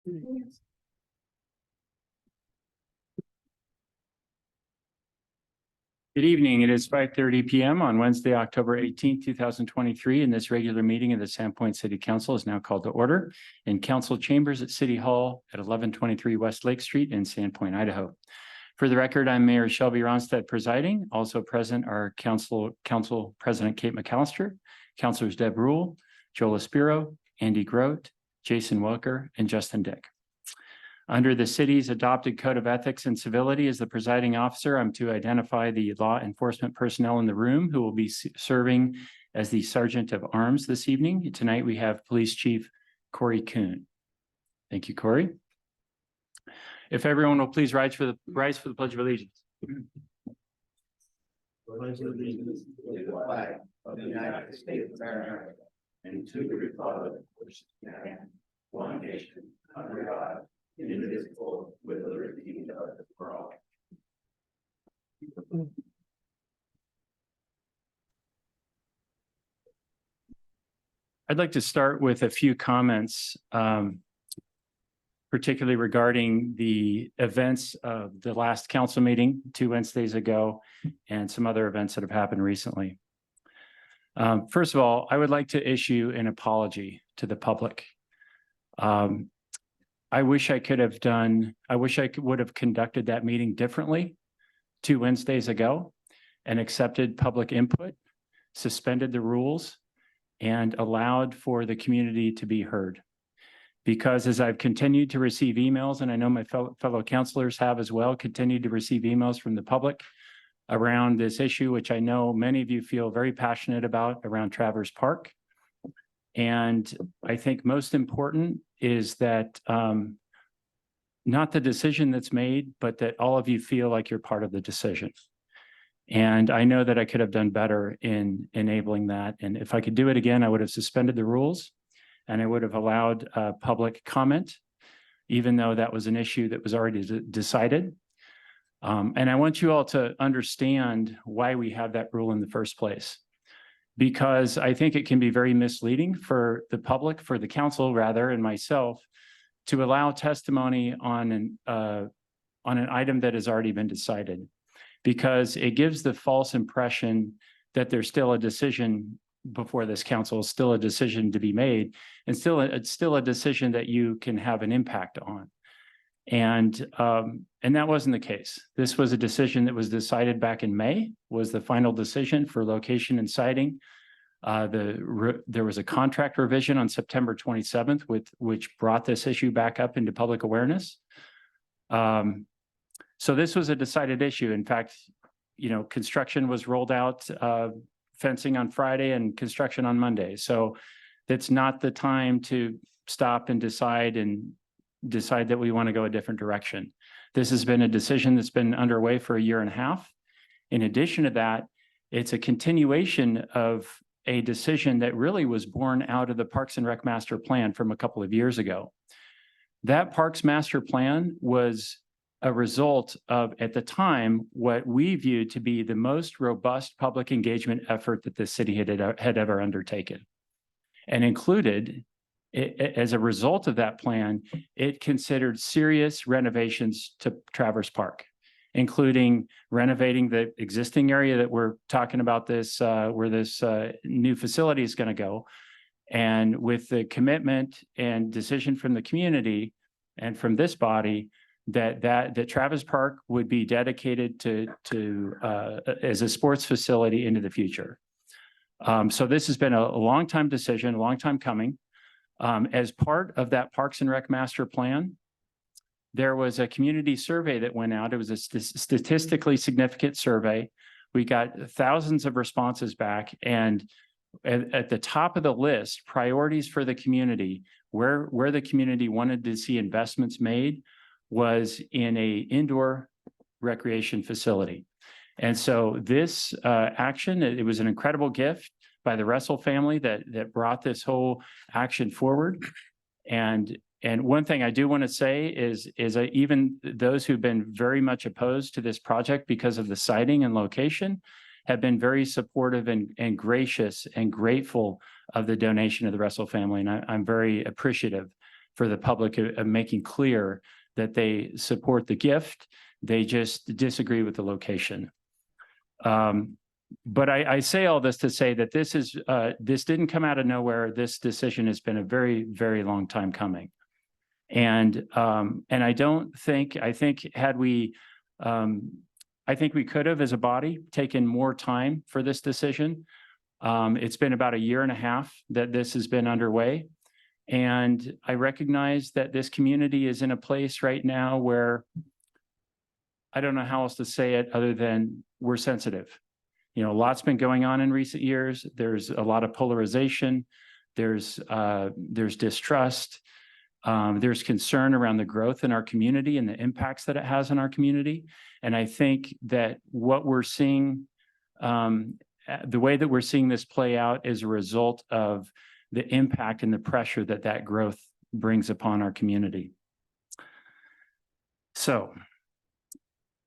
Good evening. It is 5:30 p.m. on Wednesday, October 18th, 2023, and this regular meeting of the Sandpoint City Council is now called to order in council chambers at City Hall at 1123 West Lake Street in Sandpoint, Idaho. For the record, I'm Mayor Shelby Ronstadt presiding. Also present are Council President Kate McAllister, Councilors Deb Rule, Joel Espiro, Andy Grote, Jason Welker, and Justin Dick. Under the city's adopted code of ethics and civility, as the presiding officer, I'm to identify the law enforcement personnel in the room who will be serving as the Sergeant of Arms this evening. Tonight, we have Police Chief Corey Kuhn. Thank you, Corey. If everyone will please rise for the Pledge of Allegiance. Pledge of allegiance to the flag of the United States of America and to the republic which stands one nation under God, indivisible, with liberty and justice for all. I'd like to start with a few comments, particularly regarding the events of the last council meeting 2 Wednesdays ago and some other events that have happened recently. First of all, I would like to issue an apology to the public. I wish I would have conducted that meeting differently 2 Wednesdays ago and accepted public input, suspended the rules, and allowed for the community to be heard. Because as I've continued to receive emails, and I know my fellow councilors have as well, continued to receive emails from the public around this issue, which I know many of you feel very passionate about around Traverse Park. And I think most important is that not the decision that's made, but that all of you feel like you're part of the decision. And I know that I could have done better in enabling that. And if I could do it again, I would have suspended the rules and I would have allowed public comment, even though that was an issue that was already decided. And I want you all to understand why we have that rule in the first place. Because I think it can be very misleading for the public, for the council rather, and myself, to allow testimony on an item that has already been decided, because it gives the false impression that there's still a decision before this council, still a decision to be made, and it's still a decision that you can have an impact on. And that wasn't the case. This was a decision that was decided back in May, was the final decision for location and siting. There was a contract revision on September 27th, which brought this issue back up into public awareness. So this was a decided issue. In fact, construction was rolled out, fencing on Friday and construction on Monday. So it's not the time to stop and decide that we want to go a different direction. This has been a decision that's been underway for 1.5 years. In addition to that, it's a continuation of a decision that really was born out of the Parks and Rec Master Plan from a couple of years ago. That Parks Master Plan was a result of, at the time, what we viewed to be the most robust public engagement effort that the city had ever undertaken, and included, as a result of that plan, it considered serious renovations to Traverse Park, including renovating the existing area that we're talking about this, where this new facility is going to go. And with the commitment and decision from the community and from this body that Traverse Park would be dedicated to as a sports facility into the future. So this has been a long time decision, a long time coming. As part of that Parks and Rec Master Plan, there was a community survey that went out. It was a statistically significant survey. We got thousands of responses back, and at the top of the list, priorities for the community, where the community wanted to see investments made, was in a indoor recreation facility. And so this action, it was an incredible gift by the Russell family that brought this whole action forward. And one thing I do want to say is even those who've been very much opposed to this project because of the siting and location have been very supportive and gracious and grateful of the donation of the Russell family. And I'm very appreciative for the public of making clear that they support the gift. They just disagree with the location. But I say all this to say that this didn't come out of nowhere. This decision has been a very, very long time coming. And I think had we, I think we could have, as a body, taken more time for this decision. It's been about 1.5 years that this has been underway. And I recognize that this community is in a place right now where I don't know how else to say it other than we're sensitive. You know, a lot's been going on in recent years. There's a lot of polarization. There's distrust. There's concern around the growth in our community and the impacts that it has on our community. And I think that what we're seeing, the way that we're seeing this play out is a result of the impact and the pressure that growth brings upon our community. So,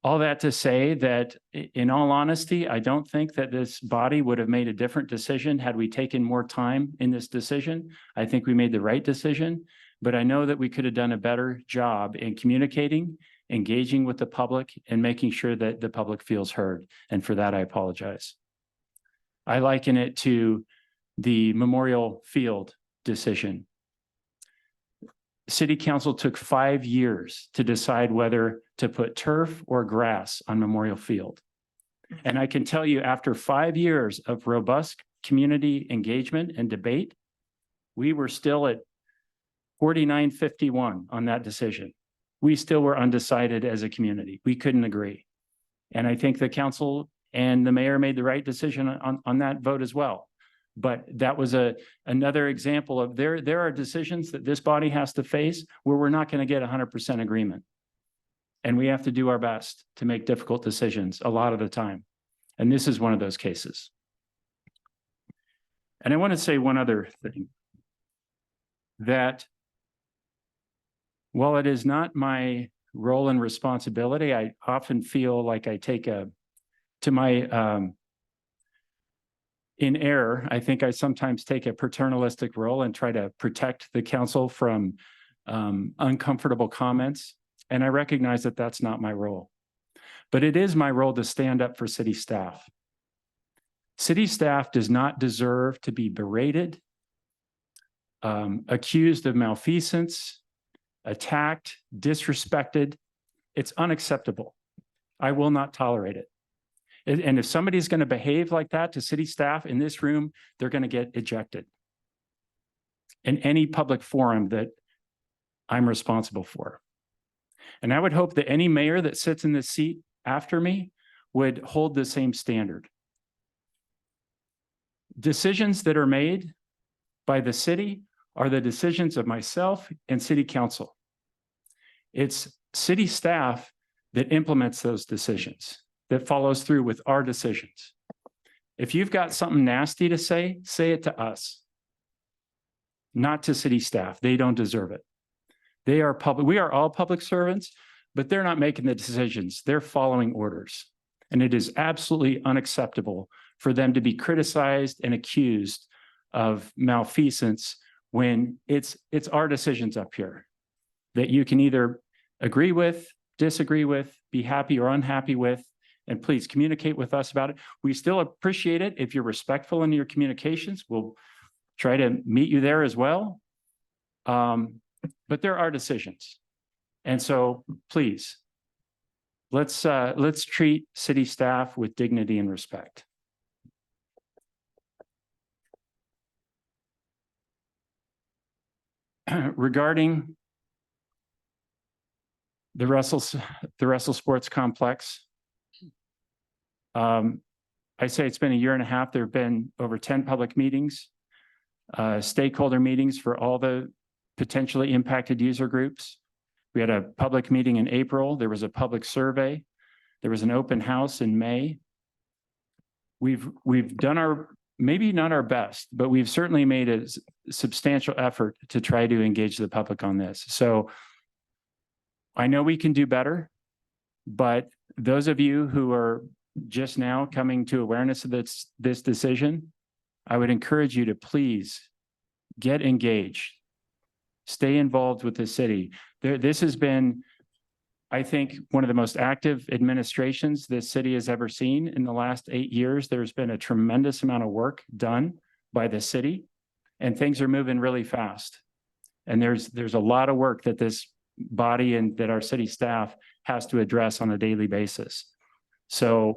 all that to say that, in all honesty, I don't think that this body would have made a different decision had we taken more time in this decision. I think we made the right decision, but I know that we could have done a better job in communicating, engaging with the public, and making sure that the public feels heard. And for that, I apologize. I liken it to the Memorial Field decision. City Council took 5 years to decide whether to put turf or grass on Memorial Field. And I can tell you, after 5 years of robust community engagement and debate, we were still at 49-51 on that decision. We still were undecided as a community. We couldn't agree. And I think the council and the mayor made the right decision on that vote as well. But that was another example of there are decisions that this body has to face where we're not going to get 100% agreement. And we have to do our best to make difficult decisions a lot of the time. And this is one of those cases. And I want to say one other thing, that while it is not my role and responsibility, I often feel like I take in error, I think I sometimes take a paternalistic role and try to protect the council from uncomfortable comments. And I recognize that that's not my role. But it is my role to stand up for city staff. City staff does not deserve to be berated, accused of malfeasance, attacked, disrespected. It's unacceptable. I will not tolerate it. And if somebody's going to behave like that to city staff in this room, they're going to get ejected in any public forum that I'm responsible for. And I would hope that any mayor that sits in this seat after me would hold the same standard. Decisions that are made by the city are the decisions of myself and city council. It's city staff that implements those decisions, that follows through with our decisions. If you've got something nasty to say it to us, not to city staff. They don't deserve it. They are public. We are all public servants, but they're not making the decisions. They're following orders. And it is absolutely unacceptable for them to be criticized and accused of malfeasance when it's our decisions up here that you can either agree with, disagree with, be happy or unhappy with, and please communicate with us about it. We still appreciate it if you're respectful in your communications. We'll try to meet you there as well. But there are decisions. And so please, let's treat city staff with dignity and respect. Regarding the Russell Sports Complex, I say it's been 1.5 years. There have been over 10 public meetings, stakeholder meetings for all the potentially impacted user groups. We had a public meeting in April. There was a public survey. There was an open house in May. We've done our, maybe not our best, but we've certainly made a substantial effort to try to engage the public on this. So I know we can do better, but those of you who are just now coming to awareness of this decision, I would encourage you to please get engaged. Stay involved with the city. This has been, I think, one of the most active administrations this city has ever seen in the last 8 years. There's been a tremendous amount of work done by the city, and things are moving really fast. And there's a lot of work that this body and that our city staff has to address on a daily basis. So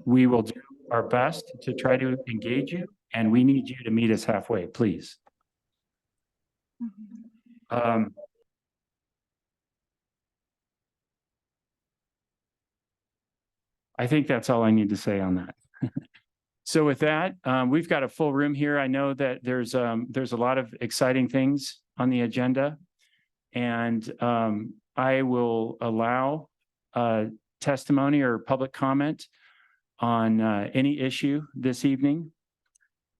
we will do our best to try to engage you, and we need you to meet us halfway, please. I think that's all I need to say on that. So with that, we've got a full room here. I know that there's a lot of exciting things on the agenda, and I will allow testimony or public comment on any issue this evening.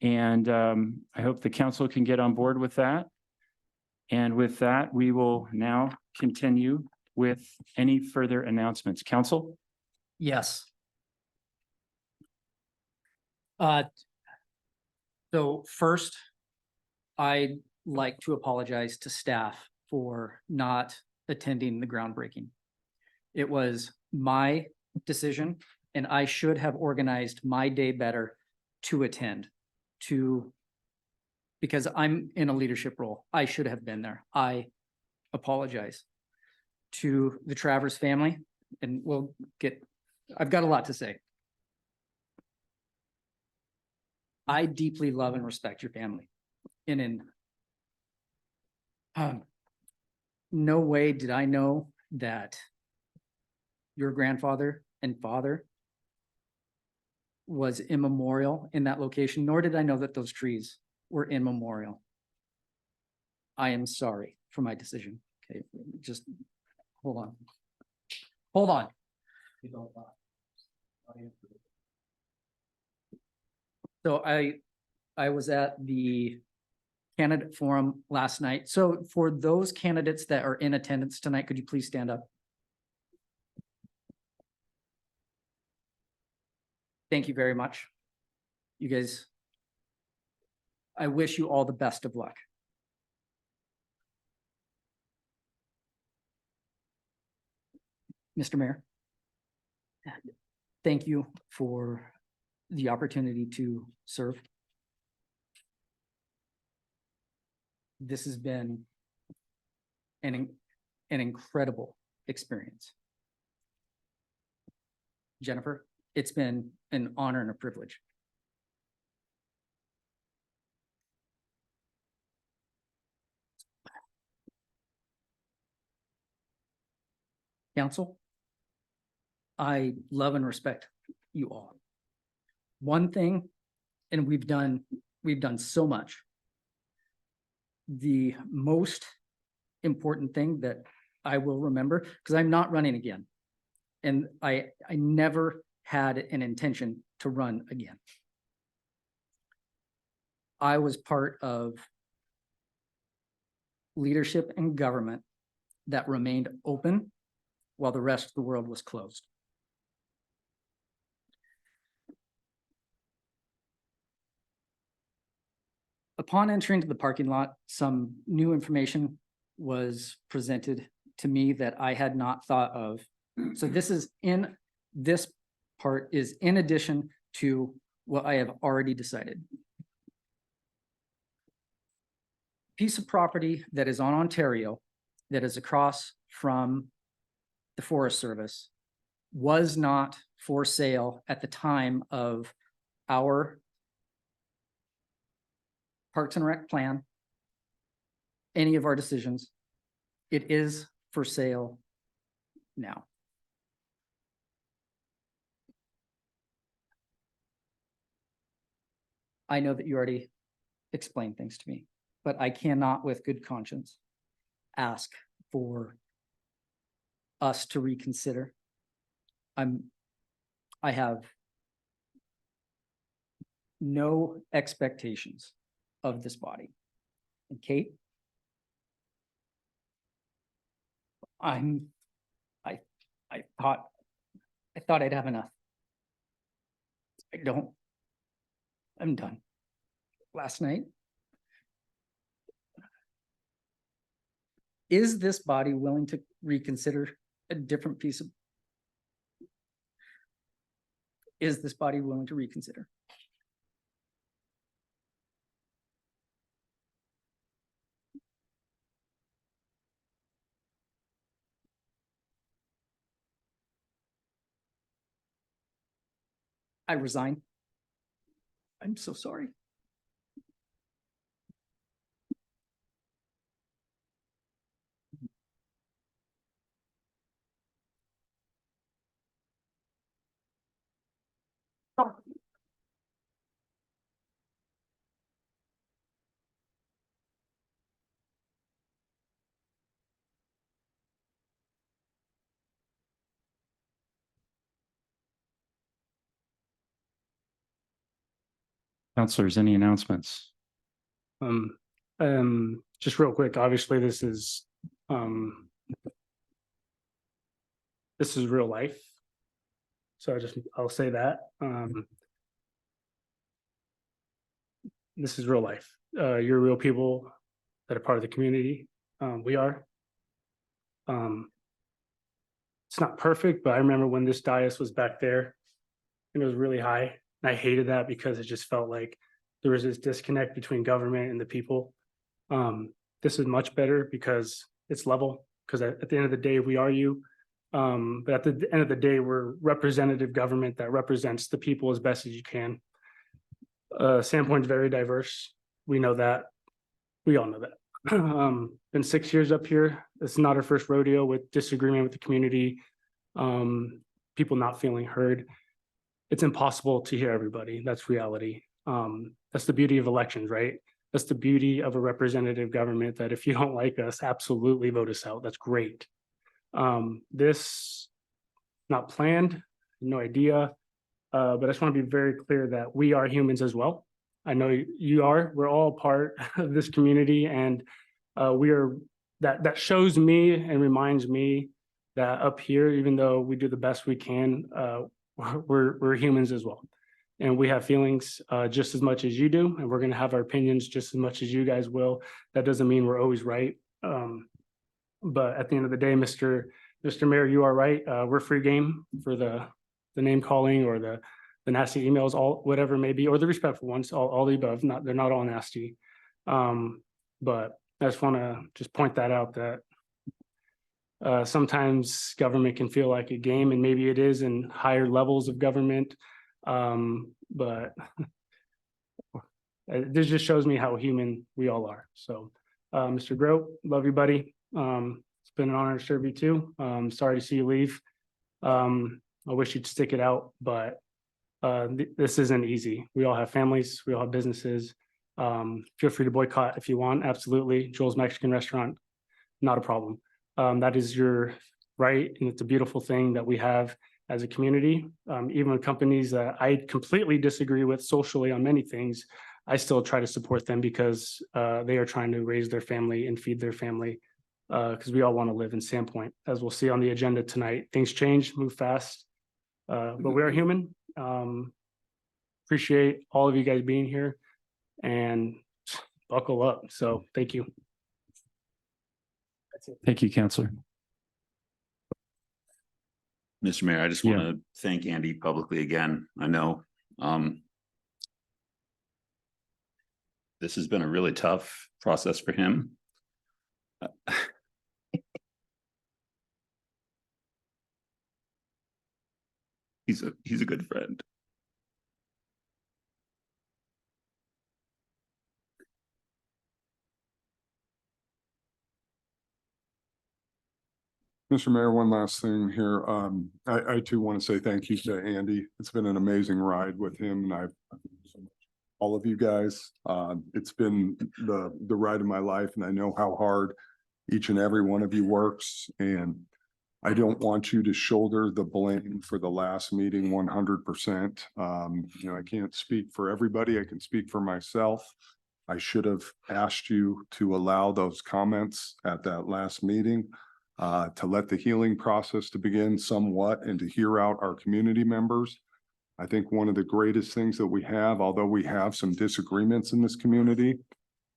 And I hope the council can get on board with that. And with that, we will now continue with any further announcements. Council? Yes. So first, I'd like to apologize to staff for not attending the groundbreaking. It was my decision, and I should have organized my day better to attend, because I'm in a leadership role. I should have been there. I apologize to the Travers family, and I've got a lot to say. I deeply love and respect your family. And in no way did I know that your grandfather and father was immemorial in that location, nor did I know that those trees were immemorial. I am sorry for my decision. Okay, just hold on. Hold on. So I was at the candidate forum last night. So for those candidates that are in attendance tonight, could you please stand up? Thank you very much. You guys, I wish you all the best of luck. Mr. Mayor, thank you for the opportunity to serve. This has been an incredible experience. Jennifer, it's been an honor and a privilege. Council, I love and respect you all. One thing, and we've done so much. The most important thing that I will remember, because I'm not running again, and I never had an intention to run again. I was part of leadership and government that remained open while the rest of the world was closed. Upon entering to the parking lot, some new information was presented to me that I had not thought of. So this part is in addition to what I have already decided. Piece of property that is on Ontario, that is across from the Forest Service, was not for sale at the time of our Parks and Rec plan, any of our decisions. It is for sale now. I know that you already explained things to me, but I cannot with good conscience ask for us to reconsider. I have no expectations of this body. And Kate, I thought I'd have enough. I don't. I'm done. Last night, Is this body willing to reconsider a different piece of? Is this body willing to reconsider? I resign. I'm so sorry. Counselors, any announcements? Just real quick, obviously this is real life. So I'll say that. This is real life. You're real people that are part of the community. We are. It's not perfect, but I remember when this dais was back there and it was really high. And I hated that because it just felt like there was this disconnect between government and the people. This is much better because it's level, because at the end of the day, we are you. But at the end of the day, we're representative government that represents the people as best as you can. Sandpoint's very diverse. We know that. We all know that. Been 6 years up here. It's not our first rodeo with disagreement with the community. People not feeling heard. It's impossible to hear everybody. That's reality. That's the beauty of elections, right? That's the beauty of a representative government, that if you don't like us, absolutely vote us out. That's great. This not planned, no idea. But I just want to be very clear that we are humans as well. I know you are. We're all part of this community, and we are. That shows me and reminds me that up here, even though we do the best we can, we're humans as well, and we have feelings just as much as you do, and we're going to have our opinions just as much as you guys will. That doesn't mean we're always right. But at the end of the day, Mr. Mayor, you are right. We're free game for the name calling or the nasty emails, all whatever it may be, or the respectful ones, all the above. They're not all nasty. But I just want to just point that out, that sometimes government can feel like a game, and maybe it is in higher levels of government. But this just shows me how human we all are. So, Mr. Grote, love you, buddy. It's been an honor to serve you too. Sorry to see you leave. I wish you'd stick it out, but this isn't easy. We all have families. We all have businesses. Feel free to boycott if you want. Absolutely. Joel's Mexican Restaurant, not a problem. That is your right, and it's a beautiful thing that we have as a community. Even companies that I completely disagree with socially on many things, I still try to support them because they are trying to raise their family and feed their family, because we all want to live in Sandpoint. As we'll see on the agenda tonight, things change, move fast, but we are human. Appreciate all of you guys being here, and buckle up. So thank you. That's it. Thank you, Counselor. Mr. Mayor, I just want to thank Andy publicly again. I know this has been a really tough process for him. He's a good friend. Mr. Mayor, one last thing here. I too want to say thank you to Andy. It's been an amazing ride with him, and all of you guys. It's been the ride of my life, and I know how hard each and every one of you works. And I don't want you to shoulder the blame for the last meeting 100%. I can't speak for everybody. I can speak for myself. I should have asked you to allow those comments at that last meeting, to let the healing process to begin somewhat, and to hear out our community members. I think one of the greatest things that we have, although we have some disagreements in this community,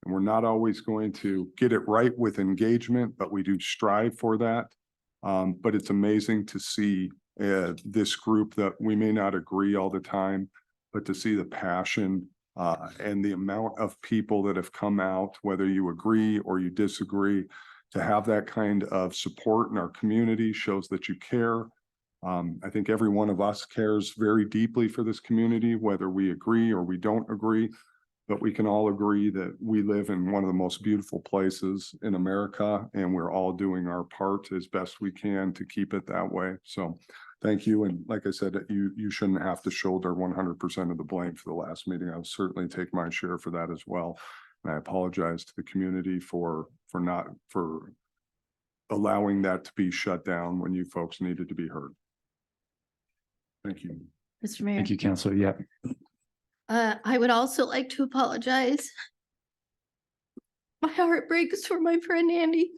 And we're not always going to get it right with engagement, but we do strive for that. But it's amazing to see this group that we may not agree all the time, but to see the passion and the amount of people that have come out, whether you agree or you disagree, to have that kind of support in our community shows that you care. I think every one of us cares very deeply for this community, whether we agree or we don't agree. But we can all agree that we live in one of the most beautiful places in America, and we're all doing our part as best we can to keep it that way. So thank you. And like I said, you shouldn't have to shoulder 100% of the blame for the last meeting. I'll certainly take my share for that as well. And I apologize to the community for allowing that to be shut down when you folks needed to be heard. Thank you. Mr. Mayor. Thank you, Councilor. Yeah. I would also like to apologize. My heart breaks for my friend Andy.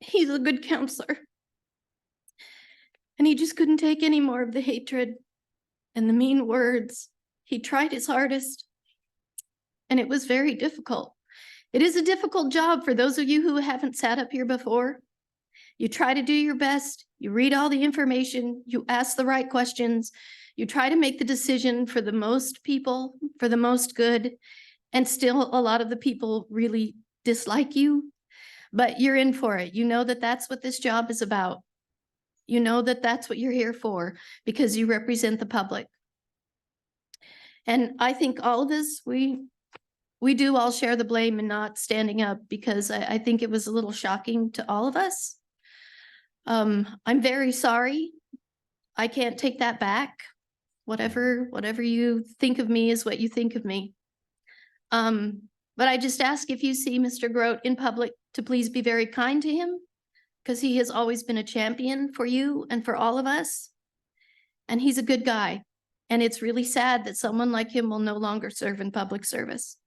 He's a good counselor. And he just couldn't take any more of the hatred and the mean words. He tried his hardest, and it was very difficult. It is a difficult job for those of you who haven't sat up here before. You try to do your best, you read all the information, you ask the right questions, you try to make the decision for the most people, for the most good, and still a lot of the people really dislike you, but you're in for it. You know that that's what this job is about. You know that that's what you're here for because you represent the public. And I think all of us, we do all share the blame in not standing up because I think it was a little shocking to all of us. I'm very sorry. I can't take that back. Whatever you think of me is what you think of me. But I just ask if you see Mr. Grote in public to please be very kind to him because he has always been a champion for you and for all of us. And he's a good guy. And it's really sad that someone like him will no longer serve in public service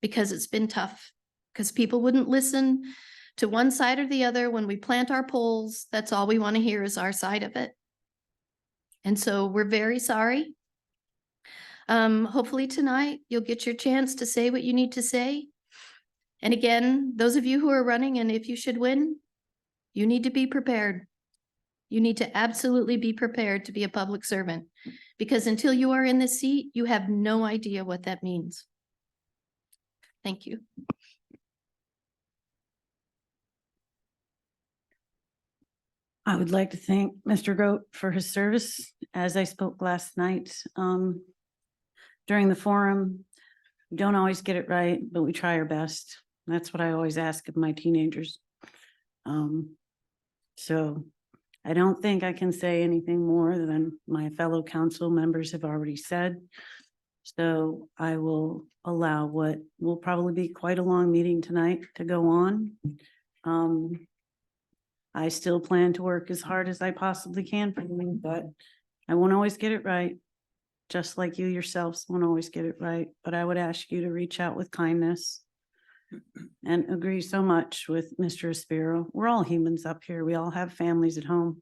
because it's been tough, because people wouldn't listen to one side or the other. When we plant our poles, that's all we want to hear is our side of it. And so we're very sorry. Hopefully tonight you'll get your chance to say what you need to say. And again, those of you who are running, and if you should win, you need to be prepared. You need to absolutely be prepared to be a public servant, because until you are in this seat, you have no idea what that means. Thank you. I would like to thank Mr. Grote for his service. As I spoke last night during the forum, we don't always get it right, but we try our best. That's what I always ask of my teenagers. So I don't think I can say anything more than my fellow council members have already said. So I will allow what will probably be quite a long meeting tonight to go on. I still plan to work as hard as I possibly can for you, but I won't always get it right. Just like you yourselves won't always get it right, but I would ask you to reach out with kindness and agree so much with Mr. Aspiro. We're all humans up here. We all have families at home.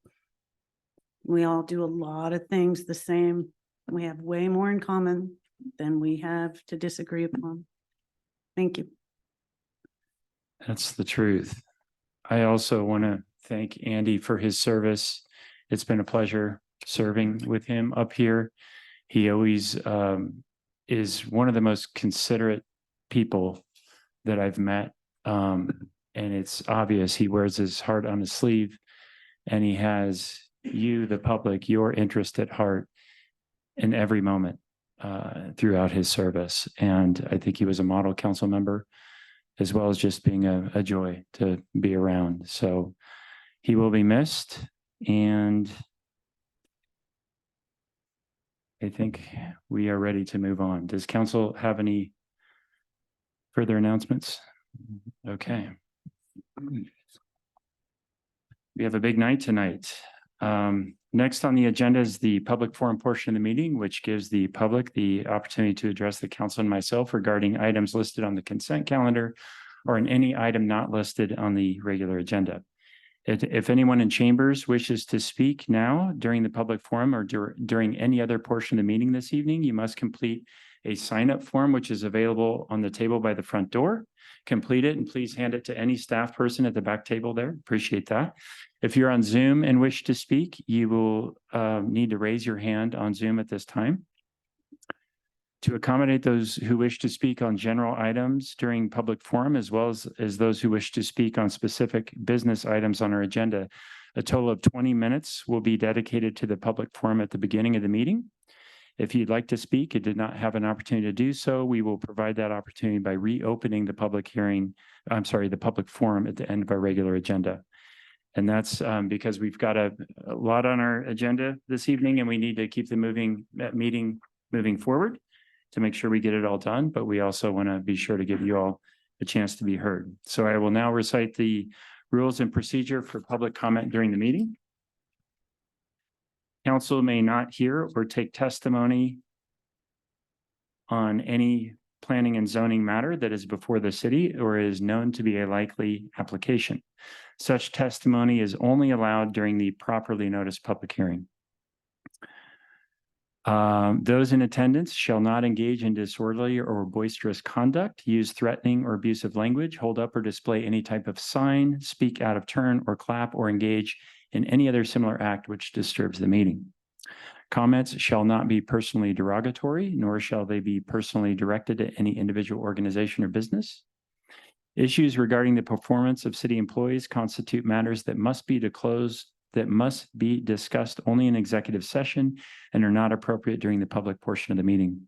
We all do a lot of things the same. We have way more in common than we have to disagree upon. Thank you. That's the truth. I also want to thank Andy for his service. It's been a pleasure serving with him up here. He always is one of the most considerate people that I've met. And it's obvious he wears his heart on his sleeve, and he has you, the public, your interest at heart in every moment throughout his service. And I think he was a model council member, as well as just being a joy to be around. So he will be missed. And I think we are ready to move on. Does council have any further announcements? Okay. We have a big night tonight. Next on the agenda is the public forum portion of the meeting, which gives the public the opportunity to address the council and myself regarding items listed on the consent calendar or in any item not listed on the regular agenda. If anyone in chambers wishes to speak now during the public forum or during any other portion of the meeting this evening, you must complete a sign-up form, which is available on the table by the front door. Complete it and please hand it to any staff person at the back table there. Appreciate that. If you're on Zoom and wish to speak, you will need to raise your hand on Zoom at this time. To accommodate those who wish to speak on general items during public forum, as well as those who wish to speak on specific business items on our agenda, a total of 20 minutes will be dedicated to the public forum at the beginning of the meeting. If you'd like to speak and did not have an opportunity to do so, we will provide that opportunity by reopening the public forum at the end of our regular agenda. And that's because we've got a lot on our agenda this evening, and we need to keep the meeting moving forward to make sure we get it all done, but we also want to be sure to give you all a chance to be heard. So I will now recite the rules and procedure for public comment during the meeting. Council may not hear or take testimony on any planning and zoning matter that is before the city or is known to be a likely application. Such testimony is only allowed during the properly noticed public hearing. Those in attendance shall not engage in disorderly or boisterous conduct, use threatening or abusive language, hold up or display any type of sign, speak out of turn, or clap or engage in any other similar act which disturbs the meeting. Comments shall not be personally derogatory, nor shall they be personally directed at any individual organization or business. Issues regarding the performance of city employees constitute matters that must be discussed only in executive session and are not appropriate during the public portion of the meeting.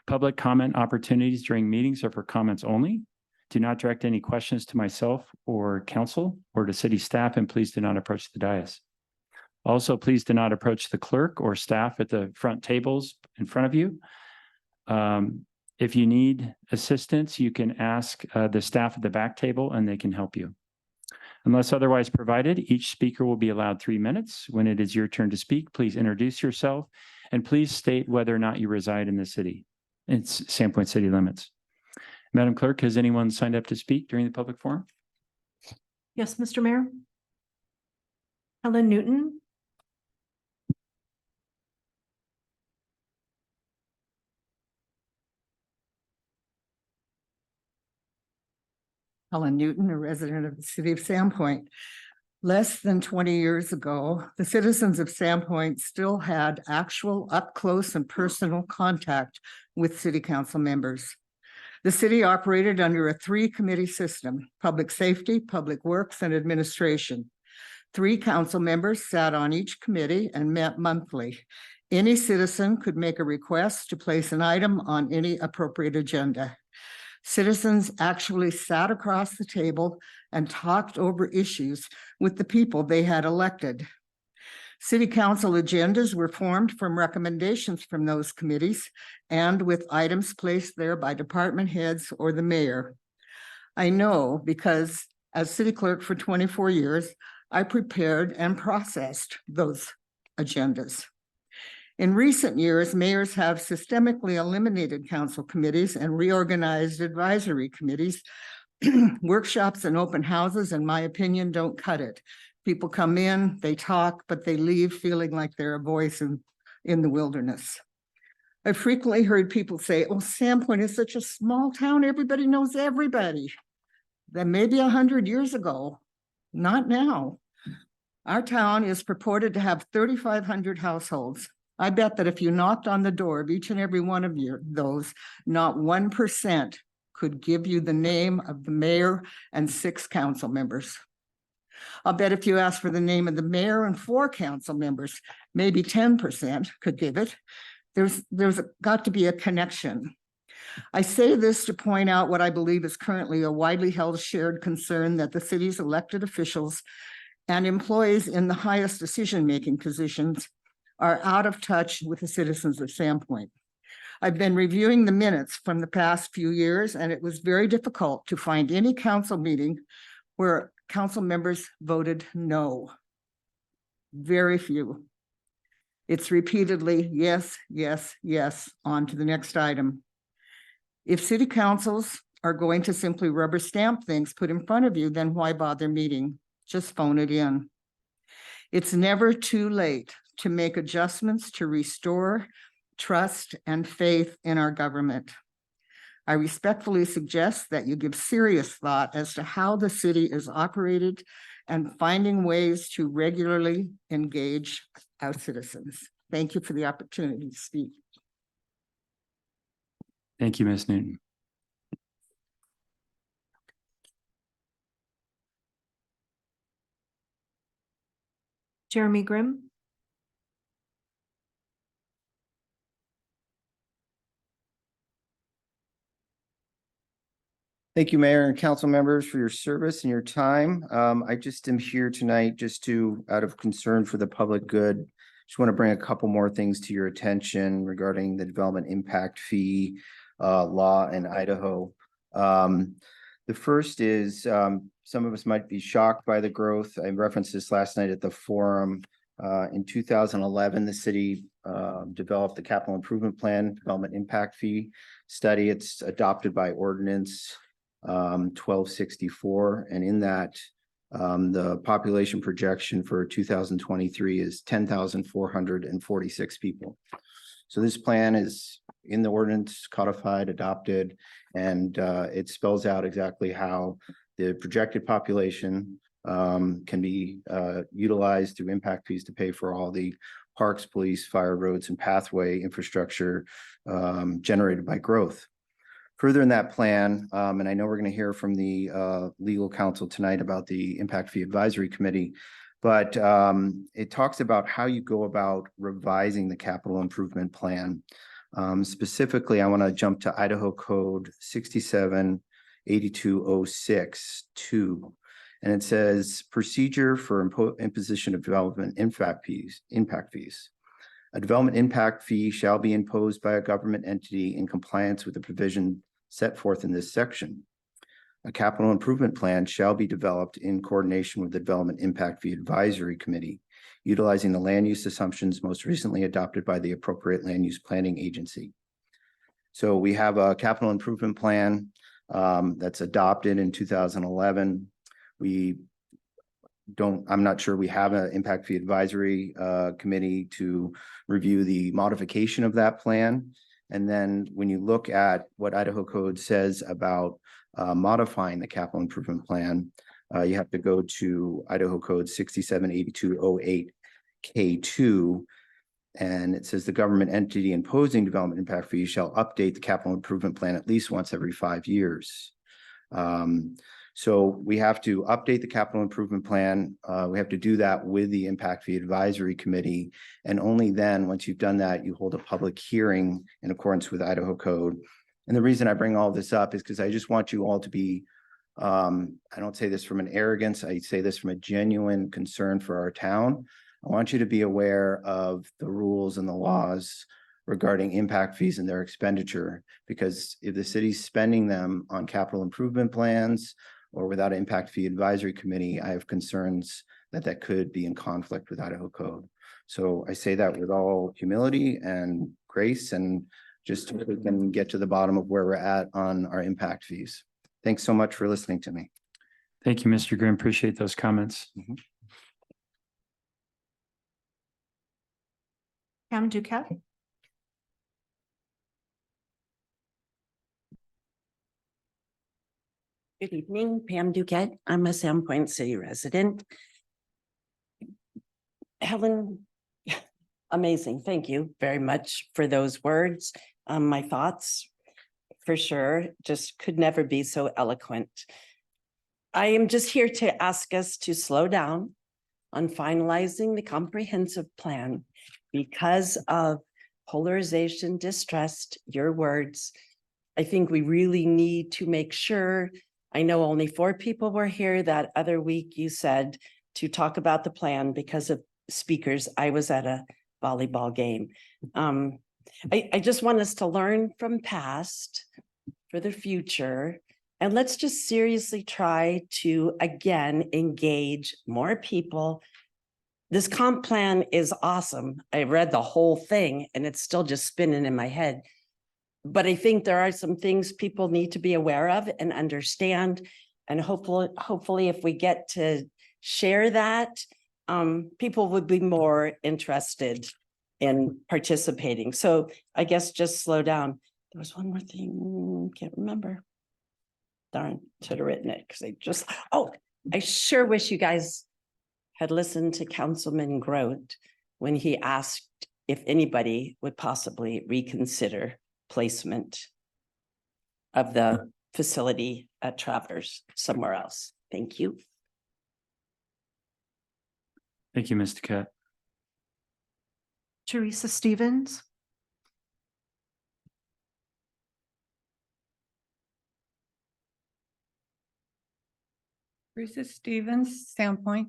Public comment opportunities during meetings are for comments only. Do not direct any questions to myself or council or to city staff, and please do not approach the dais. Also, please do not approach the clerk or staff at the front tables in front of you. If you need assistance, you can ask the staff at the back table and they can help you. Unless otherwise provided, each speaker will be allowed 3 minutes. When it is your turn to speak, please introduce yourself and please state whether or not you reside in the city. It's Sandpoint city limits. Madam Clerk, has anyone signed up to speak during the public forum? Yes, Mr. Mayor. Helen Newton. Helen Newton, a resident of the city of Sandpoint. Less than 20 years ago, the citizens of Sandpoint still had actual up close and personal contact with city council members. The city operated under a 3-committee system: public safety, public works, and administration. 3 council members sat on each committee and met monthly. Any citizen could make a request to place an item on any appropriate agenda. Citizens actually sat across the table and talked over issues with the people they had elected. City council agendas were formed from recommendations from those committees and with items placed there by department heads or the mayor. I know because as city clerk for 24 years, I prepared and processed those agendas. In recent years, mayors have systemically eliminated council committees and reorganized advisory committees. Workshops and open houses, in my opinion, don't cut it. People come in, they talk, but they leave feeling like they're a voice in the wilderness. I've frequently heard people say, oh, Sandpoint is such a small town, everybody knows everybody. That maybe 100 years ago, not now. Our town is purported to have 3,500 households. I bet that if you knocked on the door of each and every one of those, not 1% could give you the name of the mayor and 6 council members. I'll bet if you asked for the name of the mayor and 4 council members, maybe 10% could give it. There's got to be a connection. I say this to point out what I believe is currently a widely held shared concern that the city's elected officials and employees in the highest decision-making positions are out of touch with the citizens of Sandpoint. I've been reviewing the minutes from the past few years, and it was very difficult to find any council meeting where council members voted no. Very few. It's repeatedly yes, yes, yes, on to the next item. If city councils are going to simply rubber stamp things put in front of you, then why bother meeting? Just phone it in. It's never too late to make adjustments to restore trust, and faith in our government. I respectfully suggest that you give serious thought as to how the city is operated and finding ways to regularly engage our citizens. Thank you for the opportunity to speak. Thank you, Ms. Newton. Jeremy Grimm. Thank you, Mayor and council members, for your service and your time. I just am here tonight just to, out of concern for the public good, just want to bring a couple more things to your attention regarding the development impact fee law in Idaho. The first is some of us might be shocked by the growth. I referenced this last night at the forum. In 2011, the city developed the capital improvement plan development impact fee study. It's adopted by ordinance 1264, and in that the population projection for 2023 is 10,446 people. So this plan is in the ordinance, codified, adopted, and it spells out exactly how the projected population can be utilized through impact fees to pay for all the parks, police, fire, roads, and pathway infrastructure generated by growth. Further in that plan, and I know we're going to hear from the legal counsel tonight about the Impact Fee Advisory Committee, but it talks about how you go about revising the capital improvement plan. Specifically, I want to jump to Idaho Code 678206-2, and it says procedure for imposition of development impact fees. A development impact fee shall be imposed by a government entity in compliance with the provision set forth in this section. A capital improvement plan shall be developed in coordination with the Development Impact Fee Advisory Committee, utilizing the land use assumptions most recently adopted by the appropriate land use planning agency. So we have a capital improvement plan that's adopted in 2011. I'm not sure we have an impact fee advisory committee to review the modification of that plan. And then when you look at what Idaho Code says about modifying the capital improvement plan, you have to go to Idaho Code 678208K2, and it says the government entity imposing development impact fees shall update the capital improvement plan at least once every 5 years. So we have to update the capital improvement plan. We have to do that with the Impact Fee Advisory Committee. And only then, once you've done that, you hold a public hearing in accordance with Idaho Code. And the reason I bring all this up is because I just want you all to be, I don't say this from an arrogance, I say this from a genuine concern for our town. I want you to be aware of the rules and the laws regarding impact fees and their expenditure, because if the city's spending them on capital improvement plans or without an impact fee advisory committee, I have concerns that that could be in conflict with Idaho Code. So I say that with all humility and grace, and just so we can get to the bottom of where we're at on our impact fees. Thanks so much for listening to me. Thank you, Mr. Grimm. Appreciate those comments. Pam Duquette. Good evening, Pam Duquette. I'm a Sandpoint City resident. Helen, amazing. Thank you very much for those words. My thoughts, for sure, just could never be so eloquent. I am just here to ask us to slow down on finalizing the comprehensive plan because of polarization, distrust, your words. I think we really need to make sure. I know only 4 people were here. That other week you said to talk about the plan because of speakers. I was at a volleyball game. I just want us to learn from past for the future. And let's just seriously try to, again, engage more people. This comp plan is awesome. I read the whole thing and it's still just spinning in my head. But I think there are some things people need to be aware of and understand. And hopefully if we get to share that, people would be more interested in participating. So I guess just slow down. There was one more thing, can't remember. Darn, should have written it because I sure wish you guys had listened to Councilman Grote when he asked if anybody would possibly reconsider placement of the facility at Traverse somewhere else. Thank you. Thank you, Ms. Duquette. Teresa Stevens. Teresa Stevens, Sandpoint.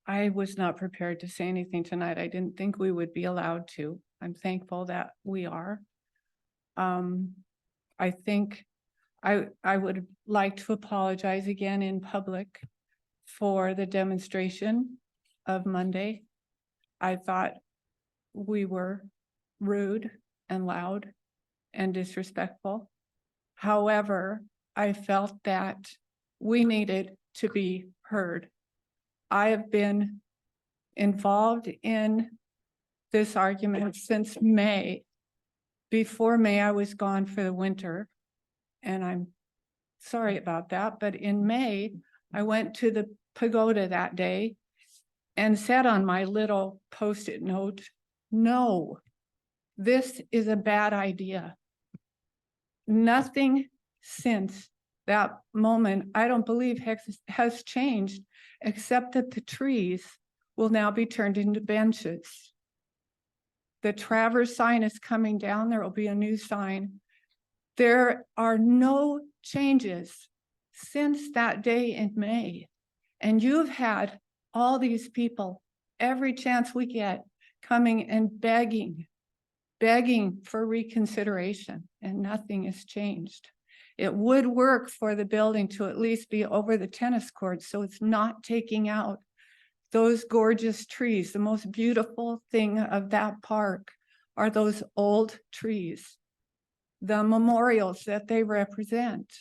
I was not prepared to say anything tonight. I didn't think we would be allowed to. I'm thankful that we are. I think I would like to apologize again in public for the demonstration of Monday. I thought we were rude and loud and disrespectful. However, I felt that we needed to be heard. I have been involved in this argument since May. Before May, I was gone for the winter, and I'm sorry about that. But in May, I went to the pagoda that day and said on my little Post-it note, no, this is a bad idea. Nothing since that moment, I don't believe has changed, except that the trees will now be turned into benches. The Traverse sign is coming down. There will be a new sign. There are no changes since that day in May. And you've had all these people, every chance we get, coming and begging for reconsideration, and nothing has changed. It would work for the building to at least be over the tennis courts, so it's not taking out those gorgeous trees. The most beautiful thing of that park are those old trees, the memorials that they represent,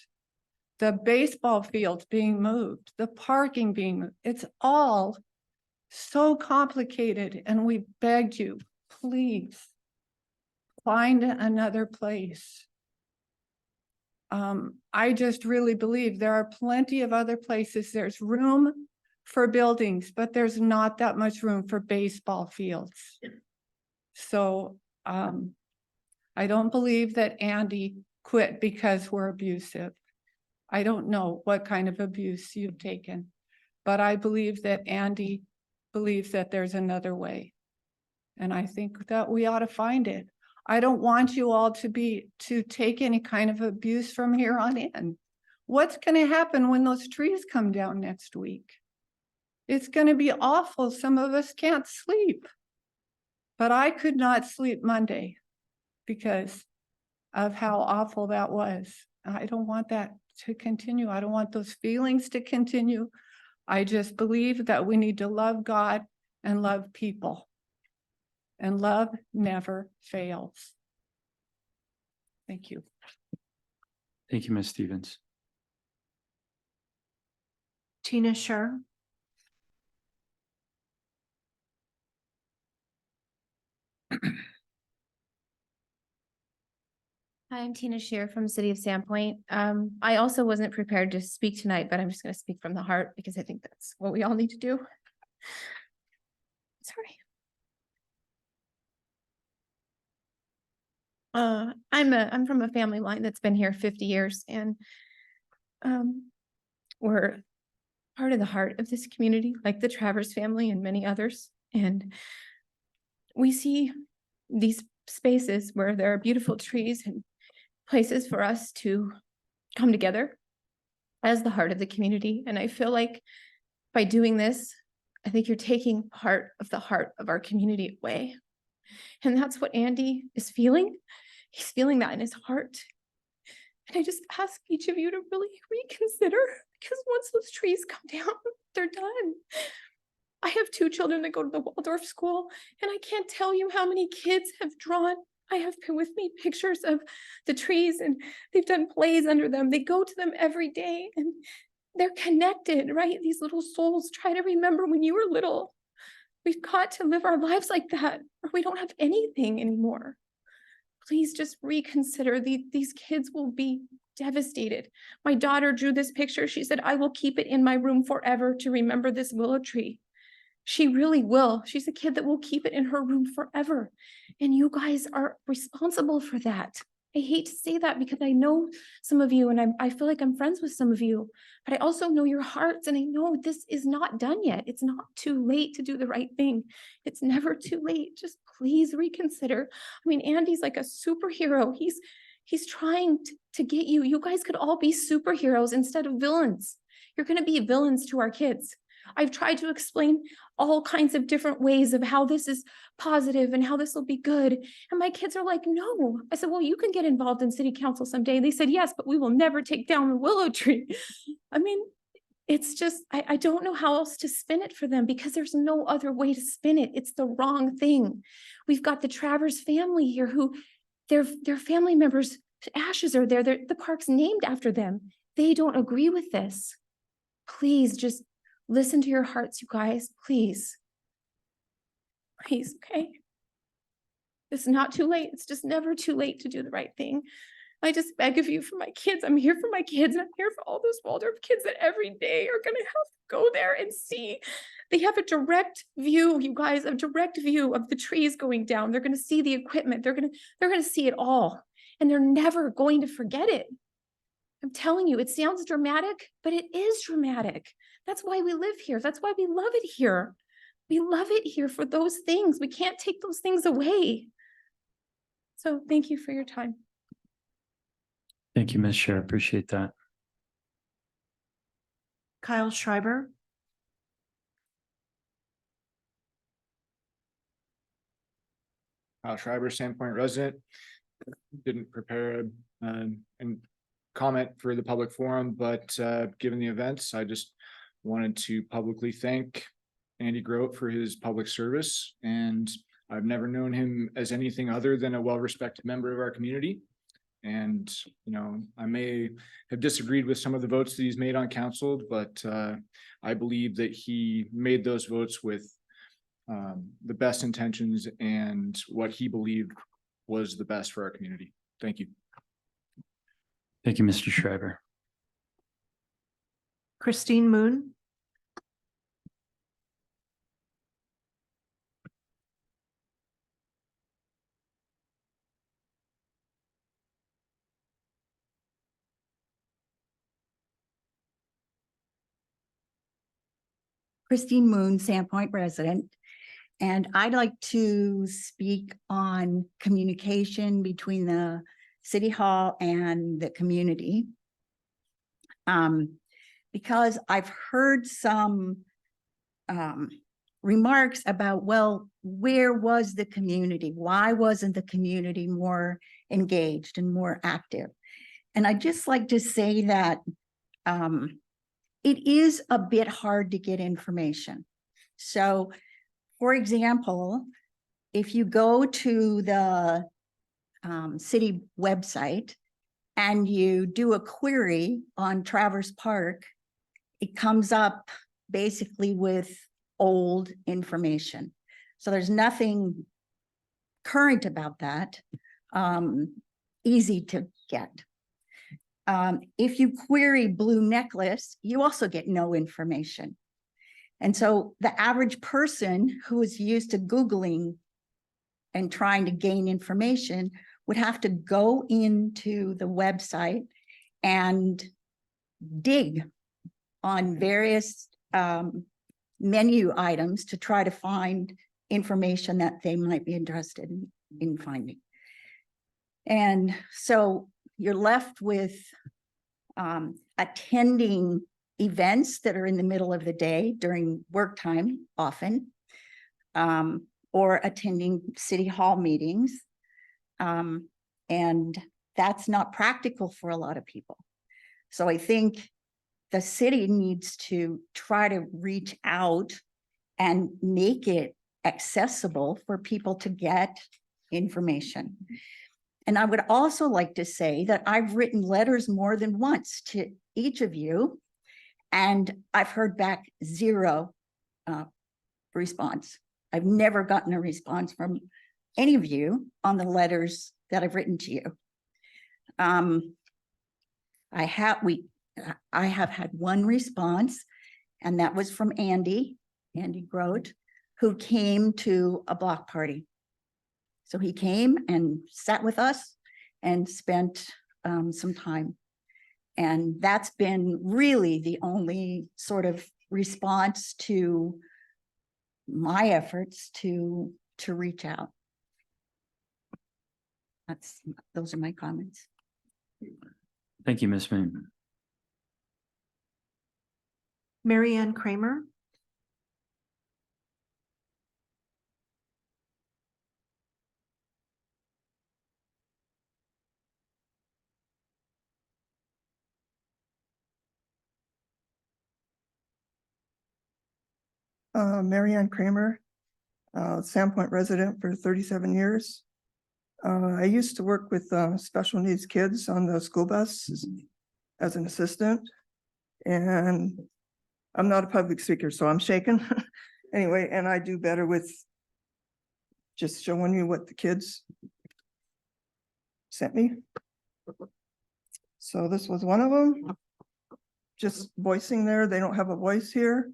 the baseball fields being moved, the parking being moved. It's all so complicated, and we begged you, please find another place. I just really believe there are plenty of other places. There's room for buildings, but there's not that much room for baseball fields. So I don't believe that Andy quit because we're abusive. I don't know what kind of abuse you've taken, but I believe that Andy believes that there's another way. And I think that we ought to find it. I don't want you all to take any kind of abuse from here on in. What's going to happen when those trees come down next week? It's going to be awful. Some of us can't sleep. But I could not sleep Monday because of how awful that was. I don't want that to continue. I don't want those feelings to continue. I just believe that we need to love God and love people. And love never fails. Thank you. Thank you, Ms. Stevens. Tina Scher. Hi, I'm Tina Shear from City of Sandpoint. I also wasn't prepared to speak tonight, but I'm just going to speak from the heart because I think that's what we all need to do. Sorry. I'm from a family line that's been here 50 years, and we're part of the heart of this community, like the Traverse family and many others. And we see these spaces where there are beautiful trees and places for us to come together as the heart of the community. And I feel like by doing this, I think you're taking part of the heart of our community away. And that's what Andy is feeling. He's feeling that in his heart. And I just ask each of you to really reconsider, because once those trees come down, they're done. I have 2 children that go to the Waldorf school, and I can't tell you how many kids have drawn. I have with me pictures of the trees, and they've done plays under them. They go to them every day, and They're connected, right? These little souls, try to remember when you were little. We've got to live our lives like that, or we don't have anything anymore. Please just reconsider. These kids will be devastated. My daughter drew this picture. She said, I will keep it in my room forever to remember this willow tree. She really will. She's a kid that will keep it in her room forever. And you guys are responsible for that. I hate to say that because I know some of you and I feel like I'm friends with some of you, but I also know your hearts and I know this is not done yet. It's not too late to do the right thing. It's never too late. Just please reconsider. I mean, Andy's like a superhero. He's trying to get you. You guys could all be superheroes instead of villains. You're going to be villains to our kids. I've tried to explain all kinds of different ways of how this is positive and how this will be good. And my kids are like, no. I said, well, you can get involved in city council someday. And they said, yes, but we will never take down the willow tree. I mean, it's just, I don't know how else to spin it for them because there's no other way to spin it. It's the wrong thing. We've got the Travers family here who their family members' ashes are there. The park's named after them. They don't agree with this. Please just listen to your hearts, you guys, please. Please, okay? It's not too late. It's just never too late to do the right thing. I just beg of you for my kids. I'm here for my kids. And I'm here for all those Waldorf kids that every day are going to have to go there and see. They have a direct view, you guys, a direct view of the trees going down. They're going to see the equipment. They're going to see it all. And they're never going to forget it. I'm telling you, it sounds dramatic, but it is dramatic. That's why we live here. That's why we love it here. We love it here for those things. We can't take those things away. So thank you for your time. Thank you, Ms. Chair. Appreciate that. Kyle Schreiber. Kyle Schreiber, Sandpoint resident. Didn't prepare and comment for the public forum, but given the events, I just wanted to publicly thank Andy Grote for his public service. And I've never known him as anything other than a well-respected member of our community. And, you know, I may have disagreed with some of the votes that he's made on council, but I believe that he made those votes with the best intentions and what he believed was the best for our community. Thank you. Thank you, Mr. Schreiber. Christine Moon. Christine Moon, Sandpoint resident, and I'd like to speak on communication between the City Hall and the community. Because I've heard some remarks about, well, where was the community? Why wasn't the community more engaged and more active? And I'd just like to say that it is a bit hard to get information. So, for example, if you go to the city website and you do a query on Travers Park, it comes up basically with old information. So there's nothing current about that, easy to get. If you query Blue Necklace, you also get no information. And so the average person who is used to Googling and trying to gain information would have to go into the website and dig on various menu items to try to find information that they might be interested in finding. And so you're left with attending events that are in the middle of the day during work time often, or attending city hall meetings. And that's not practical for a lot of people. So I think the city needs to try to reach out and make it accessible for people to get information. And I would also like to say that I've written letters more than once to each of you And I've heard back zero response. I've never gotten a response from any of you on the letters that I've written to you. I have had one response, and that was from Andy Grote, who came to a block party. So he came and sat with us and spent some time. And that's been really the only sort of response to my efforts to reach out. Those are my comments. Thank you, Ms. Moon. Mary Ann Kramer. Mary Ann Kramer, Sandpoint resident for 37 years. I used to work with special needs kids on the school bus as an assistant. And I'm not a public speaker, so I'm shaking. Anyway, and I do better with just showing you what the kids sent me. So this was one of them. Just voicing there, they don't have a voice here.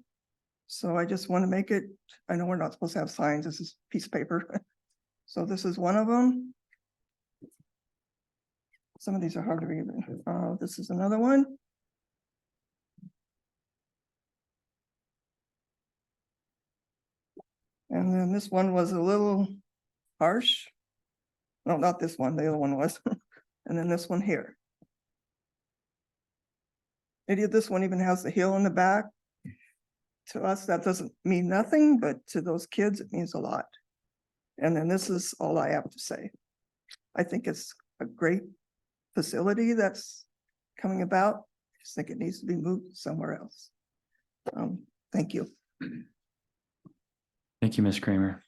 So I just want to make it, I know we're not supposed to have signs, this is a piece of paper. So this is one of them. Some of these are hard to read. This is another one. And then this one was a little harsh. No, not this one, the other one was. And then this one here. This one even has the heel in the back. To us, that doesn't mean nothing, but to those kids, it means a lot. And then this is all I have to say. I think it's a great facility that's coming about. I just think it needs to be moved somewhere else. Thank you. Thank you, Ms. Kramer.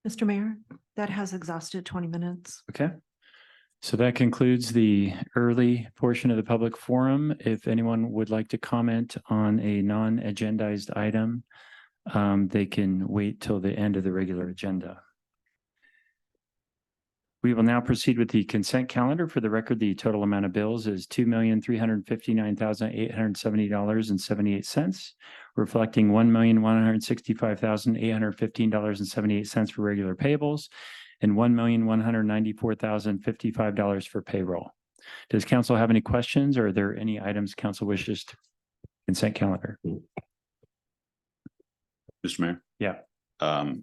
Mr. Mayor, that has exhausted 20 minutes. Okay. So that concludes the early portion of the public forum. If anyone would like to comment on a non-agendized item, they can wait till the end of the regular agenda. We will now proceed with the consent calendar. For the record, the total amount of bills is $2,359,870.78, reflecting $1,165,815.78 for regular payables and $1,194,055 for payroll. Does council have any questions, or are there any items council wishes to consent calendar? Mr. Mayor? Yeah.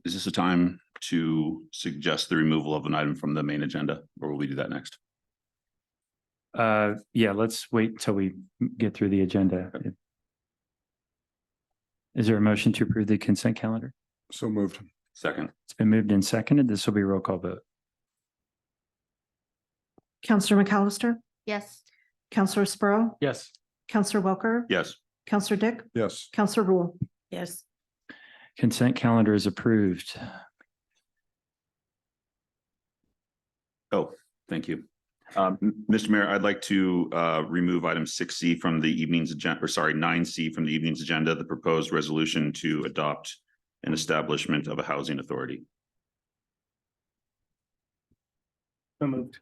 Is this a time to suggest the removal of an item from the main agenda, or will we do that next? Yeah, let's wait till we get through the agenda. Is there a motion to approve the consent calendar? So moved. Second. It's been moved and seconded. This will be a roll call vote. Counselor McAllister, Yes. Counselor Sprow, Yes. Counselor Welker, Yes. Counselor Dick, Yes. Counselor Rule. Yes. Consent calendar is approved. Oh, thank you. Mr. Mayor, I'd like to remove item 6C from the evening's agenda, or sorry, 9C from the evening's agenda, the proposed resolution to adopt an establishment of a housing authority. So moved.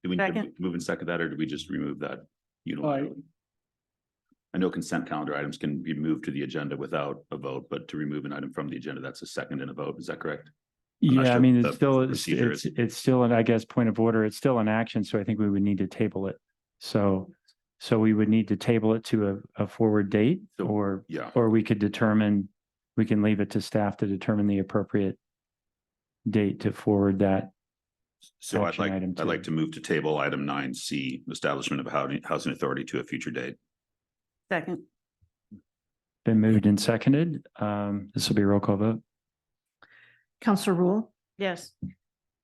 Do we need to Second. move and second that, or do we just remove that unilaterally? I know consent calendar items can be moved to the agenda without a vote, but to remove an item from the agenda, that's a second and a vote. Is that correct? I'm not Yeah, I sure mean, what it's the still, procedure it's still, I guess, point of order. It's still an action, so I think we would need to table it. So we would need to table it to a forward date, or Yeah. or we could determine, we can leave it to staff to determine the appropriate date to forward that. So I'd action item like to move to table item 9C, establishment of a housing authority, to a future date. Second. Been moved and seconded. This will be a roll call vote. Counselor Rule, Yes.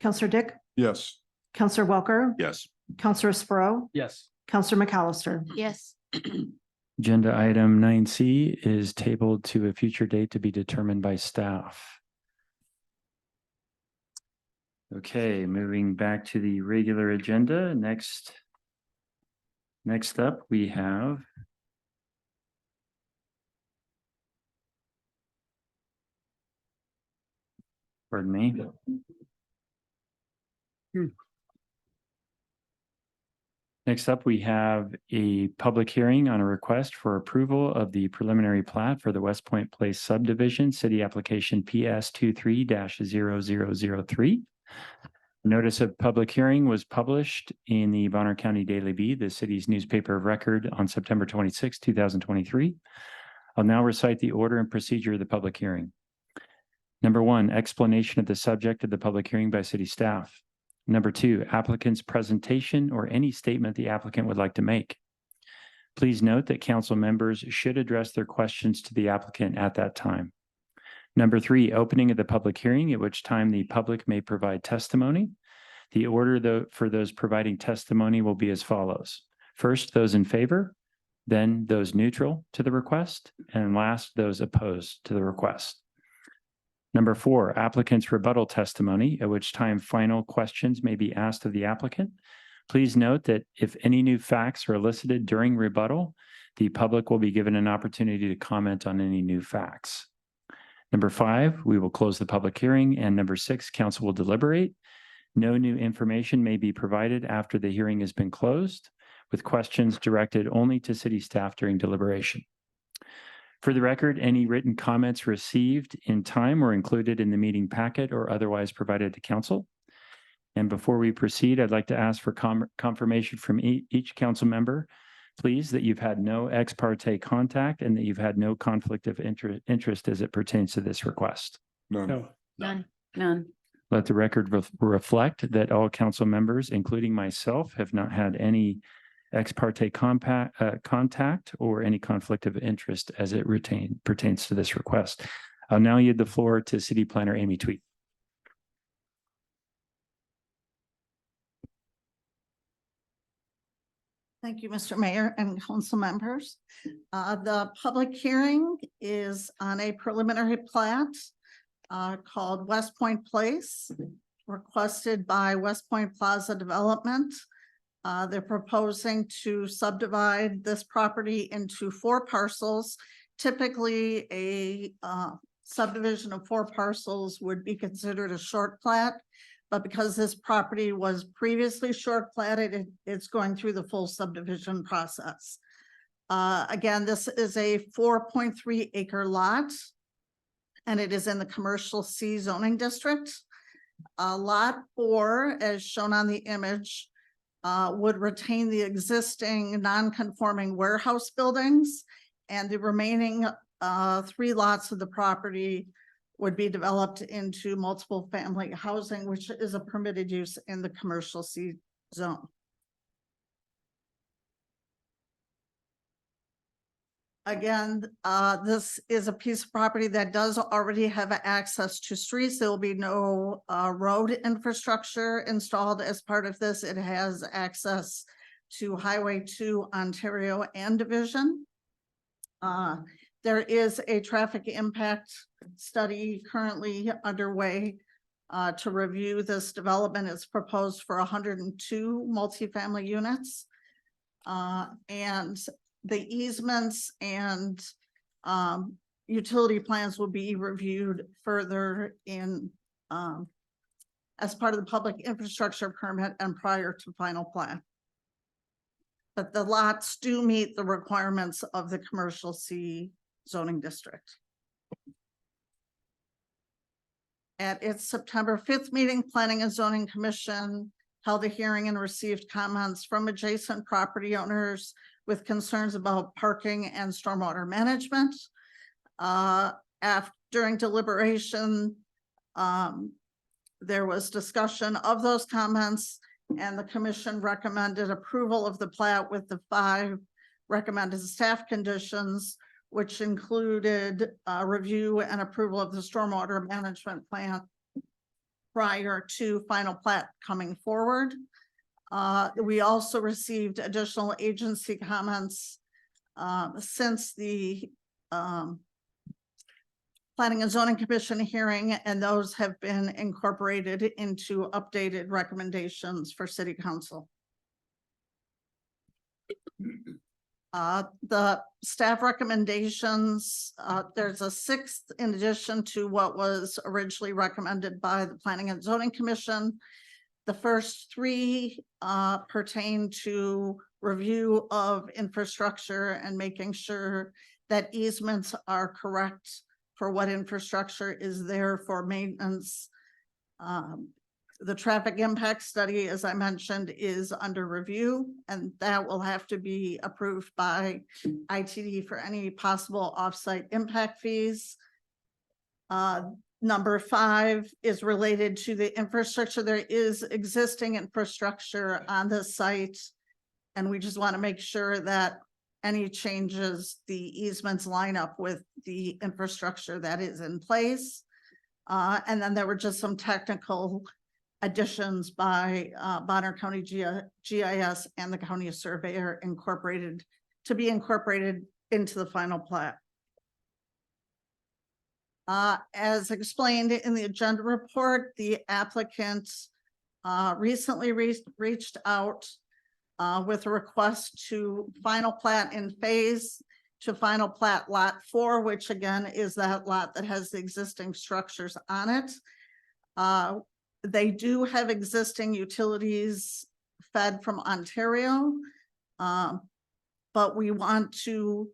Counselor Dick, Yes. Counselor Welker, Yes. Counselor Sprow, Yes. Counselor McAllister. Yes. Agenda item 9C is tabled to a future date to be determined by staff. Okay, moving back to the regular agenda. Next Next up, we have pardon me. Next up, we have a public hearing on a request for approval of the preliminary plat for the West Point Place subdivision, city application PS 23-0003. Notice of public hearing was published in the Bonner County Daily Bee, the city's newspaper of record, on September 26, 2023. I'll now recite the order and procedure of the public hearing. Number one, explanation of the subject of the public hearing by city staff. Number two, applicant's presentation or any statement the applicant would like to make. Please note that council members should address their questions to the applicant at that time. Number three, opening of the public hearing, at which time the public may provide testimony. The order for those providing testimony will be as follows. First, those in favor, then those neutral to the request, and last, those opposed to the request. Number four, applicant's rebuttal testimony, at which time final questions may be asked of the applicant. Please note that if any new facts are elicited during rebuttal, the public will be given an opportunity to comment on any new facts. Number five, we will close the public hearing. And number six, council will deliberate. No new information may be provided after the hearing has been closed, with questions directed only to city staff during deliberation. For the record, any written comments received in time were included in the meeting packet or otherwise provided to council. And before we proceed, I'd like to ask for confirmation from each council member, please, that you've had no ex parte contact and that you've had no conflict of interest as it pertains to this request. None. No. None. None. Let the record reflect that all council members, including myself, have not had any ex parte contact or any conflict of interest as it pertains to this request. I'll now yield the floor to City Planner Amy Tweet. Thank you, Mr. Mayor and council members. The public hearing is on a preliminary plat called West Point Place, requested by West Point Plaza Development. They're proposing to subdivide this property into 4 parcels. Typically, a subdivision of 4 parcels would be considered a short plat. But because this property was previously short platted, it's going through the full subdivision process. Again, this is a 4.3 acre lot, and it is in the commercial C zoning district. Lot 4, as shown on the image, would retain the existing non-conforming warehouse buildings, and the remaining 3 lots of the property would be developed into multiple family housing, which is a permitted use in the commercial C zone. Again, this is a piece of property that does already have access to streets. There will be no road infrastructure installed as part of this. It has access to Highway 2, Ontario and Division. There is a traffic impact study currently underway to review this development. It's proposed for 102 multifamily units. And the easements and utility plans will be reviewed further in as part of the public infrastructure permit and prior to final plan. But the lots do meet the requirements of the commercial C zoning district. At its September 5th meeting, Planning and Zoning Commission held a hearing and received comments from adjacent property owners with concerns about parking and stormwater management. During deliberation, there was discussion of those comments, and the commission recommended approval of the plat with the 5 recommended staff conditions, which included review and approval of the stormwater management plan prior to final plat coming forward. We also received additional agency comments since the Planning and Zoning Commission hearing, and those have been incorporated into updated recommendations for City Council. The staff recommendations, there's a sixth in addition to what was originally recommended by the Planning and Zoning Commission. The first three pertain to review of infrastructure and making sure that easements are correct for what infrastructure is there for maintenance. The traffic impact study, as I mentioned, is under review, and that will have to be approved by ITD for any possible offsite impact fees. Number 5 is related to the infrastructure. There is existing infrastructure on the site, and we just want to make sure that any changes, the easements line up with the infrastructure that is in place. And then there were just some technical additions by Bonner County GIS and the county surveyor incorporated into the final plat. As explained in the agenda report, the applicant recently reached out with a request to final plat in phase to final plat lot 4, which again is that lot that has the existing structures on it. They do have existing utilities fed from Ontario, but we want to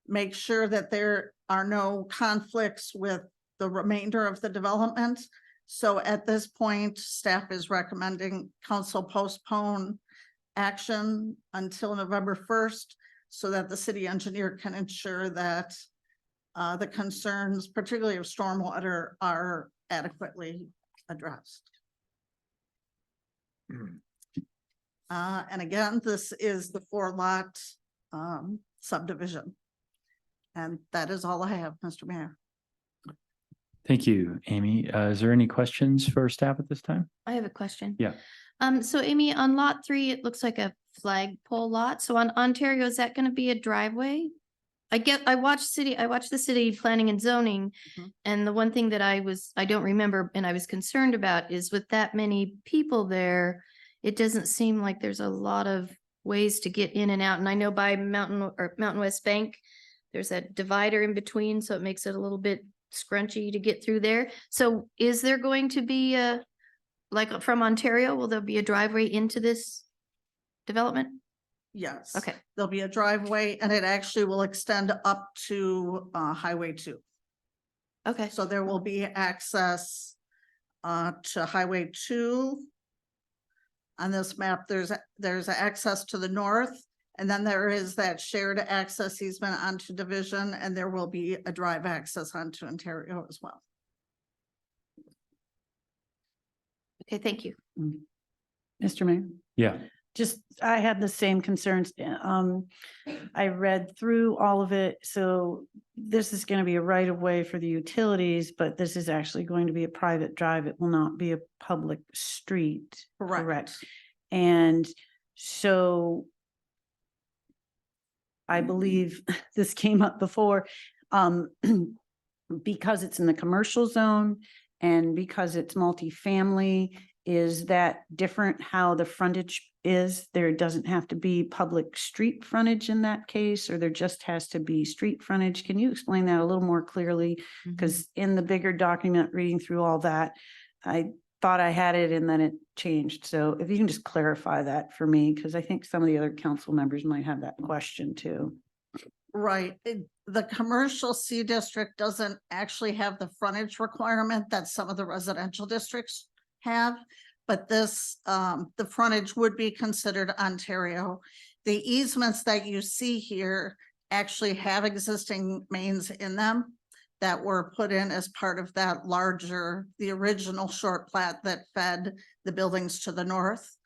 make sure that there are no conflicts with the remainder of the development. So at this point, staff is recommending council postpone action until November 1st so that the city engineer can ensure that the concerns, particularly of stormwater, are adequately addressed. And again, this is the 4-lot subdivision. And that is all I have, Mr. Mayor. Thank you, Amy. Is there any questions for staff at this time? I have a question. Yeah. So Amy, on lot 3, it looks like a flagpole lot. So on Ontario, is that going to be a driveway? I watched the city planning and zoning. And the one thing that I don't remember and I was concerned about is with that many people there, it doesn't seem like there's a lot of ways to get in and out. And I know by Mountain West Bank, there's a divider in between, so it makes it a little bit scrunchy to get through there. So is there going to be like from Ontario, will there be a driveway into this development? Yes. Okay. There'll be a driveway and it actually will extend up to Highway 2. Okay. So there will be access to Highway 2. On this map, there's access to the north, and then there is that shared access easement onto Division, and there will be a drive access onto Ontario as well. Okay, thank you. Mr. Mayor? Yeah. Just, I had the same concerns. I read through all of it. So this is going to be a right of way for the utilities, but this is actually going to be a private drive. It will not be a public street. Correct. And so I believe this came up before, because it's in the commercial zone and because it's multifamily. Is that different how the frontage is? There doesn't have to be public street frontage in that case, or there just has to be street frontage? Can you explain that a little more clearly? Because in the bigger document, reading through all that, I thought I had it and then it changed. So if you can just clarify that for me, because I think some of the other council members might have that question too. Right. The commercial C district doesn't actually have the frontage requirement that some of the residential districts have, but this, the frontage would be considered Ontario. The easements that you see here actually have existing mains in them that were put in as part of that larger, the original short plat that fed the buildings to the north.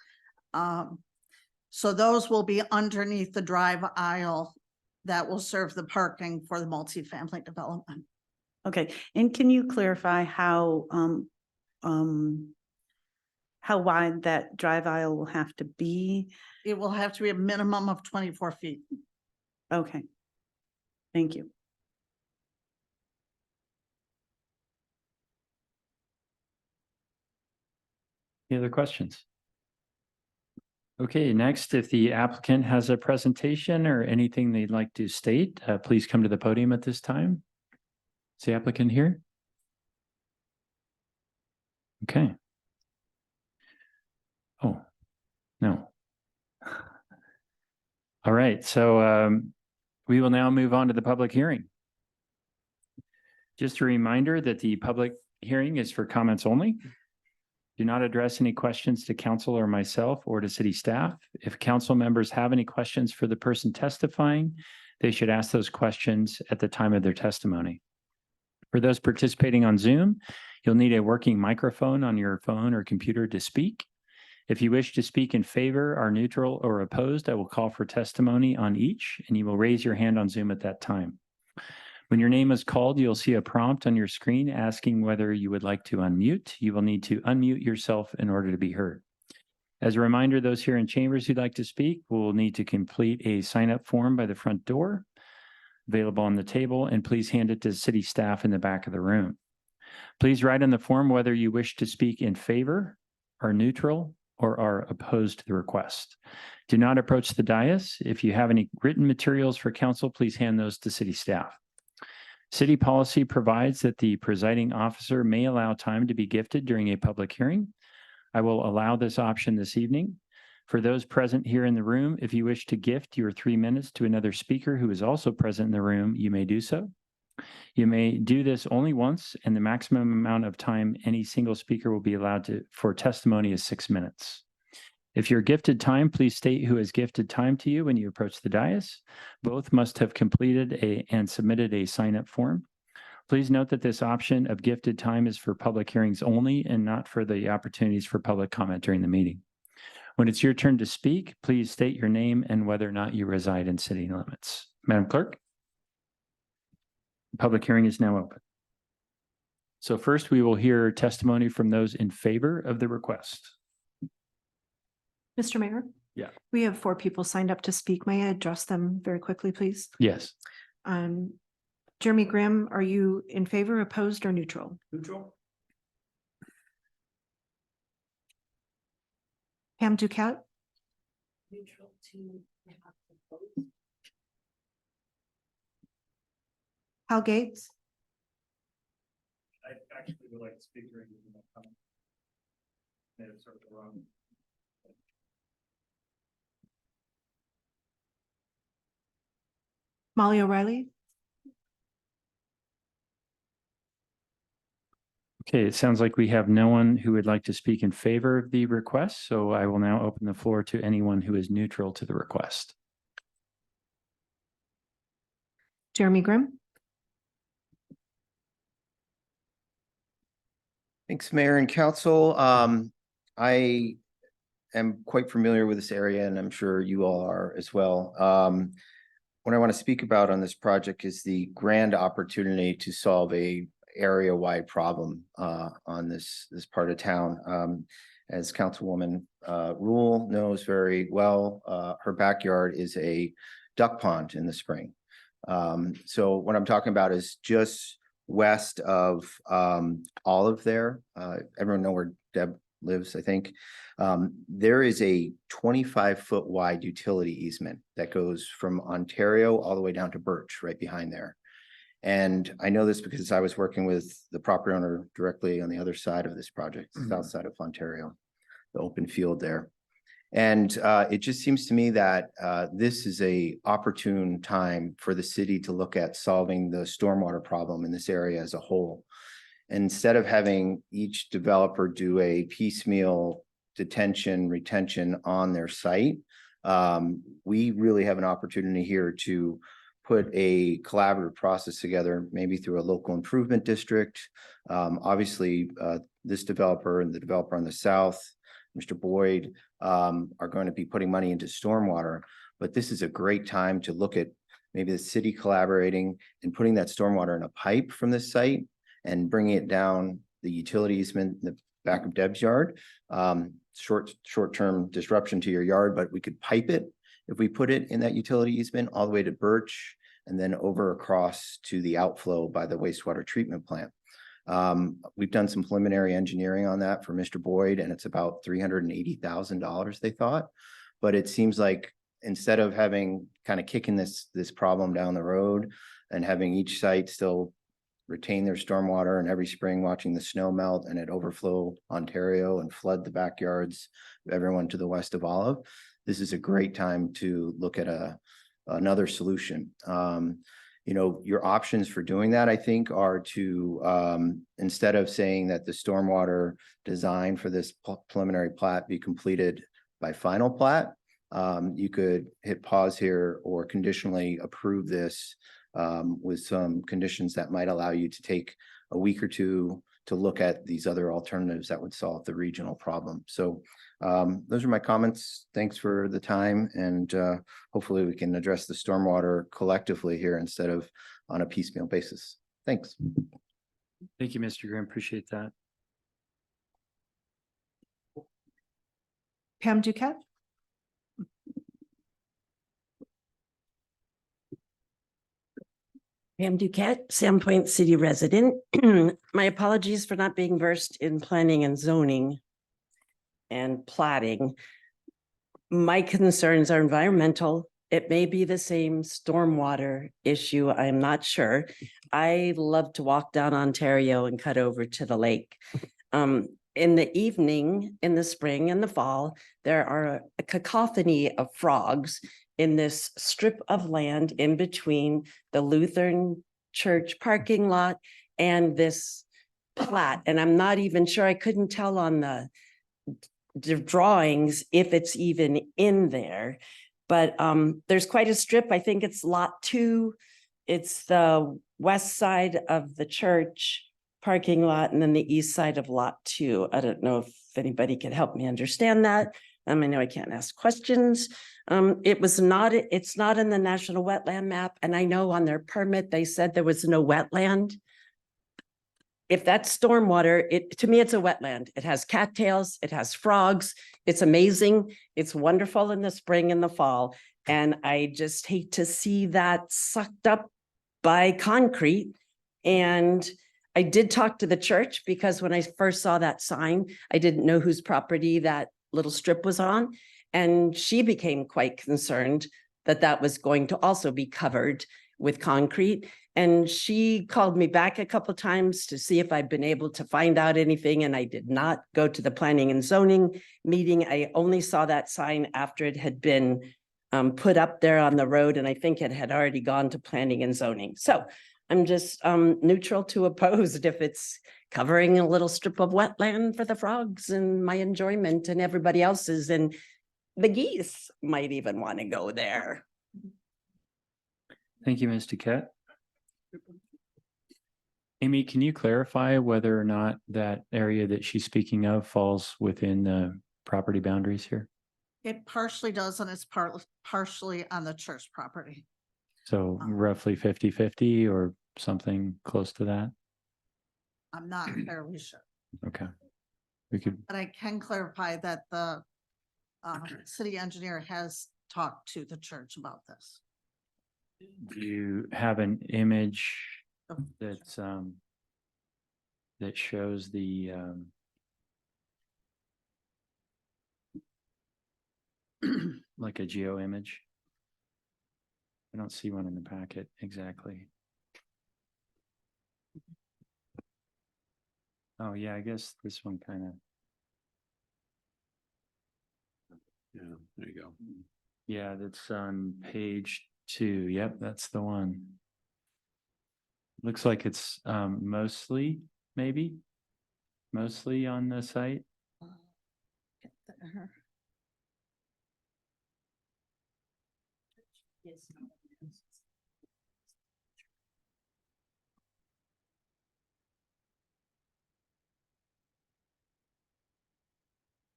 So those will be underneath the drive aisle that will serve the parking for the multifamily development. Okay, and can you clarify how wide that drive aisle will have to be? It will have to be a minimum of 24 feet. Okay. Thank you. Any other questions? Okay, next, if the applicant has a presentation or anything they'd like to state, please come to the podium at this time. Is the applicant here? Okay. Oh, no. All right, so we will now move on to the public hearing. Just a reminder that the public hearing is for comments only. Do not address any questions to council or myself or to city staff. If council members have any questions for the person testifying, they should ask those questions at the time of their testimony. For those participating on Zoom, you'll need a working microphone on your phone or computer to speak. If you wish to speak in favor, are neutral, or opposed, I will call for testimony on each, and you will raise your hand on Zoom at that time. When your name is called, you'll see a prompt on your screen asking whether you would like to unmute. You will need to unmute yourself in order to be heard. As a reminder, those here in chambers who'd like to speak will need to complete a sign-up form by the front door, available on the table, and please hand it to city staff in the back of the room. Please write on the form whether you wish to speak in favor, are neutral, or are opposed to the request. Do not approach the dais. If you have any written materials for council, please hand those to city staff. City policy provides that the presiding officer may allow time to be gifted during a public hearing. I will allow this option this evening. For those present here in the room, if you wish to gift your 3 minutes to another speaker who is also present in the room, you may do so. You may do this only once, and the maximum amount of time any single speaker will be allowed for testimony is 6 minutes. If you're gifted time, please state who has gifted time to you when you approach the dais. Both must have completed and submitted a sign-up form. Please note that this option of gifted time is for public hearings only and not for the opportunities for public comment during the meeting. When it's your turn to speak, please state your name and whether or not you reside in city limits. Madam Clerk? The public hearing is now open. So first, we will hear testimony from those in favor of the request. Mr. Mayor? Yeah. We have 4 people signed up to speak. May I address them very quickly, please? Yes. Jeremy Grimm, are you in favor, opposed, or neutral? Neutral. Pam Duquette? Neutral to. Hal Gates? I actually would like to speak during the comment. Molly O'Reilly? Okay, it sounds like we have no one who would like to speak in favor of the request, so I will now open the floor to anyone who is neutral to the request. Jeremy Grimm? Thanks, Mayor and Council. I am quite familiar with this area, and I'm sure you all are as well. What I want to speak about on this project is the grand opportunity to solve a area-wide problem on this part of town. As Councilwoman Rule knows very well, her backyard is a duck pond in the spring. So what I'm talking about is just west of Olive there. Everyone know where Deb lives, I think. There is a 25-foot wide utility easement that goes from Ontario all the way down to Birch, right behind there. And I know this because I was working with the property owner directly on the other side of this project, south side of Ontario, the open field there. And it just seems to me that this is a opportune time for the city to look at solving the stormwater problem in this area as a whole. Instead of having each developer do a piecemeal detention, retention on their site, we really have an opportunity here to put a collaborative process together, maybe through a local improvement district. Obviously, this developer and the developer on the south, Mr. Boyd, are going to be putting money into stormwater, but this is a great time to look at maybe the city collaborating and putting that stormwater in a pipe from this site and bringing it down the utility easement in the back of Deb's yard. Short-term disruption to your yard, but we could pipe it if we put it in that utility easement all the way to Birch and then over across to the outflow by the wastewater treatment plant. We've done some preliminary engineering on that for Mr. Boyd, and it's about $380,000, they thought. But it seems like instead of having kind of kicking this problem down the road and having each site still retain their stormwater and every spring watching the snow melt and it overflow Ontario and flood the backyards of everyone to the west of Olive, this is a great time to look at another solution. You know, your options for doing that, I think, are to, instead of saying that the stormwater design for this preliminary plat be completed by final plat, you could hit pause here or conditionally approve this with some conditions that might allow you to take a week or two to look at these other alternatives that would solve the regional problem. So those are my comments. Thanks for the time, and hopefully we can address the stormwater collectively here instead of on a piecemeal basis. Thanks. Thank you, Mr. Graham. Appreciate that. Pam Duquette? Pam Duquette, Sandpoint City resident. My apologies for not being versed in planning and zoning and platting. My concerns are environmental. It may be the same stormwater issue. I'm not sure. I love to walk down Ontario and cut over to the lake. In the evening, in the spring and the fall, there are a cacophony of frogs in this strip of land in between the Lutheran church parking lot and this plat. And I'm not even sure, I couldn't tell on the drawings if it's even in there. But there's quite a strip. I think it's lot 2. It's the west side of the church parking lot and then the east side of lot 2. I don't know if anybody could help me understand that. I know I can't ask questions. It's not in the national wetland map. And I know on their permit, they said there was no wetland. If that's stormwater, to me, it's a wetland. It has cattails, it has frogs. It's amazing. It's wonderful in the spring and the fall. And I just hate to see that sucked up by concrete. And I did talk to the church because when I first saw that sign, I didn't know whose property that little strip was on. And she became quite concerned that that was going to also be covered with concrete. And she called me back a couple of times to see if I'd been able to find out anything. And I did not go to the planning and zoning meeting. I only saw that sign after it had been put up there on the road. And I think it had already gone to planning and zoning. So I'm just neutral to opposed if it's covering a little strip of wetland for the frogs and my enjoyment and everybody else's. And the geese might even want to go there. Thank you, Ms. Duquette. Amy, can you clarify whether or not that area that she's speaking of falls within the property boundaries here? It partially does, and it's partially on the church property. So roughly 50-50 or something close to that? I'm not entirely sure, Okay. We could, but I can clarify that the city engineer has talked to the church about this. do you have an image that's that shows the like a geo image? I don't see one in the packet exactly. Oh yeah, I guess this one kind of. Yeah, there you go. Yeah, that's on page 2. Yep, that's the one. Looks like it's mostly on the site.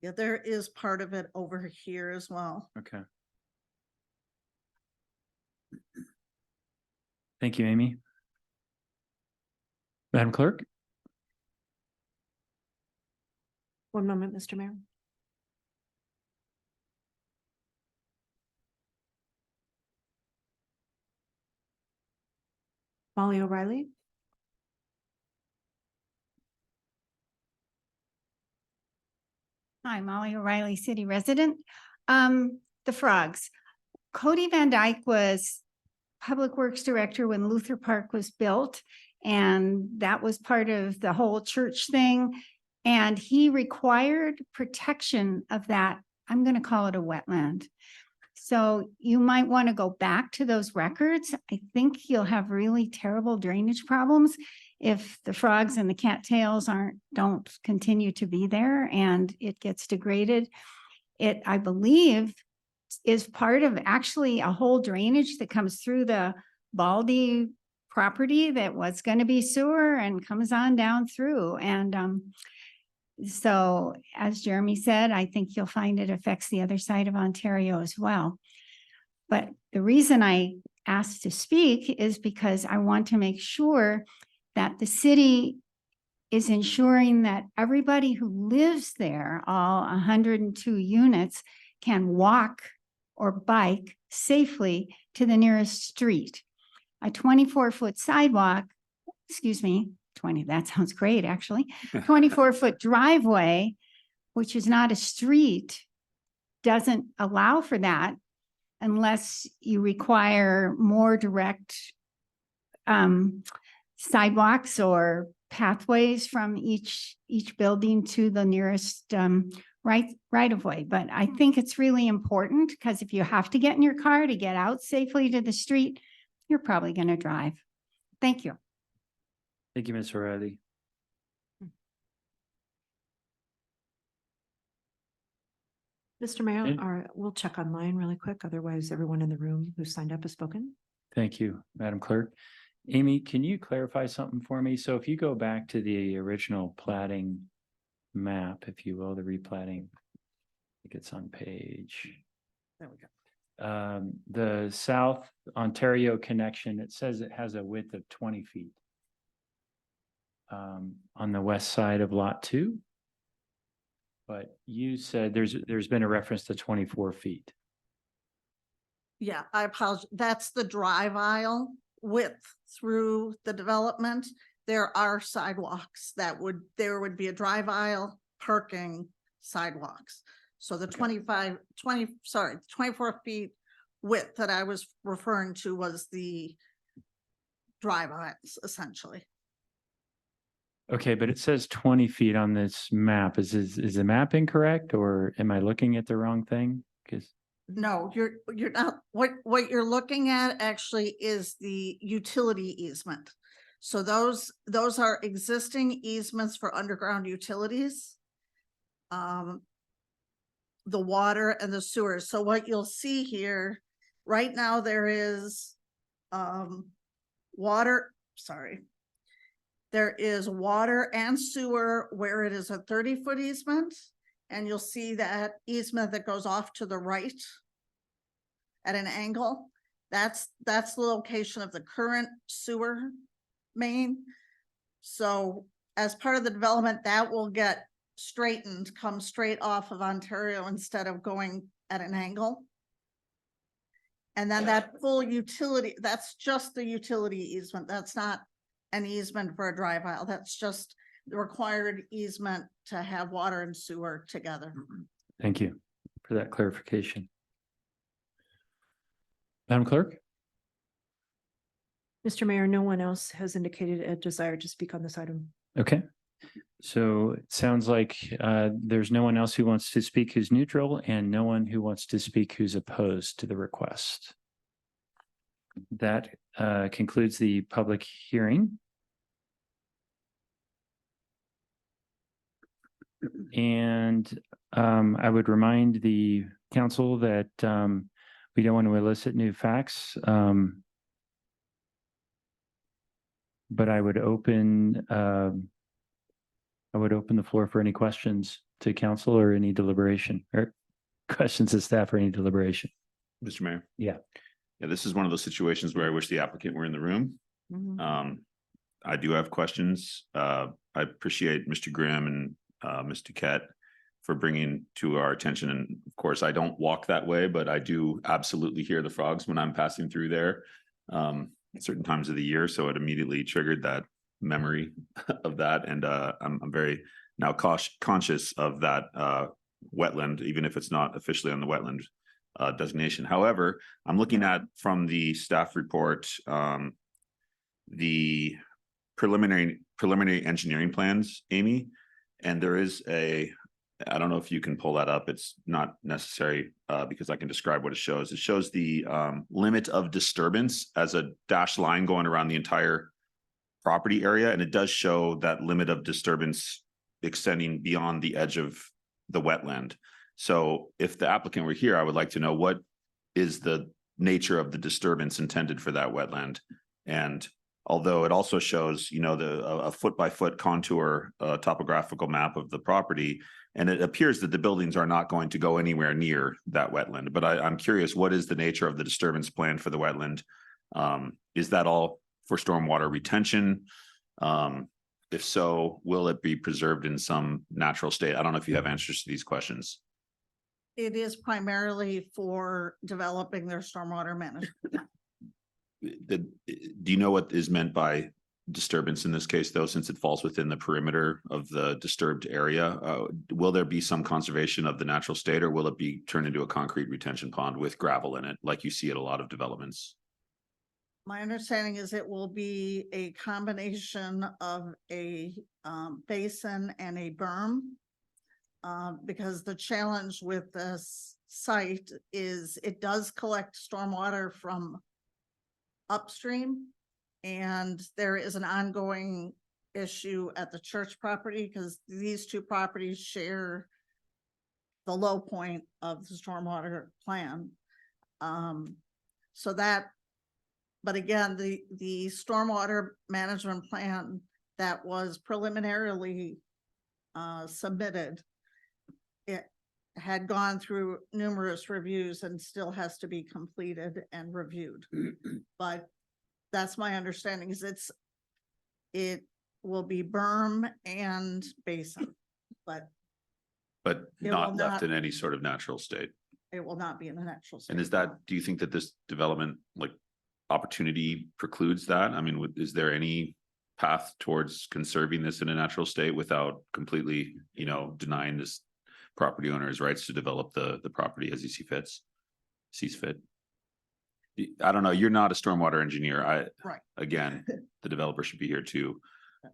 Yeah, there is part of it over here as well. Okay. Thank you, Amy. Madam Clerk? One moment, Mr. Mayor. Molly O'Reilly? Hi, Molly O'Reilly, city resident. the frogs. Cody Van Dyke was Public Works Director when Luther Park was built, and that was part of the whole church thing. And he required protection of that. I'm going to call it a wetland. So you might want to go back to those records. I think you'll have really terrible drainage problems if the frogs and the cattails don't continue to be there and it gets degraded. It, I believe, is part of actually a whole drainage that comes through the Baldy property that was going to be sewer and comes on down through. And so as Jeremy said, I think you'll find it affects the other side of Ontario as well. But the reason I asked to speak is because I want to make sure that the city is ensuring that everybody who lives there, all 102 units, can walk or bike safely to the nearest street. A 24-foot sidewalk, excuse me, 20, that sounds great, actually. 24-foot driveway, which is not a street, doesn't allow for that unless you require more direct sidewalks or pathways from each building to the nearest right of way. But I think it's really important because if you have to get in your car to get out safely to the street, you're probably going to drive. Thank you. Thank you, Ms. O'Reilly. Mr. Mayor, And- we'll check online really quick. Otherwise, everyone in the room who signed up has spoken. Thank you, Madam Clerk. Amy, can you clarify something for me? So if you go back to the original plating map, if you will, the replatting, I think it's on page. There we go. The South Ontario connection, it says it has a width of 20 feet. On the west side of lot 2. But you said there's been a reference to 24 feet. Yeah, I apologize. That's the drive aisle width through the development. There are sidewalks there would be a drive aisle, parking, sidewalks. So the 24 feet width that I was referring to was the drive aisles essentially. Okay, but it says 20 feet on this map. Is the map incorrect, or am I looking at the wrong thing? Because No, you're not. What you're looking at actually is the utility easement. So those are existing easements for underground utilities. The water and the sewer. So what you'll see here, right now there is there is water and sewer where it is a 30-foot easement. And you'll see that easement that goes off to the right at an angle. That's the location of the current sewer main. So as part of the development, that will get straightened, come straight off of Ontario instead of going at an angle. And then that full utility, that's just the utility easement. That's not an easement for a drive aisle. That's just the required easement to have water and sewer together. thank you for that clarification. Madam Clerk? Mr. Mayor, no one else has indicated a desire to speak on this item. Okay. So it sounds like there's no one else who wants to speak who's neutral and no one who wants to speak who's opposed to the request. That concludes the public hearing. And I would remind the council that we don't want to elicit new facts. But I would open the floor for any questions to council or any deliberation or questions to staff or any deliberation. Mr. Mayor. Yeah. Yeah, this is one of those situations where I wish the applicant were in the room. I do have questions. I appreciate Mr. Grimm and Ms. Duquette for bringing to our attention. And of course, I don't walk that way, but I do absolutely hear the frogs when I'm passing through there at certain times of the year. So it immediately triggered that memory of that. And I'm very now conscious of that wetland, even if it's not officially on the wetland designation. However, I'm looking at from the staff report, the preliminary engineering plans, Amy, and there is I don't know if you can pull that up. It's not necessary because I can describe what it shows. It shows the limit of disturbance as a dashed line going around the entire property area. And it does show that limit of disturbance extending beyond the edge of the wetland. So if the applicant were here, I would like to know what is the nature of the disturbance intended for that wetland. And although it also shows, you know, a foot by foot contour topographical map of the property, and it appears that the buildings are not going to go anywhere near that wetland. But I'm curious, what is the nature of the disturbance plan for the wetland? Is that all for stormwater retention? If so, will it be preserved in some natural state? I don't know if you have answers to these questions. It is primarily for developing their stormwater management. Do you know what is meant by disturbance in this case, though, since it falls within the perimeter of the disturbed area? Will there be some conservation of the natural state, or will it be turned into a concrete retention pond with gravel in it, like you see at a lot of developments? My understanding is it will be a combination of a basin and a berm. Because the challenge with this site is it does collect stormwater from upstream. And there is an ongoing issue at the church property because these two properties share the low point of the stormwater plan. So that, but again, the stormwater management plan that was preliminarily submitted, it had gone through numerous reviews and still has to be completed and reviewed. But that's my understanding is it will be berm and basin, but not left in any sort of natural state. it will not be in the natural state. And is that, do you think that this development, like, opportunity precludes that? I mean, is there any path towards conserving this in a natural state without completely, you know, denying this property owner's rights to develop the property as he sees fit? I don't know. You're not a stormwater engineer. Right. Again, the developer should be here to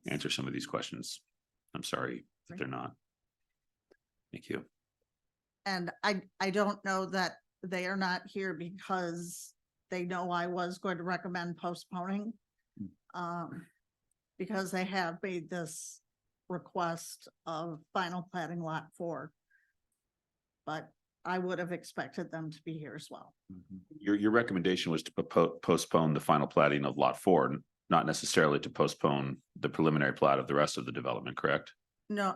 answer some of these questions. I'm sorry that they're not. Thank you. And I don't know that they are not here because they know I was going to recommend postponing. Because they have made this request of final platting lot 4. But I would have expected them to be here as well. Your recommendation was to postpone the final platting of lot 4, not necessarily to postpone the preliminary plat of the rest of the development, correct? No,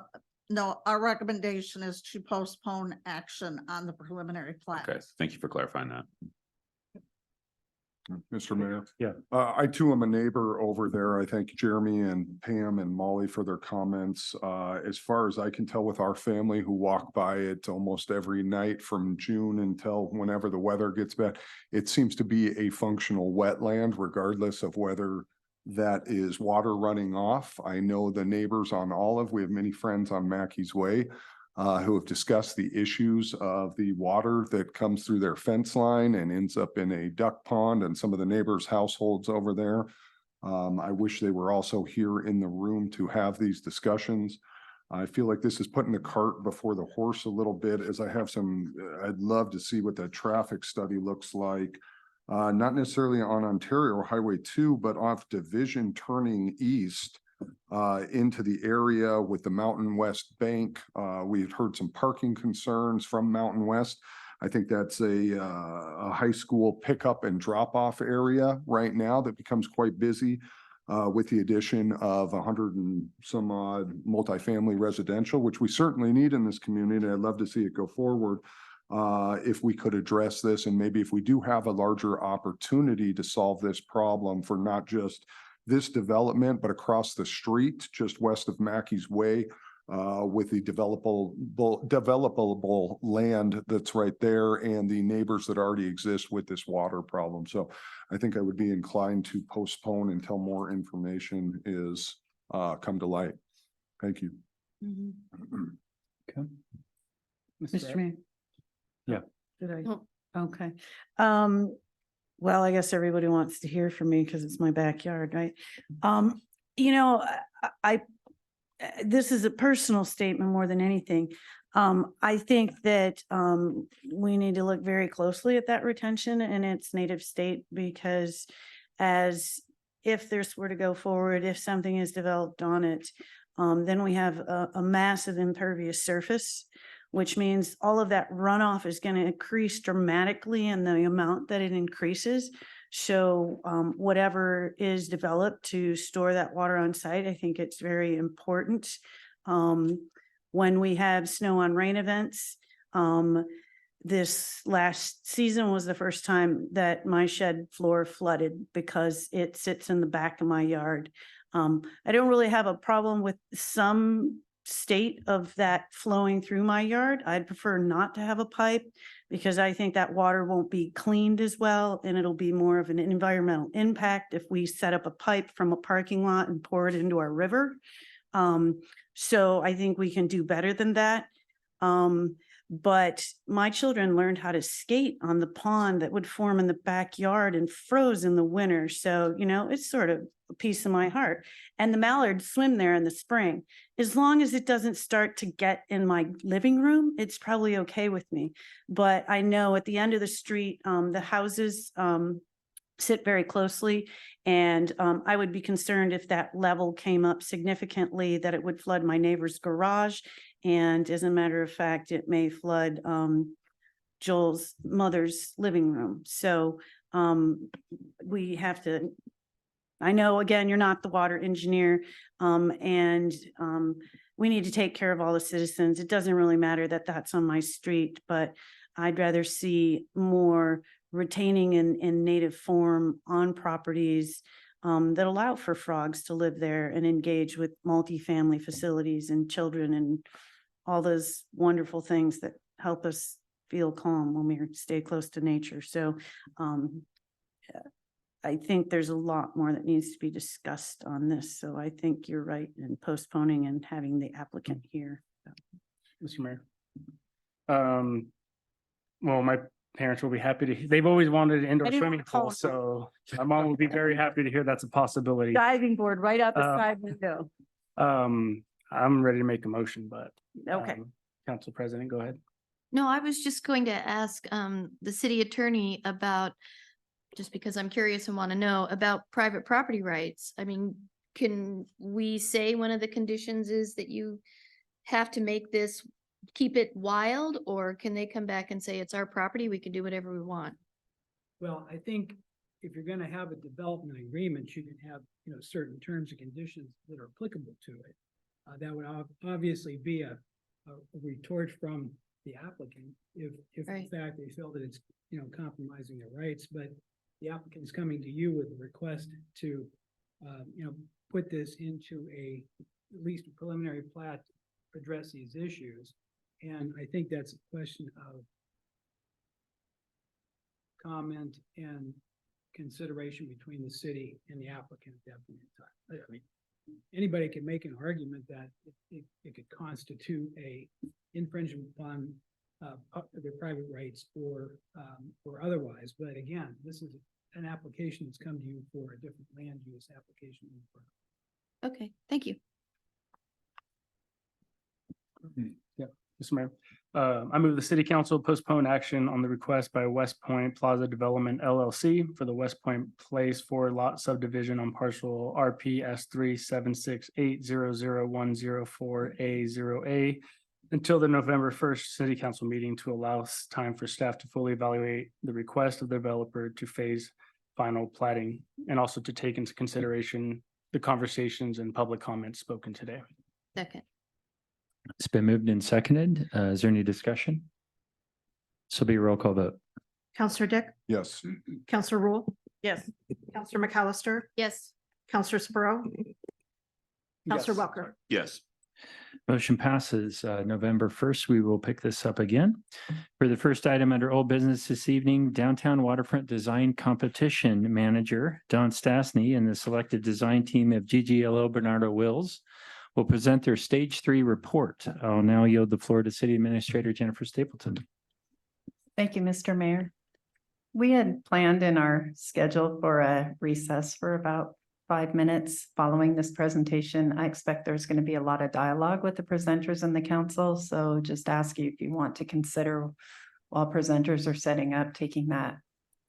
our recommendation is to postpone action on the preliminary plat. Okay, thank you for clarifying that. Mr. Mayor. Yeah. I too am a neighbor over there. I thank Jeremy and Pam and Molly for their comments. As far as I can tell with our family who walk by it almost every night from June until whenever the weather gets bad, it seems to be a functional wetland regardless of whether that is water running off. I know the neighbors on Olive, we have many friends on Mackey's Way who have discussed the issues of the water that comes through their fence line and ends up in a duck pond and some of the neighbors' households over there. I wish they were also here in the room to have these discussions. I feel like this is putting the cart before the horse a little bit, as I have I'd love to see what that traffic study looks like. Not necessarily on Ontario Highway 2, but off Division turning east into the area with the Mountain West Bank. We've heard some parking concerns from Mountain West. I think that's a high school pickup and drop off area right now that becomes quite busy with the addition of 100 and some odd multifamily residential, which we certainly need in this community. I'd love to see it go forward. If we could address this, and maybe if we do have a larger opportunity to solve this problem for not just this development, but across the street, just west of Mackey's Way, with the developable land that's right there and the neighbors that already exist with this water problem. So I think I would be inclined to postpone until more information is come to light. Thank you. Mhm. Okay. Mr. Mayor. Yeah. Did I? Okay. Well, I guess everybody wants to hear from me because it's my backyard, right? You know, this is a personal statement more than anything. I think that we need to look very closely at that retention in its native state, because as if this were to go forward, if something is developed on it, then we have a massive impervious surface, which means all of that runoff is going to increase dramatically in the amount that it increases. So whatever is developed to store that water on site, I think it's very important. When we have snow on rain events, this last season was the first time that my shed floor flooded because it sits in the back of my yard. I don't really have a problem with some state of that flowing through my yard. I'd prefer not to have a pipe because I think that water won't be cleaned as well, and it'll be more of an environmental impact if we set up a pipe from a parking lot and pour it into our river. So I think we can do better than that. But my children learned how to skate on the pond that would form in the backyard and froze in the winter. So, you know, it's sort of a piece of my heart. And the mallards swim there in the spring. As long as it doesn't start to get in my living room, it's probably okay with me. But I know at the end of the street, the houses sit very closely. And I would be concerned if that level came up significantly, that it would flood my neighbor's garage. And as a matter of fact, it may flood Joel's mother's living room. So we have to, I know, again, you're not the water engineer, and we need to take care of all the citizens. It doesn't really matter that that's on my street, but I'd rather see more retaining in native form on properties that allow for frogs to live there and engage with multifamily facilities and children and all those wonderful things that help us feel calm when we stay close to nature. So I think there's a lot more that needs to be discussed on this. So I think you're right in postponing and having the applicant here. Mr. Mayor. Well, my parents will be happy to, they've always wanted an indoor I didn't swimming wanna call pool, it- so my mom will be very happy to hear that's a possibility. Diving board right out the Um, side window. I'm ready to make a motion, but Okay. Council President, go ahead. No, I was just going to ask the city attorney about, just because I'm curious and want to know about private property rights. I mean, can we say one of the conditions is that you have to make this, keep it wild, or can they come back and say it's our property, we can do whatever we want? Well, I think if you're gonna have a development agreement, you can have, you know, certain terms and conditions that are applicable to it. That would obviously be a retort from the applicant if in Right. fact they feel that it's, you know, compromising their rights, but the applicant's coming to you with a request to, you know, put this into at least a preliminary plat, address these issues. And I think that's a question of comment and consideration between the city and the applicant at that point in time. I mean, anybody can make an argument that it could constitute a infringement upon their private rights or otherwise. But again, this is an application that's come to you for a different land use application. Okay, thank you. Yeah, Mr. Mayor. I move the city council postpone action on the request by West Point Plaza Development LLC for the West Point Place 4 lot subdivision on parcel RPS 376800104A0A until the November 1st city council meeting to allow time for staff to fully evaluate the request of the developer to phase final plating and also to take into consideration the conversations and public comments spoken today. Second. It's been moved and seconded. Is there any discussion? This will be a roll call vote. Counselor Dick, Yes. Counselor Rule, Yes. Counselor McAllister, Yes. Counselor Sprow, Counselor Yes. Welker. Yes. Motion passes. November 1st, we will pick this up again. For the first item under old business this evening, Downtown Waterfront Design Competition Manager Don Stastny and the selected design team of GGLO Bernardo Wills will present their stage 3 report. I'll now yield the floor to City Administrator Jennifer Stapleton. Thank you, Mr. Mayor. We had planned in our schedule for a recess for about 5 minutes following this presentation. I expect there's going to be a lot of dialogue with the presenters and the council. So just ask you if you want to consider while presenters are setting up, taking that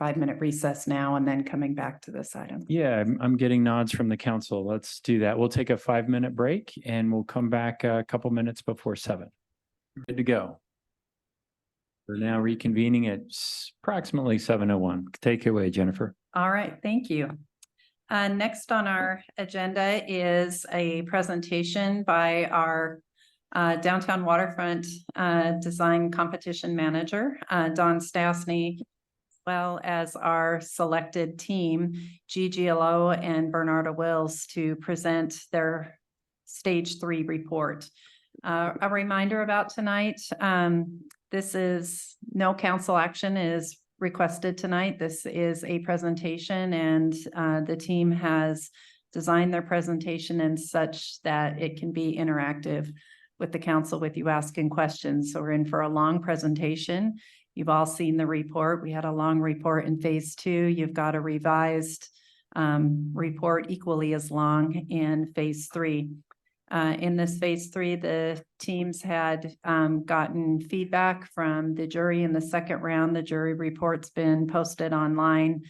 5-minute recess now and then coming back to this item. Yeah, I'm getting nods from the council. Let's do that. We'll take a 5-minute break and we'll come back a couple minutes before 7. Good to go. We're now reconvening at approximately 7:01. Take it away, Jennifer. All right, thank you. Next on our agenda is a presentation by our downtown waterfront design competition manager, Don Stastny, as well as our selected team, Gigi Allo and Bernarda Wills, to present their Stage 3 report. A reminder about tonight, this is no council action is requested tonight. This is a presentation and the team has designed their presentation in such that it can be interactive with the council with you asking questions. So we're in for a long presentation. You've all seen the report. We had a long report in phase 2. You've got a revised report equally as long in phase 3. In this phase 3, the teams had gotten feedback from the jury in the second round. The jury report's been posted online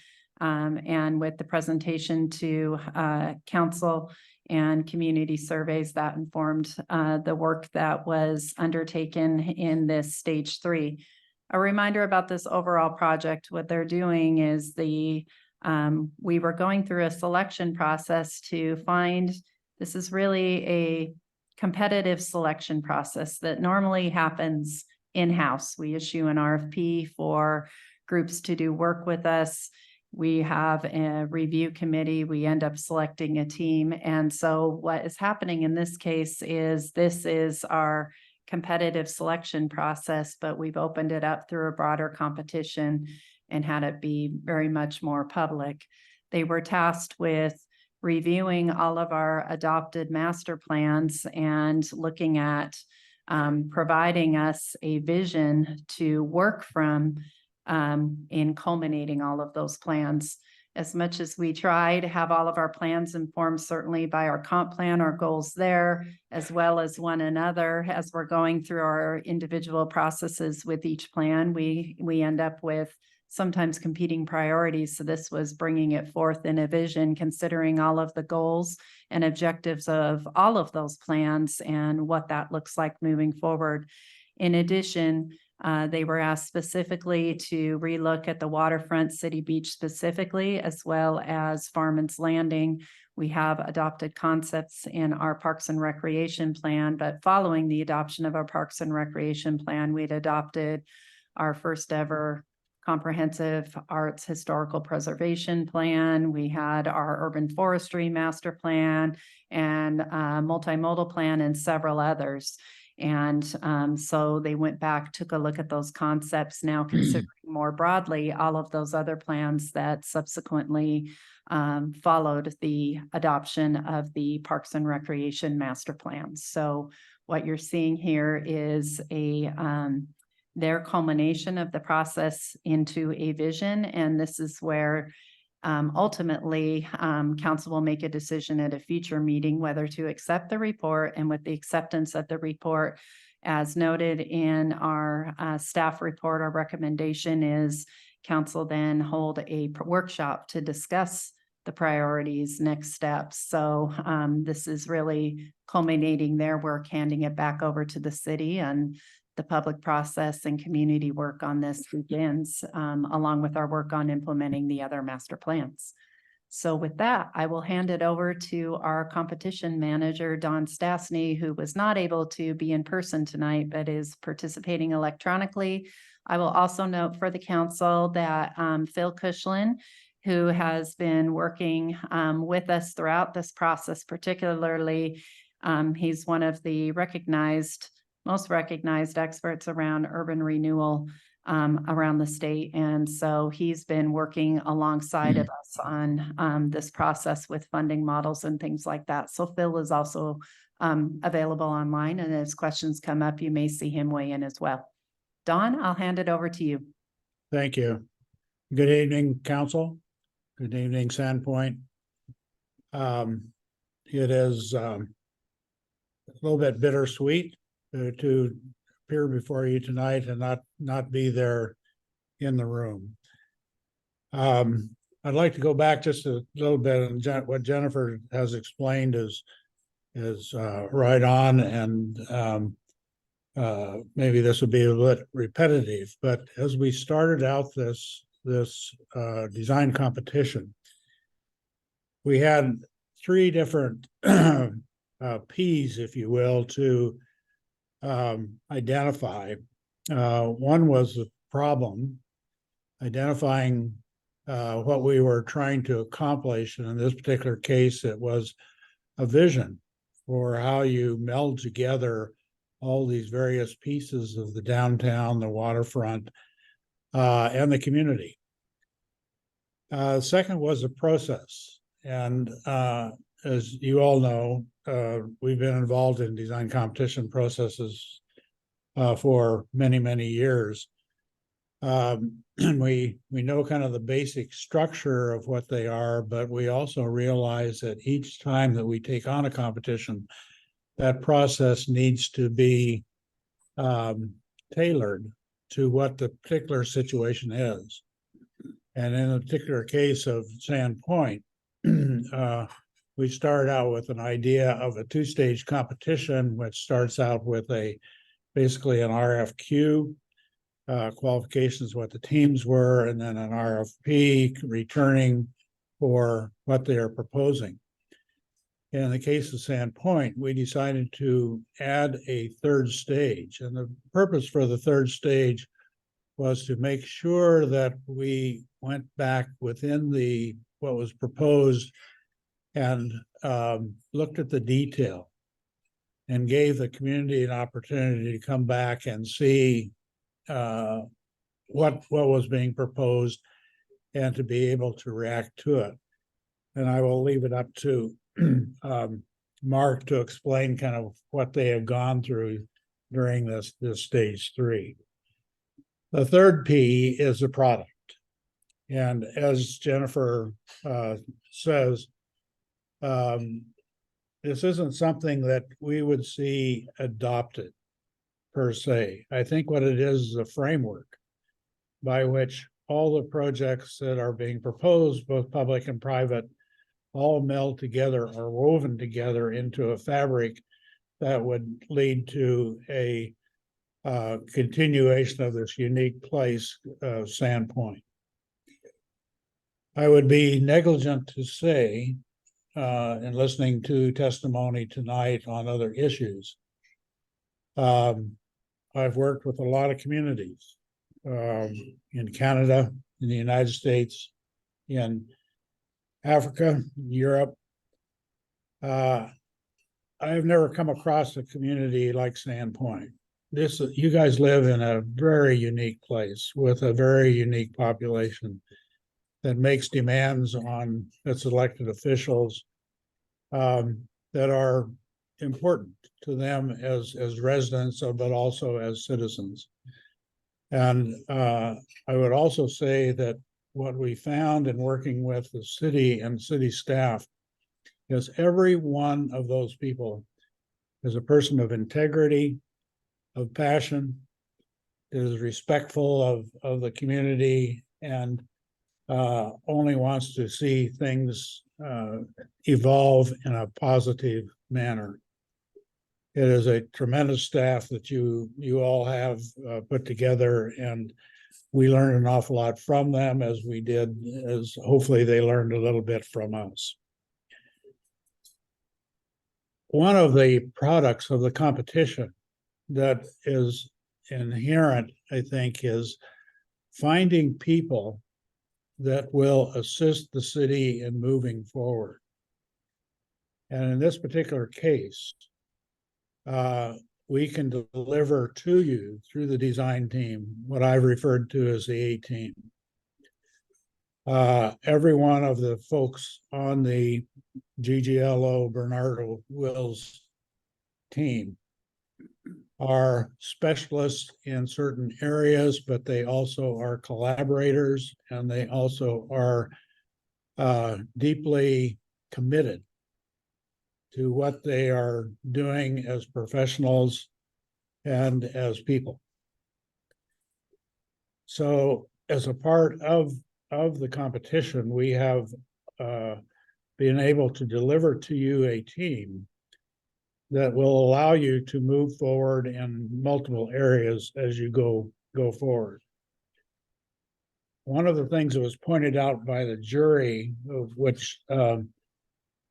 and with the presentation to council and community surveys that informed the work that was undertaken in this Stage 3. A reminder about this overall project, what they're doing is we were going through a selection process to find. This is really a competitive selection process that normally happens in-house. We issue an RFP for groups to do work with us. We have a review committee. We end up selecting a team. And so what is happening in this case is this is our competitive selection process, but we've opened it up through a broader competition and had it be very much more public. They were tasked with reviewing all of our adopted master plans and looking at providing us a vision to work from in culminating all of those plans. As much as we try to have all of our plans informed certainly by our comp plan, our goals there, as well as one another, as we're going through our individual processes with each plan, we end up with sometimes competing priorities. So this was bringing it forth in a vision, considering all of the goals and objectives of all of those plans and what that looks like moving forward. In addition, they were asked specifically to relook at the waterfront City Beach specifically, as well as Farman's Landing. We have adopted concepts in our Parks and Recreation Plan, but following the adoption of our Parks and Recreation Plan, we'd adopted our first ever comprehensive arts historical preservation plan. We had our urban forestry master plan and multimodal plan and several others. And so they went back, took a look at those concepts, now considering more broadly all of those other plans that subsequently followed the adoption of the Parks and Recreation master plans. So what you're seeing here is their culmination of the process into a vision. And this is where ultimately council will make a decision at a future meeting whether to accept the report. And with the acceptance of the report, as noted in our staff report, our recommendation is council then hold a workshop to discuss the priorities, next steps. So this is really culminating their work, handing it back over to the city, and the public process and community work on this begins, along with our work on implementing the other master plans. So with that, I will hand it over to our competition manager, Don Stastny, who was not able to be in person tonight, but is participating electronically. I will also note for the council that Phil Cushlin, who has been working with us throughout this process, particularly, he's one of the most recognized experts around urban renewal around the state. And so he's been working alongside of us on this process with funding models and things like that. So Phil is also available online, and as questions come up, you may see him weigh in as well. Don, I'll hand it over to you. Thank you. Good evening, council. Good evening, Sandpoint. It is a little bit bittersweet to appear before you tonight and not be there in the room. I'd like to go back just a little bit, and what Jennifer has explained is right on, and maybe this will be a bit repetitive, but as we started out this design competition, we had three different P's, if you will, to identify. One was the problem, identifying what we were trying to accomplish. And in this particular case, it was a vision for how you meld together all these various pieces of the downtown, the waterfront, and the community. Second was a process. And as you all know, we've been involved in design competition processes for many, many years. We know kind of the basic structure of what they are, but we also realize that each time that we take on a competition, that process needs to be tailored to what the particular situation is. And in a particular case of Sandpoint, we started out with an idea of a two-stage competition, which starts out with basically an RFQ, qualifications, what the teams were, and then an RFP returning for what they are proposing. In the case of Sandpoint, we decided to add a third stage. And the purpose for the third stage was to make sure that we went back within what was proposed and looked at the detail and gave the community an opportunity to come back and see what was being proposed and to be able to react to it. And I will leave it up to Mark to explain kind of what they have gone through during this stage 3. The third P is the product. And as Jennifer says, this isn't something that we would see adopted per se. I think what it is a framework by which all the projects that are being proposed, both public and private, all meld together or woven together into a fabric that would lead to a continuation of this unique place, Sandpoint. I would be negligent to say, in listening to testimony tonight on other issues, I've worked with a lot of communities in Canada, in the United States, in Africa, Europe. I have never come across a community like Sandpoint. You guys live in a very unique place with a very unique population that makes demands on its elected officials that are important to them as residents, but also as citizens. And I would also say that what we found in working with the city and city staff is every one of those people is a person of integrity, of passion, is respectful of the community, and only wants to see things evolve in a positive manner. It is a tremendous staff that you all have put together, and we learned an awful lot from them as hopefully they learned a little bit from us. One of the products of the competition that is inherent, I think, is finding people that will assist the city in moving forward. And in this particular case, we can deliver to you through the design team what I've referred to as the A team. Every one of the folks on the GGLO Bernardo Wills team are specialists in certain areas, but they also are collaborators and they also are deeply committed to what they are doing as professionals and as people. So as a part of the competition, we have been able to deliver to you a team that will allow you to move forward in multiple areas as you go forward. One of the things that was pointed out by the jury, of which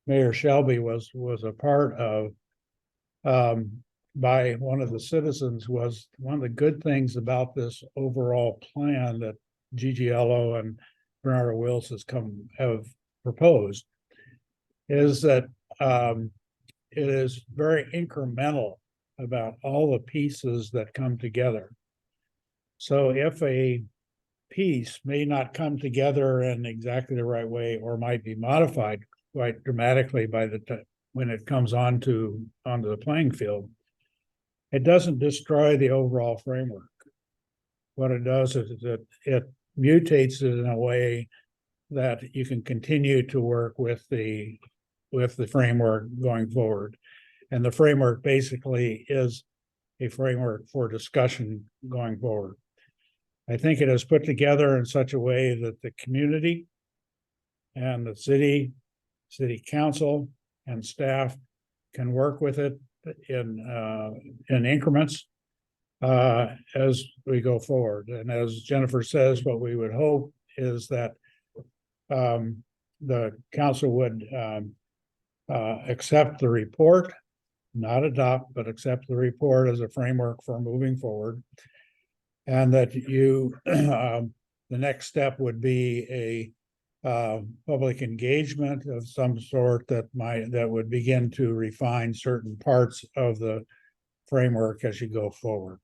Mayor Shelby was a part of, by one of the citizens, was one of the good things about this overall plan that GGLO and Bernardo Wills have proposed is that it is very incremental about all the pieces that come together. So if a piece may not come together in exactly the right way or might be modified quite dramatically by the time when it comes onto the playing field, it doesn't destroy the overall framework. What it does is that it mutates it in a way that you can continue to work with the framework going forward. And the framework basically is a framework for discussion going forward. I think it is put together in such a way that the community and the city council and staff can work with it in increments as we go forward. And as Jennifer says, what we would hope is that the council would accept the report, not adopt, but accept the report as a framework for moving forward. And that you, the next step would be a public engagement of some sort that would begin to refine certain parts of the framework as you go forward.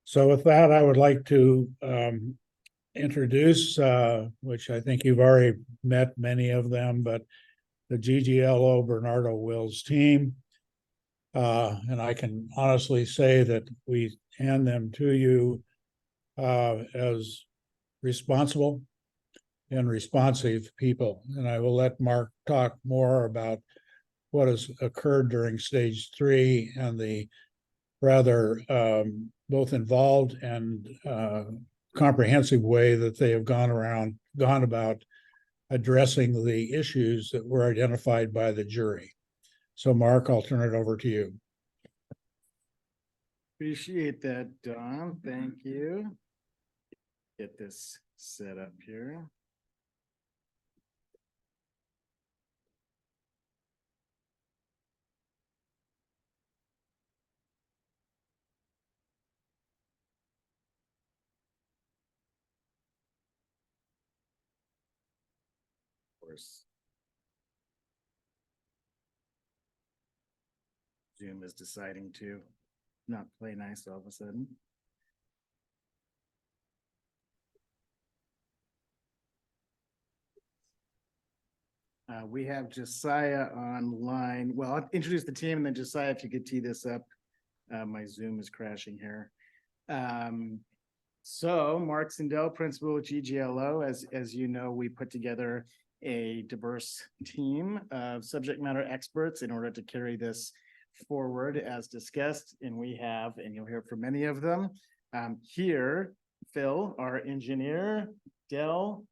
So with that, I would like to introduce, which I think you've already met many of them, but the GGLO Bernardo Wills team. And I can honestly say that we hand them to you as responsible and responsive people. And I will let Mark talk more about what has occurred during stage 3 and the rather both involved and comprehensive way that they have gone about addressing the issues that were identified by the jury. So Mark, I'll turn it over to you. Appreciate that, Don. Thank you. Get this set up here. Of course. Zoom is deciding to not play nice all of a sudden. We have Josiah online. Well, I'll introduce the team and then Josiah, if you could tee this up. My Zoom is crashing here. So Mark Sindel, principal of GGLO, as you know, we put together a diverse team of subject matter experts in order to carry this forward as discussed. And we have, and you'll hear from many of them here, Phil, our engineer, Dell,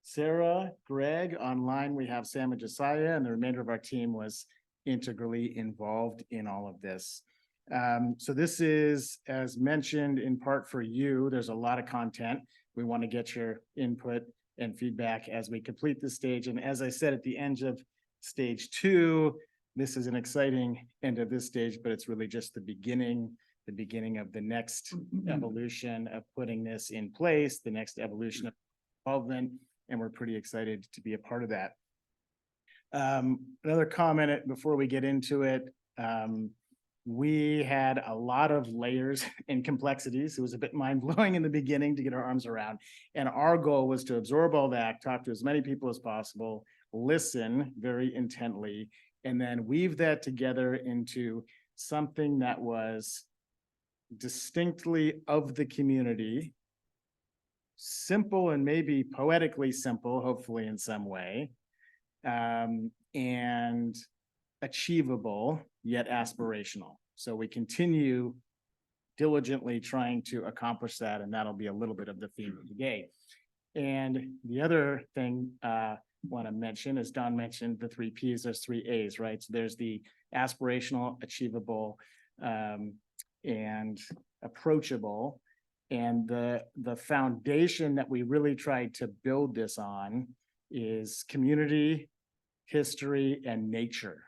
Sarah, Greg. Online, we have Sam and Josiah, and the remainder of our team was integrally involved in all of this. So this is, as mentioned, in part for you. There's a lot of content. We want to get your input and feedback as we complete this stage. And as I said, at the end of stage 2, this is an exciting end of this stage, but it's really just the beginning of the next evolution of putting this in place, the next evolution of involvement, and we're pretty excited to be a part of that. Another comment before we get into it. We had a lot of layers and complexities. It was a bit mind-blowing in the beginning to get our arms around. And our goal was to absorb all that, talk to as many people as possible, listen very intently, and then weave that together into something that was distinctly of the community, simple and maybe poetically simple, hopefully in some way, and achievable yet aspirational. So we continue diligently trying to accomplish that, and that'll be a little bit of the theme of the day. And the other thing I want to mention, as Don mentioned, the 3 Ps, there's 3 As, right? So there's the aspirational, achievable, and approachable. And the foundation that we really tried to build this on is community, history, and nature.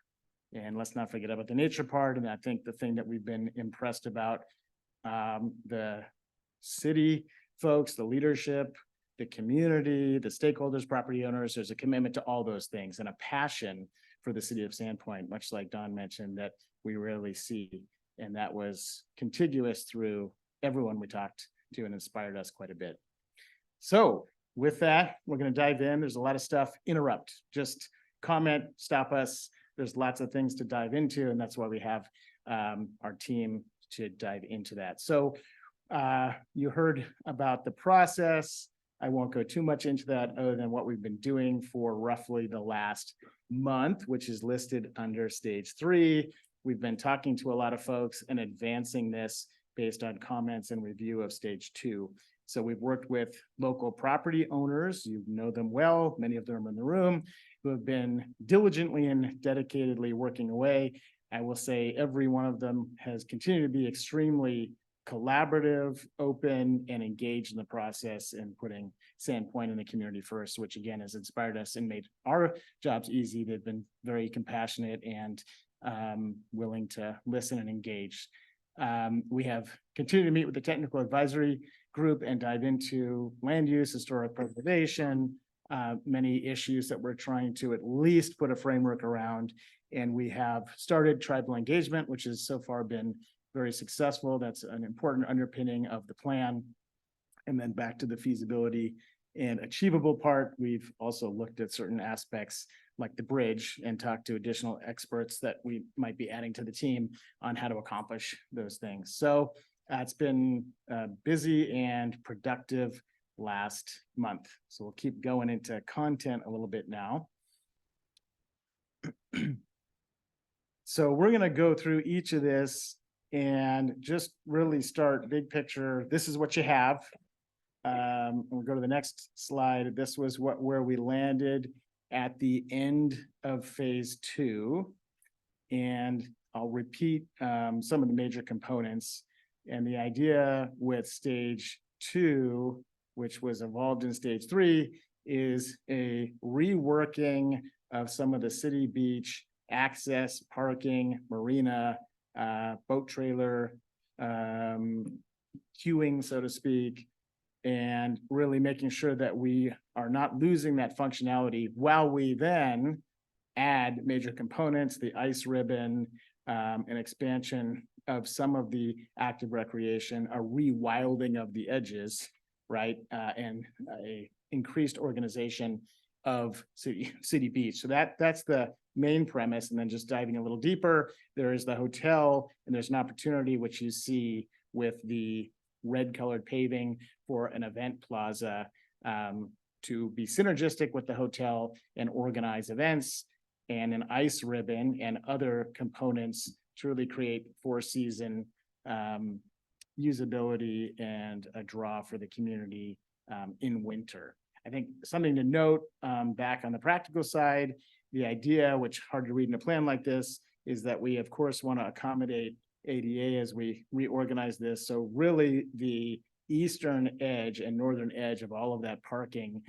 And let's not forget about the nature part. And I think the thing that we've been impressed about, the city folks, the leadership, the community, the stakeholders, property owners, there's a commitment to all those things and a passion for the city of Sandpoint, much like Don mentioned, that we rarely see. And that was contiguous through everyone we talked to and inspired us quite a bit. So with that, we're going to dive in. There's a lot of stuff. Interrupt, just comment, stop us. There's lots of things to dive into, and that's why we have our team to dive into that. So you heard about the process. I won't go too much into that other than what we've been doing for roughly the last month, which is listed under stage 3. We've been talking to a lot of folks and advancing this based on comments and review of stage 2. So we've worked with local property owners, you know them well, many of them are in the room, who have been diligently and dedicatedly working away. I will say every one of them has continued to be extremely collaborative, open, and engaged in the process and putting Sandpoint in the community first, which again has inspired us and made our jobs easy. They've been very compassionate and willing to listen and engage. We have continued to meet with the technical advisory group and dive into land use, historic preservation, many issues that we're trying to at least put a framework around. And we have started tribal engagement, which has so far been very successful. That's an important underpinning of the plan. And then back to the feasibility and achievable part, we've also looked at certain aspects like the bridge and talked to additional experts that we might be adding to the team on how to accomplish those things. So it's been busy and productive last month. So we'll keep going into content a little bit now. So we're going to go through each of this and just really start big picture. This is what you have. We'll go to the next slide. This was where we landed at the end of phase 2. And I'll repeat some of the major components. And the idea with stage 2, which was evolved in stage 3, is a reworking of some of the city beach access, parking, marina, boat trailer, queuing, so to speak, and really making sure that we are not losing that functionality while we then add major components, the ice ribbon, an expansion of some of the active recreation, a rewilding of the edges, right? And a increased organization of city beach. So that's the main premise. And then just diving a little deeper, there is the hotel and there's an opportunity which you see with the red colored paving for an event plaza to be synergistic with the hotel and organize events, and an ice ribbon and other components to really create 4-season usability and a draw for the community in winter. I think something to note back on the practical side, the idea, which hard to read in a plan like this, is that we of course want to accommodate ADA as we reorganize this. So really the eastern edge and northern edge of all of that parking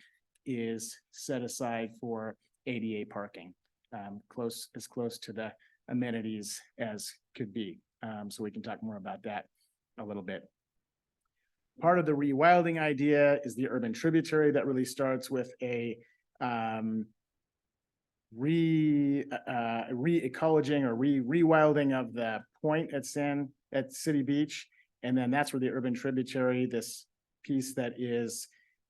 is set aside for ADA parking, as close to the amenities as could be. So we can talk more about that a little bit. Part of the rewilding idea is the urban tributary that really starts with a re-ecologing or rewilding of the point at City Beach. And then that's where the urban tributary, this piece that is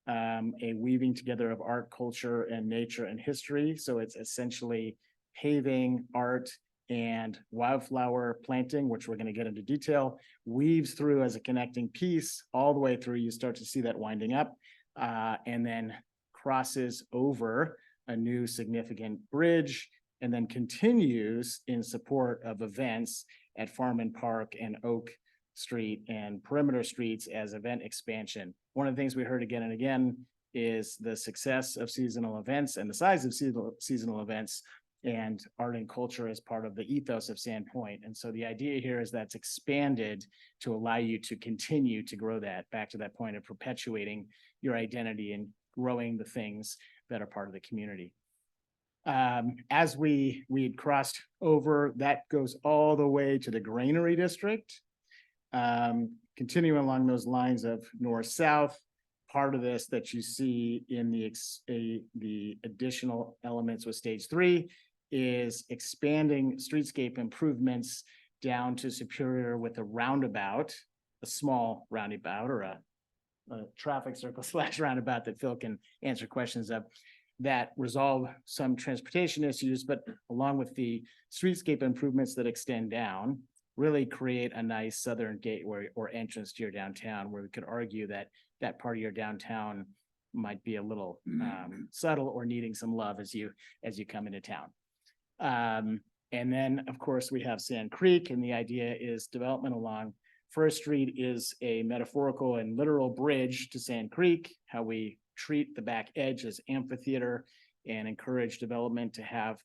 a weaving together of art, culture, and nature and history. So it's essentially paving, art, and wildflower planting, which we're going to get into detail, weaves through as a connecting piece all the way through. You start to see that winding up and then crosses over a new significant bridge and then continues in support of events at Farman Park and Oak Street and perimeter streets as event expansion. One of the things we heard again and again is the success of seasonal events and the size of seasonal events and art and culture as part of the ethos of Sandpoint. And so the idea here is that's expanded to allow you to continue to grow that back to that point of perpetuating your identity and growing the things that are part of the community. As we had crossed over, that goes all the way to the Granary District. Continuing along those lines of north-south, part of this that you see in the additional elements with stage 3 is expanding streetscape improvements down to Superior with a roundabout, a small roundabout or a traffic circle / roundabout that Phil can answer questions of, that resolve some transportation issues, but along with the streetscape improvements that extend down, really create a nice southern gateway or entrance to your downtown, where we could argue that that part of your downtown might be a little subtle or needing some love as you come into town. And then, of course, we have Sand Creek, and the idea is development along First Street is a metaphorical and literal bridge to Sand Creek, how we treat the back edge as amphitheater and encourage development to have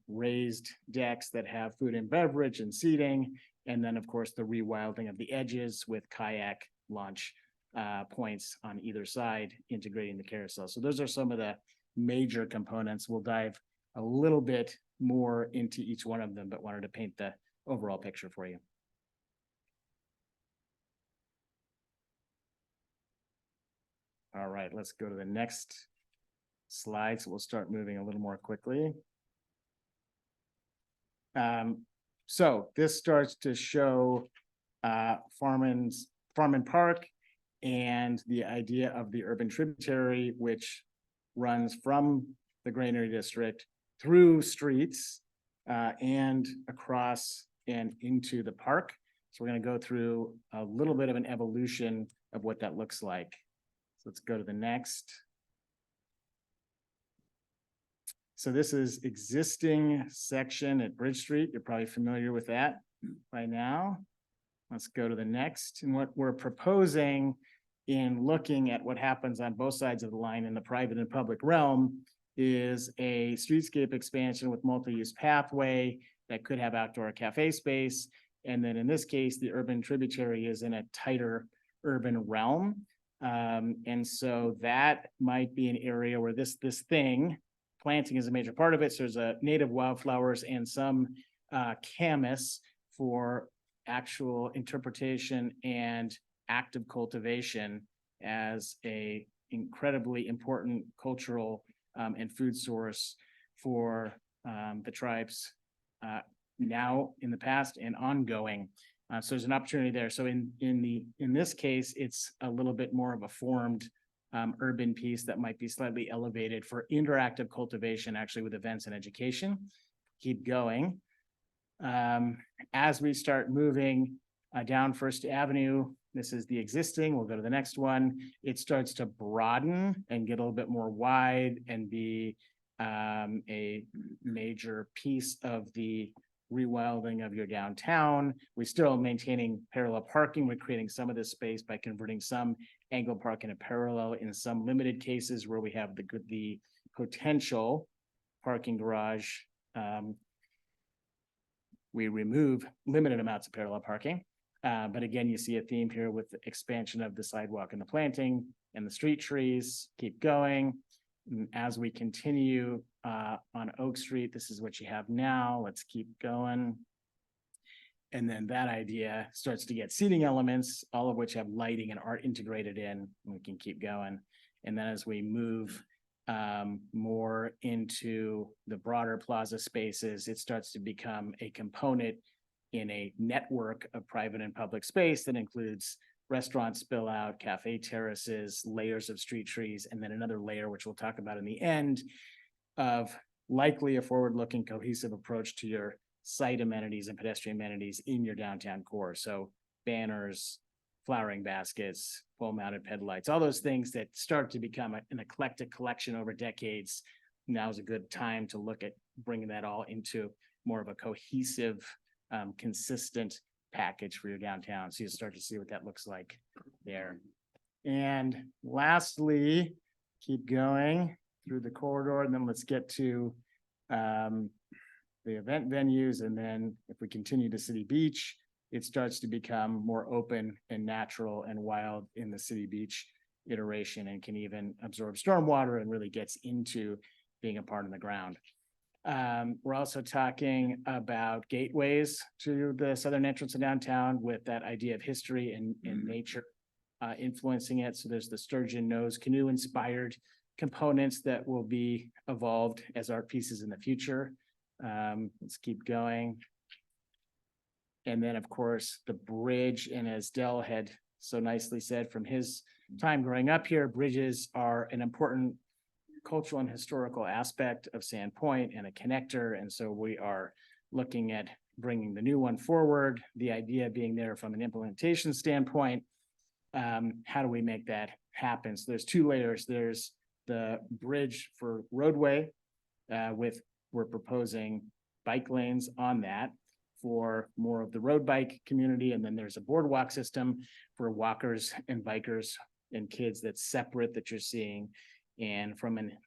raised decks that have food and beverage and seating. And then, of course, the rewilding of the edges with kayak launch points on either side, integrating the carousel. So those are some of the major components. We'll dive a little bit more into each one of them, but wanted to paint the overall picture for you. All right, let's go to the next slide. So we'll start moving a little more quickly. So this starts to show Farman Park and the idea of the urban tributary, which runs from the Granary District through streets and across and into the park. So we're going to go through a little bit of an evolution of what that looks like. So let's go to the next. So this is existing section at Bridge Street. You're probably familiar with that by now. Let's go to the next. And what we're proposing in looking at what happens on both sides of the line in the private and public realm is a streetscape expansion with multi-use pathway that could have outdoor cafe space. And then in this case, the urban tributary is in a tighter urban realm. And so that might be an area where this thing, planting is a major part of it. So there's a native wildflowers and some camas for actual interpretation and active cultivation as a incredibly important cultural and food source for the tribes now, in the past, and ongoing. So there's an opportunity there. So in this case, it's a little bit more of a formed urban piece that might be slightly elevated for interactive cultivation, actually with events and education. Keep going. As we start moving down First Avenue, this is the existing, we'll go to the next one. It starts to broaden and get a little bit more wide and be a major piece of the rewilding of your downtown. We're still maintaining parallel parking. We're creating some of this space by converting some angle park into parallel in some limited cases where we have the potential parking garage. We remove limited amounts of parallel parking. But again, you see a theme here with the expansion of the sidewalk and the planting and the street trees. Keep going. And as we continue on Oak Street, this is what you have now. Let's keep going. And then that idea starts to get seating elements, all of which have lighting and art integrated in. We can keep going. And then as we move more into the broader plaza spaces, it starts to become a component in a network of private and public space that includes restaurant spill out, cafe terraces, layers of street trees, and then another layer, which we'll talk about in the end, of likely a forward-looking cohesive approach to your site amenities and pedestrian amenities in your downtown core. So banners, flowering baskets, pole mounted headlights, all those things that start to become an eclectic collection over decades. Now is a good time to look at bringing that all into more of a cohesive, consistent package for your downtown. So you start to see what that looks like there. And lastly, keep going through the corridor, and then let's get to the event venues. And then if we continue to City Beach, it starts to become more open and natural and wild in the City Beach iteration, and can even absorb stormwater and really gets into being a part of the ground. We're also talking about gateways to the southern entrance of downtown with that idea of history and nature influencing it. So there's the sturgeon nose canoe inspired components that will be evolved as art pieces in the future. Let's keep going. And then, of course, the bridge, and as Dell had so nicely said from his time growing up here, bridges are an important cultural and historical aspect of Sandpoint and a connector. And so we are looking at bringing the new one forward, the idea being there from an implementation standpoint. How do we make that happen? So there's two layers. There's the bridge for roadway we're proposing bike lanes on that for more of the road bike community. And then there's a boardwalk system for walkers and bikers and kids that's separate that you're seeing. And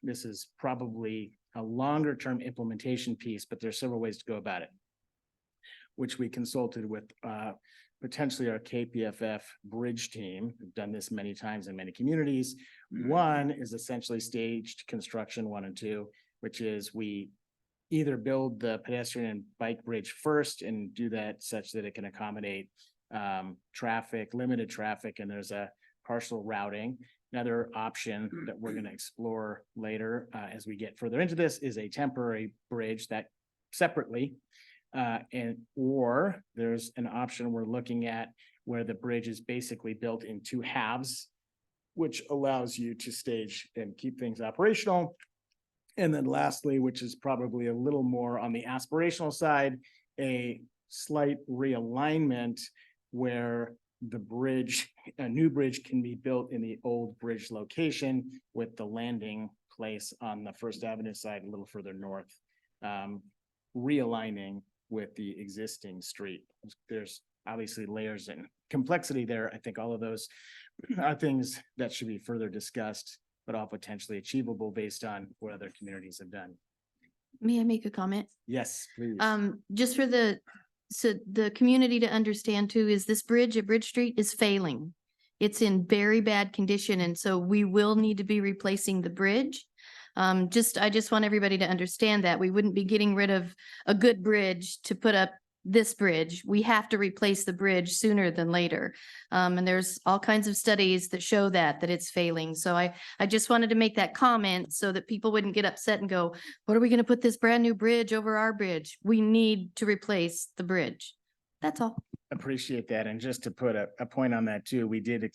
this is probably a longer term implementation piece, but there's several ways to go about it, which we consulted with potentially our KPFF bridge team. We've done this many times in many communities. One is essentially staged construction 1 and 2, which is we either build the pedestrian and bike bridge first and do that such that it can accommodate traffic, limited traffic, and there's a partial routing. Another option that we're going to explore later as we get further into this is a temporary bridge that separately, or there's an option we're looking at where the bridge is basically built in 2 halves, which allows you to stage and keep things operational. And then lastly, which is probably a little more on the aspirational side, a slight realignment where the bridge, a new bridge can be built in the old bridge location with the landing place on the First Avenue side a little further north, realigning with the existing street. There's obviously layers and complexity there. I think all of those are things that should be further discussed, but all potentially achievable based on what other communities have done. May I make a comment? Yes, please. Just for the community to understand too, is this bridge at Bridge Street is failing. It's in very bad condition, and so we will need to be replacing the bridge. I just want everybody to understand that we wouldn't be getting rid of a good bridge to put up this bridge. We have to replace the bridge sooner than later. And there's all kinds of studies that show that it's failing. So I just wanted to make that comment so that people wouldn't get upset and go, what are we going to put this brand new bridge over our bridge? We need to replace the bridge. That's all. Appreciate that. And just to put a point on that too, we did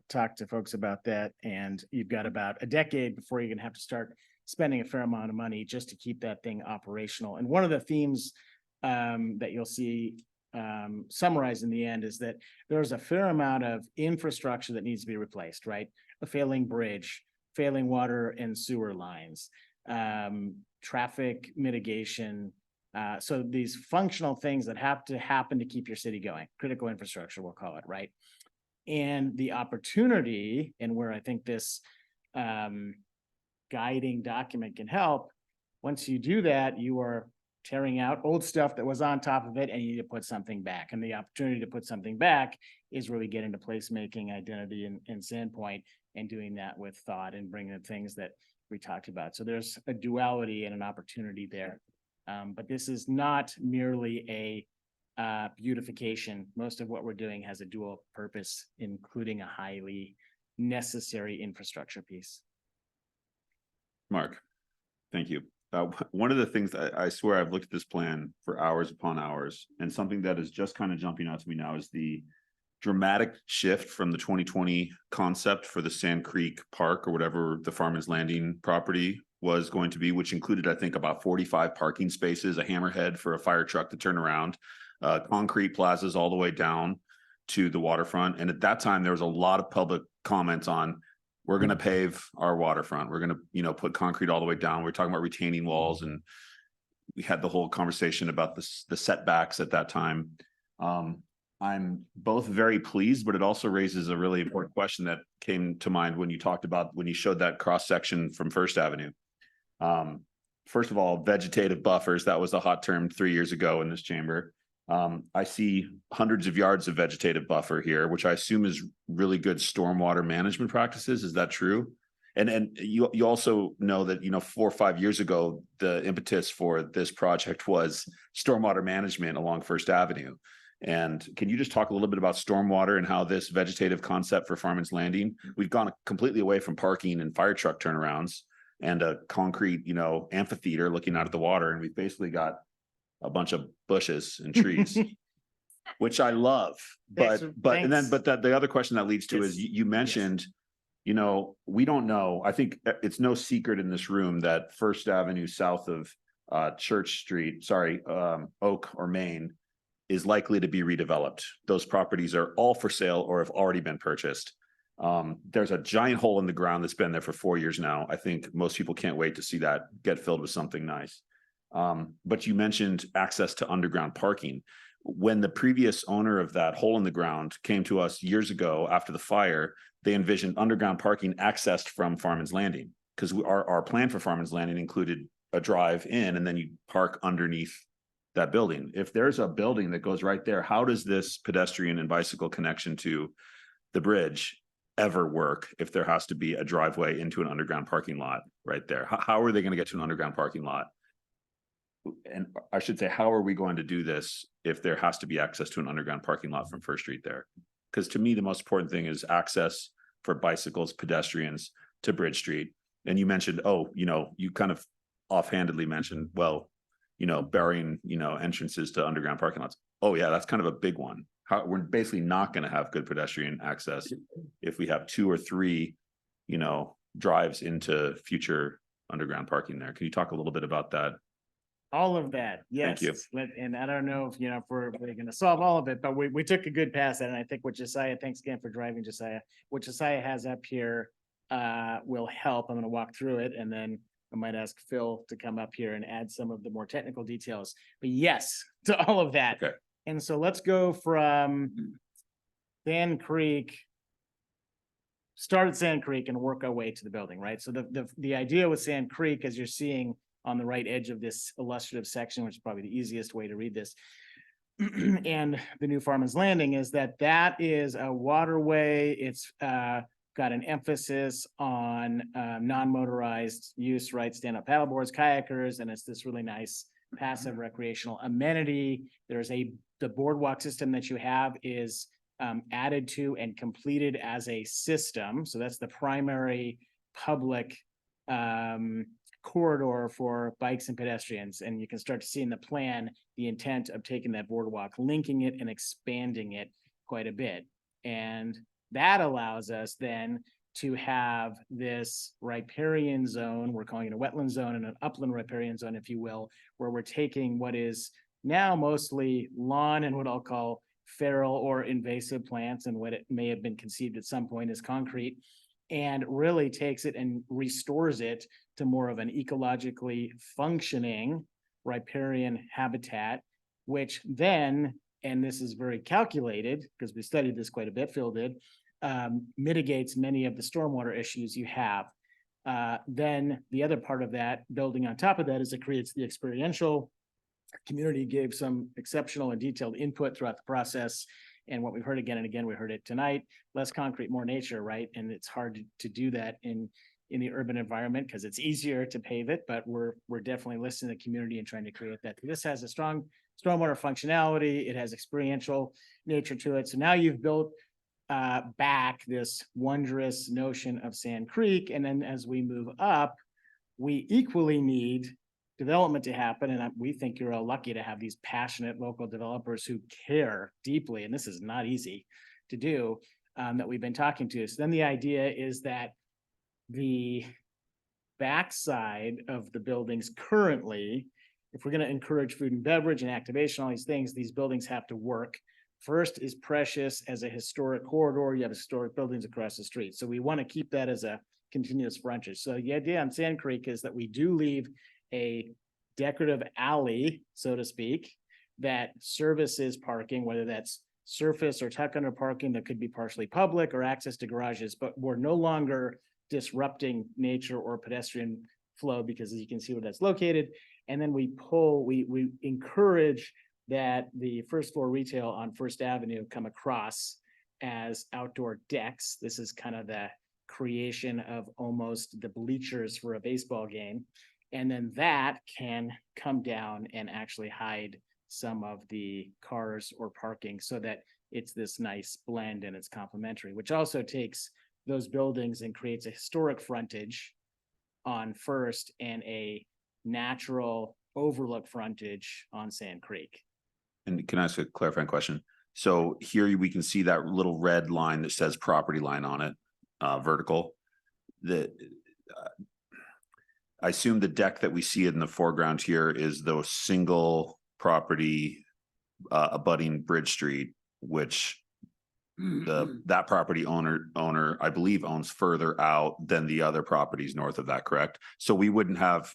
talk to folks about that, and you've got about a decade before you're going to have to start spending a fair amount of money just to keep that thing operational. And one of the themes that you'll see summarized in the end is that there's a fair amount of infrastructure that needs to be replaced, right? A failing bridge, failing water and sewer lines, traffic mitigation. So these functional things that have to happen to keep your city going, critical infrastructure, we'll call it, right? And the opportunity, and where I think this guiding document can help, once you do that, you are tearing out old stuff that was on top of it, and you need to put something back. And the opportunity to put something back is really get into placemaking, identity, and Sandpoint, and doing that with thought and bringing the things that we talked about. So there's a duality and an opportunity there. But this is not merely a beautification. Most of what we're doing has a dual purpose, including a highly necessary infrastructure piece. Mark, thank you. One of the things I swear I've looked at this plan for hours upon hours, and something that is just kind of jumping out to me now is the dramatic shift from the 2020 concept for the Sand Creek Park or whatever the Farmers Landing property was going to be, which included, I think, about 45 parking spaces, a hammerhead for a fire truck to turn around, concrete plazas all the way down to the waterfront. And at that time, there was a lot of public comments on, we're going to pave our waterfront. We're going to, you know, put concrete all the way down. We're talking about retaining walls, and we had the whole conversation about the setbacks at that time. I'm both very pleased, but it also raises a really important question that came to mind when you talked about, when you showed that cross section from First Avenue. First of all, vegetative buffers, that was a hot term 3 years ago in this chamber. I see hundreds of yards of vegetative buffer here, which I assume is really good stormwater management practices. Is that true? And you also know that, you know, 4 or 5 years ago, the impetus for this project was stormwater management along First Avenue. And can you just talk a little bit about stormwater and how this vegetative concept for Farman's Landing, we've gone completely away from parking and fire truck turnarounds and a concrete, you know, amphitheater looking out at the water. And we've basically got a bunch of bushes and trees, which I love. But the other question that leads to is you mentioned, you know, we don't know. I think it's no secret in this room that First Avenue south of Church Street, Oak or Main, is likely to be redeveloped. Those properties are all for sale or have already been purchased. There's a giant hole in the ground that's been there for 4 years now. I think most people can't wait to see that get filled with something nice. But you mentioned access to underground parking. When the previous owner of that hole in the ground came to us years ago after the fire, they envisioned underground parking accessed from Farman's Landing, because our plan for Farman's Landing included a drive in and then you park underneath that building. If there's a building that goes right there, how does this pedestrian and bicycle connection to the bridge ever work if there has to be a driveway into an underground parking lot right there? How are they going to get to an underground parking lot? And I should say, how are we going to do this if there has to be access to an underground parking lot from First Street there? Because to me, the most important thing is access for bicycles, pedestrians to Bridge Street. And you mentioned, you kind of offhandedly mentioned, well, burying, entrances to underground parking lots. Oh yeah, that's kind of a big one. We're basically not going to have good pedestrian access if we have 2 or 3, drives into future underground parking there. Can you talk a little bit about that? All of that, yes. Thank you. And I don't know if, if we're going to solve all of it, but we took a good pass at it. And I think what Josiah, thanks again for driving, Josiah. What Josiah has up here will help. I'm going to walk through it, and then I might ask Phil to come up here and add some of the more technical details. But yes, to all of that. Okay. And so let's go from Sand Creek, start at Sand Creek and work our way to the building, right? So the idea with Sand Creek, as you're seeing on the right edge of this illustrative section, which is probably the easiest way to read this, and the new Farman's Landing, is that is a waterway. It's got an emphasis on non-motorized use, right? Stand-up paddleboards, kayakers, and it's this really nice passive recreational amenity. The boardwalk system that you have is added to and completed as a system. So that's the primary public corridor for bikes and pedestrians. And you can start to see in the plan the intent of taking that boardwalk, linking it and expanding it quite a bit. And that allows us then to have this riparian zone, we're calling it a wetland zone and an upland riparian zone, if you will, where we're taking what is now mostly lawn and what I'll call feral or invasive plants, and what it may have been conceived at some point as concrete, and really takes it and restores it to more of an ecologically functioning riparian habitat, which then, and this is very calculated because we studied this quite a bit, Phil did, mitigates many of the stormwater issues you have. Then the other part of that, building on top of that, is it creates the experiential. Community gave some exceptional and detailed input throughout the process. And what we've heard again and again, we heard it tonight, less concrete, more nature, right? And it's hard to do that in the urban environment because it's easier to pave it, but we're definitely listening to the community and trying to create that. This has a strong stormwater functionality. It has experiential nature to it. So now you've built back this wondrous notion of Sand Creek. And then as we move up, we equally need development to happen. And we think you're all lucky to have these passionate local developers who care deeply. And this is not easy to do, that we've been talking to. So then the idea is that the backside of the buildings currently, if we're going to encourage food and beverage and activation, all these things, these buildings have to work. First is Precious as a historic corridor. You have historic buildings across the street. So we want to keep that as a continuous frontage. So the idea on Sand Creek is that we do leave a decorative alley, so to speak, that services parking, whether that's surface or tuck under parking that could be partially public or access to garages, but we're no longer disrupting nature or pedestrian flow because as you can see where that's located. And then we encourage that the first floor retail on First Avenue come across as outdoor decks. This is kind of the creation of almost the bleachers for a baseball game. And then that can come down and actually hide some of the cars or parking so that it's this nice blend and it's complementary, which also takes those buildings and creates a historic frontage on First and a natural overlook frontage on Sand Creek. And can I ask a clarifying question? So here we can see that little red line that says property line on it, vertical. I assume the deck that we see in the foreground here is the single property abutting Bridge Street, which that property owner, I believe, owns further out than the other properties north of that, correct? So we wouldn't have,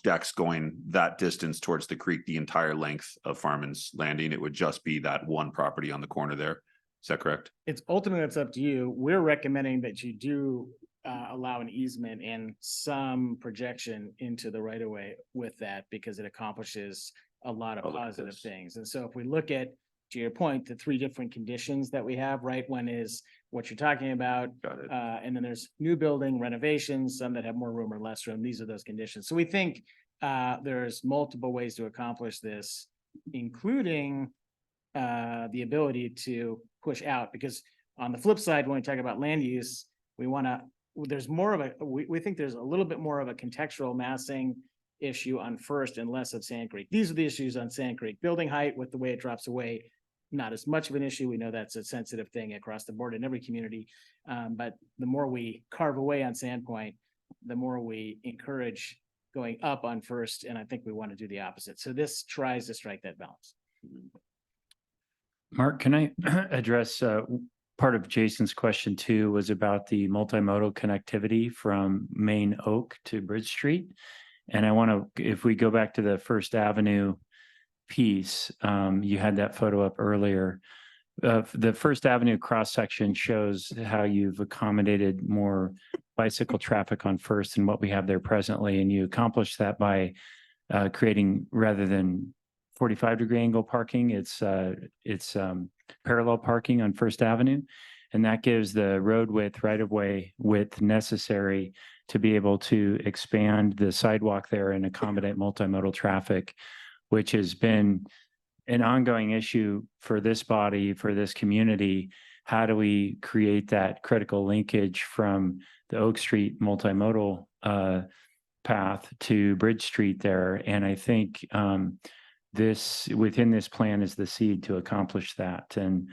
decks going that distance towards the creek the entire length of Farman's Landing. It would just be that one property on the corner there. Is that correct? It's ultimately, it's up to you. We're recommending that you do allow an easement and some projection into the right of way with that because it accomplishes a lot of positive things. And so if we look at, to your point, the three different conditions that we have, right? One is what you're talking about. And then there's new building renovations, some that have more room or less room. These are those conditions. So we think there's multiple ways to accomplish this, including the ability to push out, because on the flip side, when we talk about land use, we want to, there's more of a, we think there's a little bit more of a contextual massing issue on First and less of Sand Creek. These are the issues on Sand Creek. Building height with the way it drops away, not as much of an issue. We know that's a sensitive thing across the board in every community. But the more we carve away on Sandpoint, the more we encourage going up on First. And I think we want to do the opposite. So this tries to strike that balance. Mark, can I address part of Jason's question too was about the multimodal connectivity from Main Oak to Bridge Street. And I want to, if we go back to the First Avenue piece, you had that photo up earlier. The First Avenue cross section shows how you've accommodated more bicycle traffic on First than what we have there presently. And you accomplish that by creating, rather than 45-degree angle parking, it's parallel parking on First Avenue. And that gives the road width, right-of-way width necessary to be able to expand the sidewalk there and accommodate multimodal traffic, which has been an ongoing issue for this body, for this community. How do we create that critical linkage from the Oak Street multimodal path to Bridge Street there? And I think this, within this plan, is the seed to accomplish that. And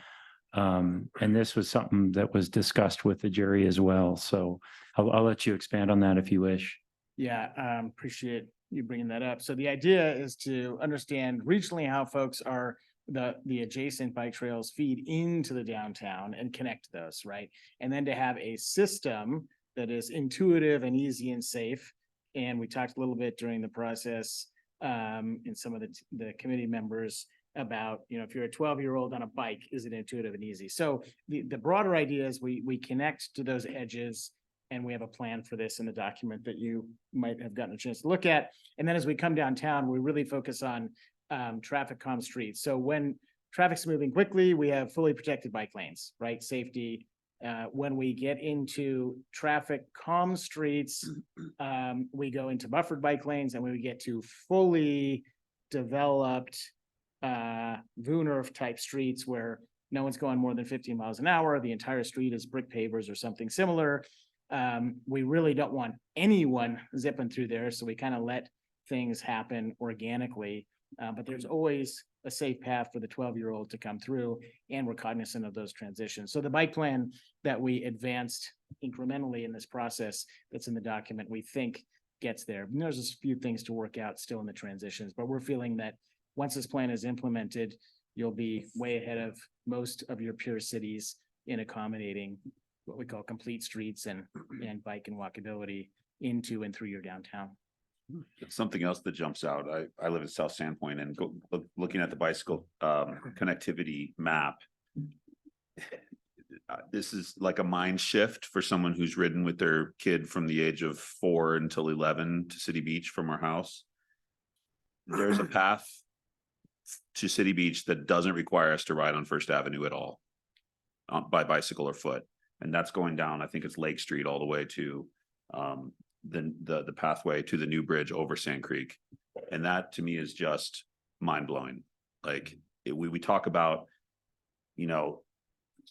this was something that was discussed with the jury as well. So I'll let you expand on that if you wish. Yeah, appreciate you bringing that up. So the idea is to understand regionally how folks are, the adjacent bike trails feed into the downtown and connect those, right? And then to have a system that is intuitive and easy and safe. And we talked a little bit during the process in some of the committee members about, if you're a 12-year-old on a bike, is it intuitive and easy? So the broader idea is we connect to those edges, and we have a plan for this in the document that you might have gotten a chance to look at. And then as we come downtown, we really focus on traffic calm streets. So when traffic's moving quickly, we have fully protected bike lanes, right? Safety. When we get into traffic calm streets, we go into buffered bike lanes, and when we get to fully developed VUNERF type streets where no one's going more than 15 miles an hour, the entire street is brick pavers or something similar. We really don't want anyone zipping through there, so we kind of let things happen organically. But there's always a safe path for the 12-year-old to come through, and we're cognizant of those transitions. So the bike plan that we advanced incrementally in this process that's in the document, we think gets there. And there's a few things to work out still in the transitions, but we're feeling that once this plan is implemented, you'll be way ahead of most of your peer cities in accommodating what we call complete streets and bike and walkability into and through your downtown. Something else that jumps out, I live in South Sandpoint and looking at the bicycle connectivity map. This is like a mind shift for someone who's ridden with their kid from the age of 4 until 11 to City Beach from our house. There's a path to City Beach that doesn't require us to ride on First Avenue at all, by bicycle or foot. And that's going down, I think it's Lake Street all the way to the pathway to the new bridge over Sand Creek. And that to me is just mind blowing. Like we talk about, you know,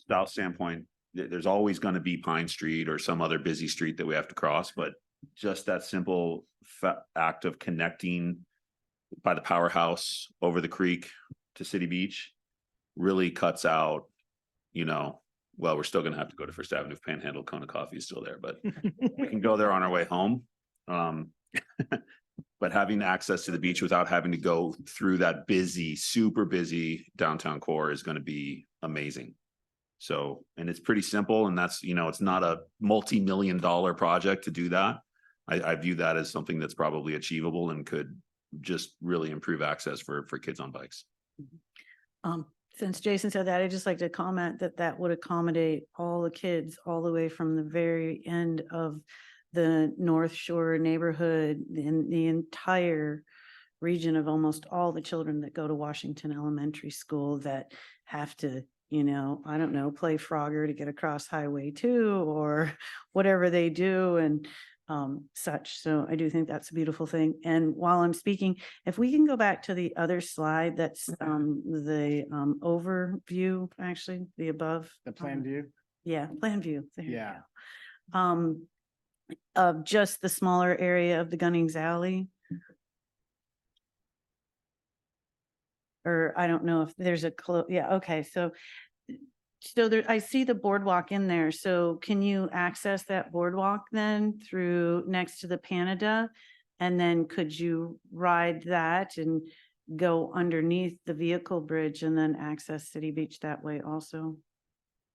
South Sandpoint, there's always going to be Pine Street or some other busy street that we have to cross, but just that simple act of connecting by the powerhouse over the creek to City Beach really cuts out, you know, well, we're still going to have to go to First Avenue Panhandle. Kona Coffee is still there, but we can go there on our way home. But having access to the beach without having to go through that busy, super busy downtown core is going to be amazing. So, and it's pretty simple, and that's, you know, it's not a multi-million-dollar project to do that. I view that as something that's probably achievable and could just really improve access for kids on bikes. Since Jason said that, I'd just like to comment that that would accommodate all the kids all the way from the very end of the North Shore neighborhood in the entire region of almost all the children that go to Washington Elementary School that have to, you know, I don't know, play Frogger to get across Highway 2 or whatever they do and such. So I do think that's a beautiful thing. And while I'm speaking, if we can go back to the other slide, that's the overview, actually, the above. The plan view? Yeah, plan view. There you Yeah. go. Of just the smaller area of the Gunnings Alley. Or I don't know if there's a yeah, okay, so there, I see the boardwalk in there. So can you access that boardwalk then through next to the Panada? And then could you ride that and go underneath the vehicle bridge and then access City Beach that way also?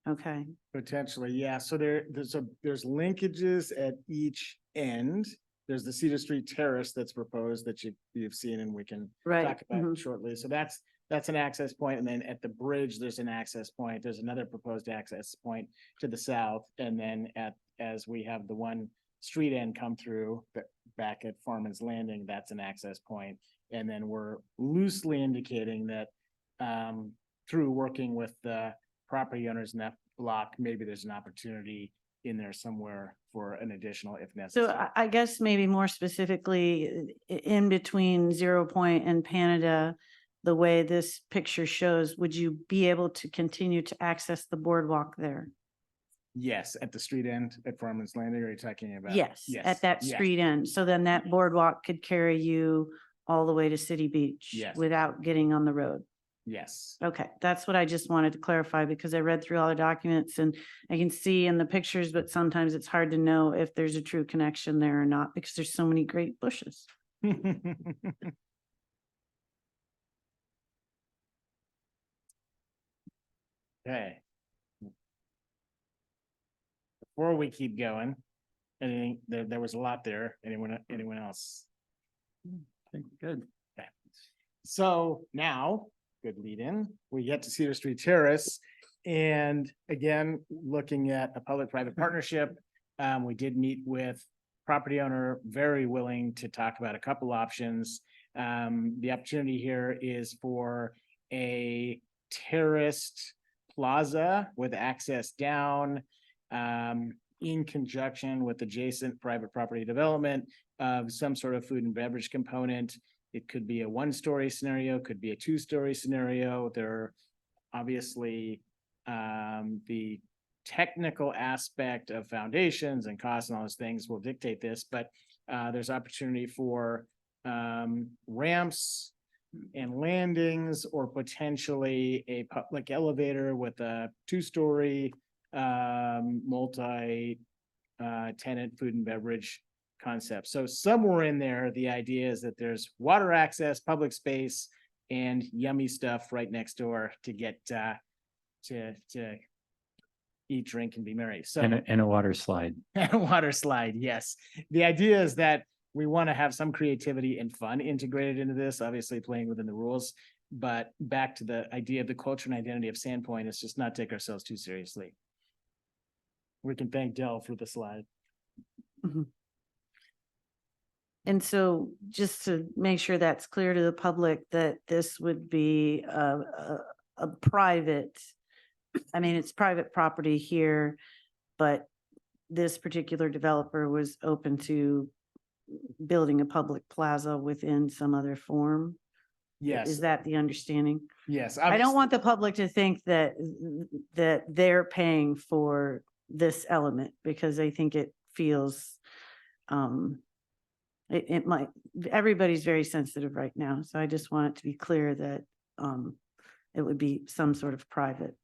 Okay. Potentially, yeah. So there's linkages at each end. There's the Cedar Street Terrace that's proposed that you've seen, and we can talk about shortly. So that's an access point. And then at the bridge, there's an access point. There's another proposed access point to the south. And then as we have the one street end come through back at Farman's Landing, that's an access point. And then we're loosely indicating that through working with the property owners in that block, maybe there's an opportunity in there somewhere for an additional if necessary. So I guess maybe more specifically in between 0 Point and Panada, the way this picture shows, would you be able to continue to access the boardwalk there? Yes, at the street end at Farman's Landing, are you talking about? Yes, at that street end. So then that boardwalk could carry you all the way to City Beach without getting on the road. Yes. Okay, that's what I just wanted to clarify because I read through all the documents and I can see in the pictures, but sometimes it's hard to know if there's a true connection there or not because there's so many great bushes. Okay. Before we keep going, anything, there was a lot there. Anyone else? I think we're good. Okay. So now, good lead in, we get to Cedar Street Terrace. And again, looking at a public-private partnership, we did meet with property owner, very willing to talk about a couple options. The opportunity here is for a terraced plaza with access down, in conjunction with adjacent private property development of some sort of food and beverage component. It could be a 1-story scenario, could be a 2-story scenario. There are obviously the technical aspect of foundations and costs and all those things will dictate this, but there's opportunity for ramps and landings, or potentially a public elevator with a 2-story multi-tenant food and beverage concept. So somewhere in there, the idea is that there's water access, public space, and yummy stuff right next door to get to eat, drink, and be merry. So And a water slide. and a water slide, yes. The idea is that we want to have some creativity and fun integrated into this, obviously playing within the rules. But back to the idea of the culture and identity of Sandpoint is just not take ourselves too seriously. We can thank Dell for the slide. And so just to make sure that's clear to the public that this would be a private, I mean, it's private property here, but this particular developer was open to building a public plaza within some other form. Yes. Is that the understanding? Yes. I don't want the public to think that they're paying for this element, because I think it feels it might, everybody's very sensitive right now. So I just want it to be clear that it would be some sort of private.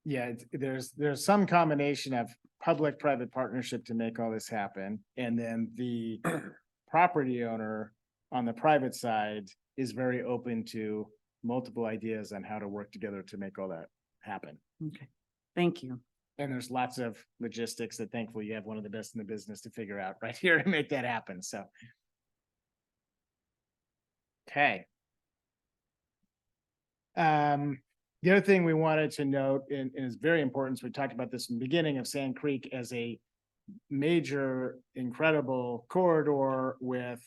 Yeah, there's some combination of public-private partnership to make all this happen. And then the property owner on the private side is very open to multiple ideas on how to work together to make all that happen. Okay, thank you. And there's lots of logistics that thankfully you have one of the best in the business to figure out right here to make that happen, so. Okay. The other thing we wanted to note, and is very important, so we talked about this in the beginning, of Sand Creek as a major, incredible corridor with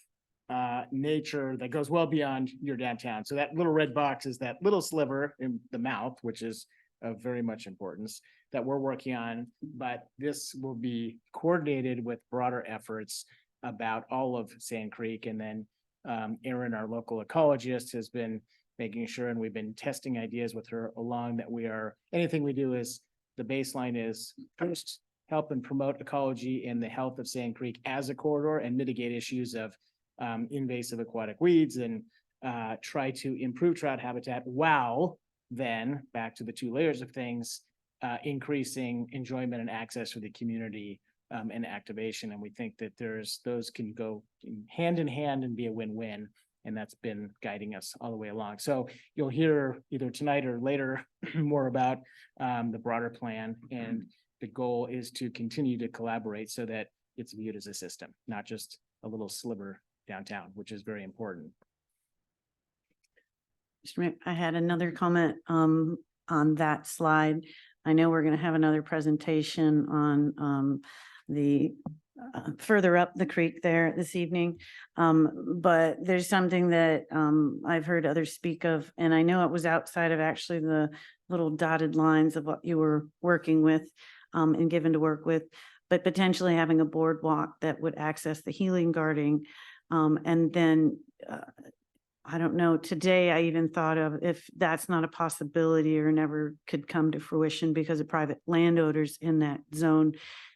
nature that goes well beyond your downtown. So that little red box is that little sliver in the mouth, which is of very much importance that we're working on, but this will be coordinated with broader efforts about all of Sand Creek. And then Erin, our local ecologist, has been making sure, and we've been testing ideas with her along, that we are, anything we do is, the baseline is first help and promote ecology and the health of Sand Creek as a corridor and mitigate issues of invasive aquatic weeds and try to improve trout habitat, while then back to the two layers of things, increasing enjoyment and access for the community and activation. And we think that those can go hand in hand and be a win-win. And that's been guiding us all the way along. So you'll hear either tonight or later more about the broader plan. And the goal is to continue to collaborate so that it's viewed as a system, not just a little sliver downtown, which is very important. Mr. Mayor, I had another comment on that slide. I know we're going to have another presentation on the further up the creek there this evening. But there's something that I've heard others speak of, and I know it was outside of actually the little dotted lines of what you were working with and given to work with, but potentially having a boardwalk that would access the healing garden. And then I don't know, today I even thought of, if that's not a possibility or never could come to fruition because of private landowners in that zone,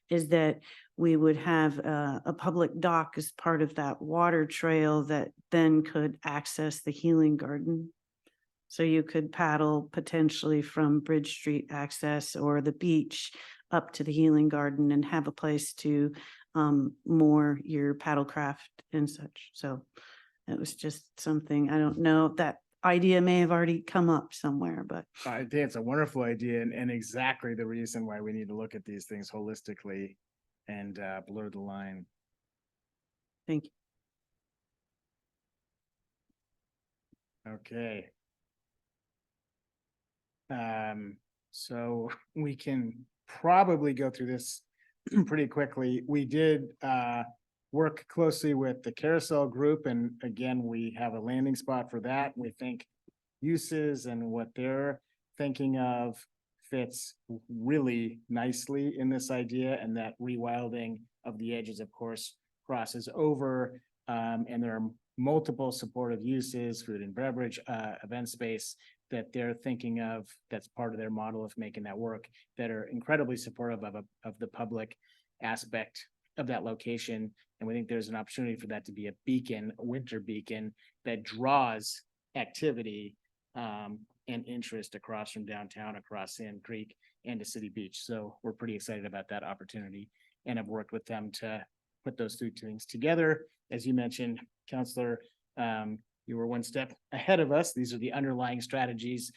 is that we would have a public dock as part of that water trail that then could access the healing garden. So you could paddle potentially from Bridge Street access or the beach up to the healing garden and have a place to moor your paddlecraft and such. So it was just something, I don't know, that idea may have already come up somewhere, but I think it's a wonderful idea and exactly the reason why we need to look at these things holistically and blur the line. Thank you. Okay. So we can probably go through this pretty quickly. We did work closely with the Carousel Group, and again, we have a landing spot for that. We think uses and what they're thinking of fits really nicely in this idea, and that rewilding of the edges, of course, crosses over, and there are multiple supportive uses, food and beverage, event space, that they're thinking of, that's part of their model of making that work, that are incredibly supportive of the public aspect of that location. And we think there's an opportunity for that to be a beacon, a winter beacon that draws activity and interest across from downtown, across Sand Creek and to City Beach. So we're pretty excited about that opportunity and have worked with them to put those two things together. As you mentioned, Counselor, you were one step ahead of us. These are the underlying strategies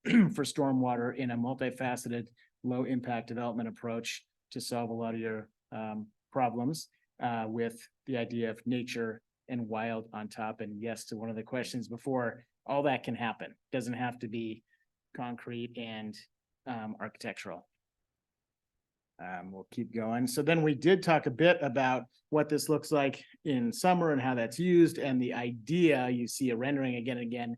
for stormwater in a multifaceted, low impact development approach to solve a lot of your problems with the idea of nature and wild on top. And yes, to one of the questions before, all that can happen. Doesn't have to be concrete and architectural. We'll keep going. So then we did talk a bit about what this looks like in summer and how that's used, and the idea, you see a rendering again and again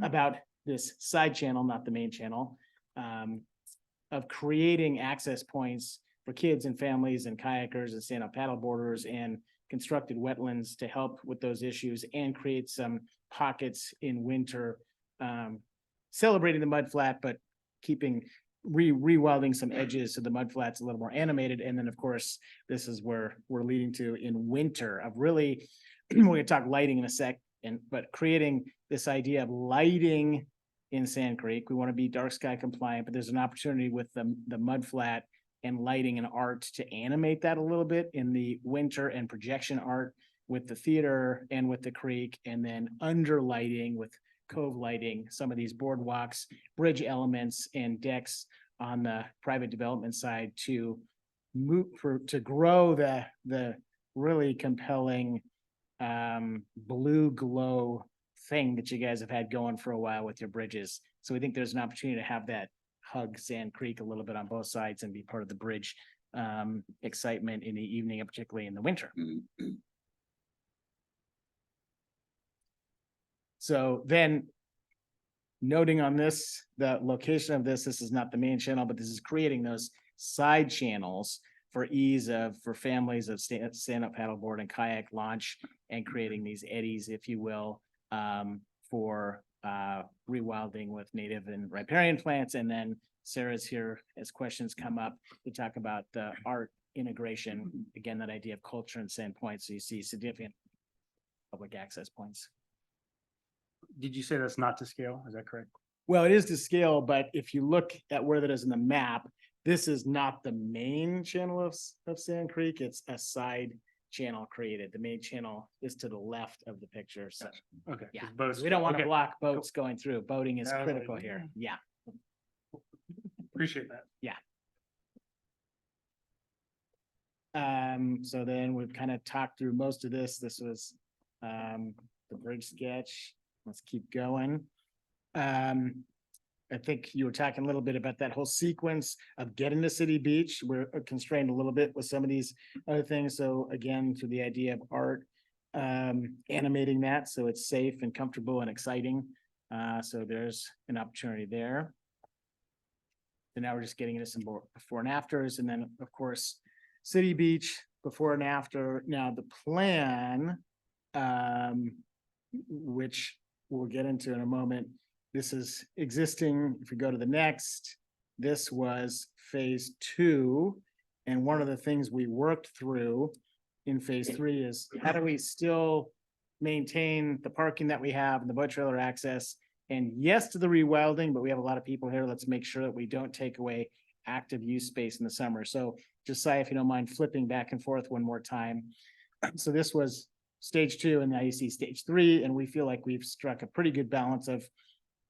about this side channel, not the main channel, of creating access points for kids and families and kayakers and stand-up paddle boarders and constructed wetlands to help with those issues and create some pockets in winter, celebrating the mud flat, but keeping rewilding some edges so the mud flat's a little more animated. And then, of course, this is where we're leading to in winter of really, we're gonna talk lighting in a sec, but creating this idea of lighting in Sand Creek. We want to be dark sky compliant, but there's an opportunity with the mud flat and lighting and art to animate that a little bit in the winter, and projection art with the theater and with the creek, and then under lighting with cove lighting, some of these boardwalks, bridge elements, and decks on the private development side to grow the really compelling blue glow thing that you guys have had going for a while with your bridges. So we think there's an opportunity to have that hug Sand Creek a little bit on both sides and be part of the bridge excitement in the evening, and particularly in the winter. So then noting on this, the location of this is not the main channel, but this is creating those side channels for ease for families of stand-up paddleboard and kayak launch, and creating these eddies, if you will, for rewilding with native and riparian plants. And then Sarah's here as questions come up to talk about the art integration. Again, that idea of culture and Sandpoint. So you see significant public access points. Did you say that's not to scale? Is that correct? Well, it is to scale, but if you look at where that is in the map, this is not the main channel of Sand Creek. It's a side channel created. The main channel is to the left of the picture. So Okay. yeah, Boats. we don't want to Okay. block boats going through. Boating is Yeah, critical here. Yeah. Appreciate that. Yeah. So then we've kind of talked through most of this. This was the bridge sketch. Let's keep going. I think you were talking a little bit about that whole sequence of getting to City Beach. We're constrained a little bit with some of these other things. So again, through the idea of art, animating that so it's safe and comfortable and exciting. So there's an opportunity there. So now we're just getting into some more before and afters. And then, of course, City Beach before and after. Now the plan, which we'll get into in a moment, this is existing. If we go to the next, this was phase 2. And one of the things we worked through in phase 3 is how do we still maintain the parking that we have and the boat trailer access, and yes to the rewilding, but we have a lot of people here. Let's make sure that we don't take away active use space in the summer. So Josiah, if you don't mind flipping back and forth one more time. So this was stage 2, and now you see stage 3, and we feel like we've struck a pretty good balance of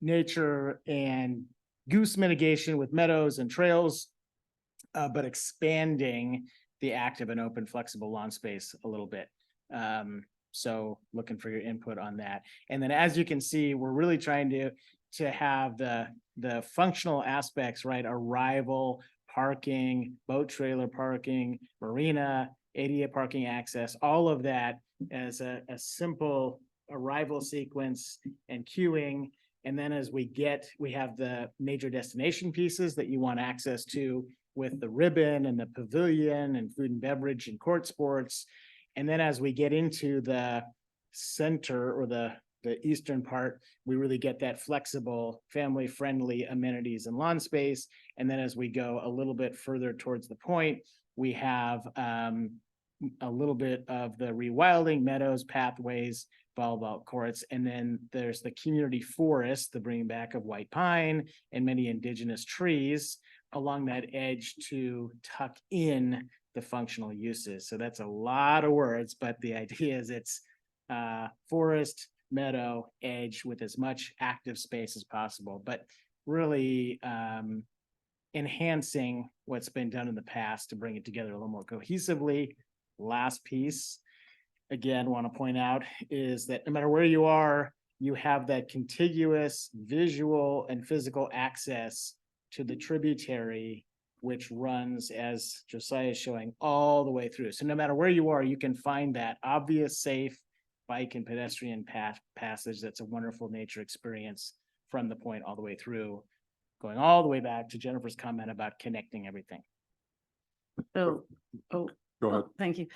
nature and goose mitigation with meadows and trails, but expanding the active and open flexible lawn space a little bit. So looking for your input on that. And then as you can see, we're really trying to have the functional aspects, right? Arrival, parking, boat trailer parking, marina, ADA parking access, all of that as a simple arrival sequence and queuing. And then as we have the major destination pieces that you want access to with the ribbon and the pavilion and food and beverage and court sports. And then as we get into the center or the eastern part, we really get that flexible, family-friendly amenities and lawn space. And then as we go a little bit further towards the point, we have a little bit of the rewilding, meadows, pathways, volleyball courts, and then there's the community forest, the bringing back of white pine and many indigenous trees along that edge to tuck in the functional uses. So that's a lot of words, but the idea is it's forest, meadow, edge with as much active space as possible, but really enhancing what's been done in the past to bring it together a little more cohesively. Last piece, again, want to point out is that no matter where you are, you have that contiguous visual and physical access to the tributary, which runs, as Josiah is showing, all the way through. So no matter where you are, you can find that obvious, safe bike and pedestrian passage. That's a wonderful nature experience from the point all the way through, going all the way back to Jennifer's comment about connecting everything. So, Go ahead. thank you.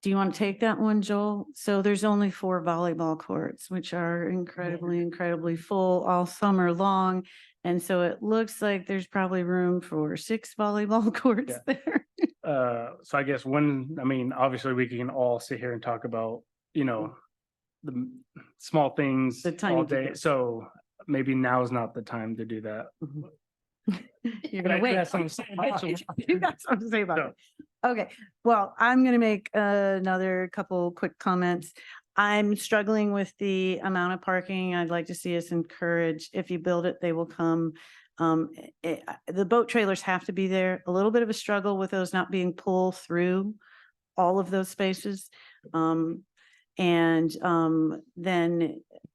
Do you want to take that one, Joel? So there's only 4 volleyball courts, which are incredibly full all summer long. And so it looks like there's probably room for 6 volleyball courts there. So I guess obviously we can all sit here and talk about, the small things The tiny all day. details. So maybe now is not the time to do that. You're But I gonna do wait. have something to say about it. You got something to say about No. it. Okay, well, I'm gonna make another couple quick comments. I'm struggling with the amount of parking. I'd like to see us encourage, if you build it, they will come. The boat trailers have to be there. A little bit of a struggle with those not being pulled through all of those spaces. Then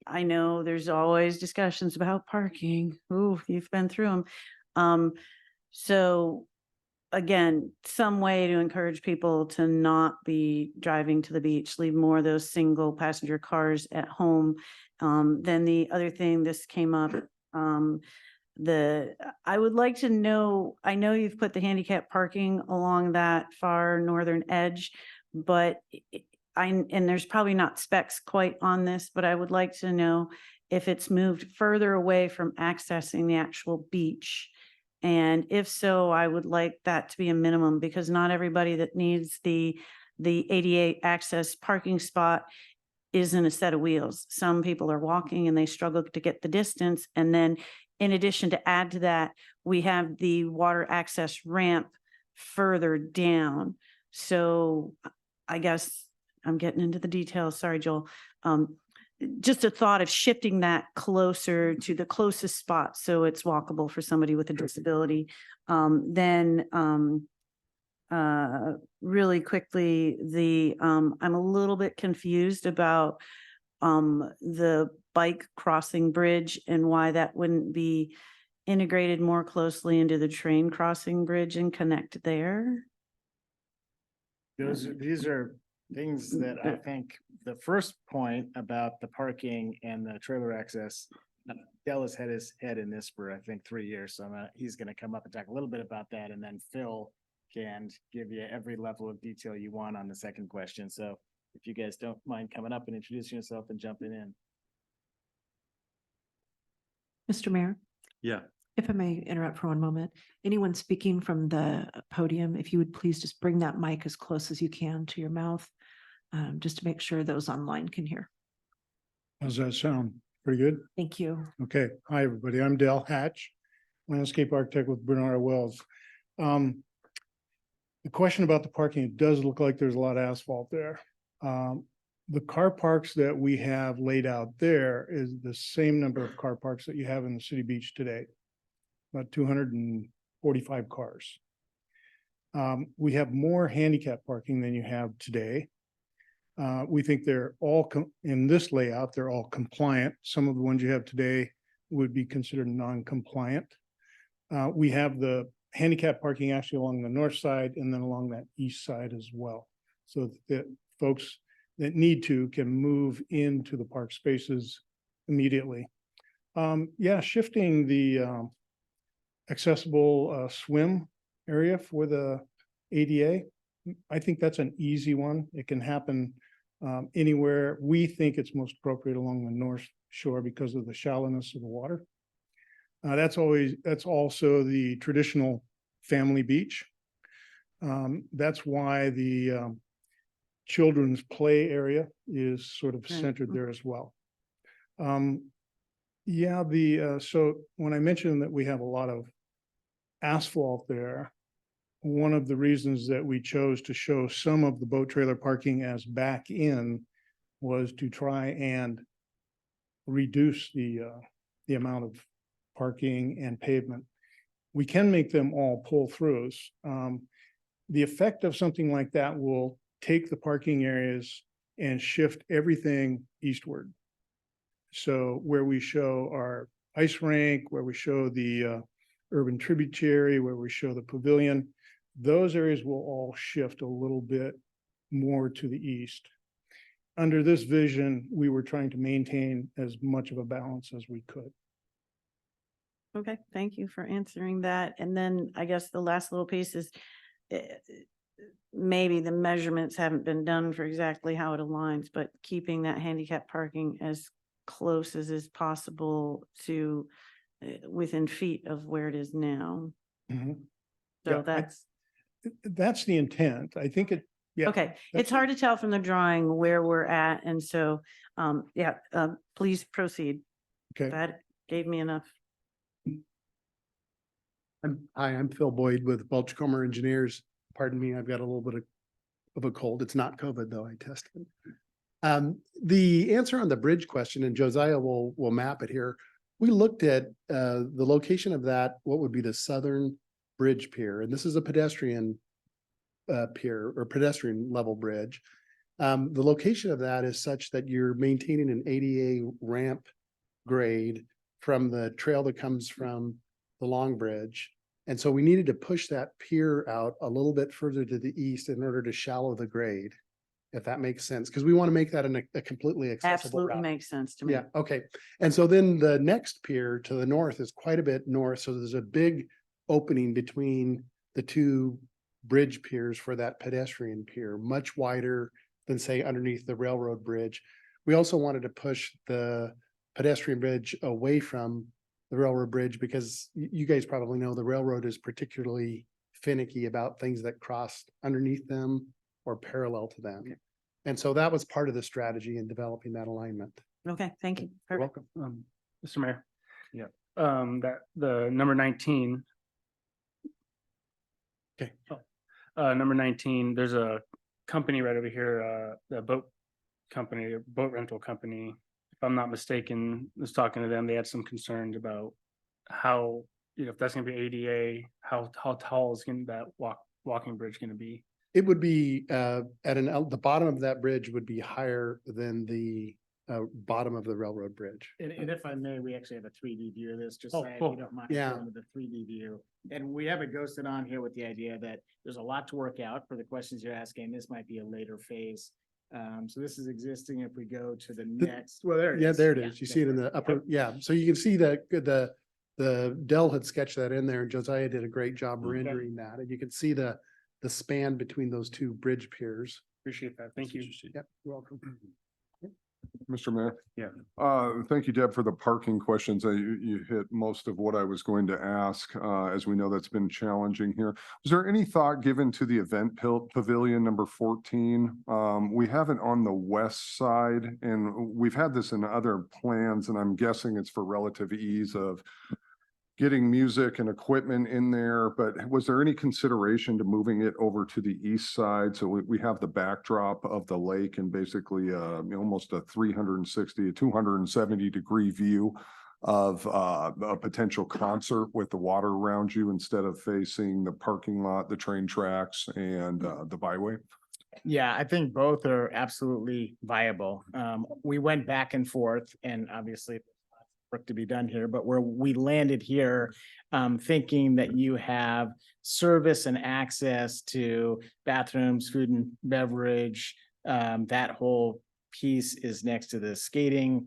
I know there's always discussions about parking. Ooh, you've been through them. So again, some way to encourage people to not be driving to the beach, leave more of those single passenger cars at home. Then the other thing, this came up, I would like to know, I know you've put the handicap parking along that far northern edge, but and there's probably not specs quite on this, but I would like to know if it's moved further away from accessing the actual beach. And if so, I would like that to be a minimum, because not everybody that needs the ADA access parking spot is in a set of wheels. Some people are walking and they struggle to get the distance. And then in addition, to add to that, we have the water access ramp further down. So I guess I'm getting into the details. Sorry, Joel. Just a thought of shifting that closer to the closest spot so it's walkable for somebody with a disability. Really quickly, I'm a little bit confused about the bike crossing bridge and why that wouldn't be integrated more closely into the train crossing bridge and connect there. These are things that I think the first point about the parking and the trailer access, Dell has had his head in this for, I think, 3 years. So he's going to come up and talk a little bit about that. And then Phil can give you every level of detail you want on the second question. So if you guys don't mind coming up and introducing yourself and jumping in. Mr. Mayor, Yeah. if I may interrupt for one moment, anyone speaking from the podium, if you would please just bring that mic as close as you can to your mouth, just to make sure those online can hear. How's that sound? Pretty good? Thank you. Okay. Hi, everybody. I'm Dale Hatch, landscape architect with Bernard Wells. The question about the parking, it does look like there's a lot of asphalt there. The car parks that we have laid out there is the same number of car parks that you have in the city beach today, about 245 cars. We have more handicap parking than you have today. We think they're all in this layout, they're all compliant. Some of the ones you have today would be considered non-compliant. We have the handicap parking actually along the north side and then along that east side as well. So that folks that need to can move into the park spaces immediately. Shifting the accessible swim area for the ADA, I think that's an easy one. It can happen anywhere. We think it's most appropriate along the north shore because of the shallowness of the water. That's also the traditional family beach. That's why the children's play area is sort of centered there as well. So when I mentioned that we have a lot of asphalt there, one of the reasons that we chose to show some of the boat trailer parking as back in was to try and reduce the amount of parking and pavement. We can make them all pull-throughs. The effect of something like that will take the parking areas and shift everything eastward. So where we show our ice rink, where we show the urban tributary, where we show the pavilion, those areas will all shift a little bit more to the east. Under this vision, we were trying to maintain as much of a balance as we could. Okay, thank you for answering that. And then I guess the last little piece is maybe the measurements haven't been done for exactly how it aligns, but keeping that handicap parking as close as is possible to within feet of where it is now. Mhm. So Yeah, that's the intent. I think it, yeah. okay, that's it's hard to tell from the drawing where we're at. And so, please proceed. Okay. That gave me enough. Hi, I'm Phil Boyd with Belchcomer Engineers. Pardon me, I've got a little bit of a cold. It's not COVID though, I tested. The answer on the bridge question, and Josiah will map it here. We looked at the location of that, what would be the southern bridge pier, and this is a pedestrian pier or pedestrian level bridge. The location of that is such that you're maintaining an ADA ramp grade from the trail that comes from the Long Bridge. And so we needed to push that pier out a little bit further to the east in order to shallow the grade, if that makes sense, because we want to make that a completely accessible Absolutely route. makes sense to me. Yeah, okay. And so then the next pier to the north is quite a bit north. So there's a big opening between the two bridge piers for that pedestrian pier, much wider than say underneath the railroad bridge. We also wanted to push the pedestrian bridge away from the railroad bridge because you guys probably know the railroad is particularly finicky about things that cross underneath them or parallel to them. Okay. And so that was part of the strategy in developing that alignment. Okay, thank you. You're Perfect. welcome. Mr. Mayor. Yeah. That the number 19. Okay. Number 19, there's a company right over here, the boat company, boat rental company. If I'm not mistaken, was talking to them, they had some concerns about how, if that's gonna be ADA, how tall is that walking bridge gonna be? It would be the bottom of that bridge would be higher than the bottom of the railroad bridge. And if I may, we actually have a 3D view of this, just Oh, saying, if cool. you don't mind Yeah. going with the 3D view. And we have it ghosted on here with the idea that there's a lot to work out for the questions you're asking. This might be a later phase. So this is existing. If we go to the next, well, there it is. Yeah, there it Yeah, is. You go see it for in the upper, yeah. So you can see that the Dell had sketched that in there and Josiah did a great job rendering that. And you can see the span between those two bridge piers. Appreciate that. Thank you. Yep, you're welcome. Mr. Mayor? Yeah. Thank you, Deb, for the parking questions. You hit most of what I was going to ask. As we know, that's been challenging here. Was there any thought given to the event pavilion number 14? We have it on the west side and we've had this in other plans and I'm guessing it's for relative ease of getting music and equipment in there, but was there any consideration to moving it over to the east side? So we have the backdrop of the lake and basically almost a 360, a 270 degree view of a potential concert with the water around you instead of facing the parking lot, the train tracks and the byway? Yeah, I think both are absolutely viable. We went back and forth and obviously work to be done here, but where we landed here, thinking that you have service and access to bathrooms, food and beverage, that whole piece is next to the skating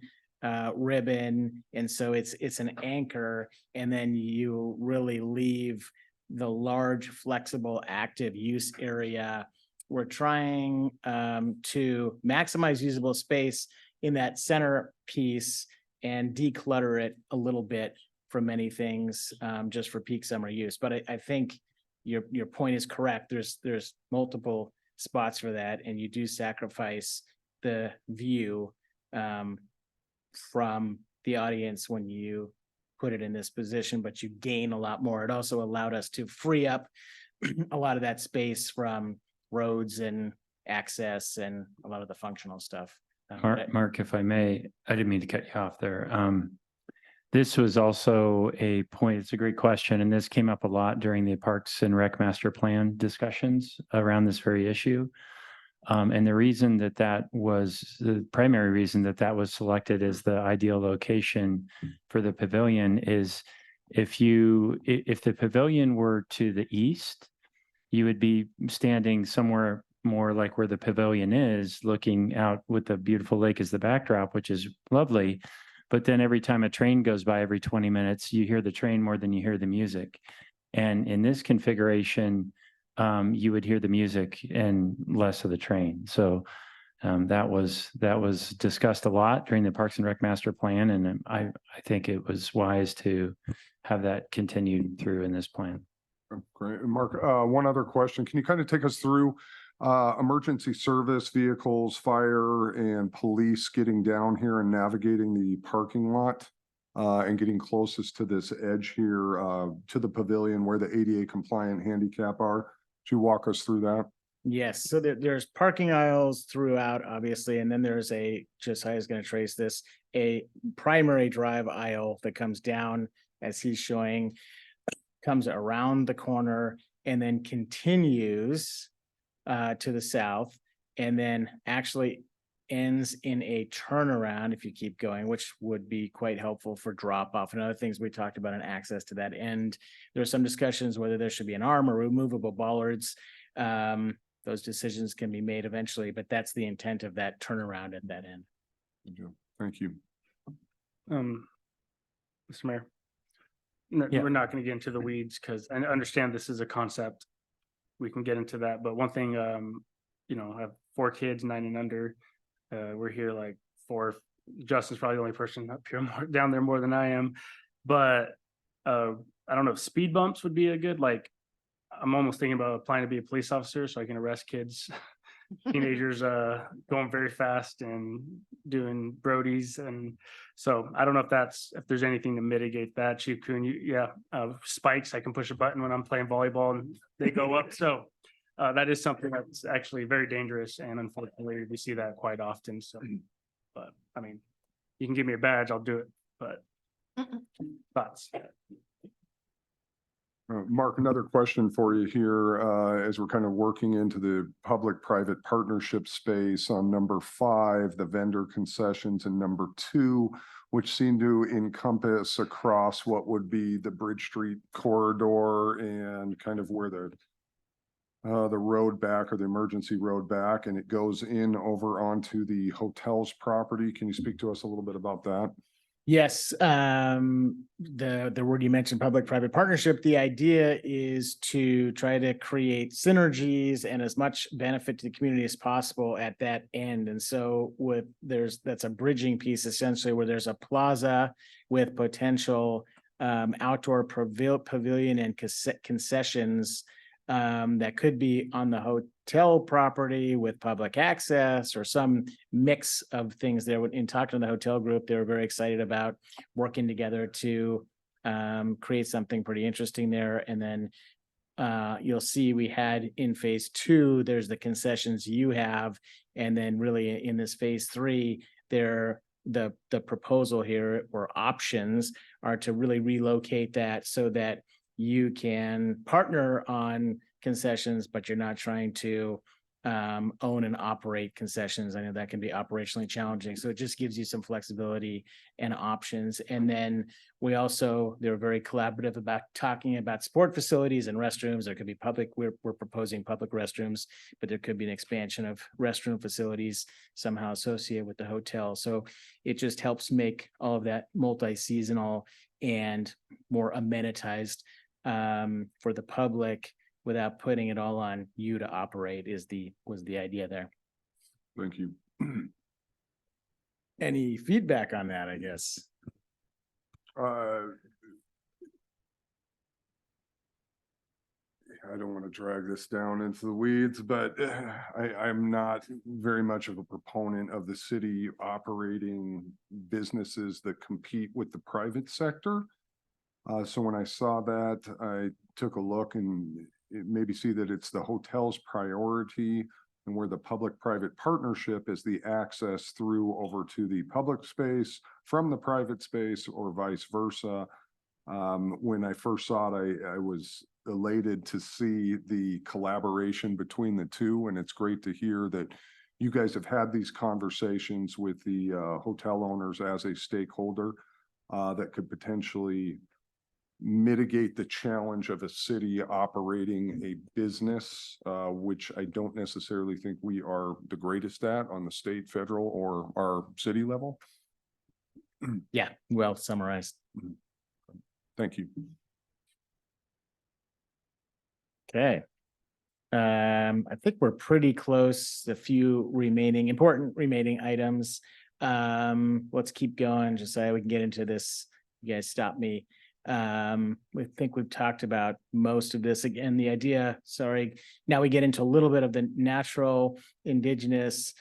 ribbon. And so it's an anchor. And then you really leave the large, flexible, active use area. We're trying to maximize usable space in that center piece and declutter it a little bit from many things just for peak summer use. But I think your point is correct. There's multiple spots for that, and you do sacrifice the view from the audience when you put it in this position, but you gain a lot more. It also allowed us to free up a lot of that space from roads and access and a lot of the functional stuff. Mark, if I may, I didn't mean to cut you off there. This was also a point, it's a great question, and this came up a lot during the Parks and Rec Master Plan discussions around this very issue. And the reason the primary reason that was selected as the ideal location for the pavilion is if the pavilion were to the east, you would be standing somewhere more like where the pavilion is, looking out with the beautiful lake as the backdrop, which is lovely. But then every time a train goes by every 20 minutes, you hear the train more than you hear the music. And in this configuration, you would hear the music and less of the train. So that was discussed a lot during the Parks and Rec Master Plan, and I think it was wise to have that continued through in this plan. Great. And Mark, one other question. Can you kind of take us through emergency service vehicles, fire and police getting down here and navigating the parking lot and getting closest to this edge here to the pavilion where the ADA compliant handicap are? Could you walk us through that? Yes, so there's parking aisles throughout, obviously, and then there's Josiah's going to trace this, a primary drive aisle that comes down as he's showing, comes around the corner and then continues to the south, and then actually ends in a turnaround if you keep going, which would be quite helpful for drop off and other things we talked about, and access to that end. There's some discussions whether there should be an arm or removable bollards. Those decisions can be made eventually, but that's the intent of that turnaround at that end. Thank you. Mr. Mayor. Yeah. We're not going to get into the weeds because I understand this is a concept. We can get into that, but one thing, I have 4 kids, 9 and under. We're here like 4. Justin's probably the only person up here down there more than I am, but I don't know if speed bumps would be a good, I'm almost thinking about applying to be a police officer so I can arrest kids, teenagers going very fast and doing brodies. And so I don't know if there's anything to mitigate that. Chief Kuhn, spikes, I can push a button when I'm playing volleyball and they go up. So that is something that's actually very dangerous. And unfortunately, we see that quite often. So, but I mean, you can give me a badge, I'll do it, but thoughts. Mark, another question for you here as we're kind of working into the public-private partnership space on number 5, the vendor concessions, and number 2, which seem to encompass across what would be the Bridge Street corridor and kind of where the road back or the emergency road back, and it goes in over onto the hotel's property. Can you speak to us a little bit about that? Yes, the word you mentioned, public-private partnership, the idea is to try to create synergies and as much benefit to the community as possible at that end. And so that's a bridging piece essentially where there's a plaza with potential outdoor pavilion and concessions that could be on the hotel property with public access or some mix of things there. In talking to the hotel group, they were very excited about working together to create something pretty interesting there. And then you'll see we had in phase 2, there's the concessions you have. And then really in this phase 3, the proposal here or options are to really relocate that so that you can partner on concessions, but you're not trying to own and operate concessions. I know that can be operationally challenging. So it just gives you some flexibility and options. And then they're very collaborative about talking about sport facilities and restrooms. There could be we're proposing public restrooms, but there could be an expansion of restroom facilities somehow associated with the hotel. So it just helps make all of that multi-seasonal and more amenitized for the public without putting it all on you to operate was the idea there. Thank you. Any feedback on that, I guess? I don't want to drag this down into the weeds, but I'm not very much of a proponent of the city operating businesses that compete with the private sector. So when I saw that, I took a look, and maybe see that it's the hotel's priority and where the public-private partnership is the access through over to the public space from the private space or vice versa. When I first saw it, I was elated to see the collaboration between the two, and it's great to hear that you guys have had these conversations with the hotel owners as a stakeholder that could potentially mitigate the challenge of a city operating a business, which I don't necessarily think we are the greatest at on the state, federal, or our city level. Yeah, well summarized. Thank you. Okay. I think we're pretty close. A few important remaining items. Let's keep going, just so we can get into this. You guys stop me. We think we've talked about most of this. Again, the idea, now we get into a little bit of the natural, indigenous,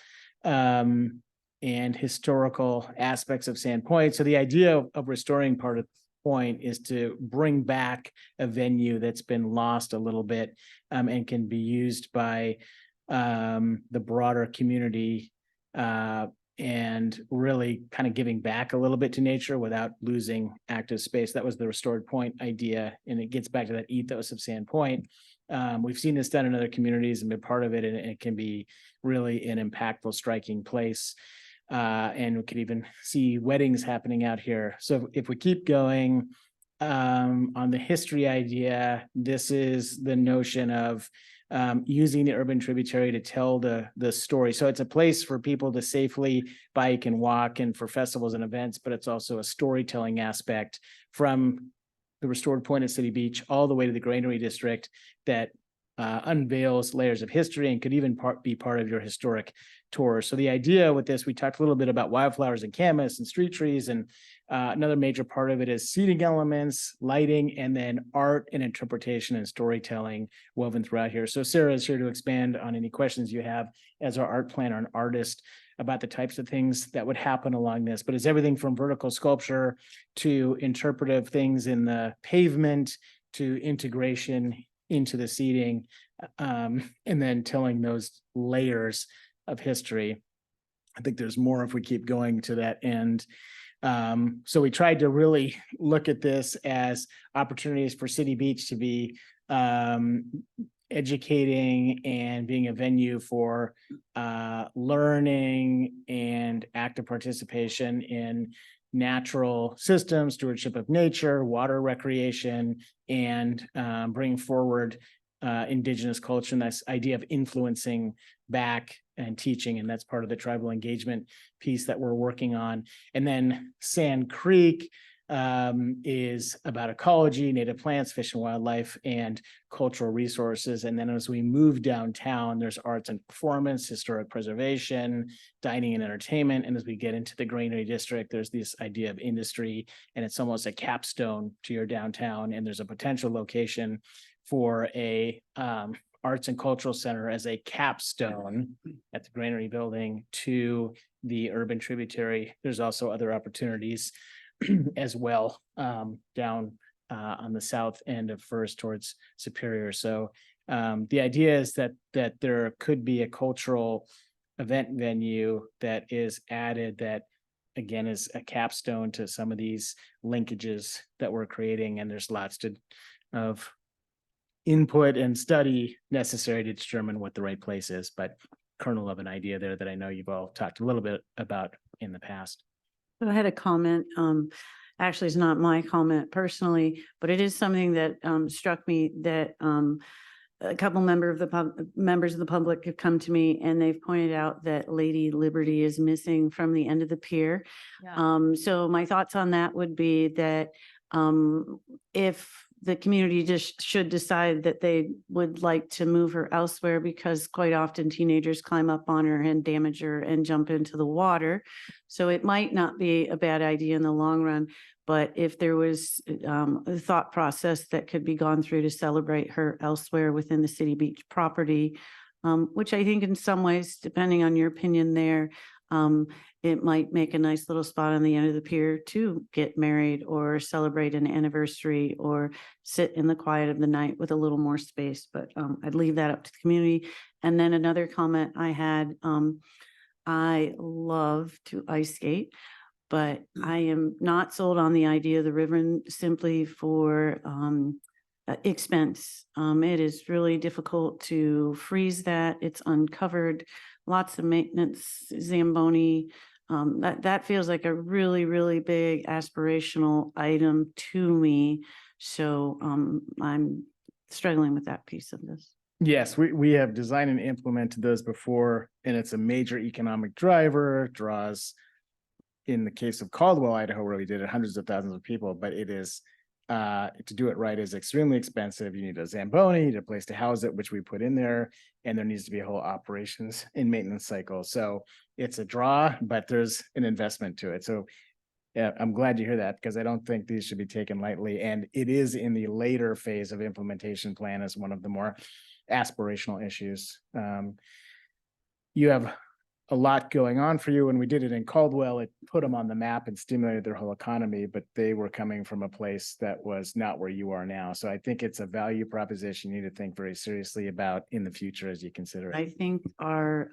and historical aspects of Sandpoint. So the idea of restoring part of Point is to bring back a venue that's been lost a little bit, and can be used by the broader community, and really kind of giving back a little bit to nature without losing active space. That was the Restored Point idea, and it gets back to that ethos of Sandpoint. We've seen this done in other communities and been part of it, and it can be really an impactful, striking place. And we could even see weddings happening out here. So if we keep going on the history idea, this is the notion of using the urban tributary to tell the story. So it's a place for people to safely bike and walk, and for festivals and events, but it's also a storytelling aspect from the Restored Point at City Beach all the way to the Granary District that unveils layers of history and could even be part of your historic tour. So the idea with this, we talked a little bit about wildflowers and camas and street trees, and another major part of it is seating elements, lighting, and then art and interpretation and storytelling woven throughout here. So Sarah is here to expand on any questions you have as our art planner and artist about the types of things that would happen along this. But it's everything from vertical sculpture to interpretive things in the pavement to integration into the seating, and then telling those layers of history. I think there's more if we keep going to that end. So we tried to really look at this as opportunities for City Beach to be educating and being a venue for learning and active participation in natural systems, stewardship of nature, water recreation, and bring forward indigenous culture and this idea of influencing back and teaching. And that's part of the tribal engagement piece that we're working on. And then Sand Creek is about ecology, native plants, fish and wildlife, and cultural resources. And then as we move downtown, there's arts and performance, historic preservation, dining and entertainment. And as we get into the Granary District, there's this idea of industry, and it's almost a capstone to your downtown. And there's a potential location for a arts and cultural center as a capstone at the Granary building to the urban tributary. There's also other opportunities as well down on the south end of First towards Superior. So the idea is that there could be a cultural event venue that is added that again is a capstone to some of these linkages that we're creating, and there's lots of input and study necessary to determine what the right place is, but kernel of an idea there that I know you've all talked a little bit about in the past. I had a comment, actually it's not my comment personally, but it is something that struck me that a couple members of the public have come to me and they've pointed out that Lady Liberty is missing from the end of the pier. Yeah. So my thoughts on that would be that if the community just should decide that they would like to move her elsewhere, because quite often teenagers climb up on her and damage her and jump into the water. So it might not be a bad idea in the long run, but if there was a thought process that could be gone through to celebrate her elsewhere within the City Beach property, which I think in some ways, depending on your opinion there, It might make a nice little spot on the end of the pier to get married or celebrate an anniversary or sit in the quiet of the night with a little more space, but I'd leave that up to the community. And then another comment I had, I love to ice skate, but I am not sold on the idea of the river simply for expense. It is really difficult to freeze that. It's uncovered, lots of maintenance, Zamboni. That feels like a really, really big aspirational item to me. So I'm struggling with that piece of this. Yes, we have designed and implemented those before, and it's a major economic driver, draws, in the case of Caldwell, Idaho, where we did it, hundreds of thousands of people, but it is, to do it right is extremely expensive. You need a Zamboni, you need a place to house it, which we put in there, and there needs to be a whole operations and maintenance cycle. So it's a draw, but there's an investment to it. So yeah, I'm glad to hear that, because I don't think these should be taken lightly. And it is in the later phase of implementation plan as one of the more aspirational issues. You have a lot going on for you. When we did it in Caldwell, it put them on the map and stimulated their whole economy, but they were coming from a place that was not where you are now. So I think it's a value proposition you need to think very seriously about in the future as you consider it. I think our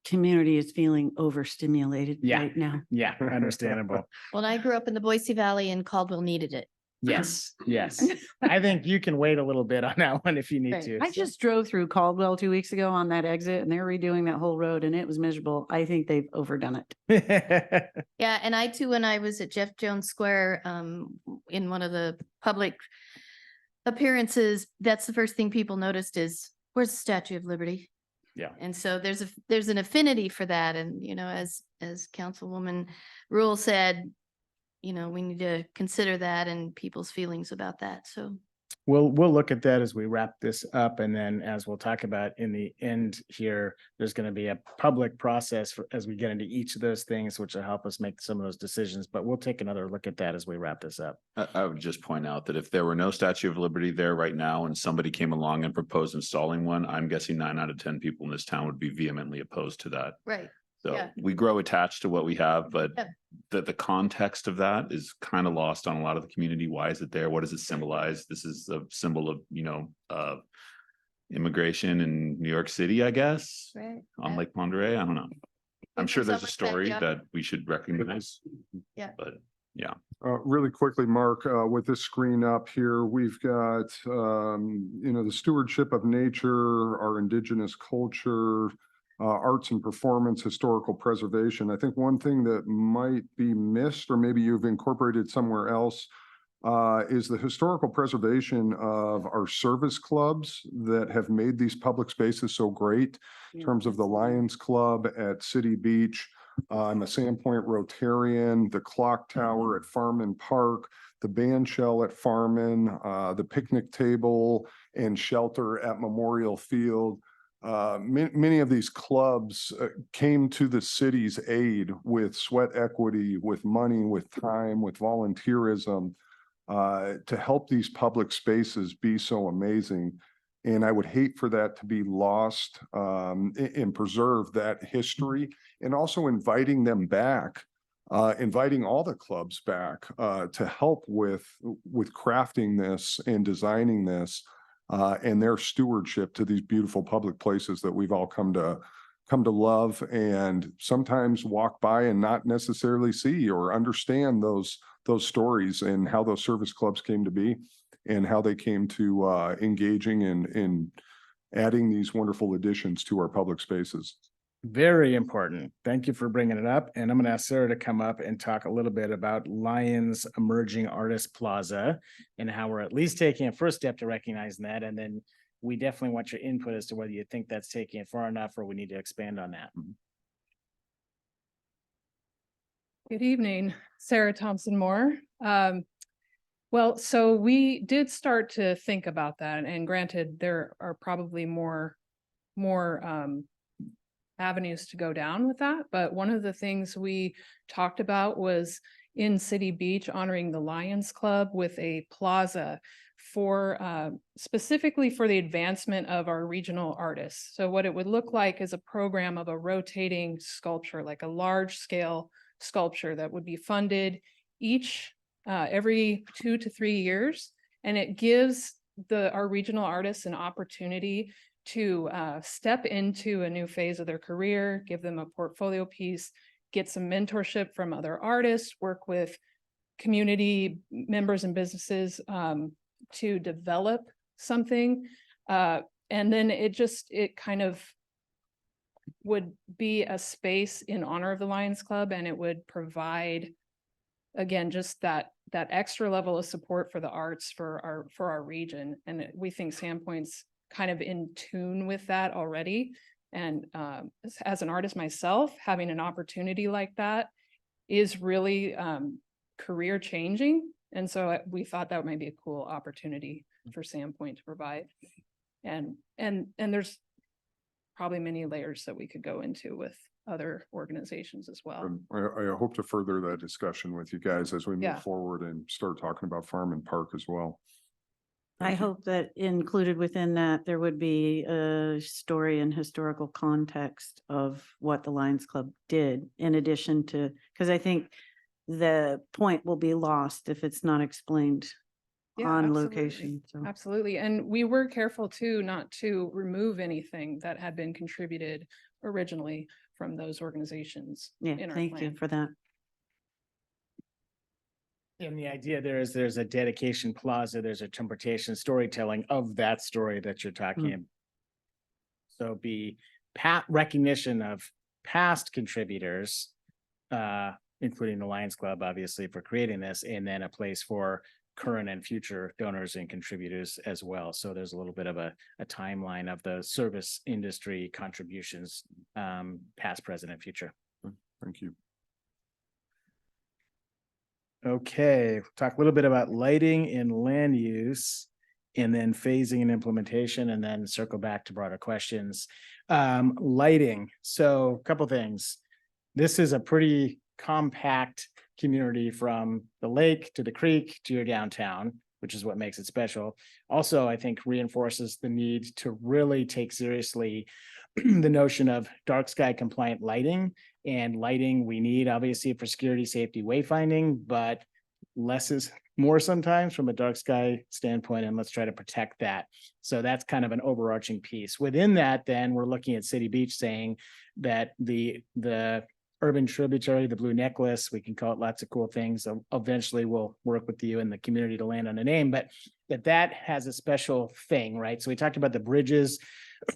community is feeling overstimulated right now. Yeah, understandable. When I grew up in the Boise Valley and Caldwell needed it. Yes, yes. I think you can wait a little bit on that one if you need Right. to. I just drove through Caldwell 2 weeks ago on that exit and they're redoing that whole road and it was miserable. I think they've overdone it. Yeah, and I too, when I was at Jeff Jones Square, in one of the public appearances, that's the first thing people noticed is, where's the Statue of Liberty? Yeah. And so there's an affinity for that. And, you know, as Councilwoman Rule said, you know, we need to consider that and people's feelings about that. So We'll look at that as we wrap this up. And then as we'll talk about in the end here, there's going to be a public process as we get into each of those things, which will help us make some of those decisions. But we'll take another look at that as we wrap this up. I would just point out that if there were no Statue of Liberty there right now and somebody came along and proposed installing one, I'm guessing 9 out of 10 people in this town would be vehemently opposed to that. right. So Yeah. we grow attached to what we have, but Yeah. the context of that is kind of lost on a lot of the community. Why is it there? What does it symbolize? This is a symbol of, immigration in New York City, I guess, Right. on Lake Monterey. I don't know. I'm sure there's a story yeah. that we should recognize. Yeah. But yeah. Really quickly, Mark, with this screen up here, we've got, the stewardship of nature, our indigenous culture, arts and performance, historical preservation. I think one thing that might be missed, or maybe you've incorporated somewhere else, is the historical preservation of our service clubs that have made these public spaces so great. In terms of the Lions Club at City Beach, I'm a Sandpoint Rotarian, the Clock Tower at Farman Park, the band shell at Farman, the picnic table and shelter at Memorial Field. Many of these clubs came to the city's aid with sweat equity, with money, with time, with volunteerism, to help these public spaces be so amazing. And I would hate for that to be lost, and preserve that history, and also inviting them back, inviting all the clubs back to help with crafting this and designing this. And their stewardship to these beautiful public places that we've all come to love, and sometimes walk by and not necessarily see or understand those stories and how those service clubs came to be and how they came to engaging in adding these wonderful additions to our public spaces. Very important. Thank you for bringing it up. And I'm going to ask Sarah to come up and talk a little bit about Lions Emerging Artist Plaza and how we're at least taking a first step to recognizing that. And then we definitely want your input as to whether you think that's taking it far enough or we need to expand on that. Good evening, Sarah Thompson Moore. Well, so we did start to think about that, and granted, there are probably more avenues to go down with that. But one of the things we talked about was in City Beach honoring the Lions Club with a plaza for specifically for the advancement of our regional artists. So what it would look like is a program of a rotating sculpture, like a large scale sculpture that would be funded every 2 to 3 years. And it gives our regional artists an opportunity to step into a new phase of their career, give them a portfolio piece, get some mentorship from other artists, work with community members and businesses to develop something. And then it kind of would be a space in honor of the Lions Club, and it would provide, again, just that extra level of support for the arts for our region. And we think Sandpoint's kind of in tune with that already. And as an artist myself, having an opportunity like that is really career changing. And so we thought that might be a cool opportunity for Sandpoint to provide. And there's probably many layers that we could go into with other organizations as well. I hope to further that discussion with you guys as we Yeah. move forward and start talking about Farm and Park as well. I hope that included within that, there would be a story and historical context of what the Lions Club did in addition to, because I think the point will be lost if it's not explained Yeah, on absolutely. location. So Absolutely. And we were careful too, not to remove anything that had been contributed originally from those organizations. yeah, in our thank you plan. for that. And the idea there's a dedication plaza, there's interpretation, storytelling of that story that you're talking about. So be recognition of past contributors, including the Lions Club, obviously, for creating this, and then a place for current and future donors and contributors as well. So there's a little bit of a timeline of the service industry contributions, past, present, and future. Thank you. Okay, talk a little bit about lighting and land use, and then phasing and implementation, and then circle back to broader questions. Lighting, so a couple things. This is a pretty compact community from the lake to the creek to your downtown, which is what makes it special. Also, I think reinforces the need to really take seriously the notion of dark sky compliant lighting. And lighting we need obviously for security, safety, wayfinding, but less is more sometimes from a dark sky standpoint, and let's try to protect that. So that's kind of an overarching piece. Within that, then we're looking at City Beach saying that the urban tributary, the Blue Necklace, we can call it lots of cool things. Eventually we'll work with you and the community to land on a name, but that has a special thing, right? So we talked about the bridges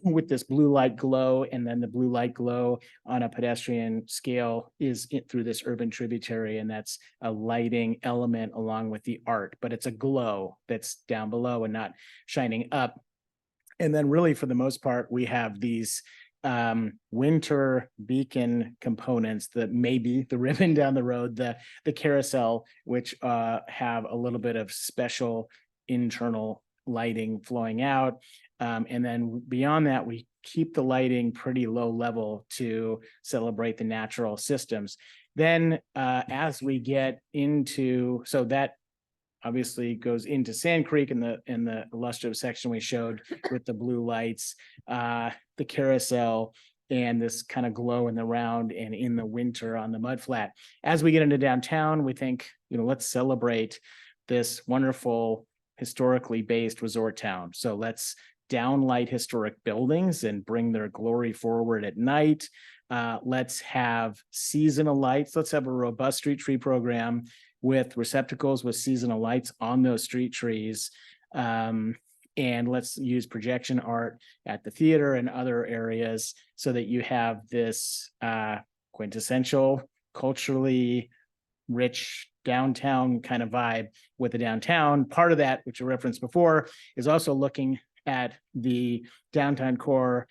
with this blue light glow, and then the blue light glow on a pedestrian scale is through this urban tributary, and that's a lighting element along with the art, but it's a glow that's down below and not shining up. And then really for the most part, we have these winter beacon components that maybe the ribbon down the road, the carousel, which have a little bit of special internal lighting flowing out. And then beyond that, we keep the lighting pretty low level to celebrate the natural systems. Then as we get into, so that obviously goes into Sand Creek in the illustrative section we showed with the blue lights, the carousel, and this kind of glow in the round and in the winter on the mud flat. As we get into downtown, we think, let's celebrate this wonderful historically based resort town. So let's downlight historic buildings and bring their glory forward at night. Let's have seasonal lights. Let's have a robust street tree program with receptacles with seasonal lights on those street trees. And let's use projection art at the theater and other areas so that you have this quintessential, culturally rich downtown kind of vibe with the downtown. Part of that, which I referenced before, is also looking at the downtown core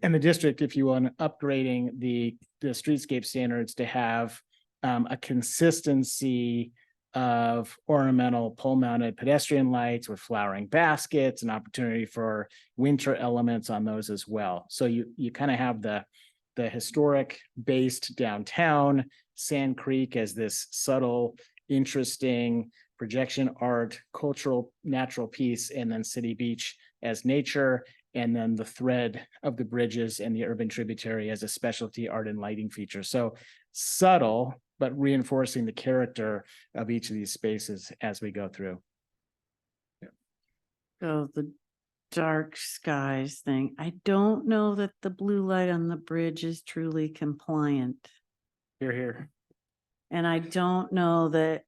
and the district, if you want, upgrading the streetscape standards to have a consistency of ornamental pole-mounted pedestrian lights with flowering baskets, and opportunity for winter elements on those as well. So you kind of have the the historic based downtown, Sand Creek as this subtle, interesting projection art, cultural, natural piece, and then City Beach as nature, and then the thread of the bridges and the urban tributary as a specialty art and lighting feature. So subtle, but reinforcing the character of each of these spaces as we go through. So the dark skies thing, I don't know that the blue light on the bridge is truly compliant. Here. And I don't know that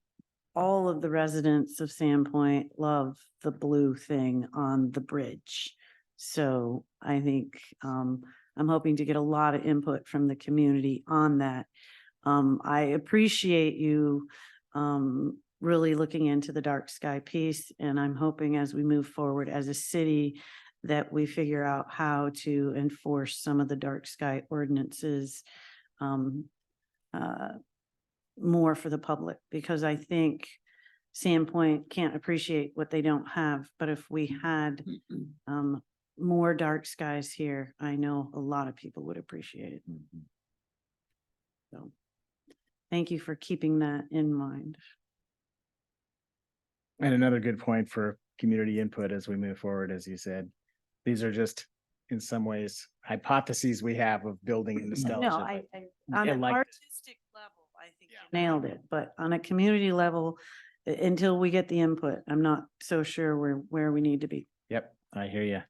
all of the residents of Sandpoint love the blue thing on the bridge. So I think I'm hoping to get a lot of input from the community on that. I appreciate you really looking into the dark sky piece, and I'm hoping as we move forward as a city that we figure out how to enforce some of the dark sky ordinances more for the public, because I think Sandpoint can't appreciate what they don't have. But if we had more dark skies here, I know a lot of people would appreciate it. So thank you for keeping that in mind. And another good point for community input as we move forward, as you said, these are just in some ways hypotheses we have of building in nostalgia. No, on an like artistic level, I think you nailed it, but on a community level, until we get the input, I'm not so sure where we need to be. Yep, I hear you.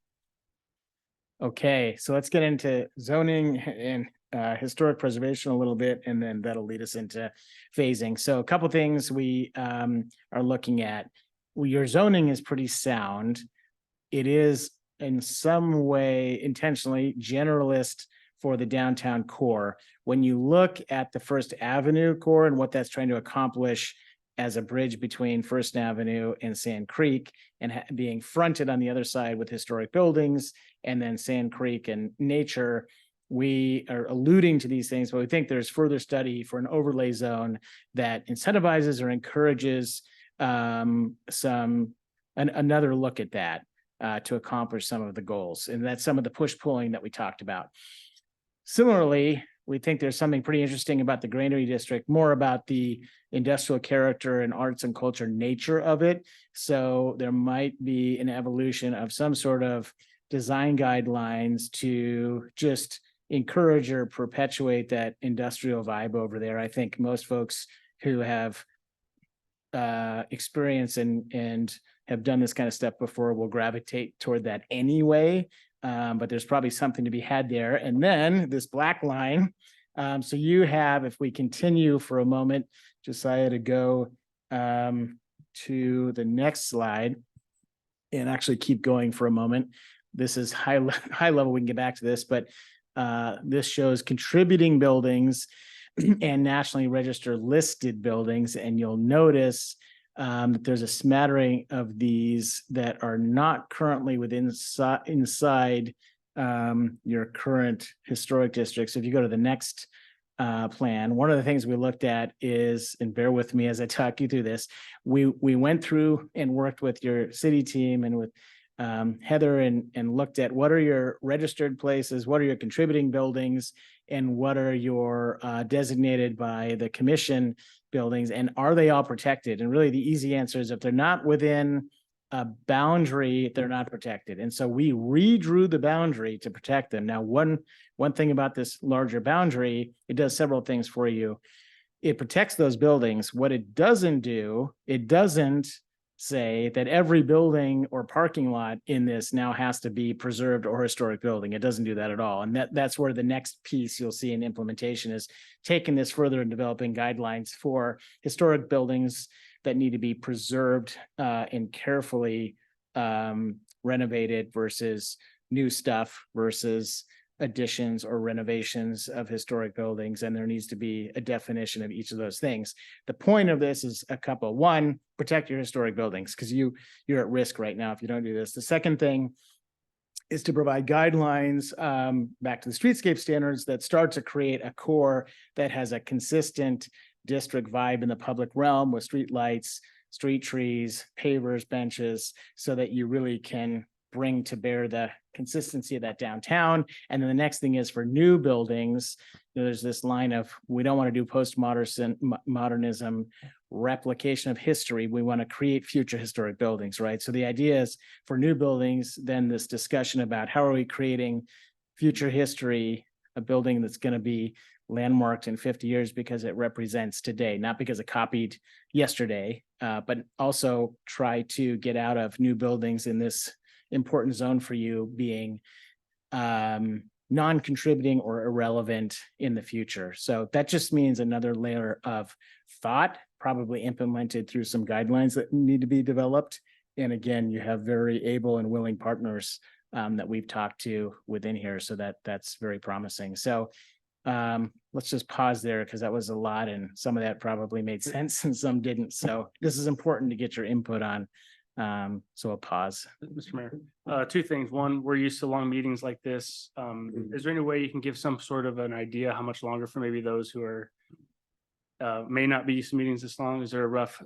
Okay, so let's get into zoning and historic preservation a little bit, and then that'll lead us into phasing. So a couple things we are looking at. Well, your zoning is pretty sound. It is in some way intentionally generalist for the downtown core. When you look at the First Avenue core and what that's trying to accomplish as a bridge between First Avenue and Sand Creek, and being fronted on the other side with historic buildings, and then Sand Creek and nature, we are alluding to these things, but we think there's further study for an overlay zone that incentivizes or encourages another look at that to accomplish some of the goals. And that's some of the push pulling that we talked about. Similarly, we think there's something pretty interesting about the Granary District, more about the industrial character and arts and culture nature of it. So there might be an evolution of some sort of design guidelines to just encourage or perpetuate that industrial vibe over there. I think most folks who have experience and have done this kind of stuff before will gravitate toward that anyway. But there's probably something to be had there. And then this black line. So you have, if we continue for a moment, Josiah, to go to the next slide and actually keep going for a moment. This is high level. We can get back to this, but this shows contributing buildings and nationally registered listed buildings. And you'll notice that there's a smattering of these that are not currently inside your current historic district. So if you go to the next plan, one of the things we looked at is, and bear with me as I talk you through this, we went through and worked with your city team and with Heather and looked at what are your registered places, what are your contributing buildings, and what are your designated by the commission buildings, and are they all protected? And really the easy answer is if they're not within a boundary, they're not protected. And so we redrew the boundary to protect them. Now, one thing about this larger boundary, it does several things for you. It protects those buildings. What it doesn't do, it doesn't say that every building or parking lot in this now has to be preserved or historic building. It doesn't do that at all. And that's where the next piece you'll see in implementation is taking this further and developing guidelines for historic buildings that need to be preserved and carefully renovated versus new stuff versus additions or renovations of historic buildings. And there needs to be a definition of each of those things. The point of this is a couple. One, protect your historic buildings because you're at risk right now if you don't do this. The second thing is to provide guidelines back to the streetscape standards that start to create a core that has a consistent district vibe in the public realm with street lights, street trees, pavers, benches, so that you really can bring to bear the consistency of that downtown. And then the next thing is for new buildings, there's this line of, we don't want to do postmodernism replication of history. We want to create future historic buildings, right? So the idea is for new buildings, then this discussion about how are we creating future history, a building that's going to be landmarked in 50 years because it represents today, not because it copied yesterday, but also try to get out of new buildings in this important zone for you being non-contributing or irrelevant in the future. So that just means another layer of thought, probably implemented through some guidelines that need to be developed. And again, you have very able and willing partners that we've talked to within here. So that's very promising. So let's just pause there because that was a lot and some of that probably made sense and some didn't. So this is important to get your input on. So I'll pause. Mr. Mayor, two things. One, we're used to long meetings like this. Is there any way you can give some sort of an idea how much longer for maybe those who are may not be used to meetings this long? Is there a rough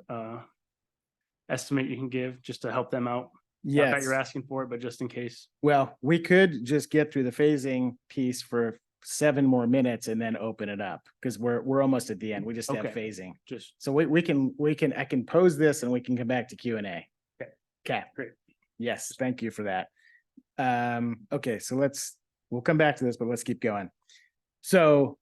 estimate you can give just to help them out? Not that Yes. you're asking for it, but just in case. Well, we could just get through the phasing piece for 7 more minutes and then open it up because we're almost at the end. We just have Okay. phasing. Just So I can pose this and we can come back to Q&A. Okay. Okay. Great. Yes, thank you for that. Okay, so we'll come back to this, but let's keep going. So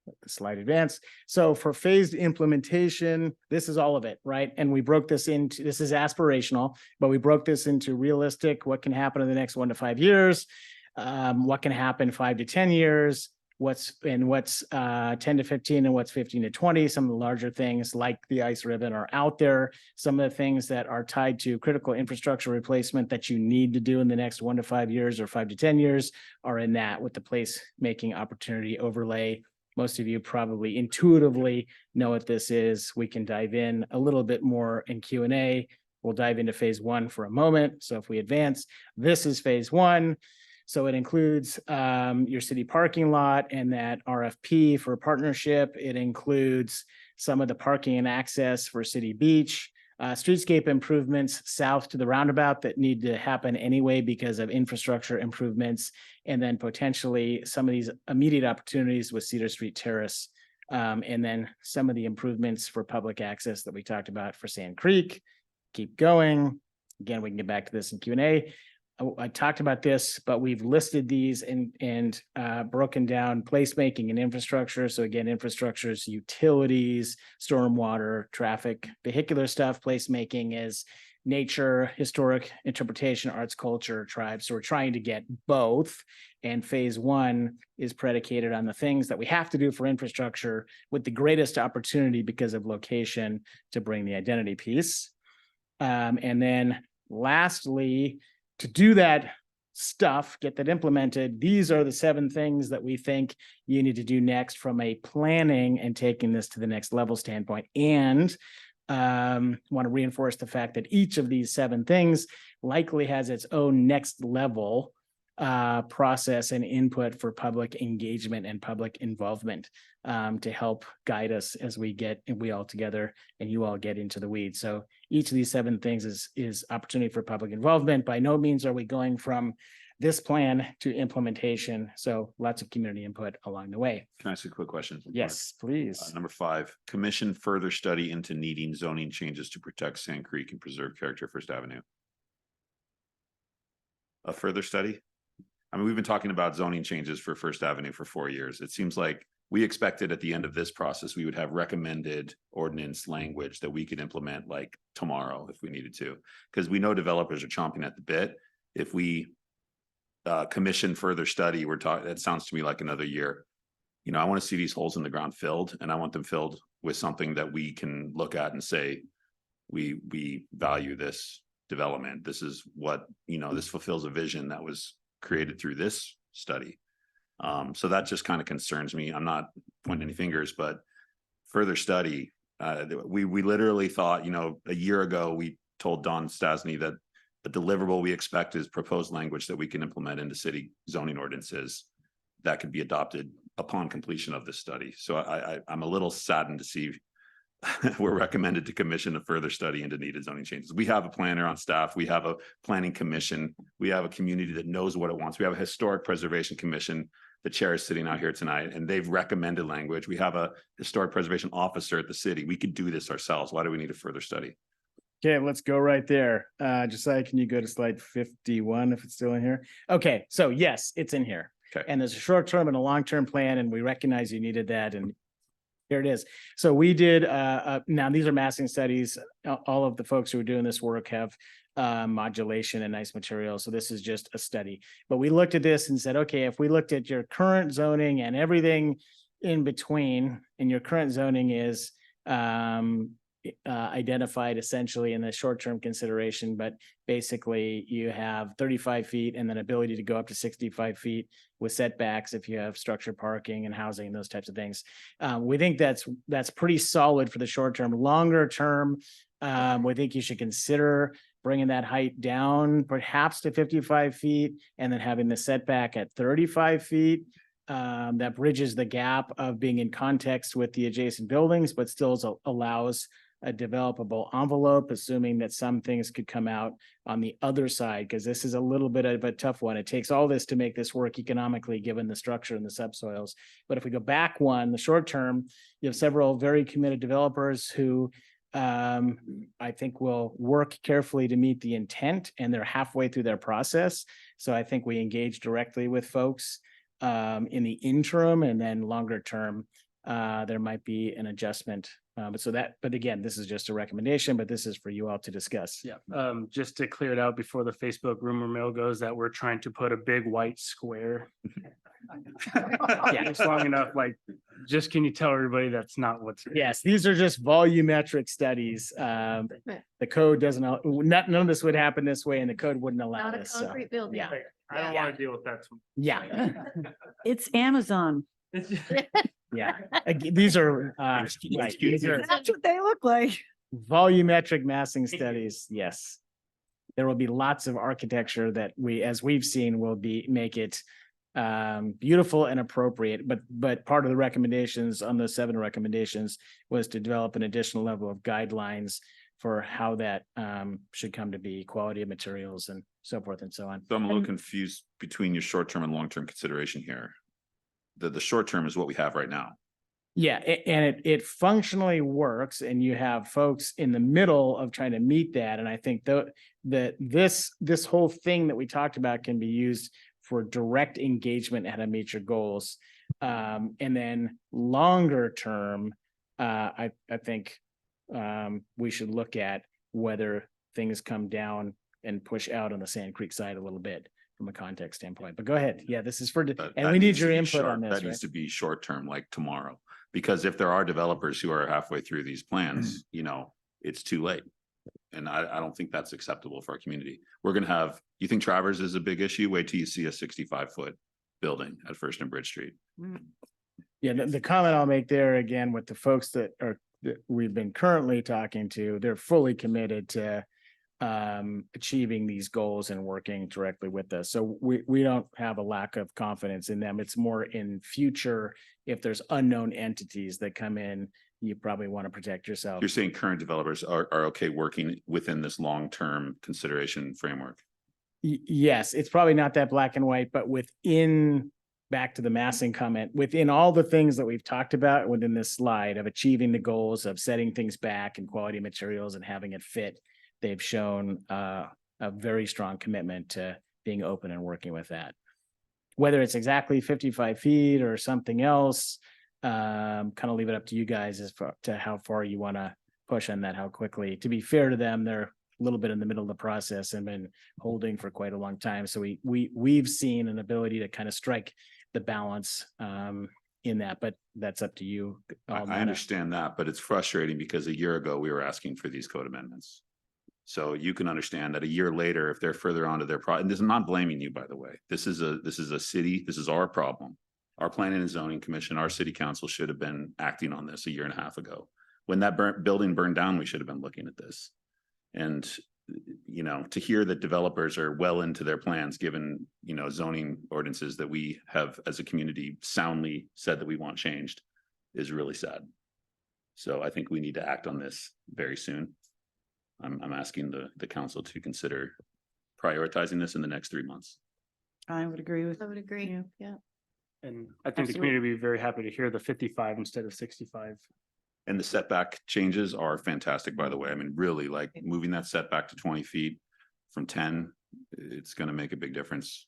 let the slide advance. So for phased implementation, this is all of it, right? And we broke this into, this is aspirational, but we broke this into realistic, what can happen in the next 1 to 5 years, what can happen 5 to 10 years, what's 10 to 15 and what's 15 to 20. Some of the larger things like the ice ribbon are out there. Some of the things that are tied to critical infrastructure replacement that you need to do in the next 1 to 5 years or 5 to 10 years are in that with the place making opportunity overlay. Most of you probably intuitively know what this is. We can dive in a little bit more in Q&A. We'll dive into phase 1 for a moment. So if we advance, this is phase 1. So it includes your city parking lot and that RFP for partnership. It includes some of the parking and access for City Beach, streetscape improvements south to the roundabout that need to happen anyway because of infrastructure improvements, and then potentially some of these immediate opportunities with Cedar Street Terrace, and then some of the improvements for public access that we talked about for Sand Creek. Keep going. Again, we can get back to this in Q&A. I talked about this, but we've listed these and broken down placemaking and infrastructure. So again, infrastructure is utilities, stormwater, traffic, vehicular stuff. Placemaking is nature, historic interpretation, arts, culture, tribes. So we're trying to get both. And phase 1 is predicated on the things that we have to do for infrastructure with the greatest opportunity because of location to bring the identity piece. And then lastly, to do that stuff, get that implemented, these are the 7 things that we think you need to do next from a planning and taking this to the next level standpoint. And want to reinforce the fact that each of these 7 things likely has its own next level process and input for public engagement and public involvement to help guide us as we all together and you all get into the weeds. So each of these 7 things is opportunity for public involvement. By no means are we going from this plan to implementation. So lots of community input along the way. Can I ask a quick question? Yes, please. Number 5, commission further study into needing zoning changes to protect Sand Creek and preserve character of First Avenue. A further study? I mean, we've been talking about zoning changes for First Avenue for 4 years. It seems like we expected at the end of this process, we would have recommended ordinance language that we could implement like tomorrow if we needed to, because we know developers are chomping at the bit. If we commission further study, that sounds to me like another year. You know, I want to see these holes in the ground filled, and I want them filled with something that we can look at and say, we value this development. This is what, you know, this fulfills a vision that was created through this study. So that just kind of concerns me. I'm not pointing any fingers, but further study, we literally thought, you know, a year ago, we told Don Stasny that the deliverable we expect is proposed language that we can implement into city zoning ordinances that could be adopted upon completion of this study. So I'm a little saddened to see we're recommended to commission a further study into needed zoning changes. We have a planner on staff. We have a planning commission. We have a community that knows what it wants. We have a historic preservation commission. The chair is sitting out here tonight and they've recommended language. We have a historic preservation officer at the city. We could do this ourselves. Why do we need a further study? Okay, let's go right there. Josiah, can you go to slide 51 if it's still in here? Okay, so yes, it's in here. Okay. And there's a short-term and a long-term plan, and we recognize you needed that, and here it is. So we did, now these are massing studies. All of the folks who are doing this work have modulation and nice materials. So this is just a study. But we looked at this and said, okay, if we looked at your current zoning and everything in between, and your current zoning is identified essentially in the short-term consideration, but basically you have 35 feet and then ability to go up to 65 feet with setbacks if you have structured parking and housing and those types of things. We think that's pretty solid for the short term. Longer term, we think you should consider bringing that height down perhaps to 55 feet and then having the setback at 35 feet. That bridges the gap of being in context with the adjacent buildings, but still allows a developable envelope, assuming that some things could come out on the other side, because this is a little bit of a tough one. It takes all this to make this work economically, given the structure and the subsoils. But if we go back one, the short term, you have several very committed developers who I think will work carefully to meet the intent, and they're halfway through their process. So I think we engage directly with folks in the interim, and then longer term, there might be an adjustment. But again, this is just a recommendation, but this is for you all to discuss. Yeah, just to clear it out before the Facebook rumor mill goes that we're trying to put a big white square. Yeah, it's long enough, like, just can you tell everybody that's not what's. Yes, these are just volumetric studies. The code doesn't, none of this would happen this way, and the code wouldn't allow Not a this. concrete building. Yeah, I don't want to deal with that. yeah, It's Amazon. yeah. These are, right, these are That's what they look like. volumetric massing studies. Yes. There will be lots of architecture that as we've seen, will make it beautiful and appropriate. But part of the recommendations on the 7 recommendations was to develop an additional level of guidelines for how that should come to be, quality of materials and so forth and so on. So I'm a little confused between your short-term and long-term consideration here. The short-term is what we have right now. Yeah, and it functionally works, and you have folks in the middle of trying to meet that. And I think that this whole thing that we talked about can be used for direct engagement and how to meet your goals. And then longer term, I think we should look at whether things come down and push out on the Sand Creek side a little bit from a context standpoint. But go ahead. Yeah, this is for, and we need your input on this. That needs to be short-term, like tomorrow, because if there are developers who are halfway through these plans, it's too late. And I don't think that's acceptable for our community. We're going to have, you think Travers is a big issue? Wait till you see a 65-foot building at First and Bridge Street. Yeah, the comment I'll make there again with the folks that we've been currently talking to, they're fully committed to achieving these goals and working directly with us. So we don't have a lack of confidence in them. It's more in future, if there's unknown entities that come in, you probably want to protect yourself. You're saying current developers are okay working within this long-term consideration framework? Yes, it's probably not that black and white, but back to the massing comment, within all the things that we've talked about within this slide of achieving the goals of setting things back and quality materials and having it fit, they've shown a very strong commitment to being open and working with that. Whether it's exactly 55 feet or something else, kind of leave it up to you guys as far to how far you want to push on that, how quickly. To be fair to them, they're a little bit in the middle of the process and been holding for quite a long time. So we've seen an ability to kind of strike the balance in that, but that's up to you. I understand that, but it's frustrating because a year ago we were asking for these code amendments. So you can understand that a year later, if they're further onto their and this is not blaming you, by the way. This is a city, this is our problem. Our Planning and Zoning Commission, our city council should have been acting on this a year and a half ago. When that building burned down, we should have been looking at this. And, to hear that developers are well into their plans, given, zoning ordinances that we have as a community soundly said that we want changed, is really sad. So I think we need to act on this very soon. I'm asking the council to consider prioritizing this in the next 3 months. I would agree with. I would agree. you. Yeah. And I think the Absolutely. community would be very happy to hear the 55 instead of 65. And the setback changes are fantastic, by the way. I mean, really, like moving that setback to 20 feet from 10, it's gonna make a big difference.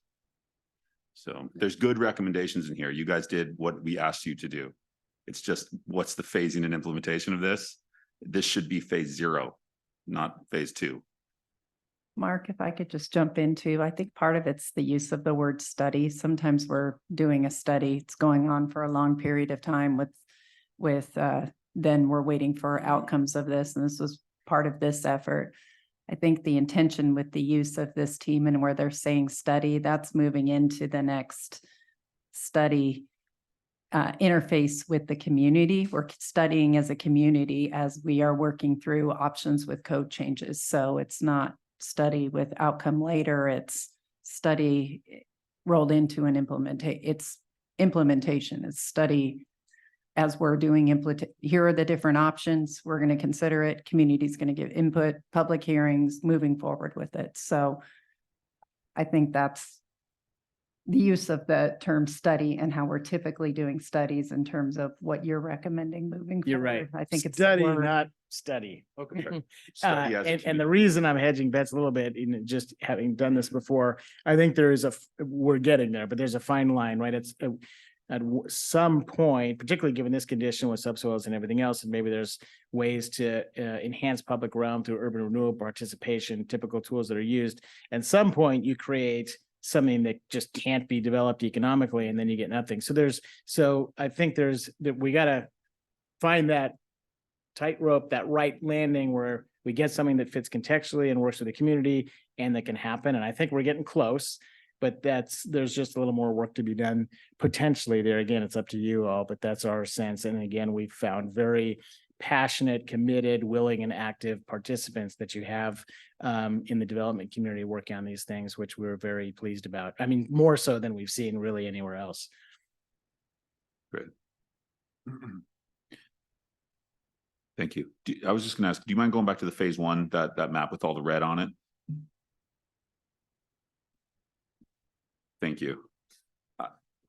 So there's good recommendations in here. You guys did what we asked you to do. It's just, what's the phasing and implementation of this? This should be phase 0, not phase 2. Mark, if I could just jump into, I think part of it's the use of the word study. Sometimes we're doing a study, it's going on for a long period of time then we're waiting for outcomes of this, and this was part of this effort. I think the intention with the use of this team and where they're saying study, that's moving into the next study interface with the community. We're studying as a community as we are working through options with code changes. So it's not study with outcome later, it's study rolled into an implementation. It's study as we're doing here are the different options. We're going to consider it. Community's going to give input, public hearings, moving forward with it. So I think that's the use of the term study and how we're typically doing studies in terms of what you're recommending moving You're forward. right. I think it's Study, word. not study. Okay. Uh, Study as a and the reason I'm hedging bets a little bit, in just having done this before, I think there is we're getting there, but there's a fine line, right? It's at some point, particularly given this condition with subsoils and everything else, and maybe there's ways to enhance public realm through urban renewal participation, typical tools that are used. At some point, you create something that just can't be developed economically, and then you get nothing. So I think that we got to find that tightrope, that right landing where we get something that fits contextually and works with the community and that can happen. And I think we're getting close, but there's just a little more work to be done potentially there. Again, it's up to you all, but that's our sense. And again, we've found very passionate, committed, willing, and active participants that you have in the development community working on these things, which we're very pleased about. I mean, more so than we've seen really anywhere else. Great. Thank you. I was just gonna ask, do you mind going back to the phase 1, that map with all the red on it? Thank you.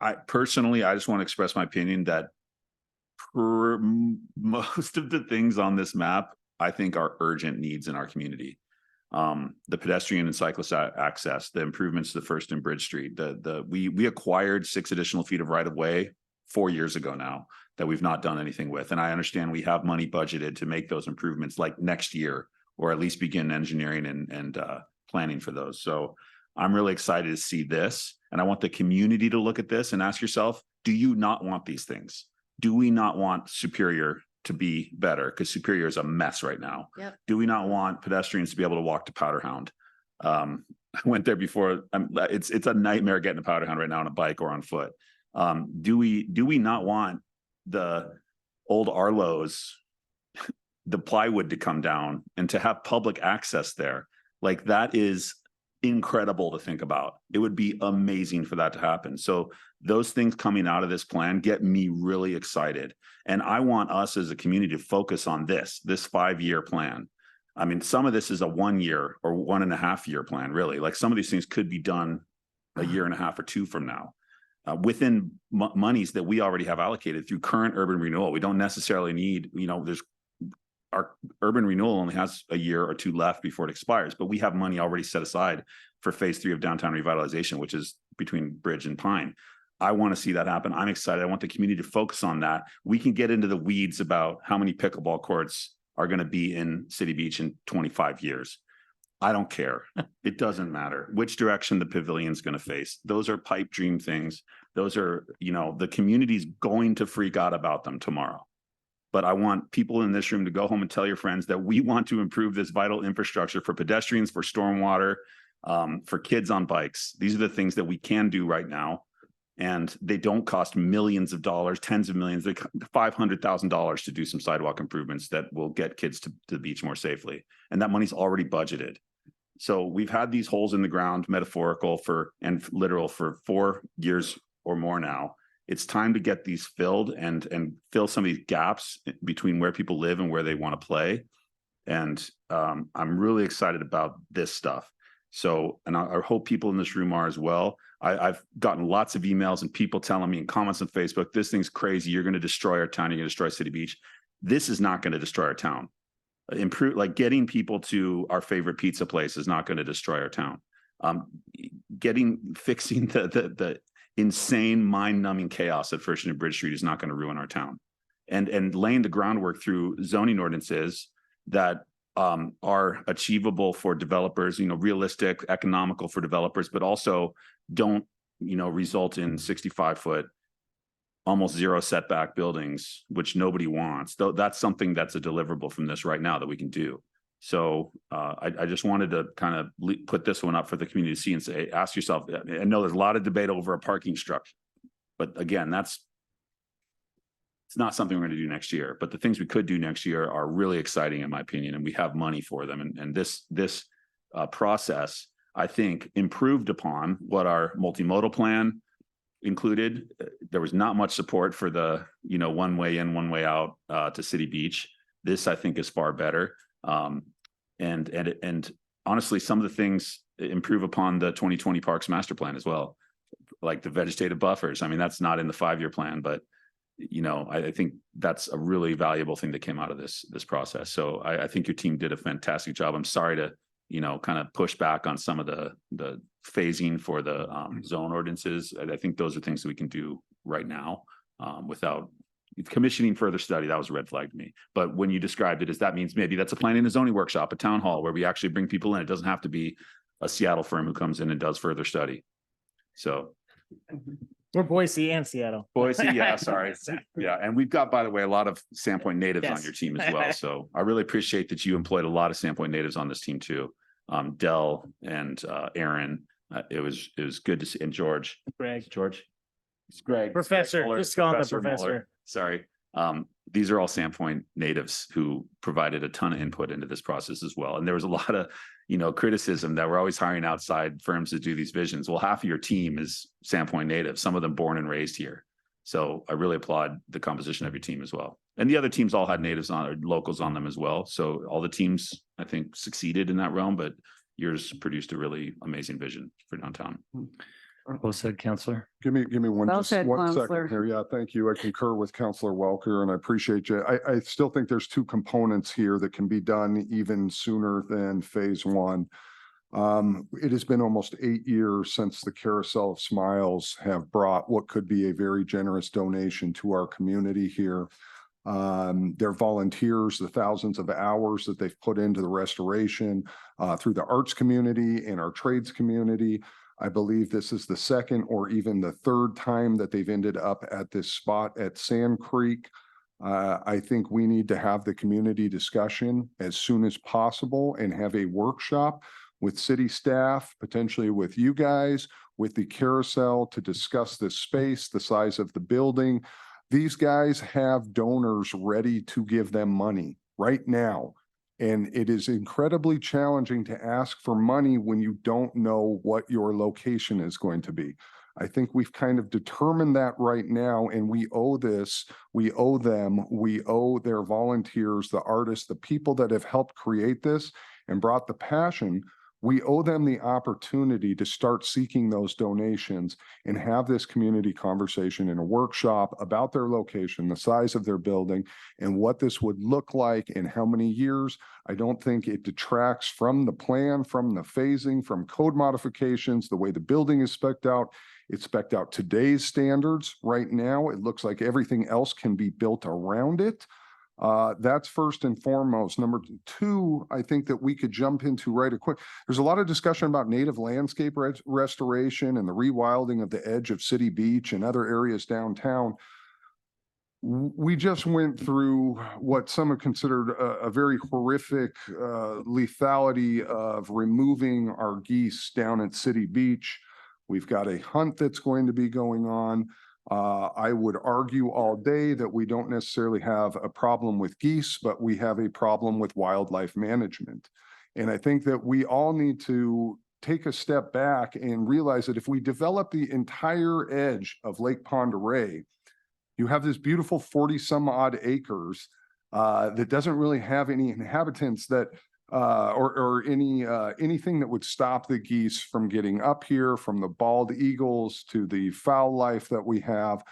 I personally, I just want to express my opinion that most of the things on this map, I think, are urgent needs in our community. The pedestrian and cyclist access, the improvements to the First and Bridge Street, we acquired 6 additional feet of right of way 4 years ago now that we've not done anything with. And I understand we have money budgeted to make those improvements like next year, or at least begin engineering and planning for those. So I'm really excited to see this. And I want the community to look at this and ask yourself, do you not want these things? Do we not want Superior to be better? Because Superior is a mess right now. Yep. Do we not want pedestrians to be able to walk to Powder Hound? I went there before. It's a nightmare getting to Powder Hound right now on a bike or on foot. Do we not want the old Arlo's, the plywood to come down and to have public access there? Like, that is incredible to think about. It would be amazing for that to happen. So those things coming out of this plan get me really excited. And I want us as a community to focus on this 5-year plan. I mean, some of this is a 1 year or 1.5 year plan, really. Like, some of these things could be done a year and a half or 2 from now, within monies that we already have allocated through current urban renewal. We don't necessarily need, our urban renewal only has a year or 2 left before it expires, but we have money already set aside for phase 3 of downtown revitalization, which is between Bridge and Pine. I want to see that happen. I'm excited. I want the community to focus on that. We can get into the weeds about how many pickleball courts are going to be in City Beach in 25 years. I don't care. It doesn't matter which direction the pavilion's going to face. Those are pipe dream things. Those are, the community's going to freak out about them tomorrow. But I want people in this room to go home and tell your friends that we want to improve this vital infrastructure for pedestrians, for stormwater, for kids on bikes. These are the things that we can do right now. And they don't cost millions of dollars, tens of millions, they $500,000 to do some sidewalk improvements that will get kids to the beach more safely. And that money's already budgeted. So we've had these holes in the ground, metaphorical and literal, for 4 years or more now. It's time to get these filled and fill some of these gaps between where people live and where they want to play. And I'm really excited about this stuff. So, and I hope people in this room are as well. I've gotten lots of emails and people telling me in comments on Facebook, this thing's crazy. You're going to destroy our town. You're going to destroy City Beach. This is not going to destroy our town. Improve, like getting people to our favorite pizza place is not going to destroy our town. Fixing the insane mind-numbing chaos at First and Bridge Street is not going to ruin our town. And laying the groundwork through zoning ordinances that are achievable for developers, realistic, economical for developers, but also don't, result in 65-foot, almost zero setback buildings, which nobody wants. Though that's something that's a deliverable from this right now that we can do. So I just wanted to kind of put this one up for the community to see and say, ask yourself, I know there's a lot of debate over a parking structure, but again, it's not something we're going to do next year, but the things we could do next year are really exciting in my opinion, and we have money for them. And this process, I think, improved upon what our multimodal plan included. There was not much support for the, one way in, one way out to City Beach. This, I think, is far better. And honestly, some of the things improve upon the 2020 Parks Master Plan as well, like the vegetative buffers. I mean, that's not in the 5-year plan, but I think that's a really valuable thing that came out of this process. So I think your team did a fantastic job. I'm sorry to, kind of push back on some of the phasing for the zone ordinances. I think those are things that we can do right now without commissioning further study. That was a red flag to me. But when you described it as that means maybe that's a planning and zoning workshop, a town hall where we actually bring people in. It doesn't have to be a Seattle firm who comes in and does further study. So. We're Boise and Seattle. Boise, yeah, sorry. Yeah, and we've got, by the way, a lot of Sandpoint natives on your team as well. So I really appreciate that you employed a lot of Sandpoint natives on this team too. Dell and Aaron, it was good to see, and George. George. It's Greg. Professor, just call him the professor. Muller. Sorry. These are all Sandpoint natives who provided a ton of input into this process as well. And there was a lot of, criticism that we're always hiring outside firms to do these visions. Well, half of your team is Sandpoint native, some of them born and raised here. So I really applaud the composition of your team as well. And the other teams all had natives on or locals on them as well. So all the teams, I think, succeeded in that realm, but yours produced a really amazing vision for downtown. Well said, Counselor. Give me one, Well just said, one Counselor. second here. Yeah, thank you. I concur with Counselor Welker and I appreciate you. I still think there's two components here that can be done even sooner than phase one. It has been almost 8 years since the Carousel of Smiles have brought what could be a very generous donation to our community here. Their volunteers, the thousands of hours that they've put into the restoration through the arts community and our trades community. I believe this is the second or even the third time that they've ended up at this spot at Sand Creek. I think we need to have the community discussion as soon as possible and have a workshop with city staff, potentially with you guys, with the carousel to discuss this space, the size of the building. These guys have donors ready to give them money right now. And it is incredibly challenging to ask for money when you don't know what your location is going to be. I think we've kind of determined that right now, and we owe this, we owe them, we owe their volunteers, the artists, the people that have helped create this and brought the passion. We owe them the opportunity to start seeking those donations and have this community conversation in a workshop about their location, the size of their building, and what this would look like in how many years. I don't think it detracts from the plan, from the phasing, from code modifications, the way the building is spec'd out. It's spec'd out today's standards. Right now, it looks like everything else can be built around it. That's first and foremost. Number two, I think that we could jump into right quick. There's a lot of discussion about native landscape restoration and the rewilding of the edge of City Beach and other areas downtown. We just went through what some have considered a very horrific lethality of removing our geese down at City Beach. We've got a hunt that's going to be going on. I would argue all day that we don't necessarily have a problem with geese, but we have a problem with wildlife management. And I think that we all need to take a step back and realize that if we develop the entire edge of Lake Pend Oreille, you have this beautiful 40 some odd acres that doesn't really have any inhabitants that or anything that would stop the geese from getting up here, from the bald eagles to the fowl life that we have.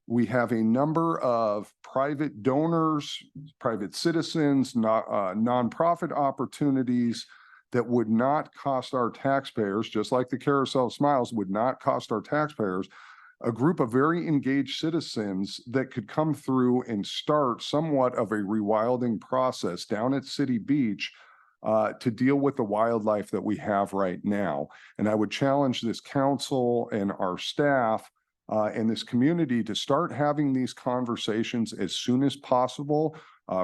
We have a number of private donors, private citizens, nonprofit opportunities that would not cost our taxpayers, just like the Carousel of Smiles would not cost our taxpayers, a group of very engaged citizens that could come through and start somewhat of a rewilding process down at City Beach to deal with the wildlife that we have right now. And I would challenge this council and our staff and this community to start having these conversations as soon as possible,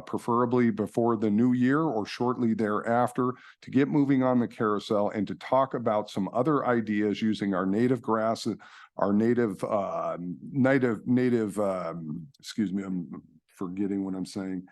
preferably before the new year or shortly thereafter, to get moving on the carousel and to talk about some other ideas using our native grass, our native, excuse me, I'm forgetting what I'm saying,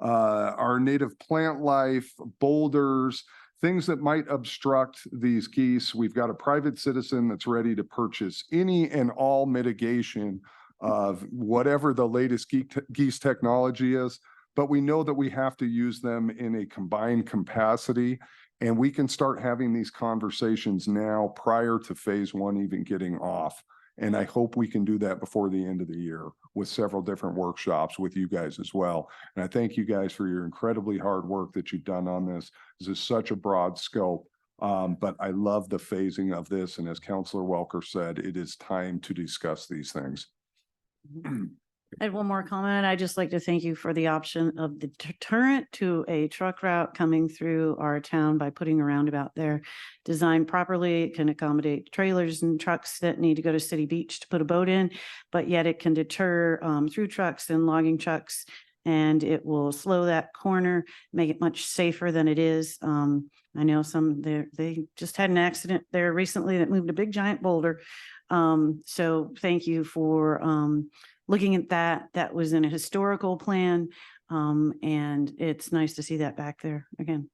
our native plant life, boulders, things that might obstruct these geese. We've got a private citizen that's ready to purchase any and all mitigation of whatever the latest geese technology is, but we know that we have to use them in a combined capacity, and we can start having these conversations now prior to phase one even getting off. And I hope we can do that before the end of the year with several different workshops with you guys as well. And I thank you guys for your incredibly hard work that you've done on this. This is such a broad scope, but I love the phasing of this. And as Councilor Welker said, it is time to discuss these things. I had one more comment. I'd just like to thank you for the option of the deterrent to a truck route coming through our town by putting a roundabout there. Designed properly, it can accommodate trailers and trucks that need to go to City Beach to put a boat in, but yet it can deter through trucks and logging trucks, and it will slow that corner, make it much safer than it is. I know they just had an accident there recently that moved a big giant boulder. So thank you for looking at that. That was in a historical plan. And it's nice to see that back there again.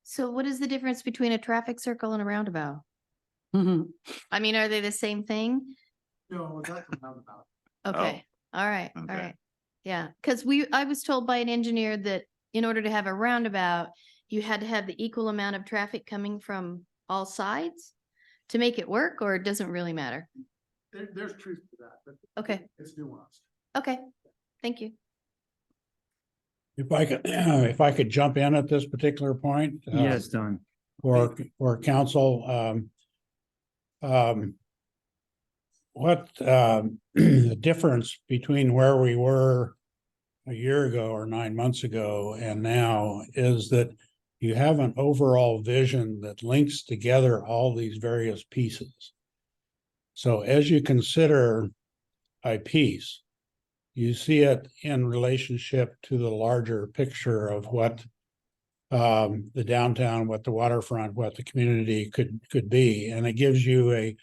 So what is the difference between a traffic circle and a roundabout? I mean, are they the same thing? No, that's a roundabout. Okay, all right, all okay. right. Yeah, because I was told by an engineer that in order to have a roundabout, you had to have the equal amount of traffic coming from all sides to make it work, or it doesn't really matter? There's truth to that, but Okay, it's nuanced. okay, thank you. If I could jump in at this particular point. Yes, Don. Or council, what the difference between where we were a year ago or 9 months ago and now is that you have an overall vision that links together all these various pieces. So as you consider a piece, you see it in relationship to the larger picture of what the downtown, what the waterfront, what the community could be. And it gives you a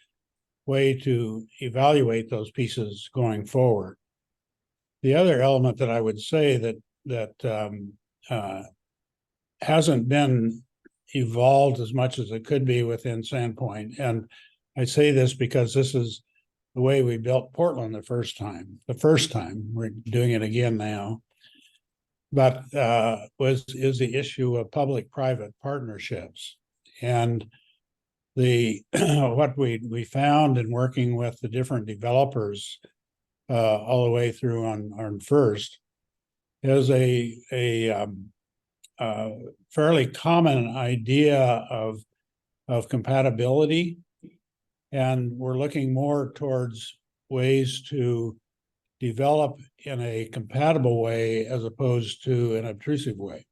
way to evaluate those pieces going forward. The other element that I would say that hasn't been evolved as much as it could be within Sandpoint, and I say this because this is the way we built Portland the first time. We're doing it again now, but is the issue of public-private partnerships. And what we found in working with the different developers all the way through on First is a fairly common idea of compatibility. And we're looking more towards ways to develop in a compatible way as opposed to an obtrusive way.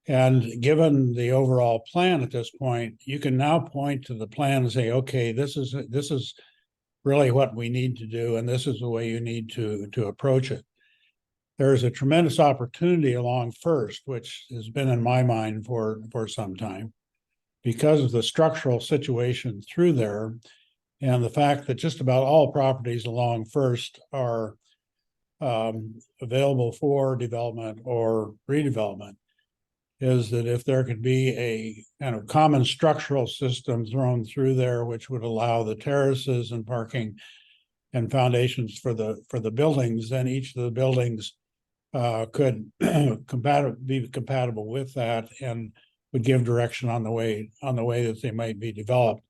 And given the overall plan at this point, you can now point to the plan and say, okay, this is really what we need to do, and this is the way you need to approach it. There's a tremendous opportunity along First, which has been in my mind for some time, because of the structural situation through there and the fact that just about all properties along First are available for development or redevelopment. is that if there could be a kind of common structural system thrown through there, which would allow the terraces and parking and foundations for the buildings, then each of the buildings could be compatible with that and would give direction on the way that they might be developed.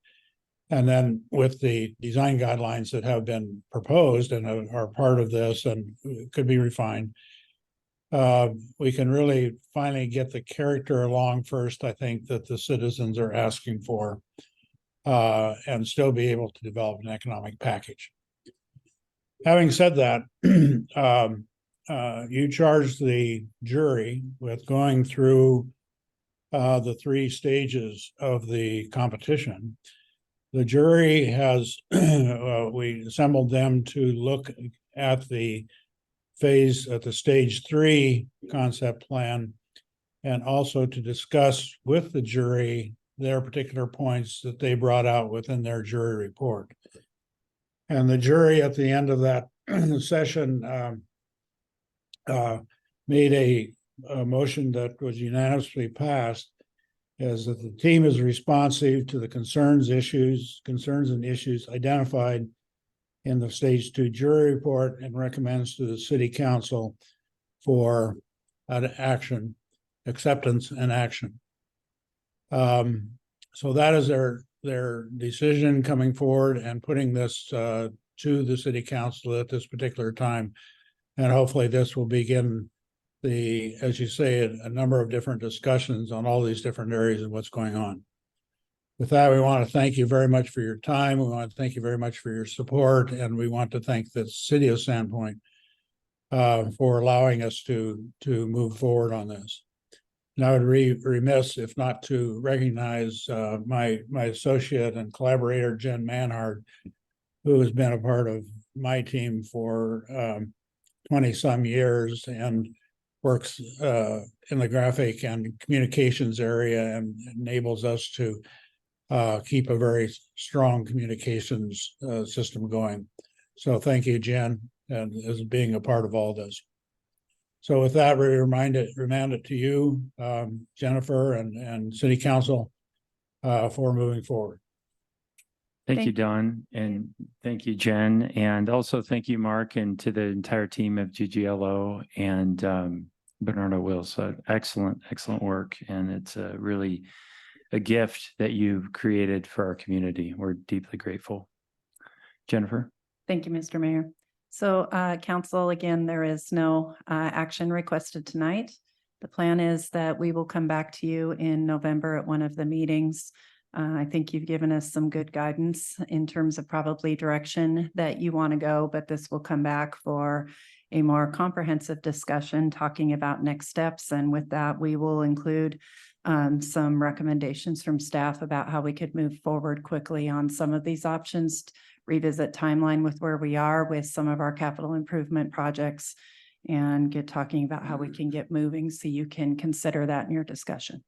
And then with the design guidelines that have been proposed and are part of this and could be refined, we can really finally get the character along first, I think, that the citizens are asking for, and still be able to develop an economic package. Having said that, you charged the jury with going through the 3 stages of the competition. The jury has, we assembled them to look at the stage 3 concept plan, and also to discuss with the jury their particular points that they brought out within their jury report. And the jury at the end of that session made a motion that was unanimously passed, is that the team is responsive to the concerns and issues identified in the stage 2 jury report and recommends to the city council for acceptance and action. So that is their decision coming forward and putting this to the city council at this particular time. And hopefully this will begin as you say, a number of different discussions on all these different areas of what's going on. With that, we want to thank you very much for your time. We want to thank you very much for your support. And we want to thank the city of Sandpoint for allowing us to move forward on this. And I would be remiss if not to recognize my associate and collaborator, Jen Manhard, who has been a part of my team for 20-some years and works in the graphic and communications area and enables us to keep a very strong communications system going. So thank you, Jen, and as being a part of all this. So with that, we remind it to you, Jennifer and City Council for moving forward. Thank you, Don, and thank you, Jen, and also thank you, Mark, and to the entire team of GGLO and Bernardo Wills. Excellent work, and it's really a gift that you've created for our community. We're deeply grateful. Jennifer? Thank you, Mr. Mayor. So, council, again, there is no action requested tonight. The plan is that we will come back to you in November at one of the meetings. I think you've given us some good guidance in terms of probably direction that you want to go, but this will come back for a more comprehensive discussion talking about next steps. And with that, we will include some recommendations from staff about how we could move forward quickly on some of these options, revisit timeline with where we are with some of our capital improvement projects, and get talking about how we can get moving so you can consider that in your discussion.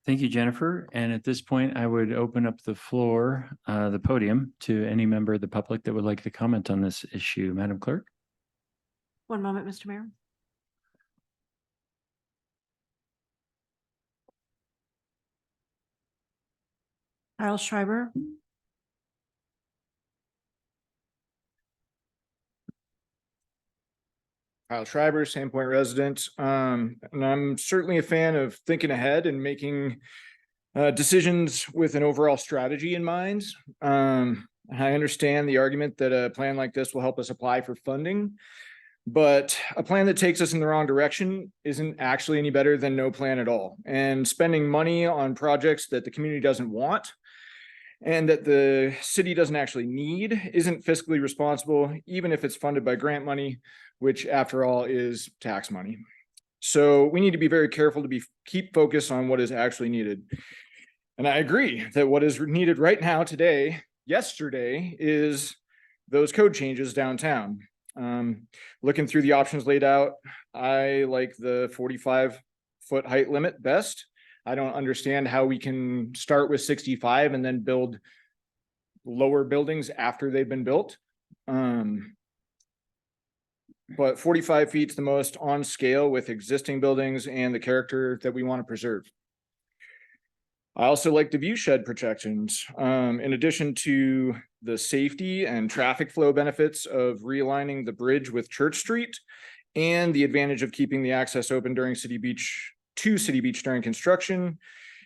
Thank you, Jennifer. And at this point, I would open up the floor, the podium, to any member of the public that would like to comment on this issue. Madam Clerk? One moment, Mr. Mayor. Kyle Schreiber. Kyle Schreiber, Sandpoint resident. And I'm certainly a fan of thinking ahead and making decisions with an overall strategy in mind. I understand the argument that a plan like this will help us apply for funding, but a plan that takes us in the wrong direction isn't actually any better than no plan at all. And spending money on projects that the community doesn't want and that the city doesn't actually need isn't fiscally responsible, even if it's funded by grant money, which after all is tax money. So we need to be very careful to keep focused on what is actually needed. And I agree that what is needed right now, yesterday, is those code changes downtown. Looking through the options laid out, I like the 45-foot height limit best. I don't understand how we can start with 65 and then build lower buildings after they've been built. but 45 feet is the most on scale with existing buildings and the character that we want to preserve. I also like the view shed protections. In addition to the safety and traffic flow benefits of realigning the bridge with Church Street and the advantage of keeping the access open during City Beach during construction,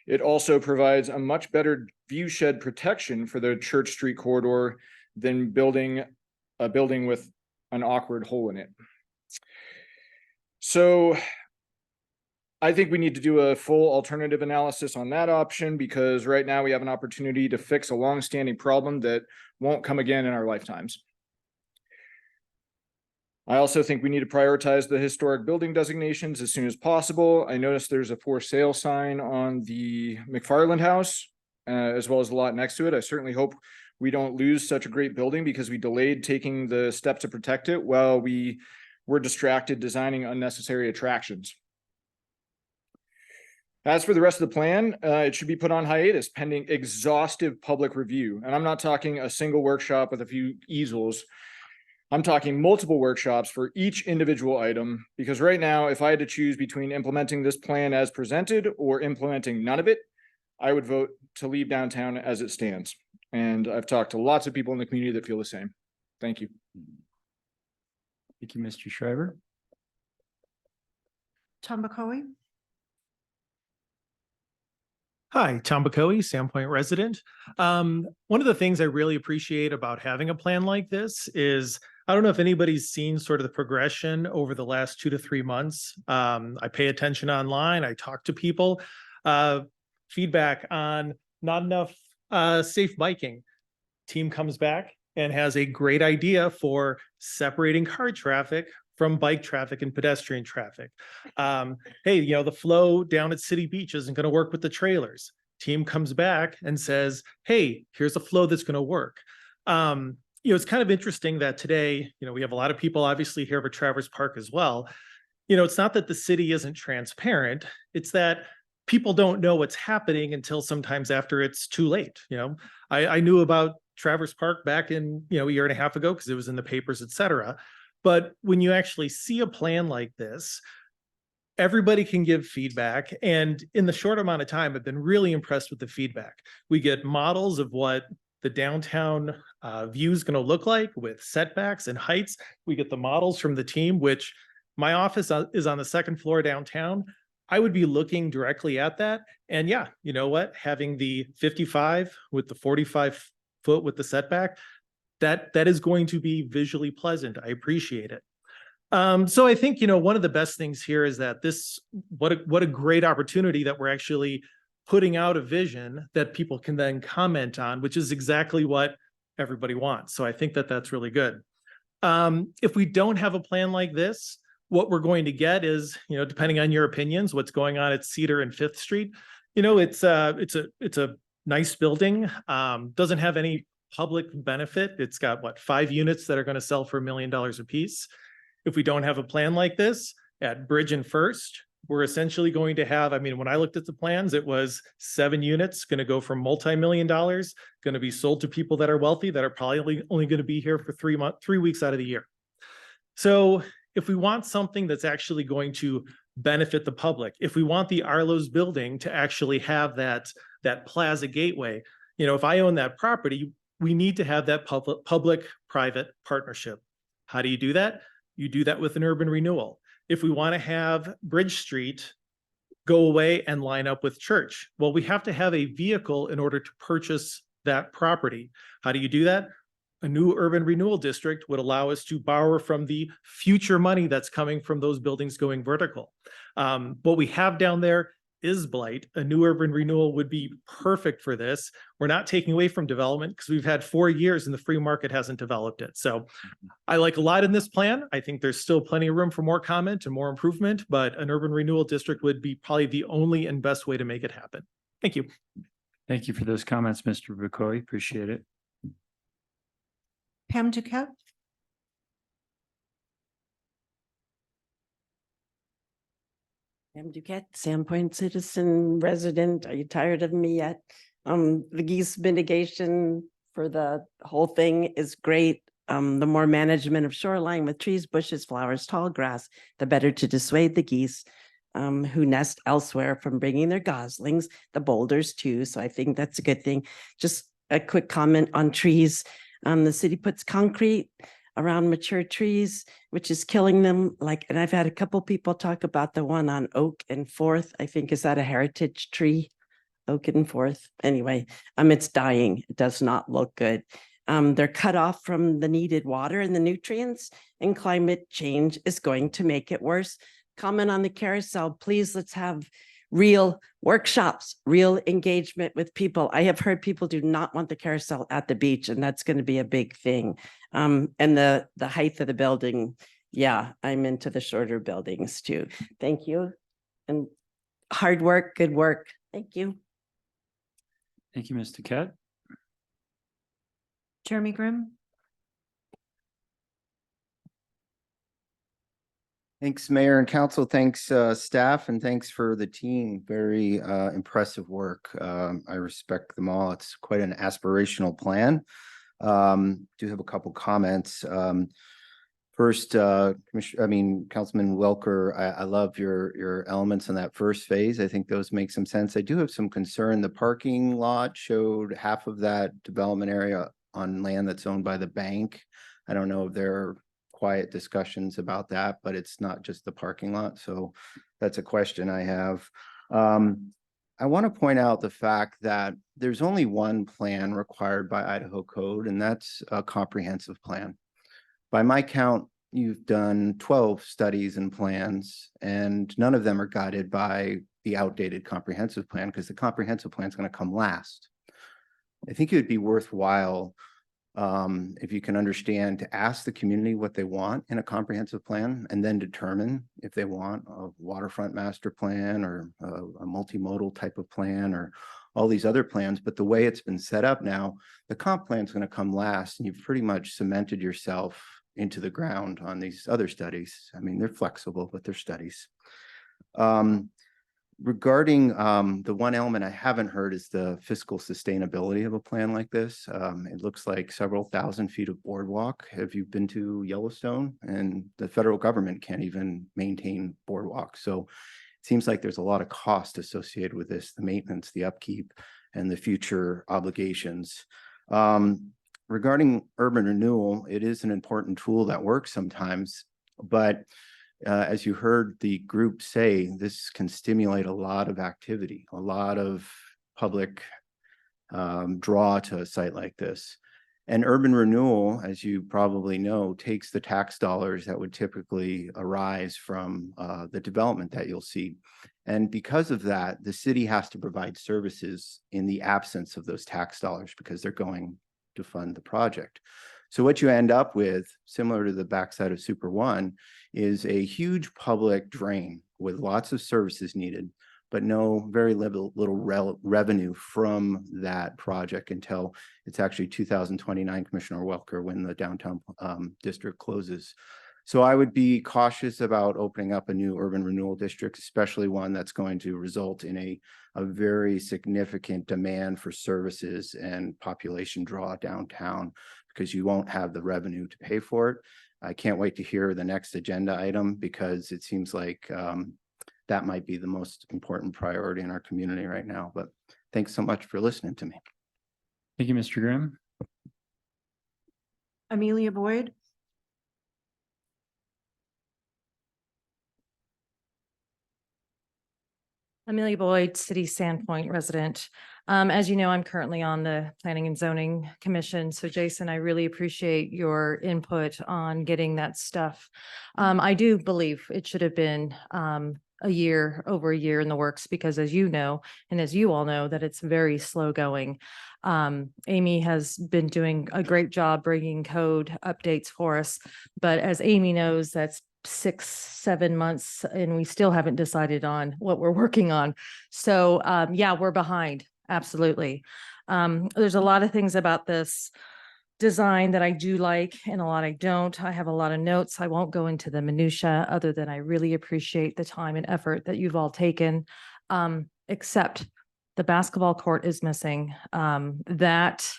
it also provides a much better view shed protection for the Church Street corridor than building a building with an awkward hole in it. So I think we need to do a full alternative analysis on that option, because right now we have an opportunity to fix a long-standing problem that won't come again in our lifetimes. I also think we need to prioritize the historic building designations as soon as possible. I noticed there's a for sale sign on the McFarland house, as well as a lot next to it. I certainly hope we don't lose such a great building because we delayed taking the steps to protect it while we were distracted designing unnecessary attractions. As for the rest of the plan, it should be put on hiatus pending exhaustive public review. And I'm not talking a single workshop with a few easels. I'm talking multiple workshops for each individual item, because right now, if I had to choose between implementing this plan as presented or implementing none of it, I would vote to leave downtown as it stands. And I've talked to lots of people in the community that feel the same. Thank you. Thank you, Mr. Schreiber. Tom McCoy? Hi, Tom Bacoe, Sandpoint resident. One of the things I really appreciate about having a plan like this is, I don't know if anybody's seen sort of the progression over the last 2 to 3 months. I pay attention online, I talk to people, feedback on not enough safe biking. Team comes back and has a great idea for separating car traffic from bike traffic and pedestrian traffic. Hey, the flow down at City Beach isn't going to work with the trailers. Team comes back and says, hey, here's a flow that's going to work. It's kind of interesting that today, we have a lot of people obviously here at Traverse Park as well. It's not that the city isn't transparent. It's that people don't know what's happening until sometimes after it's too late. I knew about Traverse Park back in, a year and a half ago because it was in the papers, et cetera. But when you actually see a plan like this, everybody can give feedback. And in the short amount of time, I've been really impressed with the feedback. We get models of what the downtown view is going to look like with setbacks and heights. We get the models from the team, which my office is on the second floor downtown. I would be looking directly at that. And yeah, you know what? Having the 55 with the 45 foot with the setback, that is going to be visually pleasant. I appreciate it. So I think, one of the best things here is that what a great opportunity that we're actually putting out a vision that people can then comment on, which is exactly what everybody wants. So I think that that's really good. If we don't have a plan like this, what we're going to get is, depending on your opinions, what's going on at Cedar and Fifth Street. It's a nice building, doesn't have any public benefit. It's got 5 units that are going to sell for $1 million a piece. If we don't have a plan like this at Bridge and First, we're essentially going to have, when I looked at the plans, it was 7 units going to go for multi-million dollars, going to be sold to people that are wealthy, that are probably only going to be here for 3 weeks out of the year. So if we want something that's actually going to benefit the public, if we want the Arlo's building to actually have that plaza gateway, if I own that property, we need to have that public-private partnership. How do you do that? You do that with an urban renewal. If we want to have Bridge Street go away and line up with Church, well, we have to have a vehicle in order to purchase that property. How do you do that? A new urban renewal district would allow us to borrow from the future money that's coming from those buildings going vertical. What we have down there is blight. A new urban renewal would be perfect for this. We're not taking away from development because we've had 4 years and the free market hasn't developed it. So I like a lot in this plan. I think there's still plenty of room for more comment and more improvement, but an urban renewal district would be probably the only and best way to make it happen. Thank you. Thank you for those comments, Mr. Bacoy. Appreciate it. Pam Duquette? Pam Duquette, Sandpoint citizen resident. Are you tired of me yet? The geese mitigation for the whole thing is great. The more management of shoreline with trees, bushes, flowers, tall grass, the better to dissuade the geese who nest elsewhere from bringing their goslings, the boulders too. So I think that's a good thing. Just a quick comment on trees. The city puts concrete around mature trees, which is killing them. Like, and I've had a couple people talk about the one on Oak and Fourth. I think, is that a heritage tree? Oak and Fourth. Anyway, it's dying. It does not look good. They're cut off from the needed water and the nutrients, and climate change is going to make it worse. Comment on the carousel, please. Let's have real workshops, real engagement with people. I have heard people do not want the carousel at the beach, and that's going to be a big thing. And the height of the building, yeah, I'm into the shorter buildings too. Thank you. And hard work, good work. Thank you. Thank you, Ms. Duquette. Jeremy Grimm? Thanks, Mayor and Council. Thanks, staff, and thanks for the team. Very impressive work. I respect them all. It's quite an aspirational plan. Do have a couple comments. First, Councilman Welker, I love your elements in that first phase. I think those make some sense. I do have some concern. The parking lot showed half of that development area on land that's owned by the bank. I don't know if there are quiet discussions about that, but it's not just the parking lot. So that's a question I have. I want to point out the fact that there's only one plan required by Idaho code, and that's a comprehensive plan. By my count, you've done 12 studies and plans, and none of them are guided by the outdated comprehensive plan, because the comprehensive plan is going to come last. I think it would be worthwhile, if you can understand, to ask the community what they want in a comprehensive plan, and then determine if they want a waterfront master plan or a multimodal type of plan or all these other plans. But the way it's been set up now, the comp plan is going to come last, and you've pretty much cemented yourself into the ground on these other studies. I mean, they're flexible, but they're studies. Regarding the one element I haven't heard is the fiscal sustainability of a plan like this. It looks like several thousand feet of boardwalk. Have you been to Yellowstone? And the federal government can't even maintain boardwalk. So it seems like there's a lot of cost associated with this, the maintenance, the upkeep, and the future obligations. Regarding urban renewal, it is an important tool that works sometimes, but as you heard the group say, this can stimulate a lot of activity, a lot of public draw to a site like this. And urban renewal, as you probably know, takes the tax dollars that would typically arise from the development that you'll see. And because of that, the city has to provide services in the absence of those tax dollars, because they're going to fund the project. So what you end up with, similar to the backside of Super One, is a huge public drain with lots of services needed, but very little revenue from that project until it's actually 2029, Commissioner Welker, when the downtown district closes. So I would be cautious about opening up a new urban renewal district, especially one that's going to result in a very significant demand for services and population draw downtown, because you won't have the revenue to pay for it. I can't wait to hear the next agenda item, because it seems like that might be the most important priority in our community right now. But thanks so much for listening to me. Thank you, Mr. Grimm. Amelia Boyd? Amelia Boyd, City Sandpoint resident. As you know, I'm currently on the Planning and Zoning Commission. So Jason, I really appreciate your input on getting that stuff. I do believe it should have been over a year in the works, because as you know, and as you all know, that it's very slow going. Amy has been doing a great job bringing code updates for us. But as Amy knows, that's 6-7 months and we still haven't decided on what we're working on. So yeah, we're behind. Absolutely. There's a lot of things about this design that I do like and a lot I don't. I have a lot of notes. I won't go into the minutia, other than I really appreciate the time and effort that you've all taken, except the basketball court is missing. That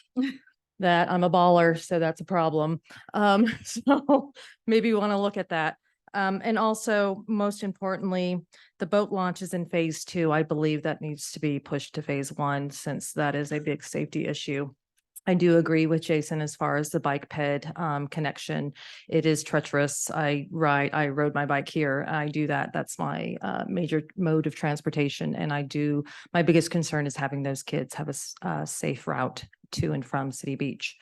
that I'm a baller, so that's a problem. So maybe we want to look at that. And also, most importantly, the boat launch is in phase 2. I believe that needs to be pushed to phase 1 since that is a big safety issue. I do agree with Jason as far as the bike ped connection. It is treacherous. I rode my bike here. I do that. That's my major mode of transportation. And my biggest concern is having those kids have a safe route to and from City Beach.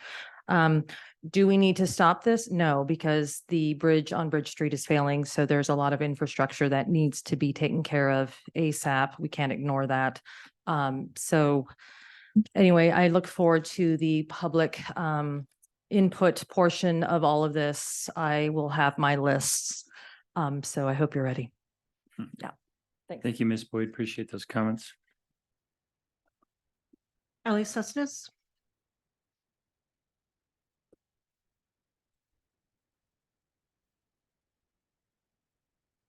Do we need to stop this? No, because the bridge on Bridge Street is failing. So there's a lot of infrastructure that needs to be taken care of ASAP. We can't ignore that. So anyway, I look forward to the public input portion of all of this. I will have my lists. So I hope you're ready. Yeah. Thanks. Thank you, Ms. Boyd. Appreciate those comments. Ellie Sussness?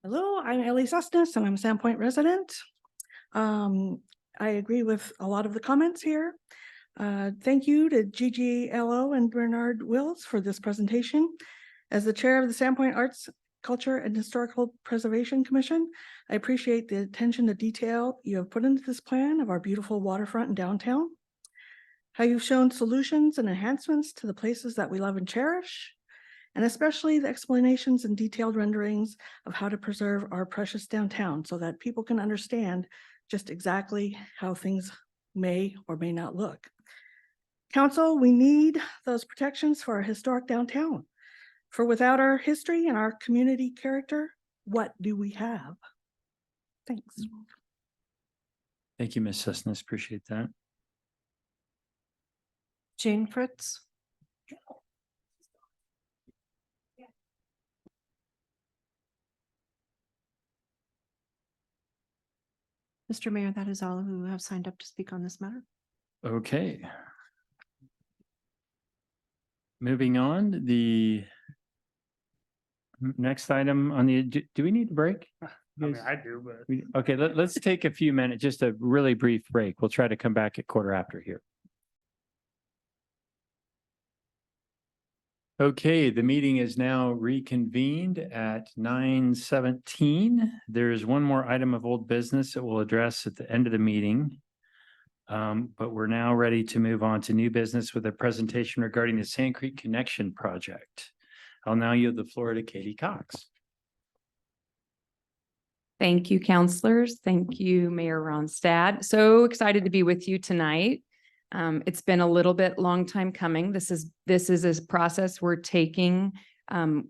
Hello, I'm Ellie Sussness and I'm a Sandpoint resident. I agree with a lot of the comments here. Thank you to GGLO and Bernard Wills for this presentation. As the chair of the Sandpoint Arts, Culture and Historical Preservation Commission, I appreciate the attention to detail you have put into this plan of our beautiful waterfront and downtown. How you've shown solutions and enhancements to the places that we love and cherish, and especially the explanations and detailed renderings of how to preserve our precious downtown so that people can understand just exactly how things may or may not look. Council, we need those protections for our historic downtown. For without our history and our community character, what do we have? Thanks. Thank you, Ms. Sussness. Appreciate that. Jane Fritz? Mr. Mayor, that is all who have signed up to speak on this matter. Okay. Moving on, the next item on the, do we need a break? I mean, I do, but. Okay, let's take a few minutes, just a really brief break. We'll try to come back at 1:15 here. Okay, the meeting is now reconvened at 9:17. There is one more item of old business that we'll address at the end of the meeting. But we're now ready to move on to new business with a presentation regarding the Sand Creek Connection Project. I'll now yield the floor to Katie Cox. Thank you, counselors. Thank you, Mayor Ronstadt. So excited to be with you tonight. It's been a little bit long time coming. This is a process we're taking. Do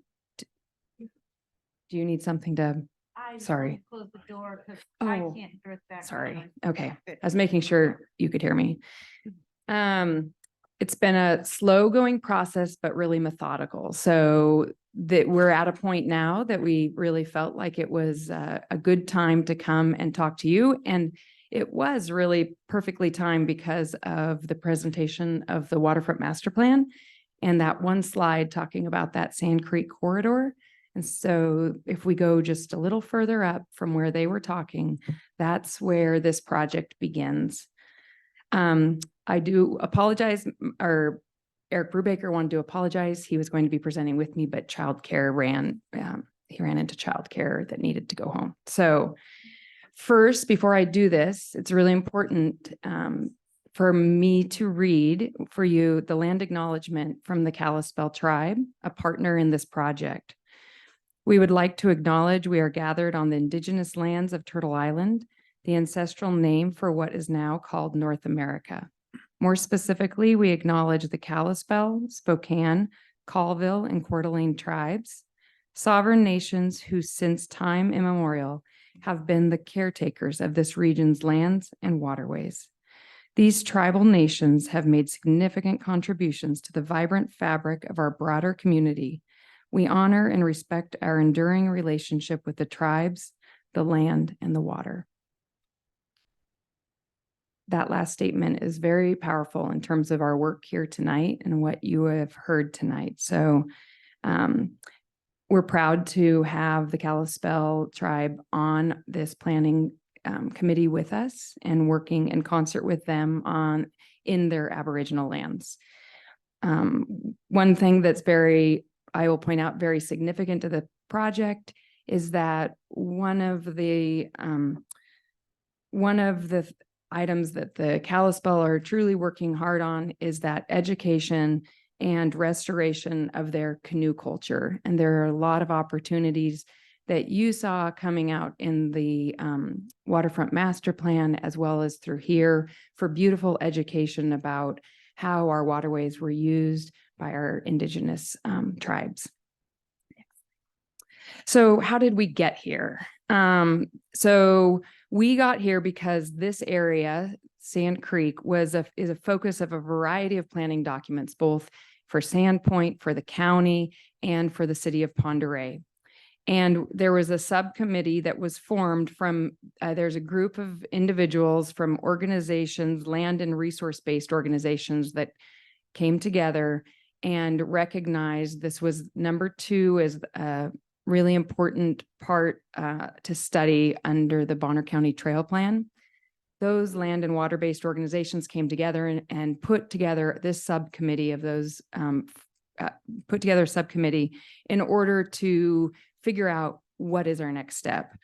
you need something to? Sorry. Close the door because Oh, I can't hear it back. sorry. Okay. I was making sure you could hear me. It's been a slow going process, but really methodical. So that we're at a point now that we really felt like it was a good time to come and talk to you. And it was really perfectly timed because of the presentation of the Waterfront Master Plan and that one slide talking about that Sand Creek corridor. And so if we go just a little further up from where they were talking, that's where this project begins. I do apologize, or Eric Brubaker wanted to apologize. He was going to be presenting with me, but childcare he ran into childcare that needed to go home. So first, before I do this, it's really important for me to read for you the land acknowledgement from the Kalispel tribe, a partner in this project. We would like to acknowledge we are gathered on the indigenous lands of Turtle Island, the ancestral name for what is now called North America. More specifically, we acknowledge the Kalispel, Spokane, Colville, and Coeur d'Alene tribes, sovereign nations who since time immemorial have been the caretakers of this region's lands and waterways. These tribal nations have made significant contributions to the vibrant fabric of our broader community. We honor and respect our enduring relationship with the tribes, the land, and the water. That last statement is very powerful in terms of our work here tonight and what you have heard tonight. So we're proud to have the Kalispel tribe on this planning committee with us and working in concert with them in their Aboriginal lands. one thing that's I will point out, very significant to the project is that one of the items that the Kalispell are truly working hard on is that education and restoration of their canoe culture. And there are a lot of opportunities that you saw coming out in the waterfront master plan, as well as through here, for beautiful education about how our waterways were used by our indigenous tribes. So how did we get here? So we got here because this area, Sand Creek, is a focus of a variety of planning documents, both for Sandpoint, for the county, and for the city of Pend Oreille. And there was a subcommittee that was formed from, there's a group of individuals from organizations, land and resource-based organizations, that came together and recognized this was number 2 as a really important part to study under the Bonner County Trail Plan. Those land and water-based organizations came together and put together this subcommittee of those, put together a subcommittee in order to figure out what is our next step.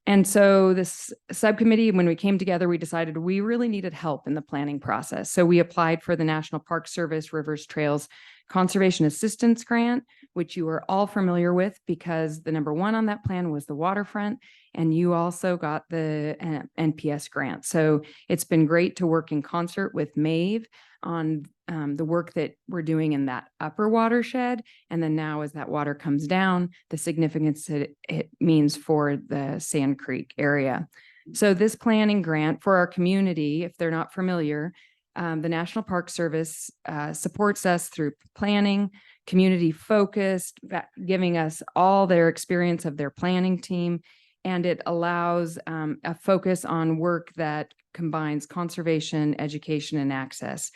And so this subcommittee, when we came together, we decided we really needed help in the planning process. So we applied for the National Park Service Rivers Trails Conservation Assistance Grant, which you are all familiar with because the number 1 on that plan was the waterfront, and you also got the NPS grant. So it's been great to work in concert with Maeve on the work that we're doing in that upper watershed. And then now as that water comes down, the significance it means for the Sand Creek area. So this planning grant for our community, if they're not familiar, the National Park Service supports us through planning, community focused, giving us all their experience of their planning team. And it allows a focus on work that combines conservation, education, and access.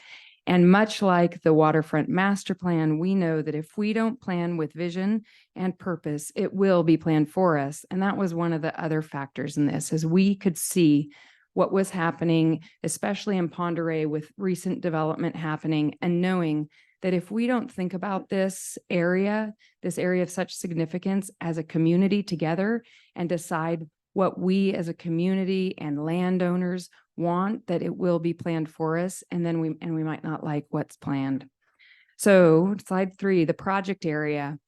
And much like the waterfront master plan, we know that if we don't plan with vision and purpose, it will be planned for us. And that was one of the other factors in this, as we could see what was happening, especially in Pend Oreille with recent development happening, and knowing that if we don't think about this area of such significance as a community together and decide what we as a community and landowners want, that it will be planned for us, and then we might not like what's planned. So slide 3, the project area.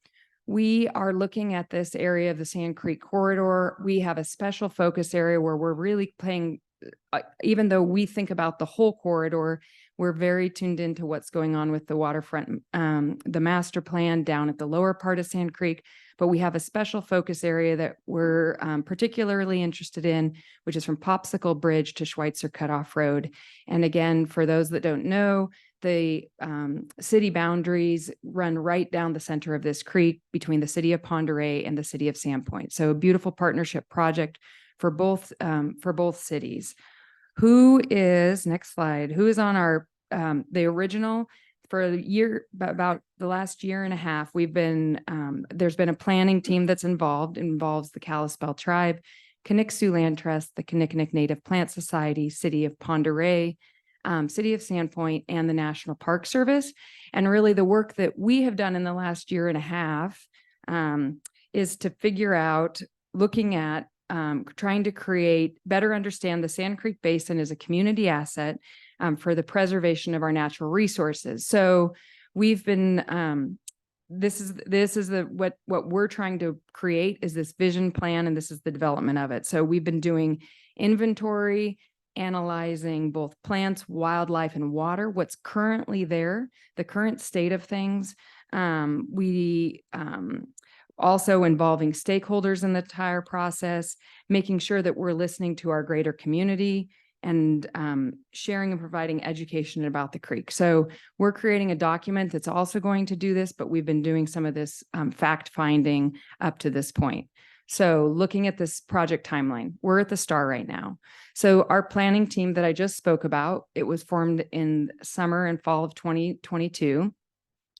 We are looking at this area of the Sand Creek corridor. We have a special focus area where we're really paying, even though we think about the whole corridor, we're very tuned into what's going on with the waterfront, the master plan down at the lower part of Sand Creek. But we have a special focus area that we're particularly interested in, which is from Popsicle Bridge to Schweitzer Cutoff Road. And again, for those that don't know, the city boundaries run right down the center of this creek between the city of Pend Oreille and the city of Sandpoint. So a beautiful partnership project for both cities. Next slide, who is on our, the original? For a year, about the last year and a half, we've been, there's been a planning team that's involves the Kalispell tribe, Knik Sioux Land Trust, the Knik Native Plant Society, City of Pend Oreille, City of Sandpoint, and the National Park Service. And really the work that we have done in the last year and a half is to figure out, looking at trying to better understand the Sand Creek Basin as a community asset for the preservation of our natural resources. So we've been, what we're trying to create is this vision plan, and this is the development of it. So we've been doing inventory, analyzing both plants, wildlife, and water, what's currently there, the current state of things. Also involving stakeholders in the entire process, making sure that we're listening to our greater community, and sharing and providing education about the creek. So we're creating a document that's also going to do this, but we've been doing some of this fact finding up to this point. So looking at this project timeline, we're at the start right now. So our planning team that I just spoke about, it was formed in summer and fall of 2022.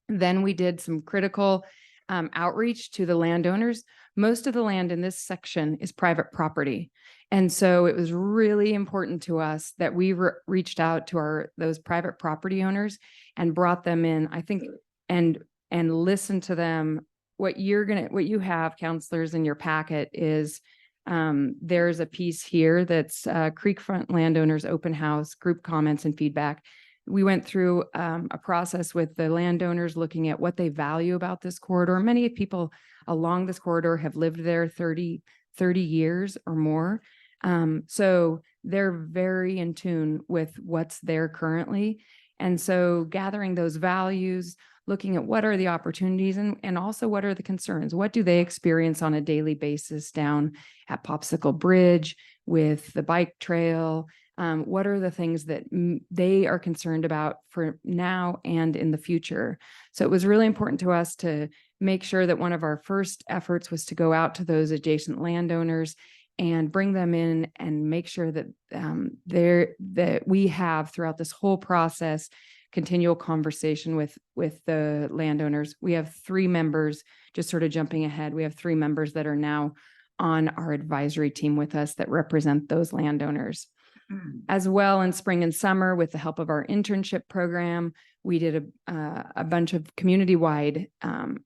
Then we did some critical outreach to the landowners. Most of the land in this section is private property. And so it was really important to us that we reached out to those private property owners and brought them in, I think, and listened to them. What you have, counselors, in your packet is there's a piece here that's Creekfront Landowners Open House, group comments and feedback. We went through a process with the landowners looking at what they value about this corridor. Many people along this corridor have lived there 30 years or more. So they're very in tune with what's there currently. And so gathering those values, looking at what are the opportunities and also what are the concerns? What do they experience on a daily basis down at Popsicle Bridge with the bike trail? What are the things that they are concerned about for now and in the future? So it was really important to us to make sure that one of our first efforts was to go out to those adjacent landowners and bring them in and make sure that that we have throughout this whole process continual conversation with the landowners. We have 3 members, just sort of jumping ahead. We have 3 members that are now on our advisory team with us that represent those landowners. As well, in spring and summer, with the help of our internship program, we did a bunch of community-wide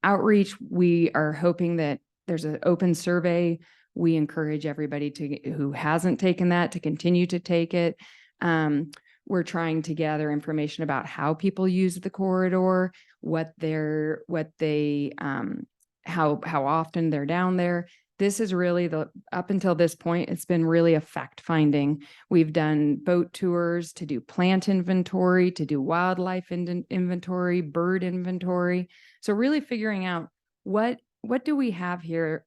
outreach. We are hoping that there's an open survey. We encourage everybody who hasn't taken that to continue to take it. We're trying to gather information about how people use the corridor, how often they're down there. This is really up until this point, it's been really a fact finding. We've done boat tours to do plant inventory, to do wildlife inventory, bird inventory. So really figuring out what do we have here?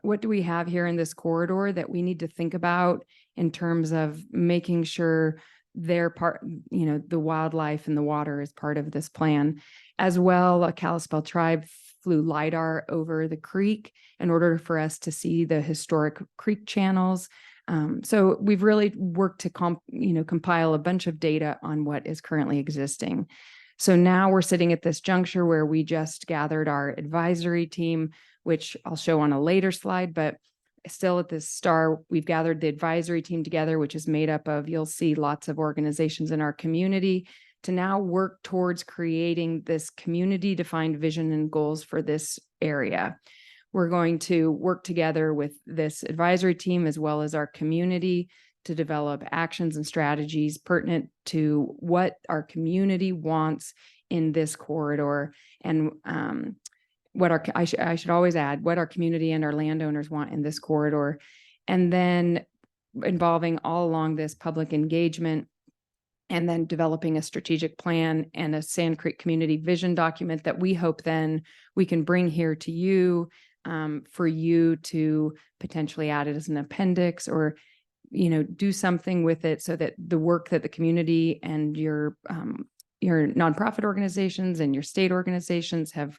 What do we have here in this corridor that we need to think about in terms of making sure they're part, the wildlife and the water is part of this plan. As well, a Kalispel tribe flew LiDAR over the creek in order for us to see the historic creek channels. So we've really worked to compile a bunch of data on what is currently existing. So now we're sitting at this juncture where we just gathered our advisory team, which I'll show on a later slide, but still at this star, we've gathered the advisory team together, which is made up of, you'll see lots of organizations in our community, to now work towards creating this community defined vision and goals for this area. We're going to work together with this advisory team as well as our community to develop actions and strategies pertinent to what our community wants in this corridor, and I should always add what our community and our landowners want in this corridor, and then involving all along this public engagement, and then developing a strategic plan and a Sand Creek community vision document that we hope then we can bring here to you for you to potentially add it as an appendix, or do something with it so that the work that the community and your nonprofit organizations and your state organizations have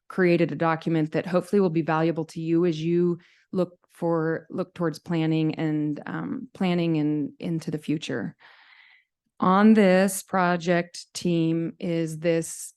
created a document that hopefully will be valuable to you as you look towards planning and into the future. On this project team is this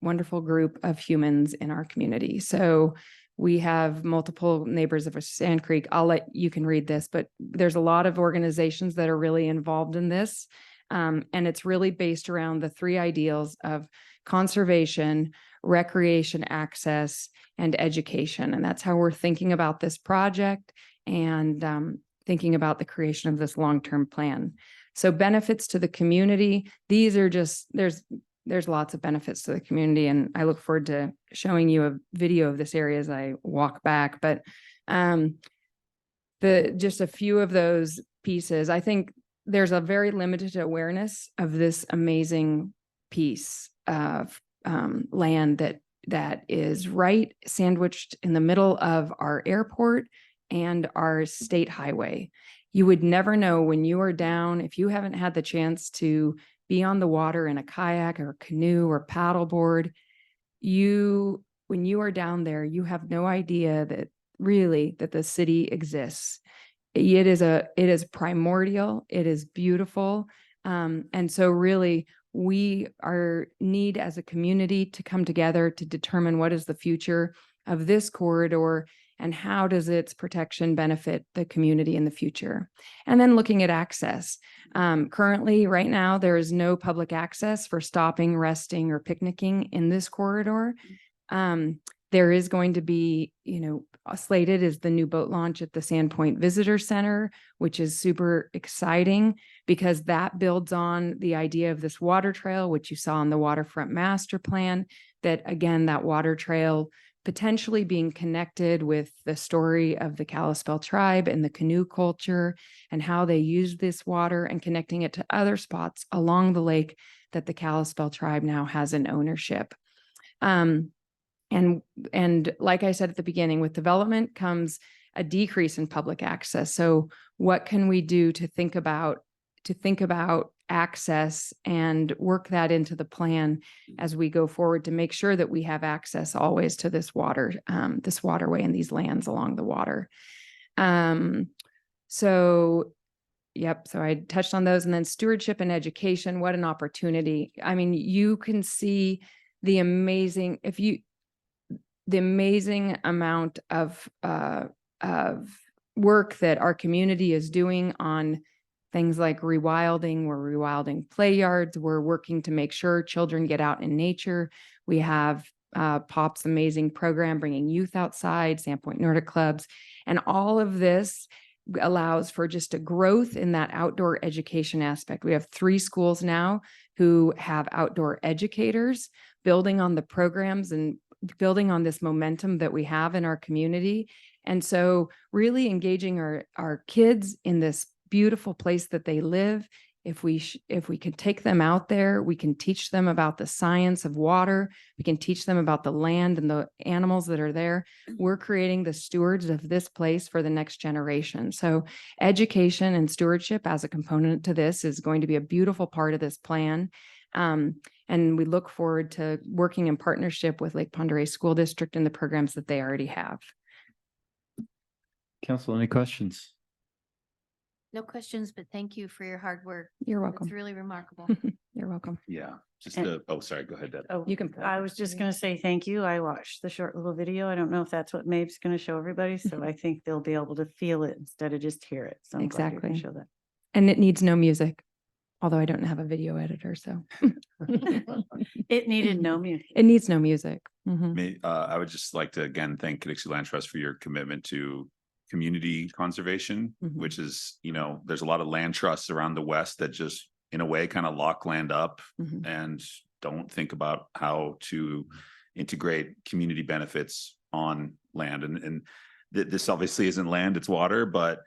wonderful group of humans in our community. So we have multiple neighbors of Sand Creek. You can read this, but there's a lot of organizations that are really involved in this. And it's really based around the 3 ideals of conservation, recreation access, and education. And that's how we're thinking about this project and thinking about the creation of this long-term plan. So benefits to the community, these are just, there's lots of benefits to the community, and I look forward to showing you a video of this area as I walk back. But just a few of those pieces, I think there's a very limited awareness of this amazing piece of land that is right sandwiched in the middle of our airport and our state highway. You would never know when you are down, if you haven't had the chance to be on the water in a kayak or canoe or paddleboard, when you are down there, you have no idea that the city exists. It is primordial. It is beautiful. And so really we are need as a community to come together to determine what is the future of this corridor and how does its protection benefit the community in the future. And then looking at access. Currently, right now, there is no public access for stopping, resting, or picnicking in this corridor. There is going to be, slated is the new boat launch at the Sandpoint Visitor Center, which is super exciting because that builds on the idea of this water trail, which you saw in the waterfront master plan, that again, that water trail potentially being connected with the story of the Kalispel tribe and the canoe culture and how they use this water and connecting it to other spots along the lake that the Kalispel tribe now has in ownership. And like I said at the beginning, with development comes a decrease in public access. So what can we do to think about access and work that into the plan as we go forward to make sure that we have access always to this water, this waterway and these lands along the water. So I touched on those. And then stewardship and education, what an opportunity. I mean, you can see the amazing amount of work that our community is doing on things like rewilding. We're rewilding play yards. We're working to make sure children get out in nature. We have POP's amazing program, bringing youth outside, Sandpoint Nordic clubs, and all of this allows for just a growth in that outdoor education aspect. We have 3 schools now who have outdoor educators building on the programs and building on this momentum that we have in our community. And so really engaging our kids in this beautiful place that they live. If we can take them out there, we can teach them about the science of water. We can teach them about the land and the animals that are there. We're creating the stewards of this place for the next generation. So education and stewardship as a component to this is going to be a beautiful part of this plan. And we look forward to working in partnership with Lake Pend Oreille School District and the programs that they already have. Council, any questions? No questions, but thank you for your hard work. You're welcome. It's really remarkable. You're welcome. Yeah, just And- sorry, go ahead, Deb. Oh, You can. I was just going to say thank you. I watched the short little video. I don't know if that's what Maeve's going to show everybody. So I think they'll be able to feel it instead of just hear it. So I'm glad you're gonna Exactly. show that. And it needs no music, although I don't have a video editor, so. It needed no music. It needs no music. Mhm. I would just like to again thank Connexity Land Trust for your commitment to community conservation, Mhm. which is, there's a lot of land trusts around the West that just in a way kind of lock land up Mhm. and don't think about how to integrate community benefits on land. And this obviously isn't land, it's water, but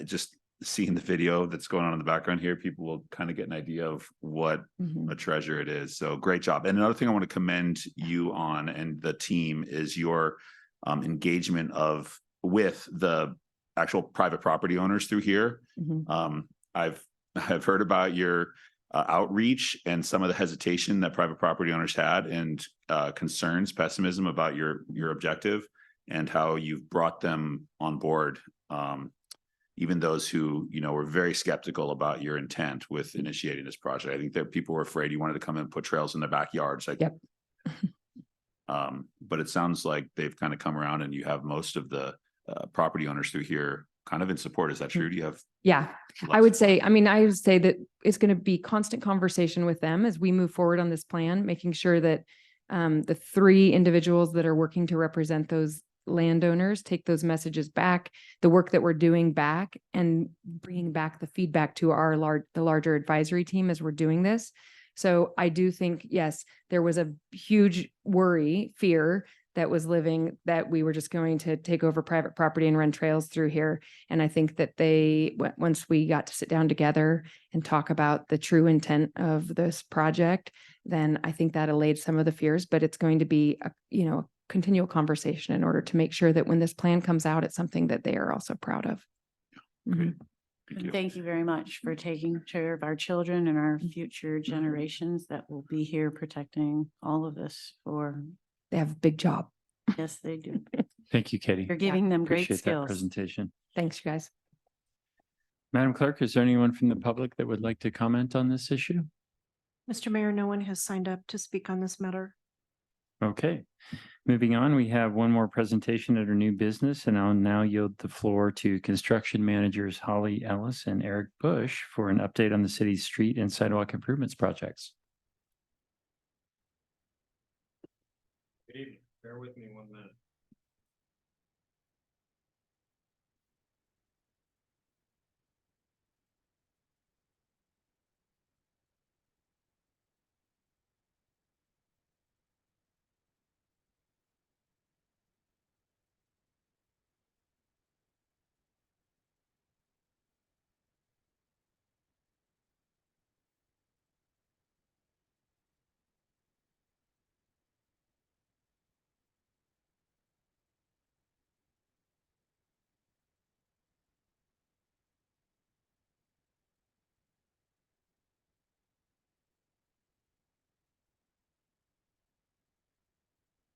just seeing the video that's going on in the background here, people will kind of get an idea of what Mhm. a treasure it is. So great job. And another thing I want to commend you on and the team is your engagement with the actual private property owners through here. Mhm. I've heard about your outreach and some of the hesitation that private property owners had and concerns, pessimism about your objective and how you've brought them on board. Even those who, were very skeptical about your intent with initiating this project. I think that people were afraid you wanted to come in and put trails in their backyards. Yep. But it sounds like they've kind of come around and you have most of the property owners through here kind of in support. Is that true? Do you have? Yeah, I would say that it's going to be constant conversation with them as we move forward on this plan, making sure that the 3 individuals that are working to represent those landowners take those messages back, the work that we're doing back, and bringing back the feedback to the larger advisory team as we're doing this. So I do think, yes, there was a huge fear that was living that we were just going to take over private property and run trails through here. And I think that once we got to sit down together and talk about the true intent of this project, then I think that allayed some of the fears, but it's going to be a continual conversation in order to make sure that when this plan comes out, it's something that they are also proud of. Great. And thank you very much for taking care of our children and our future generations that will be here protecting all of this for. They have a big job. Yes, they do. Thank you, Katie. You're giving them great Appreciate that skills. presentation. Thanks, you guys. Madam Clerk, is there anyone from the public that would like to comment on this issue? Mr. Mayor, no one has signed up to speak on this matter. Okay, moving on, we have one more presentation under new business, and I'll now yield the floor to construction managers Holly Ellis and Eric Bush for an update on the city's street and sidewalk improvements projects. Good evening. Bear with me 1 minute.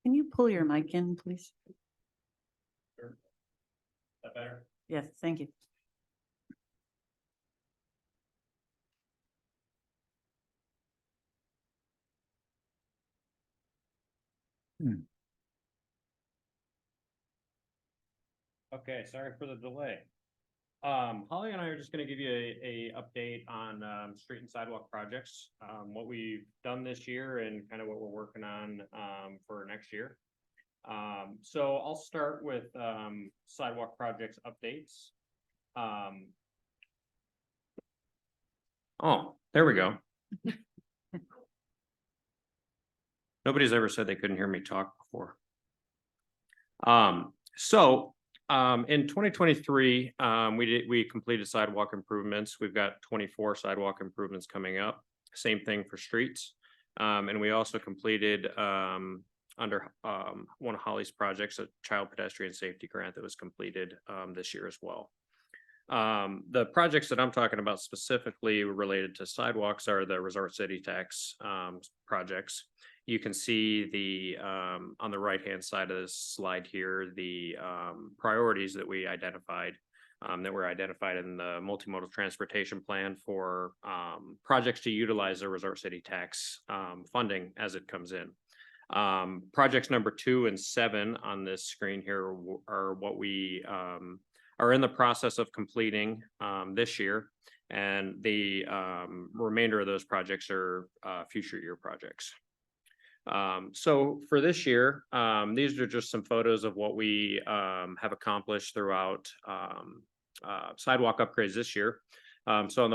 Can you pull your mic in, please? Sure. That better? Yes, thank you. Okay, sorry for the delay. Holly and I are just going to give you a update on street and sidewalk projects, what we've done this year and kind of what we're working on for next year. So I'll start with sidewalk projects updates. Oh, there we go. Nobody's ever said they couldn't hear me talk before. In 2023, we completed sidewalk improvements. We've got 24 sidewalk improvements coming up. Same thing for streets. And we also completed under one of Holly's projects, a child pedestrian safety grant that was completed this year as well. The projects that I'm talking about specifically related to sidewalks are the Resort City Tax projects. You can see the on the right-hand side of this slide here, the priorities that we identified that were identified in the multimodal transportation plan for projects to utilize the Resort City Tax funding as it comes in. Projects number 2 and 7 on this screen here are what we are in the process of completing this year, and the remainder of those projects are future year projects. So for this year, these are just some photos of what we have accomplished throughout sidewalk upgrades this year. So on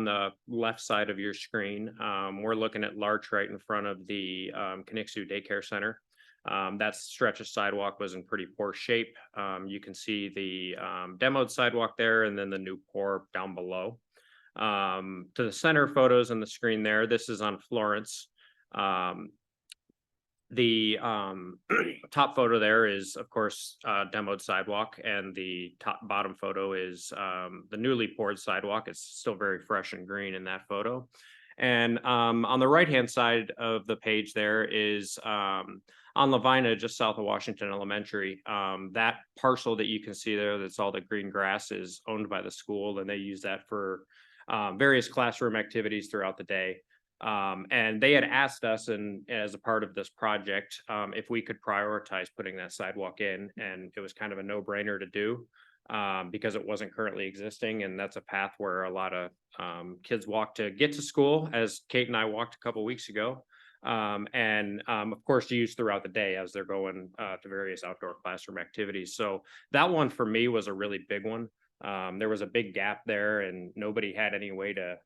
the left side of your screen, we're looking at Larch right in front of the Connexu Daycare Center. That stretch of sidewalk was in pretty poor shape. You can see the demoed sidewalk there and then the new pour down below. To the center photos on the screen there, this is on Florence. The top photo there is, of course, demoed sidewalk, and the bottom photo is the newly poured sidewalk. It's still very fresh and green in that photo. And on the right-hand side of the page there is on Lavina, just south of Washington Elementary. That parcel that you can see there, that's all the green grass, is owned by the school, and they use that for various classroom activities throughout the day. And they had asked us, and as a part of this project, if we could prioritize putting that sidewalk in, and it was kind of a no-brainer to do because it wasn't currently existing, and that's a path where a lot of kids walk to get to school, as Kate and I walked a couple weeks ago, and of course to use throughout the day as they're going to various outdoor classroom activities. So that one for me was a really big one. There was a big gap there, and nobody had any way to,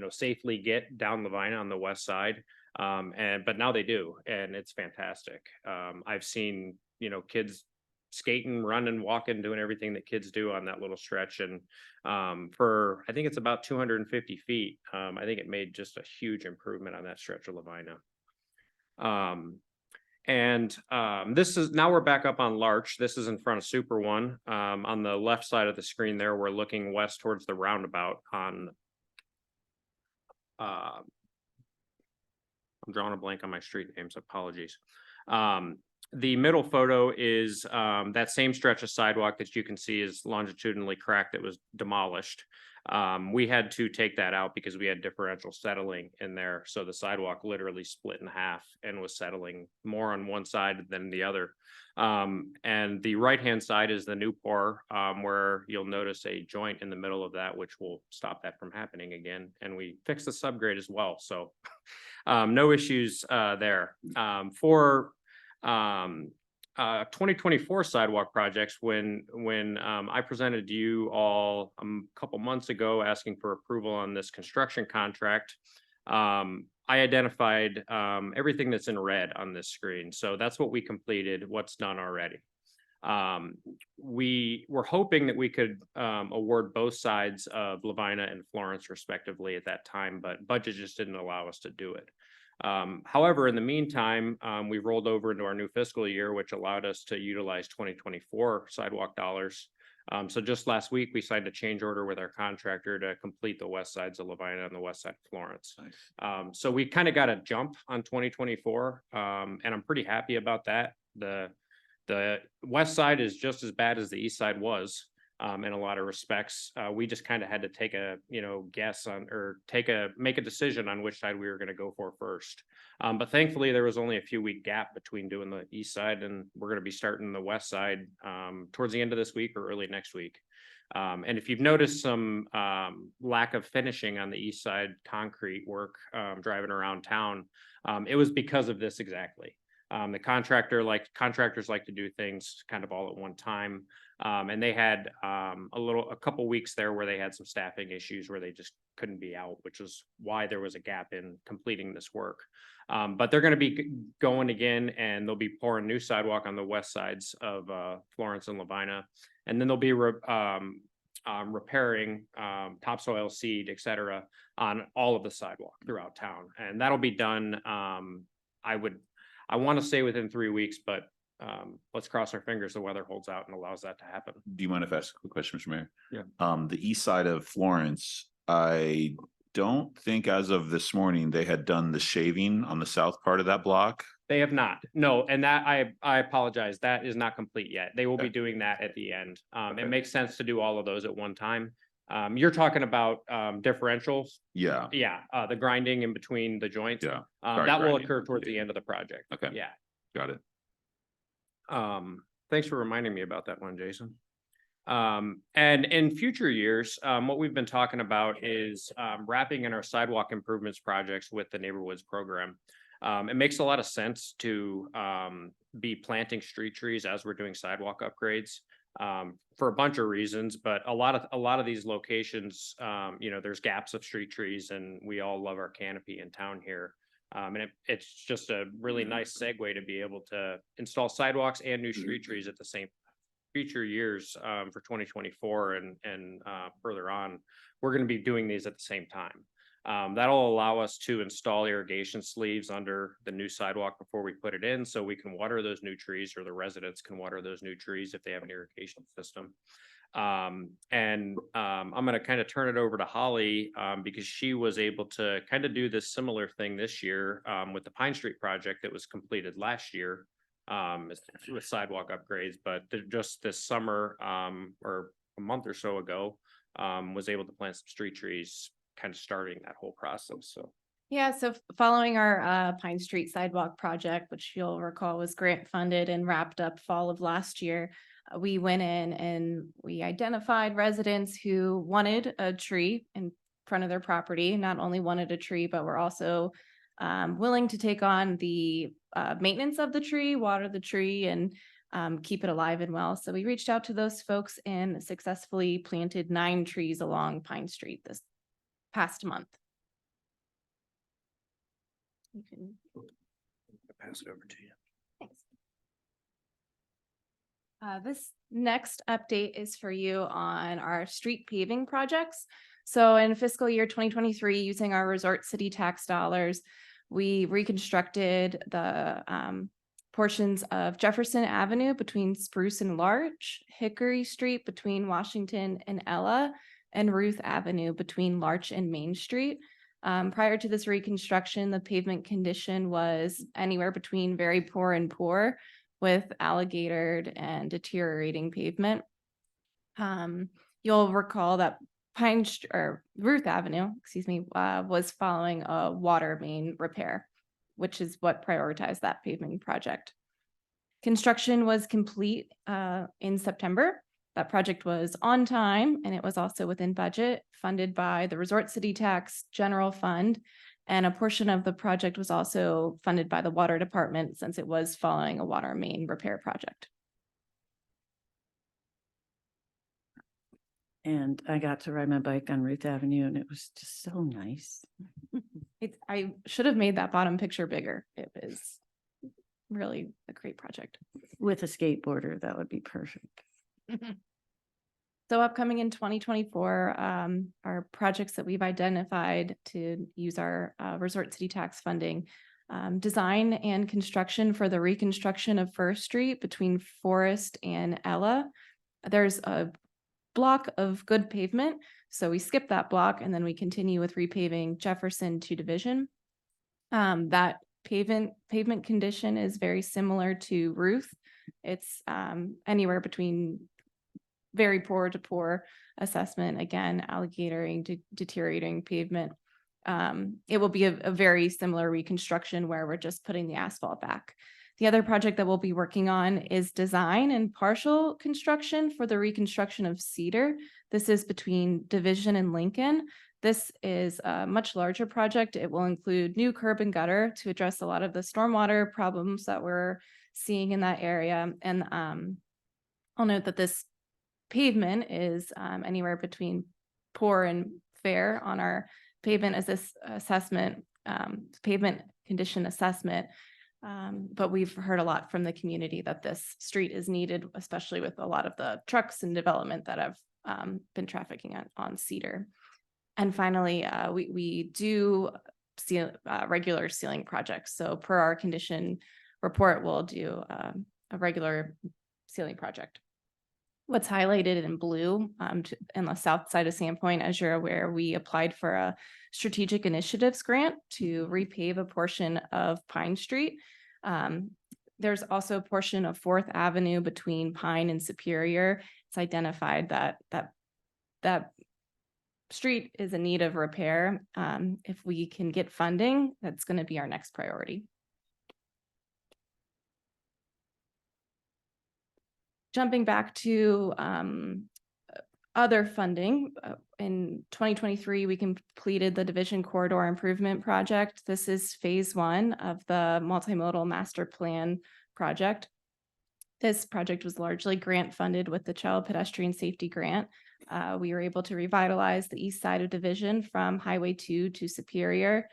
safely get down Lavina on the west side. But now they do, and it's fantastic. I've seen, kids skating, running, walking, doing everything that kids do on that little stretch. And for, I think it's about 250 feet. I think it made just a huge improvement on that stretch of Lavina. This is, now we're back up on Larch. This is in front of Super One. On the left side of the screen there, we're looking west towards the roundabout on, I'm drawing a blank on my street names, apologies. The middle photo is that same stretch of sidewalk that you can see is longitudinally cracked that was demolished. We had to take that out because we had differential settling in there. So the sidewalk literally split in half and was settling more on one side than the other. And the right-hand side is the new pour, where you'll notice a joint in the middle of that, which will stop that from happening again. And we fixed the subgrade as well. So no issues there. For 2024 sidewalk projects, when I presented you all a couple months ago asking for approval on this construction contract, I identified everything that's in red on this screen. So that's what we completed, what's done already. We were hoping that we could award both sides of Lavina and Florence respectively at that time, but budget just didn't allow us to do it. However, in the meantime, we rolled over into our new fiscal year, which allowed us to utilize 2024 sidewalk dollars. So just last week, we signed a change order with our contractor to complete the west sides of Lavina and the west side of Florence. Nice. So we kind of got a jump on 2024, and I'm pretty happy about that. The west side is just as bad as the east side was. In a lot of respects, we just kind of had to take a, guess on, or make a decision on which side we were going to go for first. But thankfully there was only a few week gap between doing the east side, and we're going to be starting the west side towards the end of this week or early next week. And if you've noticed some lack of finishing on the east side concrete work driving around town, it was because of this exactly. The contractors like to do things kind of all at one time. And they had a couple weeks there where they had some staffing issues where they just couldn't be out, which is why there was a gap in completing this work. But they're going to be going again, and they'll be pouring new sidewalk on the west sides of Florence and Lavina. And then they'll be repairing topsoil, seed, et cetera, on all of the sidewalk throughout town. And that'll be done, I want to say within 3 weeks, but let's cross our fingers the weather holds out and allows that to happen. Do you mind if I ask a quick question, Mr. Mayor? Yeah. The east side of Florence, I don't think as of this morning they had done the shaving on the south part of that block. They have not. No, and that I apologize. That is not complete yet. They will be doing that at the end. It makes sense to do all of those at one time. You're talking about differentials. Yeah. Yeah, the grinding in between the joints. Yeah. That will occur towards the end of the project. Okay. Yeah. Got it. Thanks for reminding me about that one, Jason. And in future years, what we've been talking about is wrapping in our sidewalk improvements projects with the Neighborhoods program. It makes a lot of sense to be planting street trees as we're doing sidewalk upgrades for a bunch of reasons, but a lot of these locations, there's gaps of street trees, and we all love our canopy in town here. And it's just a really nice segue to be able to install sidewalks and new street trees at the same future years for 2024 and further on. We're going to be doing these at the same time. That'll allow us to install irrigation sleeves under the new sidewalk before we put it in, so we can water those new trees, or the residents can water those new trees if they have an irrigation system. I'm going to kind of turn it over to Holly because she was able to kind of do this similar thing this year with the Pine Street project that was completed last year with sidewalk upgrades, but just this summer or a month or so ago was able to plant some street trees, kind of starting that whole process. So yeah, so following our Pine Street sidewalk project, which you'll recall was grant funded and wrapped up fall of last year, we went in and we identified residents who wanted a tree in front of their property, not only wanted a tree, but were also willing to take on the maintenance of the tree, water the tree, and keep it alive and well. So we reached out to those folks and successfully planted 9 trees along Pine Street this past month. You can pass it over to you. Thanks. This next update is for you on our street paving projects. So in fiscal year 2023, using our resort city tax dollars, we reconstructed the portions of Jefferson Avenue between Spruce and Larch, Hickory Street between Washington and Ella, and Ruth Avenue between Larch and Main Street. Prior to this reconstruction, the pavement condition was anywhere between very poor and poor, with alligatored and deteriorating pavement. You'll recall that Ruth Avenue, excuse me, was following a water main repair, which is what prioritized that paving project. Construction was complete in September. That project was on time and it was also within budget, funded by the Resort City Tax General Fund. And a portion of the project was also funded by the Water Department since it was following a water main repair project. And I got to ride my bike on Ruth Avenue and it was just so nice. I should have made that bottom picture bigger. It was really a great project. With a skateboarder, that would be perfect. So upcoming in 2024 are projects that we've identified to use our Resort City Tax funding. Design and construction for the reconstruction of First Street between Forest and Ella. There's a block of good pavement, so we skip that block and then we continue with repaving Jefferson to Division. That pavement condition is very similar to Ruth. It's anywhere between very poor to poor assessment, again, alligator to deteriorating pavement. It will be a very similar reconstruction where we're just putting the asphalt back. The other project that we'll be working on is design and partial construction for the reconstruction of Cedar. This is between Division and Lincoln. This is a much larger project. It will include new curb and gutter to address a lot of the stormwater problems that we're seeing in that area. And I'll note that this pavement is anywhere between poor and fair on our pavement assessment, pavement condition assessment. But we've heard a lot from the community that this street is needed, especially with a lot of the trucks and development that have been trafficking on Cedar. And finally, we do regular sealing projects. So per our condition report, we'll do a regular sealing project. What's highlighted in blue in the south side of Sandpoint, as you're aware, we applied for a strategic initiatives grant to repave a portion of Pine Street. There's also a portion of 4th Avenue between Pine and Superior. It's identified that street is in need of repair. If we can get funding, that's going to be our next priority. Jumping back to other funding, in 2023, we completed the Division Corridor Improvement Project. This is phase 1 of the Multimodal Master Plan project. This project was largely grant funded with the Child Pedestrian Safety Grant. We were able to revitalize the east side of Division from Highway 2 to Superior.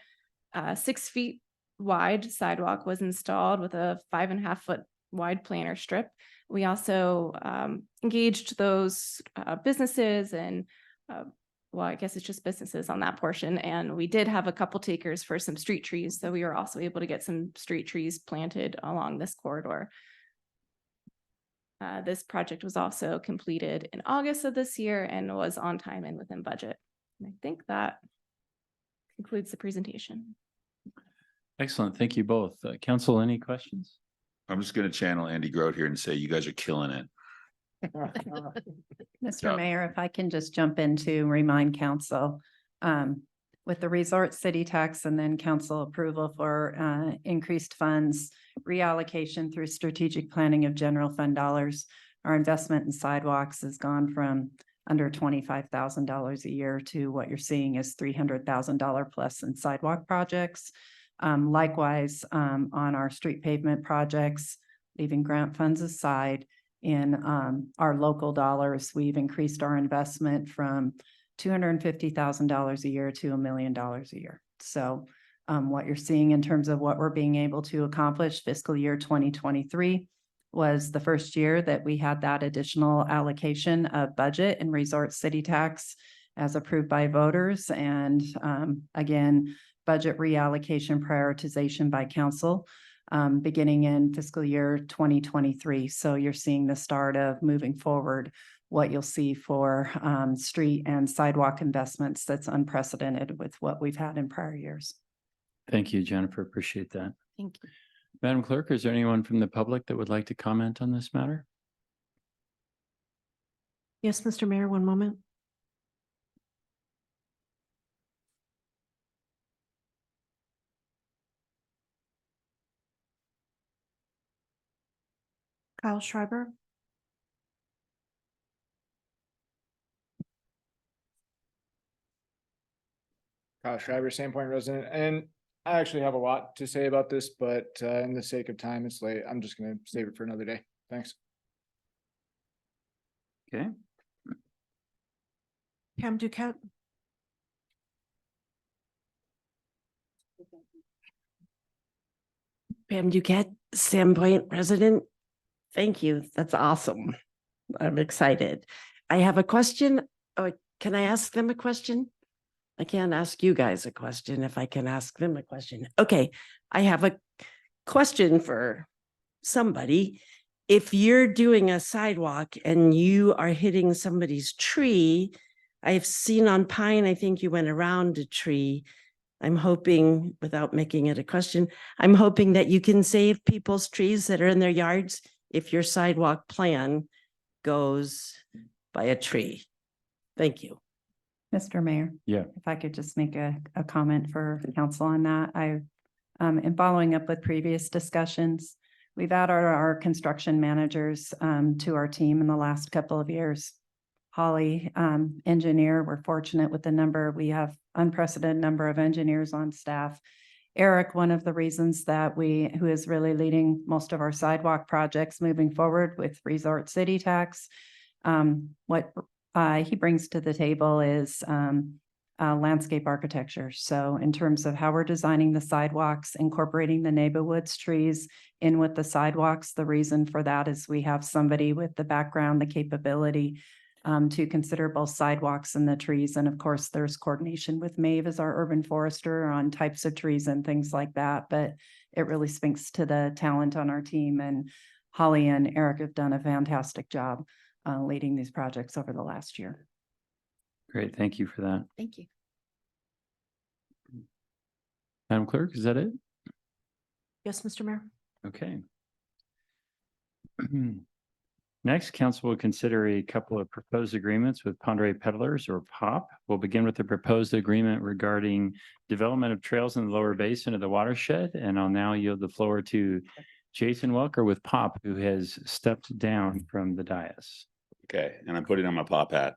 6 feet wide sidewalk was installed with a 5.5 foot wide planter strip. We also engaged those businesses and, well, I guess it's just businesses on that portion. And we did have a couple takers for some street trees. So we were also able to get some street trees planted along this corridor. This project was also completed in August of this year and was on time and within budget. And I think that concludes the presentation. Excellent. Thank you both. Council, any questions? I'm just going to channel Andy Grote here and say you guys are killing it. Mr. Mayor, if I can just jump in to remind council, with the Resort City Tax and then council approval for increased funds, reallocation through strategic planning of general fund dollars, our investment in sidewalks has gone from under $25,000 a year to what you're seeing is $300,000 plus in sidewalk projects. Likewise, on our street pavement projects, leaving grant funds aside, in our local dollars, we've increased our investment from $250,000 a year to $1 million a year. So what you're seeing in terms of what we're being able to accomplish, fiscal year 2023 was the first year that we had that additional allocation of budget and Resort City Tax as approved by voters. And again, budget reallocation prioritization by council beginning in fiscal year 2023. So you're seeing the start of moving forward what you'll see for street and sidewalk investments that's unprecedented with what we've had in prior years. Thank you, Jennifer. Appreciate that. Thank you. Madam Clerk, is there anyone from the public that would like to comment on this matter? Yes, Mr. Mayor, one moment. Kyle Schreiber. Kyle Schreiber, Sandpoint resident, and I actually have a lot to say about this, but in the sake of time, it's late. I'm just gonna save it for another day. Thanks. Okay. Pam Duquette. Pam Duquette, Sandpoint resident. Thank you. That's awesome. I'm excited. I have a question. Oh, can I ask them a question? I can't ask you guys a question if I can ask them a question. Okay, I have a question for somebody. If you're doing a sidewalk and you are hitting somebody's tree, I've seen on Pine, I think you went around a tree. I'm hoping, without making it a question, I'm hoping that you can save people's trees that are in their yards if your sidewalk plan goes by a tree. Thank you. Mr. Mayor. Yeah. If I could just make a comment for council on that. In following up with previous discussions, we've added our construction managers to our team in the last couple of years. Holly, engineer, we're fortunate with the number. We have unprecedented number of engineers on staff. Eric, one of the reasons that who is really leading most of our sidewalk projects moving forward with Resort City Tax. What he brings to the table is landscape architecture. So in terms of how we're designing the sidewalks, incorporating the neighborhoods trees in with the sidewalks, the reason for that is we have somebody with the background, the capability to consider both sidewalks and the trees. And of course, there's coordination with Maeve as our urban forester on types of trees and things like that. But it really speaks to the talent on our team. And Holly and Eric have done a fantastic job leading these projects over the last year. Great. Thank you for that. Thank you. Madam Clerk, is that it? Yes, Mr. Mayor. Okay. Next, council will consider a couple of proposed agreements with Pondere Peddlers or POP. We'll begin with the proposed agreement regarding development of trails in the lower basin of the watershed. And I'll now yield the floor to Jason Welker with POP, who has stepped down from the dais. Okay, and I'm putting on my POP hat.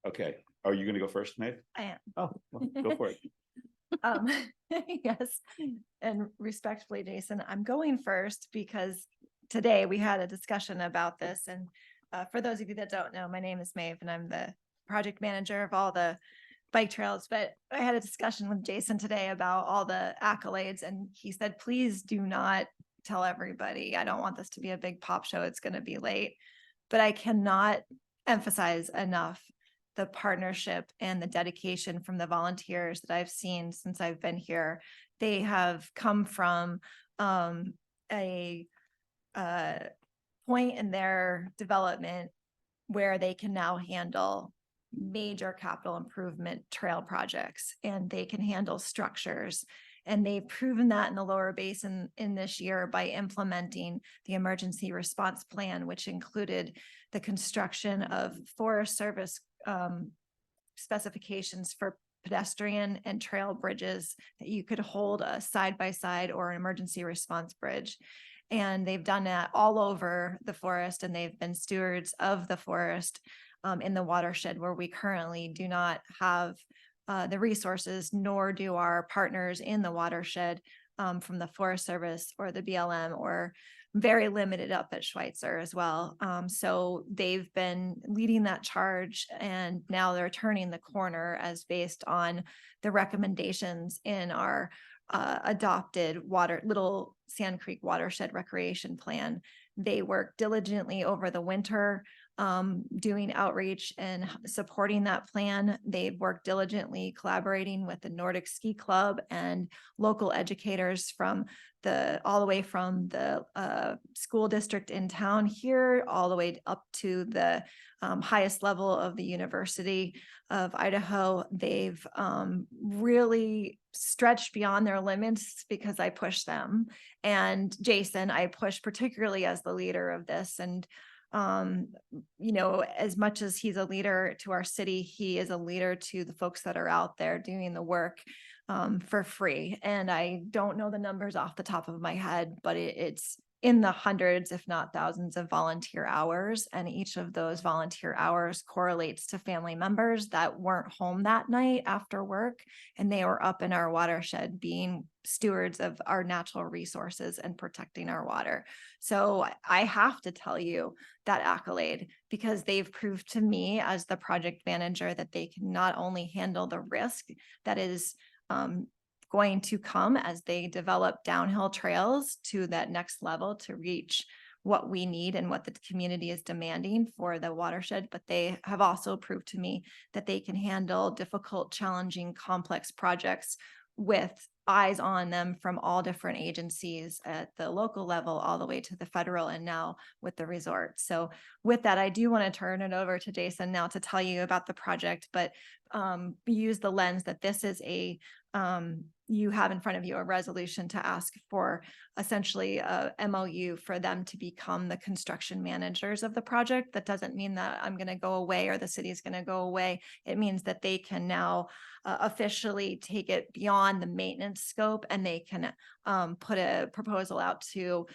Okay, are you gonna go first, Maeve? I am. Oh, well, go for it. Yes, and respectfully, Jason, I'm going first because today we had a discussion about this. And for those of you that don't know, my name is Maeve and I'm the project manager of all the bike trails. But I had a discussion with Jason today about all the accolades, and he said, please do not tell everybody. I don't want this to be a big pop show. It's going to be late. But I cannot emphasize enough the partnership and the dedication from the volunteers that I've seen since I've been here. They have come from a point in their development where they can now handle major capital improvement trail projects, and they can handle structures. And they've proven that in the lower basin in this year by implementing the emergency response plan, which included the construction of Forest Service specifications for pedestrian and trail bridges that you could hold a side-by-side or an emergency response bridge. And they've done that all over the forest, and they've been stewards of the forest in the watershed where we currently do not have the resources, nor do our partners in the watershed from the Forest Service or the BLM, or very limited up at Schweitzer as well. So they've been leading that charge, and now they're turning the corner as based on the recommendations in our adopted Little Sand Creek Watershed Recreation Plan. They work diligently over the winter, doing outreach and supporting that plan. They've worked diligently collaborating with the Nordic Ski Club and local educators from all the way from the school district in town here, all the way up to the highest level of the University of Idaho. They've really stretched beyond their limits because I push them. And Jason, I push particularly as the leader of this. And you know, as much as he's a leader to our city, he is a leader to the folks that are out there doing the work for free. And I don't know the numbers off the top of my head, but it's in the hundreds, if not thousands of volunteer hours. And each of those volunteer hours correlates to family members that weren't home that night after work. And they were up in our watershed being stewards of our natural resources and protecting our water. So I have to tell you that accolade, because they've proved to me as the project manager that they can not only handle the risk that is going to come as they develop downhill trails to that next level to reach what we need and what the community is demanding for the watershed, but they have also proved to me that they can handle difficult, challenging, complex projects with eyes on them from all different agencies at the local level all the way to the federal and now with the resort. So with that, I do want to turn it over to Jason now to tell you about the project, but use the lens that this is a you have in front of you a resolution to ask for essentially a MOU for them to become the construction managers of the project. That doesn't mean that I'm going to go away or the city is going to go away. It means that they can now officially take it beyond the maintenance scope, and they can put a proposal out to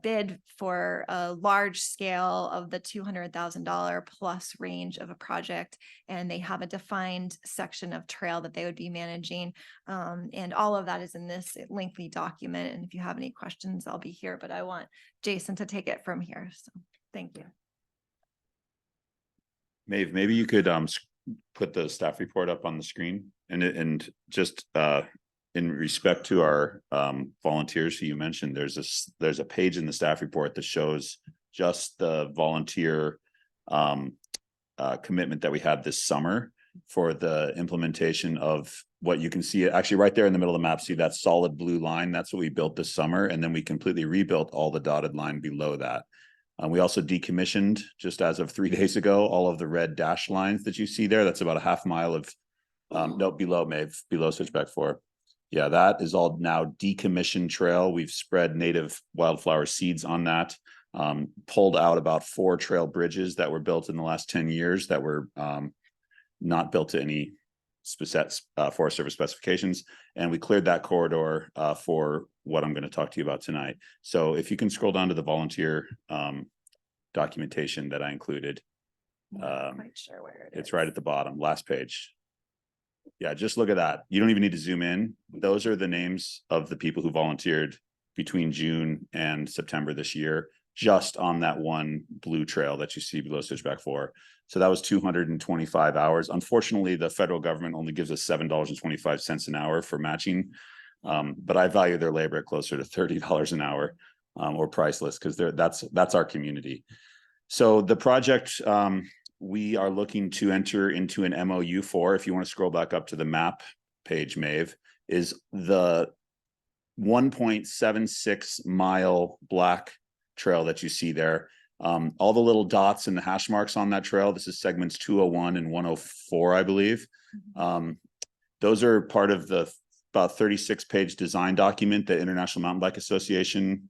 bid for a large scale of the $200,000 plus range of a project. And they have a defined section of trail that they would be managing. And all of that is in this lengthy document. And if you have any questions, I'll be here, but I want Jason to take it from here. So thank you. Maeve, maybe you could put the staff report up on the screen, and just in respect to our volunteers who you mentioned, there's a page in the staff report that shows just the volunteer commitment that we had this summer for the implementation of what you can see actually right there in the middle of the map. See that solid blue line? That's what we built this summer. And then we completely rebuilt all the dotted line below that. We also decommissioned, just as of 3 days ago, all of the red dash lines that you see there. That's about a half mile of, no, below Maeve, below switchback 4. Yeah, that is all now decommissioned trail. We've spread native wildflower seeds on that, pulled out about 4 trail bridges that were built in the last 10 years that were not built to any Forest Service specifications. And we cleared that corridor for what I'm going to talk to you about tonight. So if you can scroll down to the volunteer documentation that I included. I'm not quite sure where it is. It's right at the bottom, last page. Yeah, just look at that. You don't even need to zoom in. Those are the names of the people who volunteered between June and September this year, just on that one blue trail that you see below switchback 4. So that was 225 hours. Unfortunately, the federal government only gives us $7.25 an hour for matching. But I value their labor at closer to $30 an hour, or priceless, because that's our community. So the project we are looking to enter into an MOU for, if you want to scroll back up to the map page, Maeve, is the 1.76 mile black trail that you see there. All the little dots and the hash marks on that trail, this is segments 201 and 104, I believe. Those are part of the about 36-page design document that International Mountain Bike Association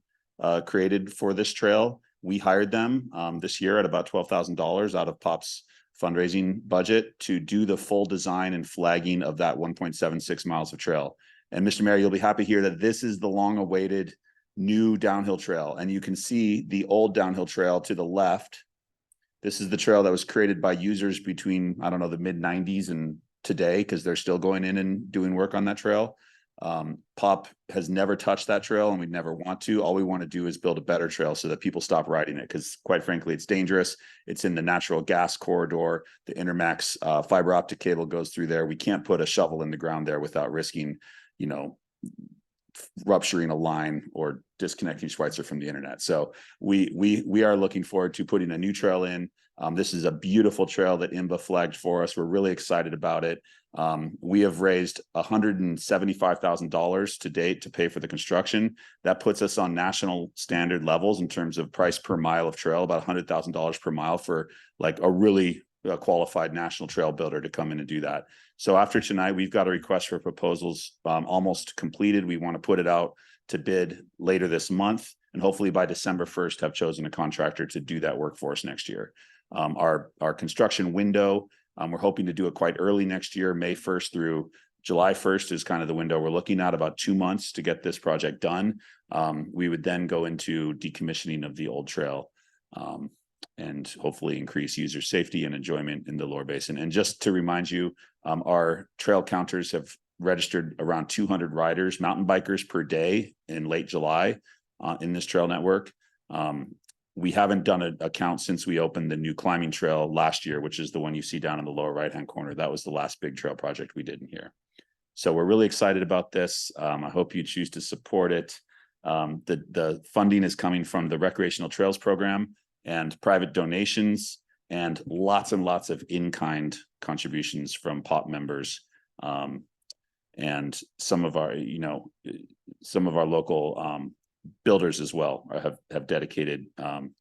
created for this trail. We hired them this year at about $12,000 out of POP's fundraising budget to do the full design and flagging of that 1.76 miles of trail. And Mr. Mayor, you'll be happy to hear that this is the long-awaited new downhill trail. And you can see the old downhill trail to the left. This is the trail that was created by users between, I don't know, the mid-90s and today, because they're still going in and doing work on that trail. POP has never touched that trail, and we never want to. All we want to do is build a better trail so that people stop riding it, because quite frankly, it's dangerous. It's in the natural gas corridor. The Intermax fiber optic cable goes through there. We can't put a shovel in the ground there without risking, you know, rupturing a line or disconnecting Schweitzer from the internet. So we are looking forward to putting a new trail in. This is a beautiful trail that IMBA flagged for us. We're really excited about it. We have raised $175,000 to date to pay for the construction. That puts us on national standard levels in terms of price per mile of trail, about $100,000 per mile for like a really qualified national trail builder to come in and do that. So after tonight, we've got a request for proposals almost completed. We want to put it out to bid later this month, and hopefully by December 1st have chosen a contractor to do that work for us next year. Our construction window, we're hoping to do it quite early next year, May 1st through July 1st is kind of the window. We're looking at about 2 months to get this project done. We would then go into decommissioning of the old trail and hopefully increase user safety and enjoyment in the lower basin. And just to remind you, our trail counters have registered around 200 riders, mountain bikers per day in late July in this trail network. We haven't done a count since we opened the new climbing trail last year, which is the one you see down in the lower right-hand corner. That was the last big trail project we did in here. So we're really excited about this. I hope you choose to support it. The funding is coming from the Recreational Trails Program and private donations and lots of in-kind contributions from POP members. And some of our local builders as well have dedicated,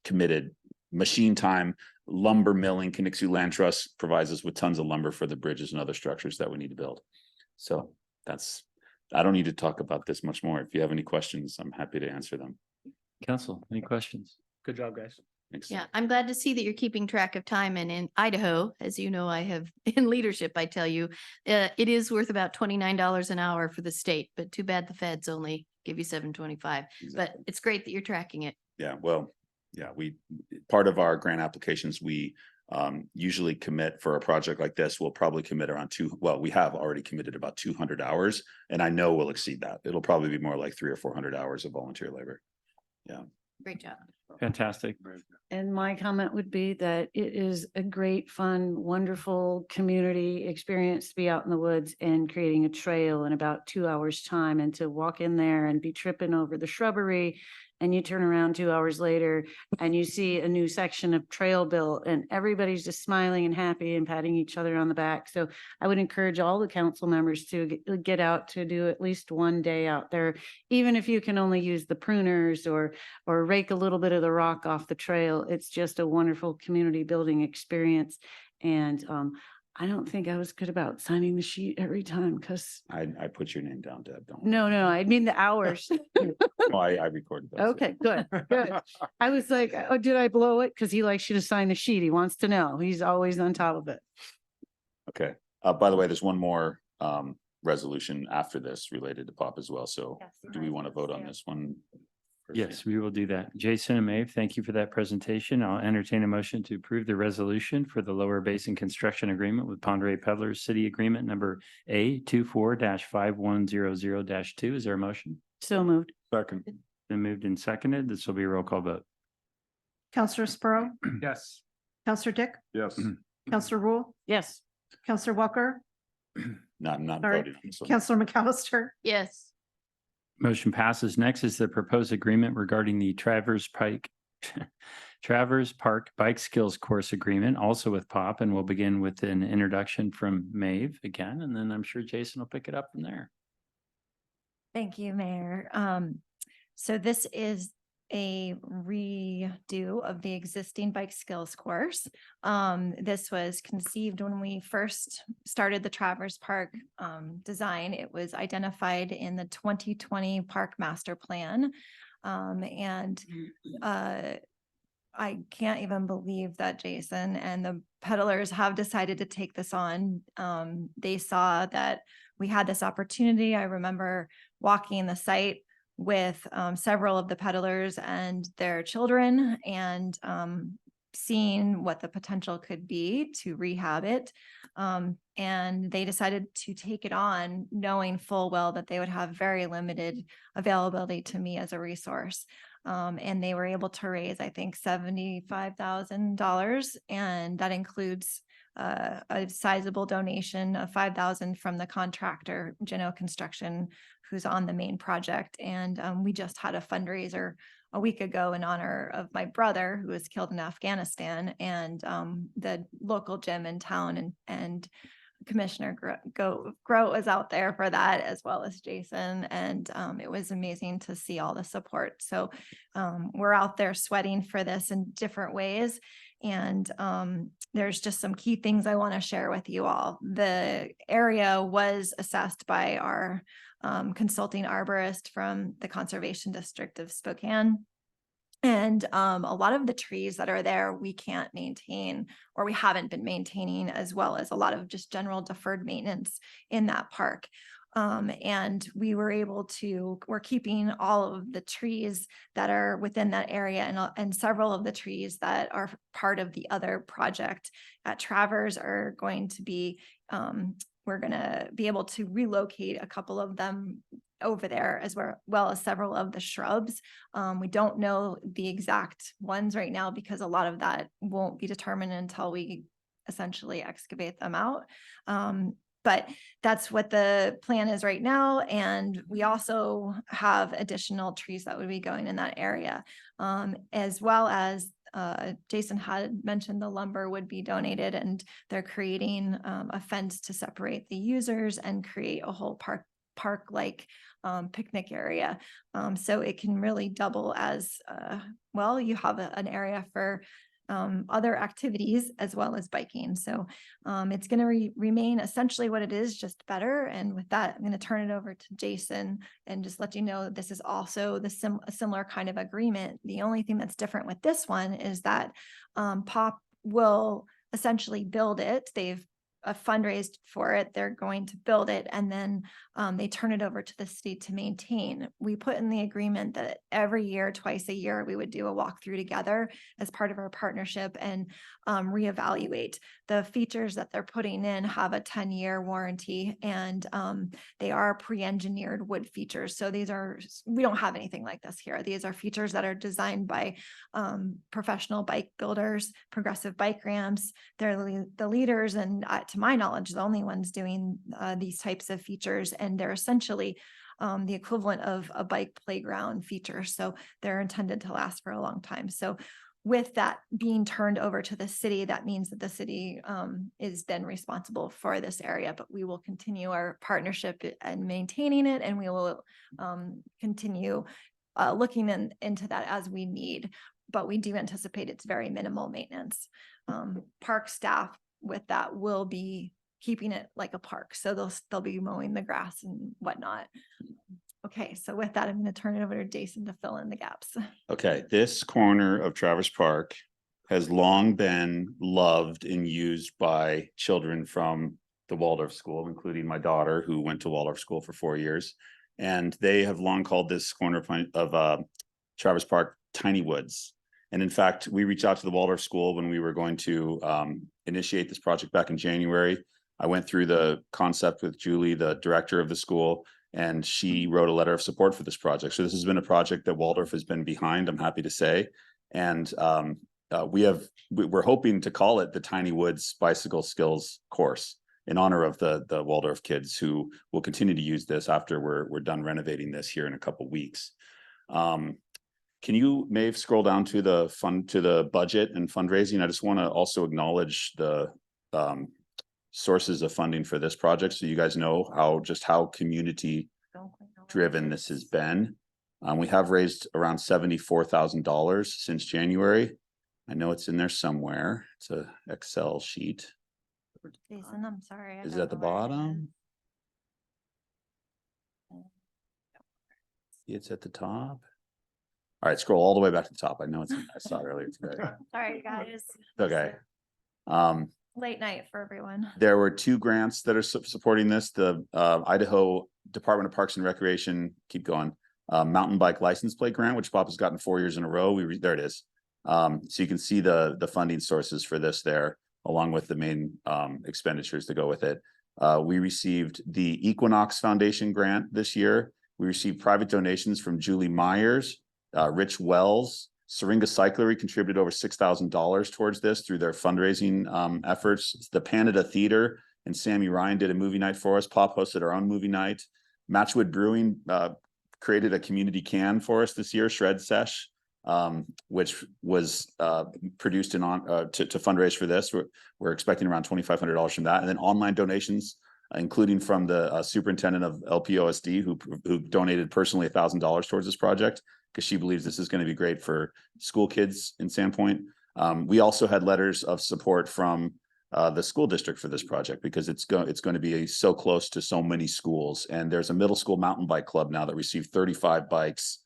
committed machine time. Lumber milling, Connexu Land Trust provides us with tons of lumber for the bridges and other structures that we need to build. So I don't need to talk about this much more. If you have any questions, I'm happy to answer them. Council, any questions? Good job, guys. Thanks. Yeah, I'm glad to see that you're keeping track of time. And in Idaho, as you know, I have in leadership, I tell you, it is worth about $29 an hour for the state, but too bad the feds only give you $7.25. But Exactly. it's great that you're tracking it. Yeah, well, yeah, part of our grant applications, we usually commit for a project like this. We'll probably commit around we have already committed about 200 hours, and I know we'll exceed that. It'll probably be more like 300 or 400 hours of volunteer labor. Yeah. Great job. Fantastic. And my comment would be that it is a great, fun, wonderful community experience to be out in the woods and creating a trail in about 2 hours' time, and to walk in there and be tripping over the shrubbery. And you turn around 2 hours later and you see a new section of trail built, and everybody's just smiling and happy and patting each other on the back. So I would encourage all the council members to get out to do at least one day out there, even if you can only use the pruners or rake a little bit of the rock off the trail. It's just a wonderful community building experience. And I don't think I was good about signing the sheet every time, because I put your name down, Deb. Don't. no, I mean the hours. Oh, I recorded those. Okay, good. I was like, oh, did I blow it? Because he likes you to sign the sheet. He wants to know. He's always on top of it. Okay. By the way, there's one more resolution after this related to POP as well. So do we want to vote on this one? Yes, we will do that. Jason and Maeve, thank you for that presentation. I'll entertain a motion to approve the resolution for the Lower Basin Construction Agreement with Ponderay Peddlers City Agreement number A24-5100-2. Is there a motion? So moved. Second. Been moved and seconded. This will be a roll call vote. Counselor Sprow, Yes. Counselor Dick, Yes. Counselor Rule, Yes. Counselor Walker, No, I'm not Sorry. voting on this one. Counselor McAllister, Yes. Motion passes. Next is the proposed agreement regarding the Travers Park Bike Skills Course Agreement, also with POP, and we'll begin with an introduction from Maeve again, and then I'm sure Jason will pick it up from there. Thank you, Mayor. So this is a redo of the existing bike skills course. This was conceived when we first started the Travers Park design. It was identified in the 2020 Park Master Plan. I can't even believe that Jason and the peddlers have decided to take this on. They saw that we had this opportunity. I remember walking the site with several of the peddlers and their children, and seeing what the potential could be to rehab it. And they decided to take it on, knowing full well that they would have very limited availability to me as a resource. And they were able to raise, I think, $75,000, and that includes a sizable donation of $5,000 from the contractor, Geno Construction, who's on the main project. And we just had a fundraiser a week ago in honor of my brother who was killed in Afghanistan, and the local gym in town, and Commissioner Grote was out there for that, as well as Jason. And it was amazing to see all the support. So we're out there sweating for this in different ways. And there's just some key things I want to share with you all. The area was assessed by our consulting arborist from the Conservation District of Spokane. And a lot of the trees that are there, we can't maintain, or we haven't been maintaining, as well as a lot of just general deferred maintenance in that park. And we're keeping all of the trees that are within that area, and several of the trees that are part of the other project at Travers are going to be, we're gonna be able to relocate a couple of them over there, as well as several of the shrubs. We don't know the exact ones right now because a lot of that won't be determined until we essentially excavate them out. But that's what the plan is right now. And we also have additional trees that would be going in that area, as well as Jason had mentioned the lumber would be donated, and they're creating a fence to separate the users and create a whole park-like picnic area. So it can really double as, well, you have an area for other activities as well as biking. So it's going to remain essentially what it is, just better. And with that, I'm going to turn it over to Jason and just let you know this is also a similar kind of agreement. The only thing that's different with this one is that POP will essentially build it. They've fundraised for it. They're going to build it, and then they turn it over to the city to maintain. We put in the agreement that every year, twice a year, we would do a walkthrough together as part of our partnership and reevaluate. The features that they're putting in have a 10-year warranty, and they are pre-engineered wood features. So we don't have anything like this here. These are features that are designed by professional bike builders, Progressive Bike Ramps. They're the leaders, and to my knowledge, the only ones doing these types of features, and they're essentially the equivalent of a bike playground feature. So they're intended to last for a long time. So with that being turned over to the city, that means that the city is then responsible for this area, but we will continue our partnership and maintaining it, and we will continue looking into that as we need. But we do anticipate it's very minimal maintenance. Park staff with that will be keeping it like a park. So they'll be mowing the grass and whatnot. Okay, so with that, I'm going to turn it over to Jason to fill in the gaps. Okay, this corner of Traverse Park has long been loved and used by children from the Waldorf School, including my daughter, who went to Waldorf School for 4 years. And they have long called this corner of Traverse Park Tiny Woods. And in fact, we reached out to the Waldorf School when we were going to initiate this project back in January. I went through the concept with Julie, the director of the school, and she wrote a letter of support for this project. So this has been a project that Waldorf has been behind, I'm happy to say. And we're hoping to call it the Tiny Woods Bicycle Skills course in honor of the Waldorf kids who will continue to use this after we're done renovating this here in a couple weeks. Can you, Maeve, scroll down to the budget and fundraising? I just want to also acknowledge the sources of funding for this project, so you guys know how community driven this has been. We have raised around $74,000 since January. I know it's in there somewhere. It's a Excel sheet. Jason, I'm sorry. Is it at the bottom? It's at the top. All right, scroll all the way back to the top. I know I saw it earlier today. Sorry, guys. Okay. Late night for everyone. There were 2 grants that are supporting this. The Idaho Department of Parks and Recreation, keep going, mountain bike license plate grant, which Bob has gotten 4 years in a row. There it is. So you can see the funding sources for this there, along with the main expenditures that go with it. We received the Equinox Foundation grant this year. We received private donations from Julie Myers, Rich Wells. Syringa Cyclery contributed over $6,000 towards this through their fundraising efforts. The Canada Theater and Sammy Ryan did a movie night for us. Pop hosted our own movie night. Matchwood Brewing created a community can for us this year, Shred Sesh, which was produced to fundraise for this. We're expecting around $2,500 from that. And then online donations, including from the superintendent of LPOSD, who donated personally $1,000 towards this project, because she believes this is going to be great for school kids in Sandpoint. We also had letters of support from the school district for this project because it's going to be so close to so many schools. And there's a middle school mountain bike club now that received 35 bikes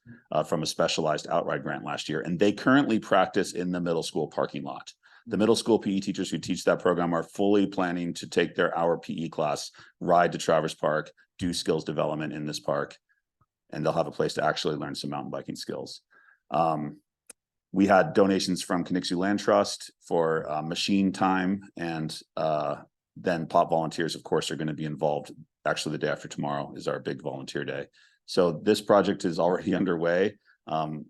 from a specialized outright grant last year. And they currently practice in the middle school parking lot. The middle school PE teachers who teach that program are fully planning to take their hour PE class, ride to Traverse Park, do skills development in this park, and they'll have a place to actually learn some mountain biking skills. We had donations from Connexu Land Trust for machine time, and then POP volunteers, of course, are going to be involved. Actually, the day after tomorrow is our big volunteer day. So this project is already underway.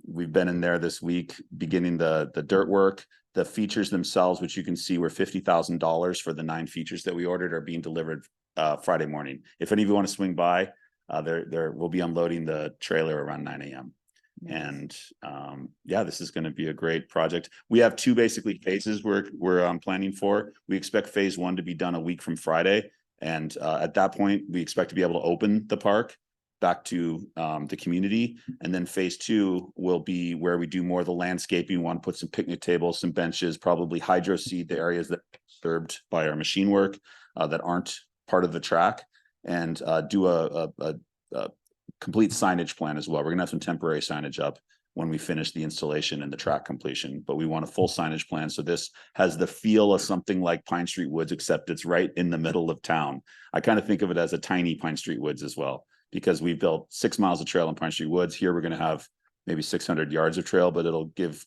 We've been in there this week, beginning the dirt work. The features themselves, which you can see were $50,000 for the 9 features that we ordered, are being delivered Friday morning. If any of you want to swing by, we'll be unloading the trailer around 9 a.m. And yeah, this is going to be a great project. We have 2 basically phases we're planning for. We expect phase 1 to be done a week from Friday. And at that point, we expect to be able to open the park back to the community. And then phase 2 will be where we do more of the landscaping. We want to put some picnic tables, some benches, probably hydro seed the areas that are disturbed by our machine work that aren't part of the track, and do a complete signage plan as well. We're gonna have some temporary signage up when we finish the installation and the track completion, but we want a full signage plan. So this has the feel of something like Pine Street Woods, except it's right in the middle of town. I kind of think of it as a tiny Pine Street Woods as well, because we built 6 miles of trail in Pine Street Woods. Here, we're gonna have maybe 600 yards of trail, but it'll give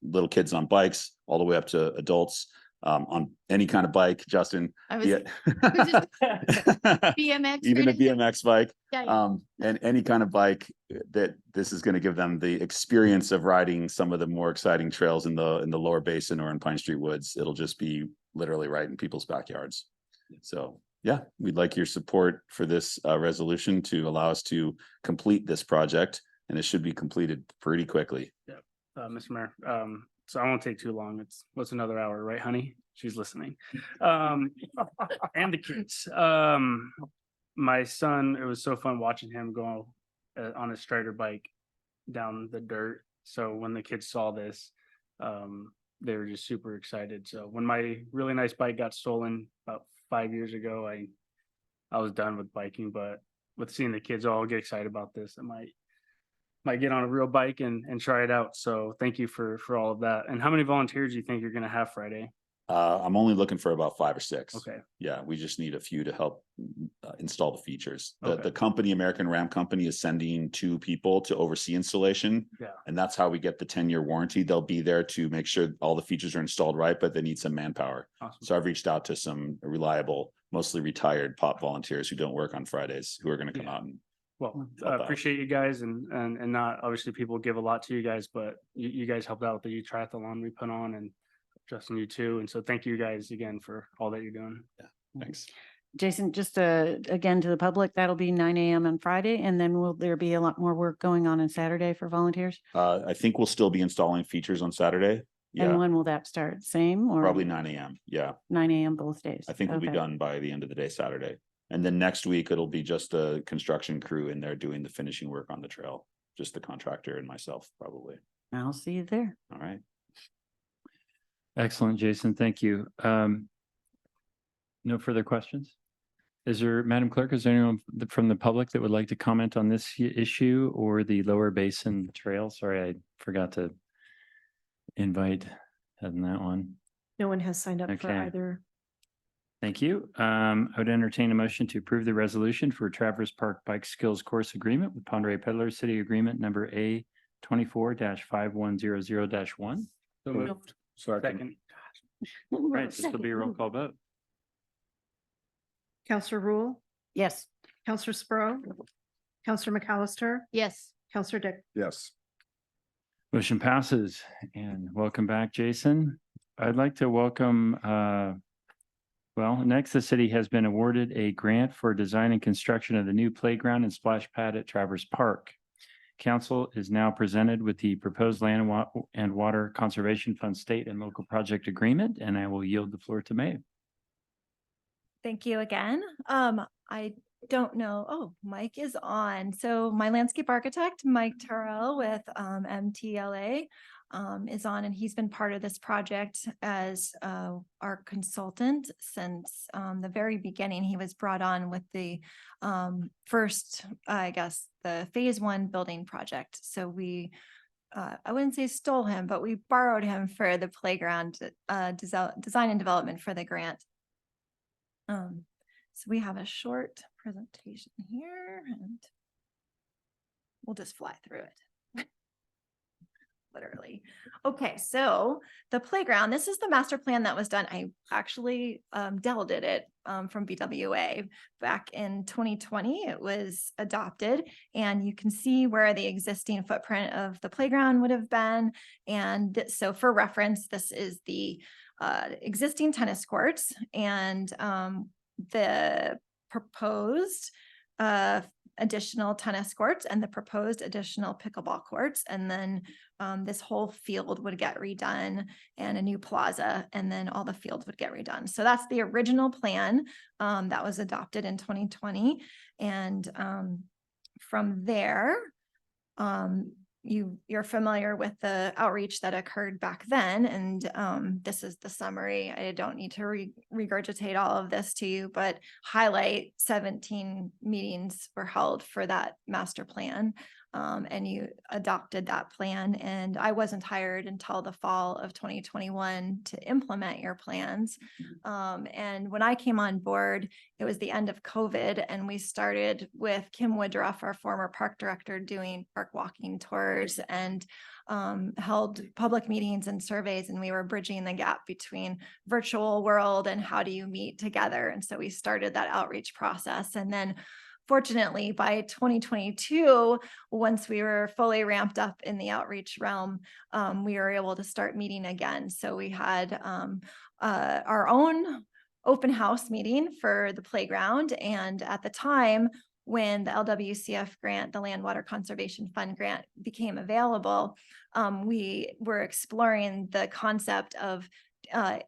little kids on bikes all the way up to adults on any kind of bike. Justin, I was, yeah. BMX. Even a BMX bike, Yeah. and any kind of bike, that this is going to give them the experience of riding some of the more exciting trails in the lower basin or in Pine Street Woods. It'll just be literally right in people's backyards. So yeah, we'd like your support for this resolution to allow us to complete this project, and it should be completed pretty quickly. Yeah, Mr. Mayor, so I won't take too long. It's what's another hour, right, honey? She's listening. And the kids. My son, it was so fun watching him go on a strider bike down the dirt. So when the kids saw this, they were just super excited. So when my really nice bike got stolen about 5 years ago, I was done with biking, but with seeing the kids all get excited about this, I might get on a real bike and try it out. So thank you for all of that. And how many volunteers do you think you're going to have Friday? I'm only looking for about 5 or 6. Okay. Yeah, we just need a few to help install the features. Okay. The company, American Ram Company, is sending 2 people to oversee installation. Yeah. And that's how we get the 10-year warranty. They'll be there to make sure all the features are installed right, but they need some manpower. Awesome. So I've reached out to some reliable, mostly retired POP volunteers who don't work on Fridays, who are going to come out and Well, I help out. appreciate you guys, and not obviously people give a lot to you guys, but you guys helped out with the youth triathlon we put on, and Justin, you too. And so thank you guys again for all that you're doing. Yeah, thanks. Jason, just again to the public, that'll be 9 a.m. on Friday, and then will there be a lot more work going on Saturday for volunteers? I think we'll still be installing features on Saturday. And Yeah, when will that start? Same or probably 9 a.m. Yeah, 9 a.m. both days? I think we'll be Okay. done by the end of the day Saturday. And then next week, it'll be just the construction crew in there doing the finishing work on the trail. Just the contractor and myself, probably. I'll see you there. All right. Excellent, Jason. Thank you. No further questions? Madam Clerk, is there anyone from the public that would like to comment on this issue or the lower basin trail? Sorry, I forgot to invite on that one. No one has signed up for Okay. either. Thank you. I would entertain a motion to approve the resolution for Traverse Park Bike Skills Course Agreement with Ponderay Peddler City Agreement number A 24-5100-1. So moved. Second. Right, this will be a roll call vote. Counselor Rule, Yes. Counselor Sprow, Counselor McAllister, Yes. Counselor Dick. Yes. Motion passes, and welcome back, Jason. I'd like to welcome, next, the city has been awarded a grant for design and construction of the new playground and splash pad at Traverse Park. Council is now presented with the proposed Land and Water Conservation Fund state and local project agreement, and I will yield the floor to Maeve. Thank you again. I don't know. Oh, Mike is on. So my landscape architect, Mike Terrell with MTLA. is on, and he's been part of this project as our consultant since the very beginning. He was brought on with the first, I guess, the phase 1 building project. So we I wouldn't say stole him, but we borrowed him for the playground design and development for the grant. So we have a short presentation here, and we'll just fly through it. Literally. Okay, so the playground, this is the master plan that was done. I actually did it from BWA back in 2020. It was adopted, and you can see where the existing footprint of the playground would have been. And so for reference, this is the existing tennis courts and the proposed additional tennis courts and the proposed additional pickleball courts. And then this whole field would get redone and a new plaza, and then all the fields would get redone. So that's the original plan that was adopted in 2020. And from there, you're familiar with the outreach that occurred back then. And this is the summary. I don't need to regurgitate all of this to you, but highlight 17 meetings were held for that master plan. And you adopted that plan. And I wasn't hired until the fall of 2021 to implement your plans. And when I came on board, it was the end of COVID, and we started with Kim Woodruff, our former park director, doing park walking tours and held public meetings and surveys, and we were bridging the gap between virtual world and how do you meet together. And so we started that outreach process. And then fortunately, by 2022, once we were fully ramped up in the outreach realm, we were able to start meeting again. So we had our own open house meeting for the playground. And at the time, when the LWCF grant, the Land Water Conservation Fund grant, became available, we were exploring the concept of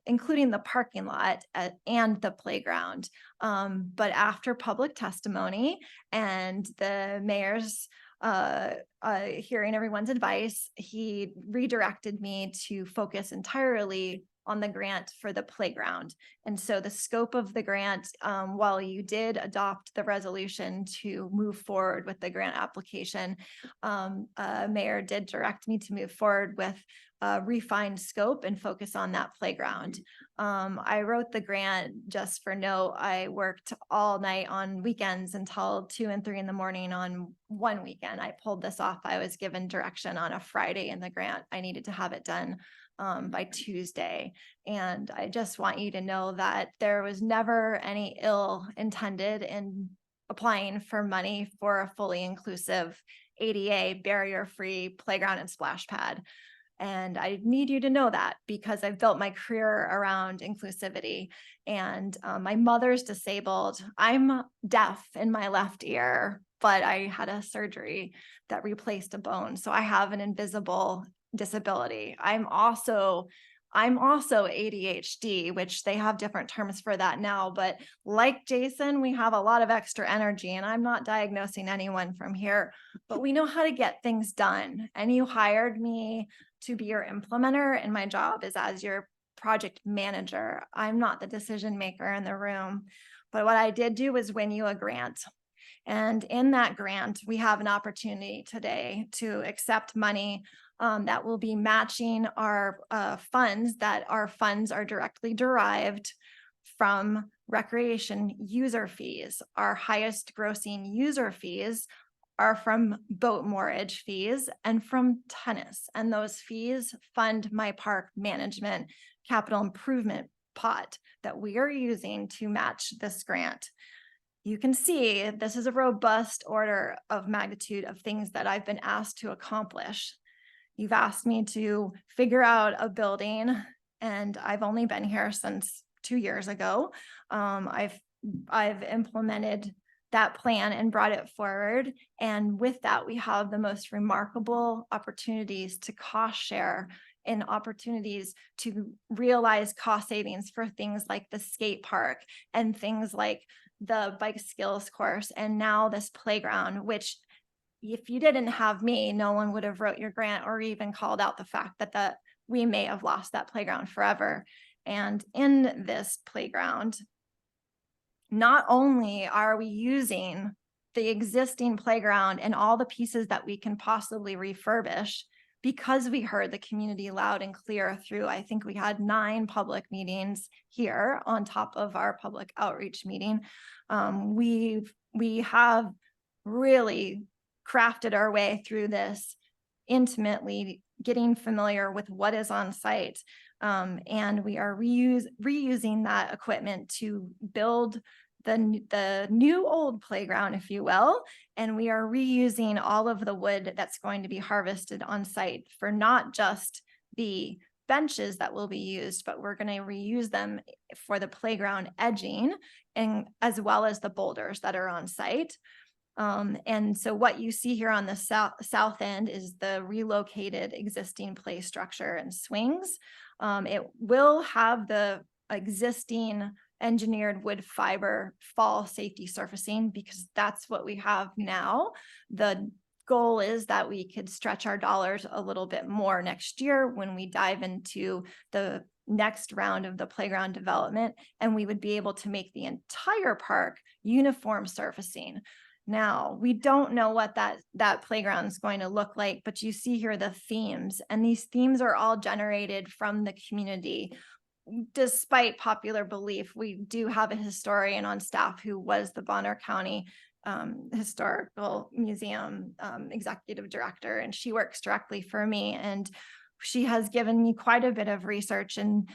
including the parking lot and the playground. But after public testimony and the mayor's hearing everyone's advice, he redirected me to focus entirely on the grant for the playground. And so the scope of the grant, while you did adopt the resolution to move forward with the grant application, mayor did direct me to move forward with a refined scope and focus on that playground. I wrote the grant just for note. I worked all night on weekends until 2 and 3 in the morning on one weekend. I pulled this off. I was given direction on a Friday in the grant. I needed to have it done by Tuesday. And I just want you to know that there was never any ill intended in applying for money for a fully inclusive ADA barrier-free playground and splash pad. And I need you to know that because I've built my career around inclusivity. And my mother's disabled. I'm deaf in my left ear, but I had a surgery that replaced a bone. So I have an invisible disability. I'm also ADHD, which they have different terms for that now. But like Jason, we have a lot of extra energy, and I'm not diagnosing anyone from here, but we know how to get things done. And you hired me to be your implementer, and my job is as your project manager. I'm not the decision maker in the room, but what I did do was win you a grant. And in that grant, we have an opportunity today to accept money that will be matching our funds, that our funds are directly derived from recreation user fees. Our highest grossing user fees are from boat moorage fees and from tennis. And those fees fund my park management capital improvement pot that we are using to match this grant. You can see this is a robust order of magnitude of things that I've been asked to accomplish. You've asked me to figure out a building, and I've only been here since 2 years ago. I've implemented that plan and brought it forward. And with that, we have the most remarkable opportunities to cost share and opportunities to realize cost savings for things like the skate park and things like the bike skills course. And now this playground, which if you didn't have me, no one would have wrote your grant or even called out the fact that we may have lost that playground forever. And in this playground, not only are we using the existing playground and all the pieces that we can possibly refurbish, because we heard the community loud and clear through, I think we had 9 public meetings here on top of our public outreach meeting. We have really crafted our way through this intimately, getting familiar with what is on site. And we are reusing that equipment to build the new old playground, if you will, and we are reusing all of the wood that's going to be harvested on site for not just the benches that will be used, but we're going to reuse them for the playground edging and as well as the boulders that are on site. And so what you see here on the south end is the relocated existing play structure and swings. It will have the existing engineered wood fiber fall safety surfacing because that's what we have now. The goal is that we could stretch our dollars a little bit more next year when we dive into the next round of the playground development, and we would be able to make the entire park uniform surfacing. Now, we don't know what that playground is going to look like, but you see here the themes, and these themes are all generated from the community. Despite popular belief, we do have a historian on staff who was the Bonner County Historical Museum executive director, and she works directly for me, and she has given me quite a bit of research. And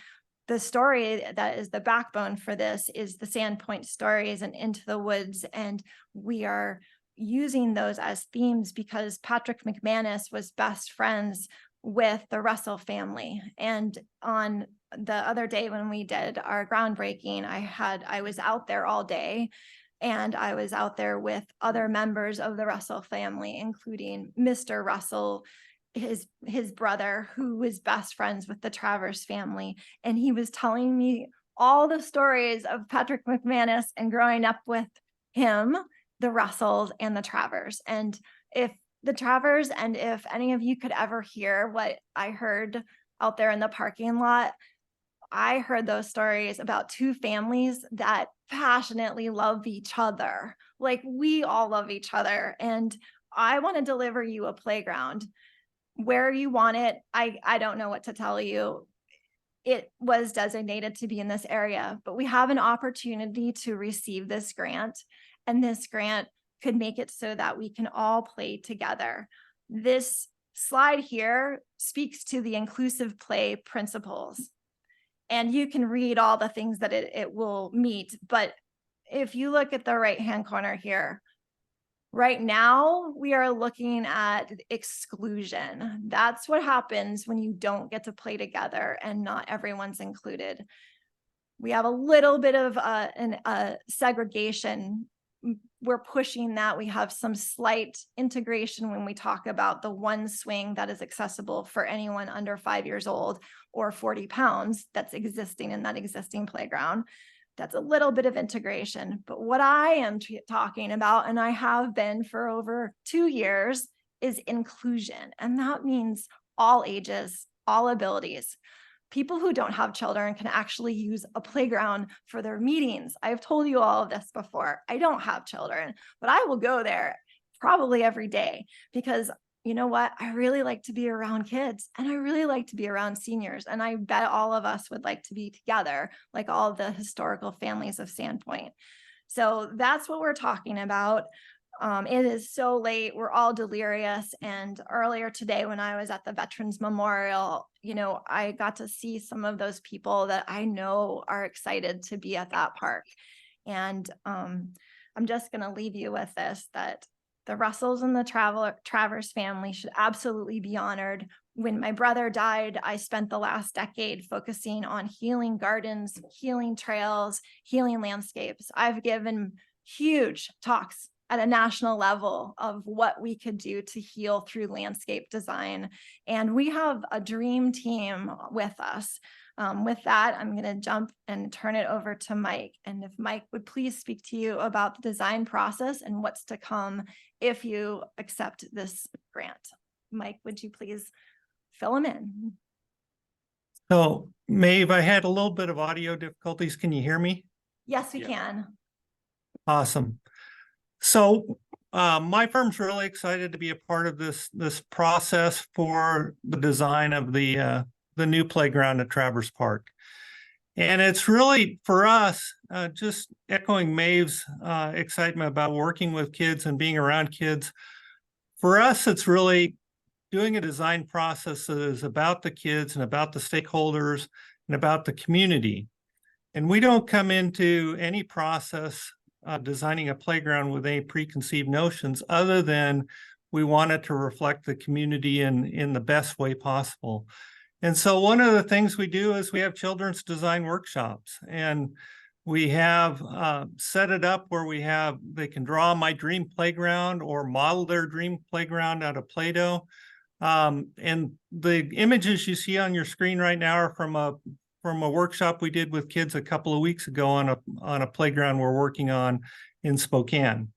the story that is the backbone for this is the Sandpoint stories and Into the Woods, and we are using those as themes because Patrick McManus was best friends with the Russell family. And on the other day when we did our groundbreaking, I was out there all day, and I was out there with other members of the Russell family, including Mr. Russell, his brother, who was best friends with the Travers family. And he was telling me all the stories of Patrick McManus and growing up with him, the Russells and the Travers. And if the Travers, and if any of you could ever hear what I heard out there in the parking lot, I heard those stories about 2 families that passionately love each other. Like we all love each other. And I want to deliver you a playground where you want it. I don't know what to tell you. It was designated to be in this area, but we have an opportunity to receive this grant, and this grant could make it so that we can all play together. This slide here speaks to the inclusive play principles, and you can read all the things that it will meet. But if you look at the right-hand corner here, right now, we are looking at exclusion. That's what happens when you don't get to play together and not everyone's included. We have a little bit of segregation. We're pushing that. We have some slight integration when we talk about the one swing that is accessible for anyone under 5 years old or 40 pounds that's existing in that existing playground. That's a little bit of integration. But what I am talking about, and I have been for over 2 years, is inclusion. And that means all ages, all abilities. People who don't have children can actually use a playground for their meetings. I've told you all of this before. I don't have children, but I will go there probably every day because you know what? I really like to be around kids, and I really like to be around seniors. And I bet all of us would like to be together, like all the historical families of Sandpoint. So that's what we're talking about. It is so late. We're all delirious. And earlier today, when I was at the Veterans Memorial, I got to see some of those people that I know are excited to be at that park. And I'm just going to leave you with this, that the Russells and the Travers family should absolutely be honored. When my brother died, I spent the last decade focusing on healing gardens, healing trails, healing landscapes. I've given huge talks at a national level of what we could do to heal through landscape design. And we have a dream team with us. With that, I'm going to jump and turn it over to Mike. And if Mike would please speak to you about the design process and what's to come if you accept this grant. Mike, would you please fill him in? So, Maeve, I had a little bit of audio difficulties. Can you hear me? Yes, we can. Awesome. So, my firm's really excited to be a part of this process for the design of the new playground at Traverse Park. And it's really, for us, just echoing Maeve's excitement about working with kids and being around kids. For us, it's really doing a design process that is about the kids and about the stakeholders and about the community. And we don't come into any process designing a playground with any preconceived notions other than we want it to reflect the community in the best way possible. And so one of the things we do is we have children's design workshops, and we have set it up where they can draw my dream playground or model their dream playground out of Play-Doh. And the images you see on your screen right now are from a workshop we did with kids a couple of weeks ago on a playground we're working on in Spokane.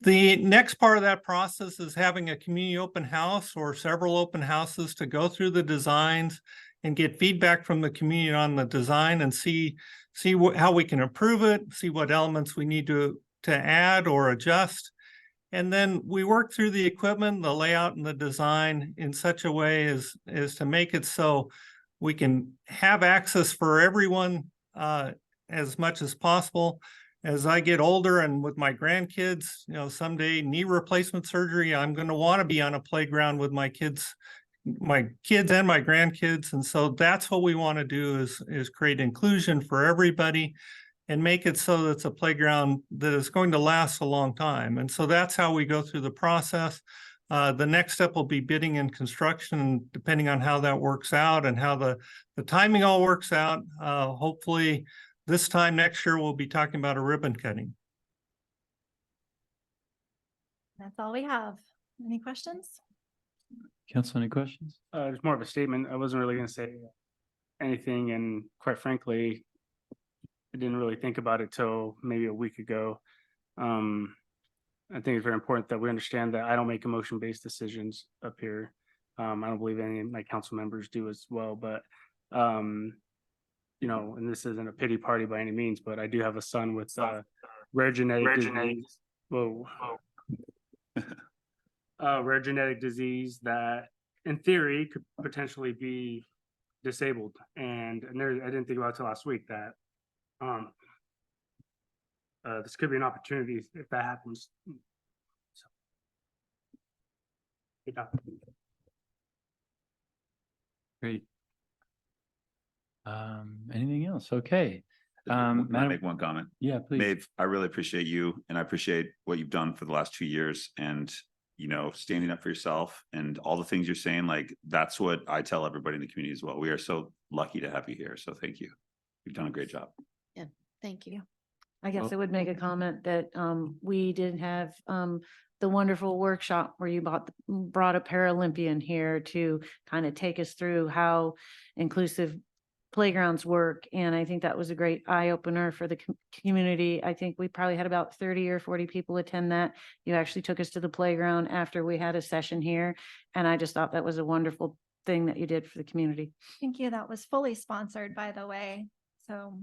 The next part of that process is having a community open house or several open houses to go through the designs and get feedback from the community on the design and see how we can improve it, see what elements we need to add or adjust. And then we work through the equipment, the layout, and the design in such a way as to make it so we can have access for everyone as much as possible. As I get older and with my grandkids, someday knee replacement surgery, I'm going to want to be on a playground with my kids and my grandkids. And so that's what we want to do is create inclusion for everybody and make it so that it's a playground that is going to last a long time. And so that's how we go through the process. The next step will be bidding and construction, depending on how that works out and how the timing all works out. Hopefully this time next year, we'll be talking about a ribbon cutting. That's all we have. Any questions? Council, any questions? It's more of a statement. I wasn't really going to say anything, and quite frankly, I didn't really think about it till maybe a week ago. I think it's very important that we understand that I don't make emotion-based decisions up here. I don't believe any of my council members do as well, but and this isn't a pity party by any means, but I do have a son with rare genetic disease. Whoa. Rare genetic disease that in theory could potentially be disabled. And I didn't think about it till last week that this could be an opportunity if that happens. So, great. Anything else? Okay. Can I Madam, make one comment? yeah, please. Maeve, I really appreciate you and I appreciate what you've done for the last 2 years and, standing up for yourself and all the things you're saying. Like, that's what I tell everybody in the community as well. We are so lucky to have you here. So thank you. You've done a great job. Yeah, thank you. I guess I would make a comment that we did have the wonderful workshop where you brought a Paralympian here to kind of take us through how inclusive playgrounds work. And I think that was a great eye opener for the community. I think we probably had about 30 or 40 people attend that. You actually took us to the playground after we had a session here. And I just thought that was a wonderful thing that you did for the community. Thank you. That was fully sponsored, by the way. So,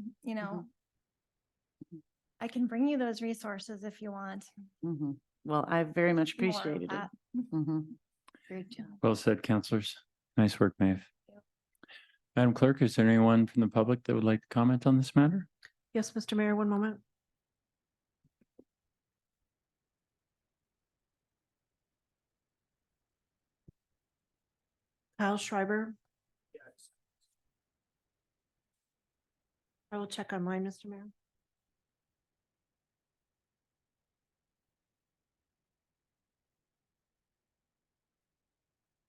I can bring you those resources if you want. Well, I very much More of appreciated it. that. Great job. Well said, councilors. Nice work, Maeve. Madam Clerk, is there anyone from the public that would like to comment on this matter? Yes, Mr. Mayor, one moment. Kyle Schreiber. I will check on mine, Mr. Mayor.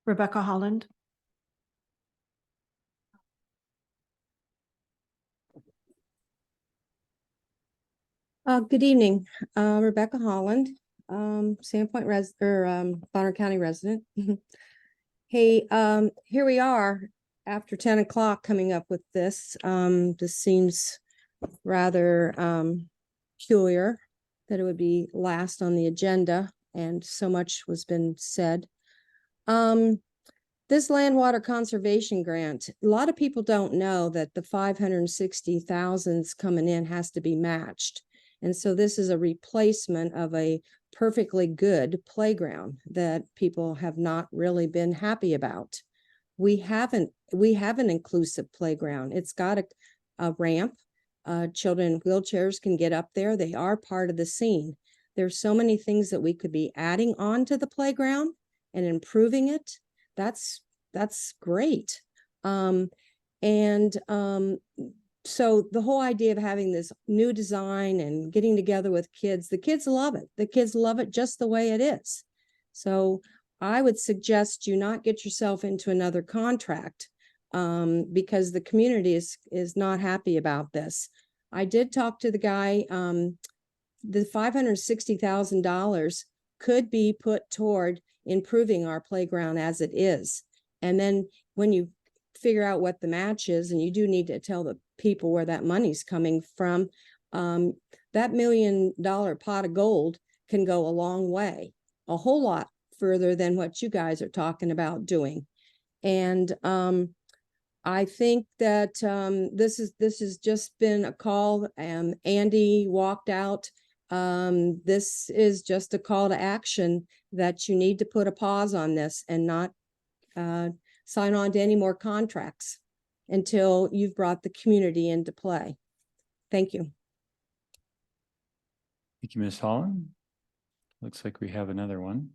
Rebecca Holland. Good evening, Rebecca Holland, Sandpoint Bonner County resident. Hey, here we are after 10 o'clock coming up with this. This seems rather peculiar that it would be last on the agenda, and so much was been said. This land water conservation grant, a lot of people don't know that the 560,000 coming in has to be matched. And so this is a replacement of a perfectly good playground that people have not really been happy about. We have an inclusive playground. It's got a ramp. Children in wheelchairs can get up there. They are part of the scene. There's so many things that we could be adding on to the playground and improving it. That's great. So the whole idea of having this new design and getting together with kids, the kids love it. The kids love it just the way it is. So I would suggest you not get yourself into another contract because the community is not happy about this. I did talk to the guy, the $560,000 could be put toward improving our playground as it is. And then when you figure out what the match is, and you do need to tell the people where that money's coming from, that $1 million pot of gold can go a long way, a whole lot further than what you guys are talking about doing. And I think that this has just been a call. Andy walked out. This is just a call to action that you need to put a pause on this and not sign on to any more contracts until you've brought the community into play. Thank you. Thank you, Ms. Holland. Looks like we have another one.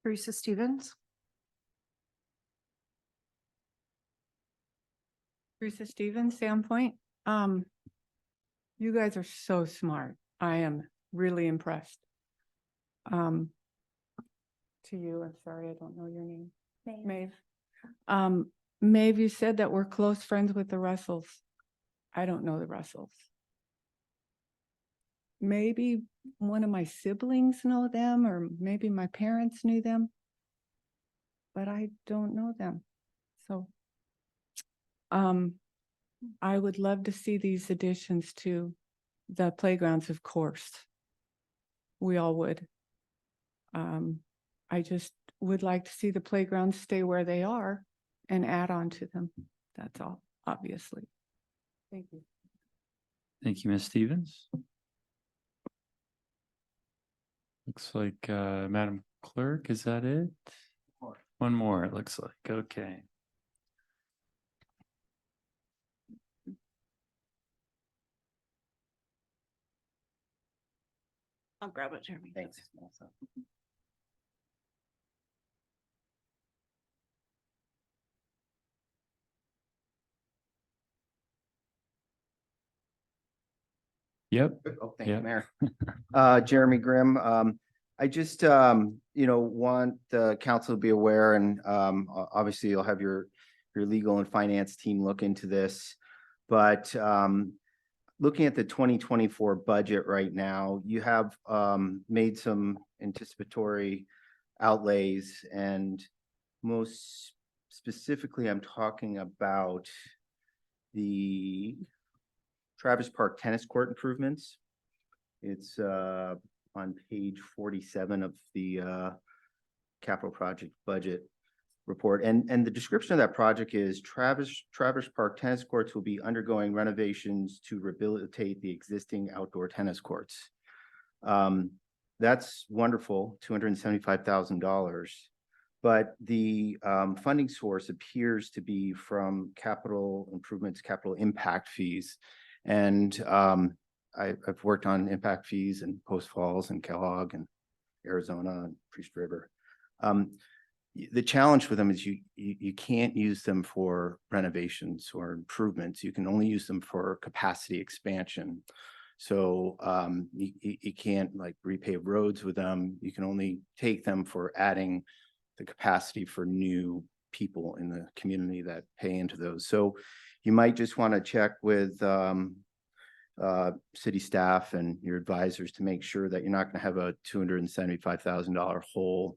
Teresa Stevens. Teresa Stevens, Sandpoint. You guys are so smart. I am really impressed. To you, I'm sorry, I don't know your name. Maeve. Maeve, you said that we're close friends with the Russells. I don't know the Russells. Maybe one of my siblings know them, or maybe my parents knew them, but I don't know them. So I would love to see these additions to the playgrounds, of course. We all would. I just would like to see the playgrounds stay where they are and add on to them. That's all, obviously. Thank you. Thank you, Ms. Stevens. Looks like, Madam Clerk, is that it? One more, it looks like. Okay. I'll grab it, Jeremy. Thanks. Yep. Oh, thank you, Yep. Mayor. Jeremy Grimm. I just, want the council to be aware, and obviously you'll have your legal and finance team look into this. But looking at the 2024 budget right now, you have made some anticipatory outlays, and most specifically, I'm talking about the Travis Park tennis court improvements. It's on page 47 of the capital project budget report. And the description of that project is Travis Park tennis courts will be undergoing renovations to rehabilitate the existing outdoor tennis courts. That's wonderful, $275,000. But the funding source appears to be from capital improvements, capital impact fees. And I've worked on impact fees in Post Falls and Kellogg and Arizona and Priest River. The challenge with them is you can't use them for renovations or improvements. You can only use them for capacity expansion. So you can't like repave roads with them. You can only take them for adding the capacity for new people in the community that pay into those. So you might just want to check with city staff and your advisors to make sure that you're not going to have a $275,000 hole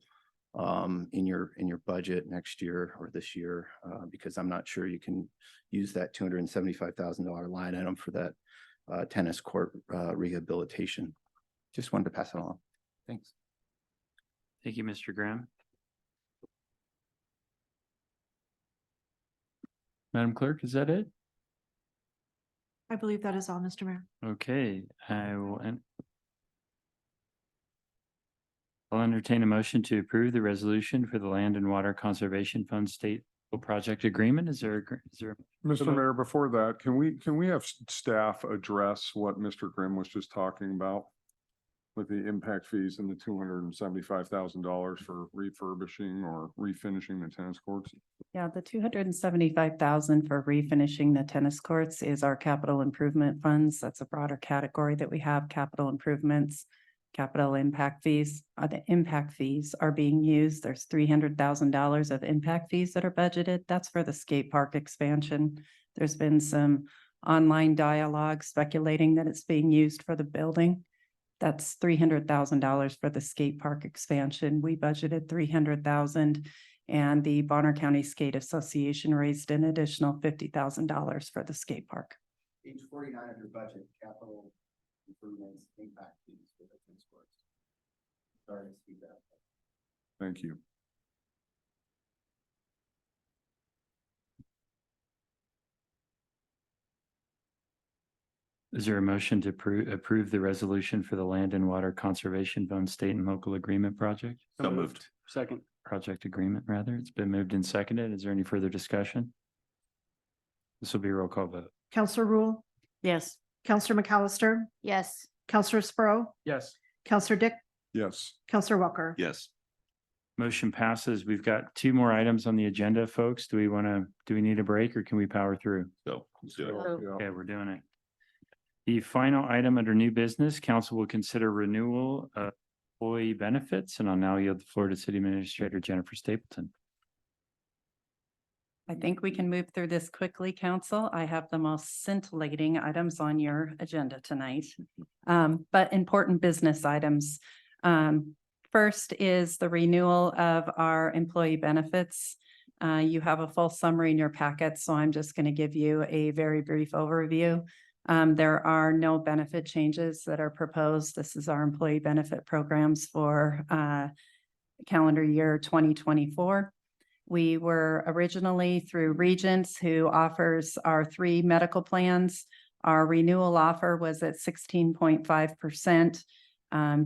in your budget next year or this year, because I'm not sure you can use that $275,000 line item for that tennis court rehabilitation. Just wanted to pass it along. Thanks. Thank you, Mr. Graham. Madam Clerk, is that it? I believe that is all, Mr. Mayor. Okay, I'll entertain a motion to approve the resolution for the Land and Water Conservation Fund State Project Agreement. Is there? Mr. Mayor, before that, can we have staff address what Mr. Grimm was just talking about with the impact fees and the $275,000 for refurbishing or refinishing the tennis courts? Yeah, the 275,000 for refinishing the tennis courts is our capital improvement funds. That's a broader category that we have: capital improvements, capital impact fees. The impact fees are being used. There's $300,000 of impact fees that are budgeted. That's for the skate park expansion. There's been some online dialogue speculating that it's being used for the building. That's $300,000 for the skate park expansion. We budgeted $300,000, and the Bonner County Skate Association raised an additional $50,000 for the skate park. Page 49 of your budget, capital improvements, impact fees for the tennis courts. Sorry to speak that. Thank you. Is there a motion to approve the resolution for the Land and Water Conservation Fund State and Local Agreement Project? So moved. Second. Project agreement, rather. It's been moved and seconded. Is there any further discussion? This will be a roll call vote. Counselor Rule, Yes. Counselor McAllister, Yes. Counselor Sprow, Yes. Counselor Dick, Yes. Counselor Welker. Yes. Motion passes. We've got two more items on the agenda, folks. Do we need a break or can we power through? So let's do it. Okay, we're doing it. The final item under new business, council will consider renewal of employee benefits, and I'll now yield the floor to City Administrator Jennifer Stapleton. I think we can move through this quickly, council. I have the most scintillating items on your agenda tonight, but important business items. First is the renewal of our employee benefits. You have a full summary in your packet, so I'm just going to give you a very brief overview. There are no benefit changes that are proposed. This is our employee benefit programs for calendar year 2024. We were originally through Regents, who offers our 3 medical plans. Our renewal offer was at 16.5%.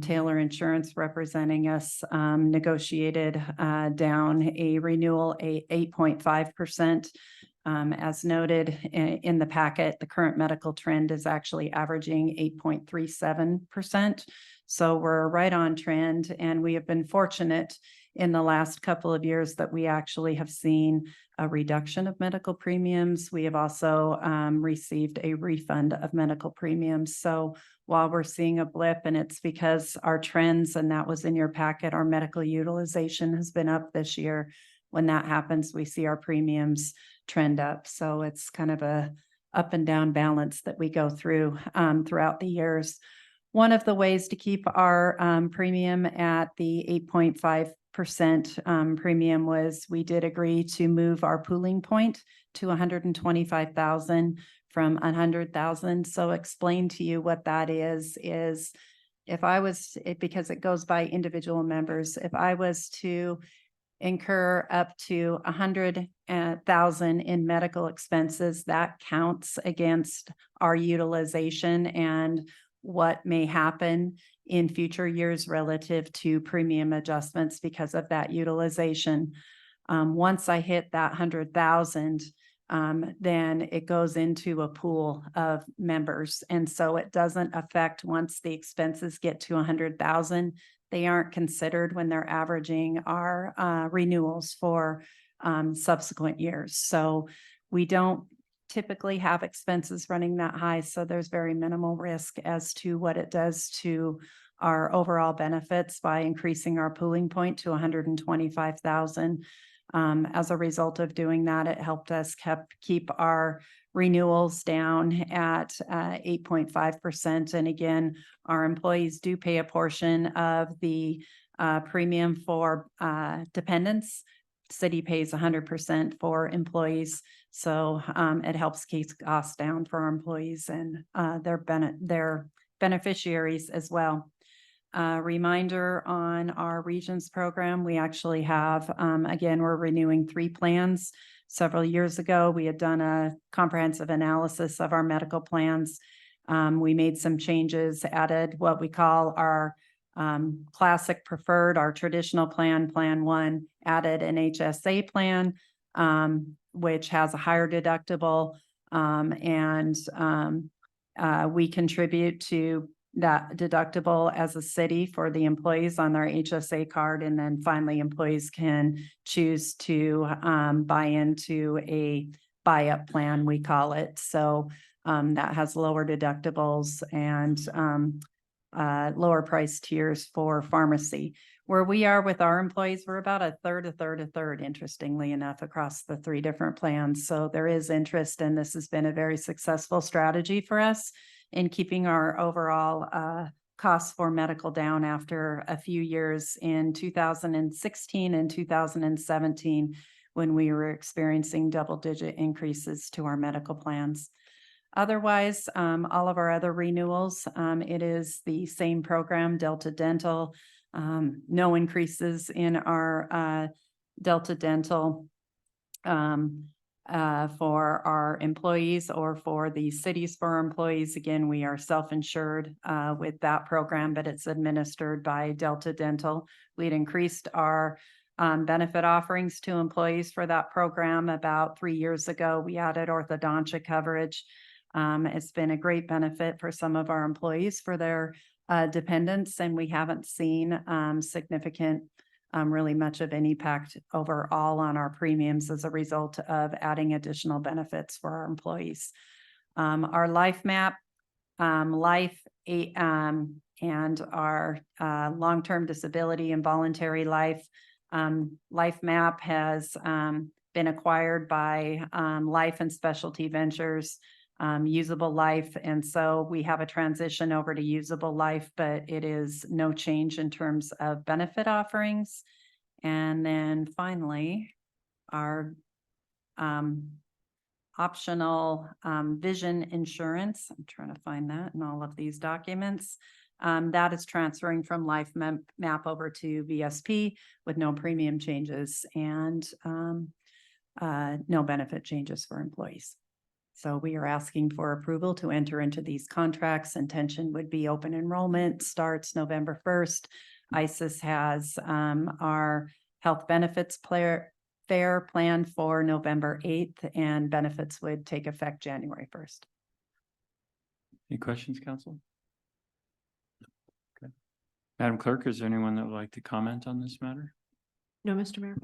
Taylor Insurance representing us negotiated down a renewal 8.5%. As noted in the packet, the current medical trend is actually averaging 8.37%. So we're right on trend, and we have been fortunate in the last couple of years that we actually have seen a reduction of medical premiums. We have also received a refund of medical premiums. So while we're seeing a blip, and it's because our trends, and that was in your packet, our medical utilization has been up this year. When that happens, we see our premiums trend up. So it's kind of a up and down balance that we go through throughout the years. One of the ways to keep our premium at the 8.5% premium was we did agree to move our pooling point to 125,000 from 100,000. So explain to you what that is if I was, because it goes by individual members, if I was to incur up to 100,000 in medical expenses, that counts against our utilization and what may happen in future years relative to premium adjustments because of that utilization. Once I hit that 100,000, then it goes into a pool of members. And so it doesn't affect once the expenses get to 100,000. They aren't considered when they're averaging our renewals for subsequent years. So we don't typically have expenses running that high, so there's very minimal risk as to what it does to our overall benefits by increasing our pooling point to 125,000. As a result of doing that, it helped us keep our renewals down at 8.5%. And again, our employees do pay a portion of the premium for dependents. City pays 100% for employees. So it helps keep costs down for our employees and their beneficiaries as well. Reminder on our Regions program, we actually have, again, we're renewing 3 plans. Several years ago, we had done a comprehensive analysis of our medical plans. We made some changes, added what we call our classic preferred, our traditional plan, Plan 1, added an HSA plan, which has a higher deductible, and we contribute to that deductible as a city for the employees on their HSA card. And then finally, employees can choose to buy into a buy-up plan, we call it. So that has lower deductibles and lower price tiers for pharmacy. Where we are with our employees, we're about a third, interestingly enough, across the 3 different plans. So there is interest, and this has been a very successful strategy for us in keeping our overall costs for medical down after a few years in 2016 and 2017, when we were experiencing double-digit increases to our medical plans. Otherwise, all of our other renewals, it is the same program, Delta Dental. No increases in our Delta Dental for our employees or for the cities for our employees. Again, we are self-insured with that program, but it's administered by Delta Dental. We'd increased our benefit offerings to employees for that program about 3 years ago. We added orthodontia coverage. It's been a great benefit for some of our employees for their dependents, and we haven't seen significant really much of an impact overall on our premiums as a result of adding additional benefits for our employees. Our life map, and our long-term disability and voluntary life. Life map has been acquired by Life and Specialty Ventures, Usable Life. And so we have a transition over to Usable Life, but it is no change in terms of benefit offerings. And then finally, our optional vision insurance. I'm trying to find that in all of these documents. That is transferring from Life Map over to VSP with no premium changes and no benefit changes for employees. So we are asking for approval to enter into these contracts. Intention would be open enrollment starts November 1st. ISIS has our health benefits fair planned for November 8th, and benefits would take effect January 1st. Any questions, council? Okay. Madam Clerk, is there anyone that would like to comment on this matter? No, Mr. Mayor.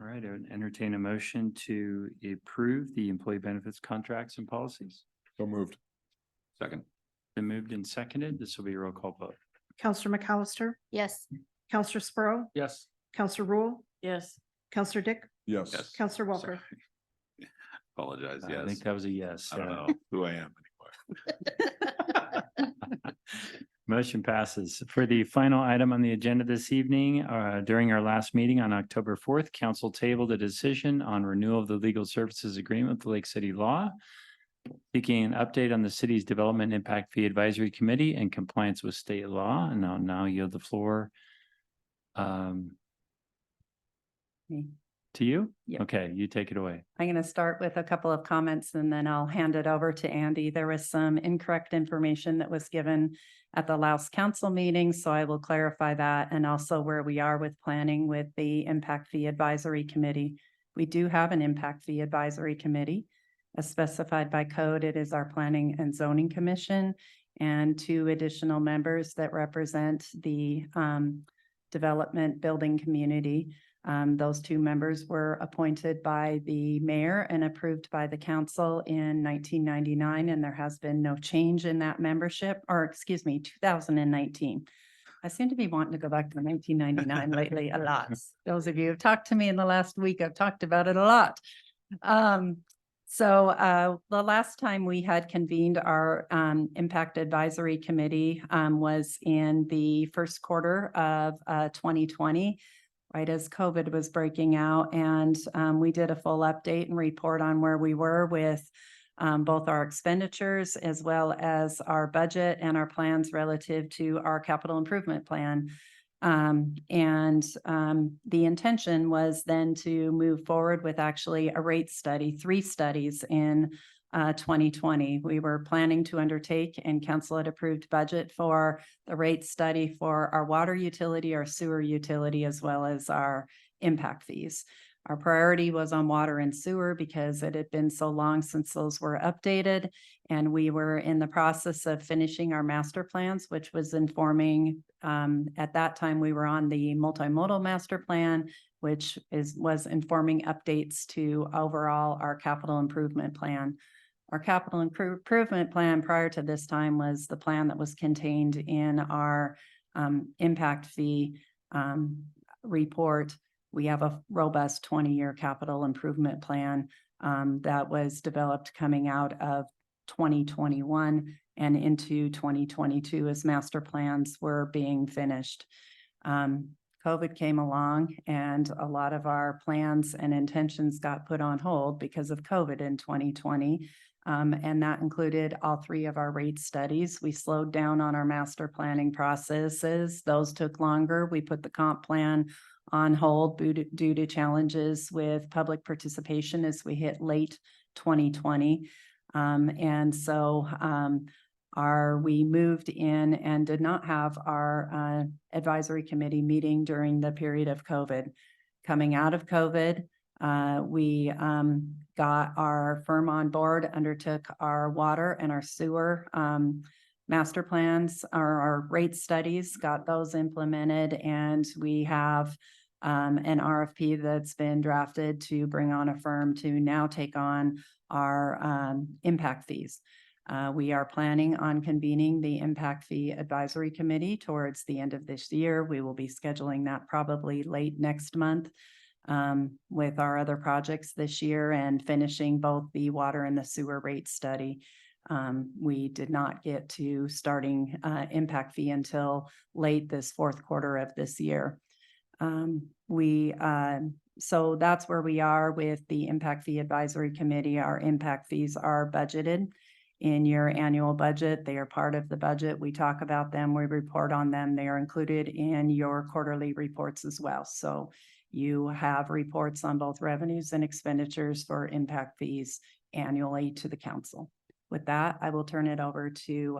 All right, I would entertain a motion to approve the employee benefits contracts and policies. So moved. Second. Been moved and seconded. This will be a roll call vote. Counselor McAllister, Yes. Counselor Sprow, Yes. Counselor Rule, Yes. Counselor Dick, Yes. Counselor Walker. Apologize. I Yes. think that was a yes. I don't know who I am anymore. Motion passes. For the final item on the agenda this evening, during our last meeting on October 4th, council tabled a decision on renewal of the legal services agreement with the Lake City Law, seeking an update on the city's development impact fee advisory committee and compliance with state law. And I'll now yield the floor Me. to you. Yep. Okay, you take it away. I'm going to start with a couple of comments and then I'll hand it over to Andy. There was some incorrect information that was given at the last council meeting, so I will clarify that, and also where we are with planning with the Impact Fee Advisory Committee. We do have an Impact Fee Advisory Committee. As specified by code, it is our Planning and Zoning Commission and 2 additional members that represent the development building community. Those two members were appointed by the mayor and approved by the council in 1999, and there has been no change in that membership, or excuse me, 2019. I seem to be wanting to go back to 1999 lately a lot. Those of you who've talked to me in the last week, I've talked about it a lot. The last time we had convened our Impact Advisory Committee was in the first quarter of 2020, right as COVID was breaking out. And we did a full update and report on where we were with both our expenditures as well as our budget and our plans relative to our capital improvement plan. The intention was then to move forward with actually a rate study, 3 studies in 2020. We were planning to undertake, and council had approved budget for the rate study for our water utility, our sewer utility, as well as our impact fees. Our priority was on water and sewer because it had been so long since those were updated, and we were in the process of finishing our master plans, which was informing, at that time we were on the multimodal master plan, which was informing updates to overall our capital improvement plan. Our capital improvement plan prior to this time was the plan that was contained in our impact fee report. We have a robust 20-year capital improvement plan that was developed coming out of 2021 and into 2022 as master plans were being finished. COVID came along and a lot of our plans and intentions got put on hold because of COVID in 2020. And that included all 3 of our rate studies. We slowed down on our master planning processes. Those took longer. We put the comp plan on hold due to challenges with public participation as we hit late 2020. We moved in and did not have our advisory committee meeting during the period of COVID. Coming out of COVID, we got our firm on board, undertook our water and our sewer master plans, our rate studies, got those implemented, and we have an RFP that's been drafted to bring on a firm to now take on our impact fees. We are planning on convening the Impact Fee Advisory Committee towards the end of this year. We will be scheduling that probably late next month with our other projects this year and finishing both the water and the sewer rate study. We did not get to starting impact fee until late this fourth quarter of this year. So that's where we are with the Impact Fee Advisory Committee. Our impact fees are budgeted in your annual budget. They are part of the budget. We talk about them, we report on them. They are included in your quarterly reports as well. So you have reports on both revenues and expenditures for impact fees annually to the council. With that, I will turn it over to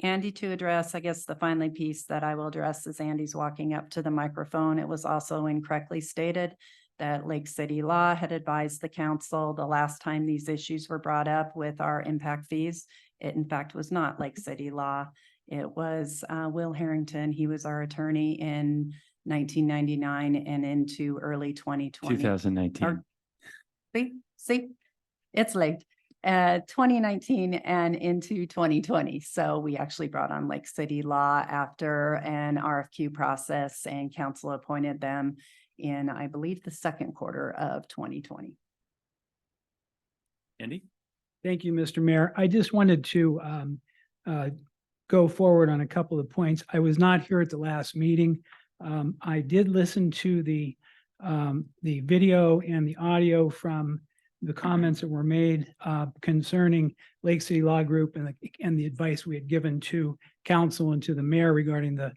Andy to address. I guess the final piece that I will address is Andy's walking up to the microphone. It was also incorrectly stated that Lake City Law had advised the council the last time these issues were brought up with our impact fees. It in fact was not Lake City Law. It was Will Harrington. He was our attorney in 1999 and into early 2020. 2019. See, it's late. 2019 and into 2020. So we actually brought on Lake City Law after an RFQ process, and council appointed them in, I believe, the second quarter of 2020. Andy? Thank you, Mr. Mayor. I just wanted to go forward on a couple of points. I was not here at the last meeting. I did listen to the video and the audio from the comments that were made concerning Lake City Law Group and the advice we had given to council and to the mayor regarding the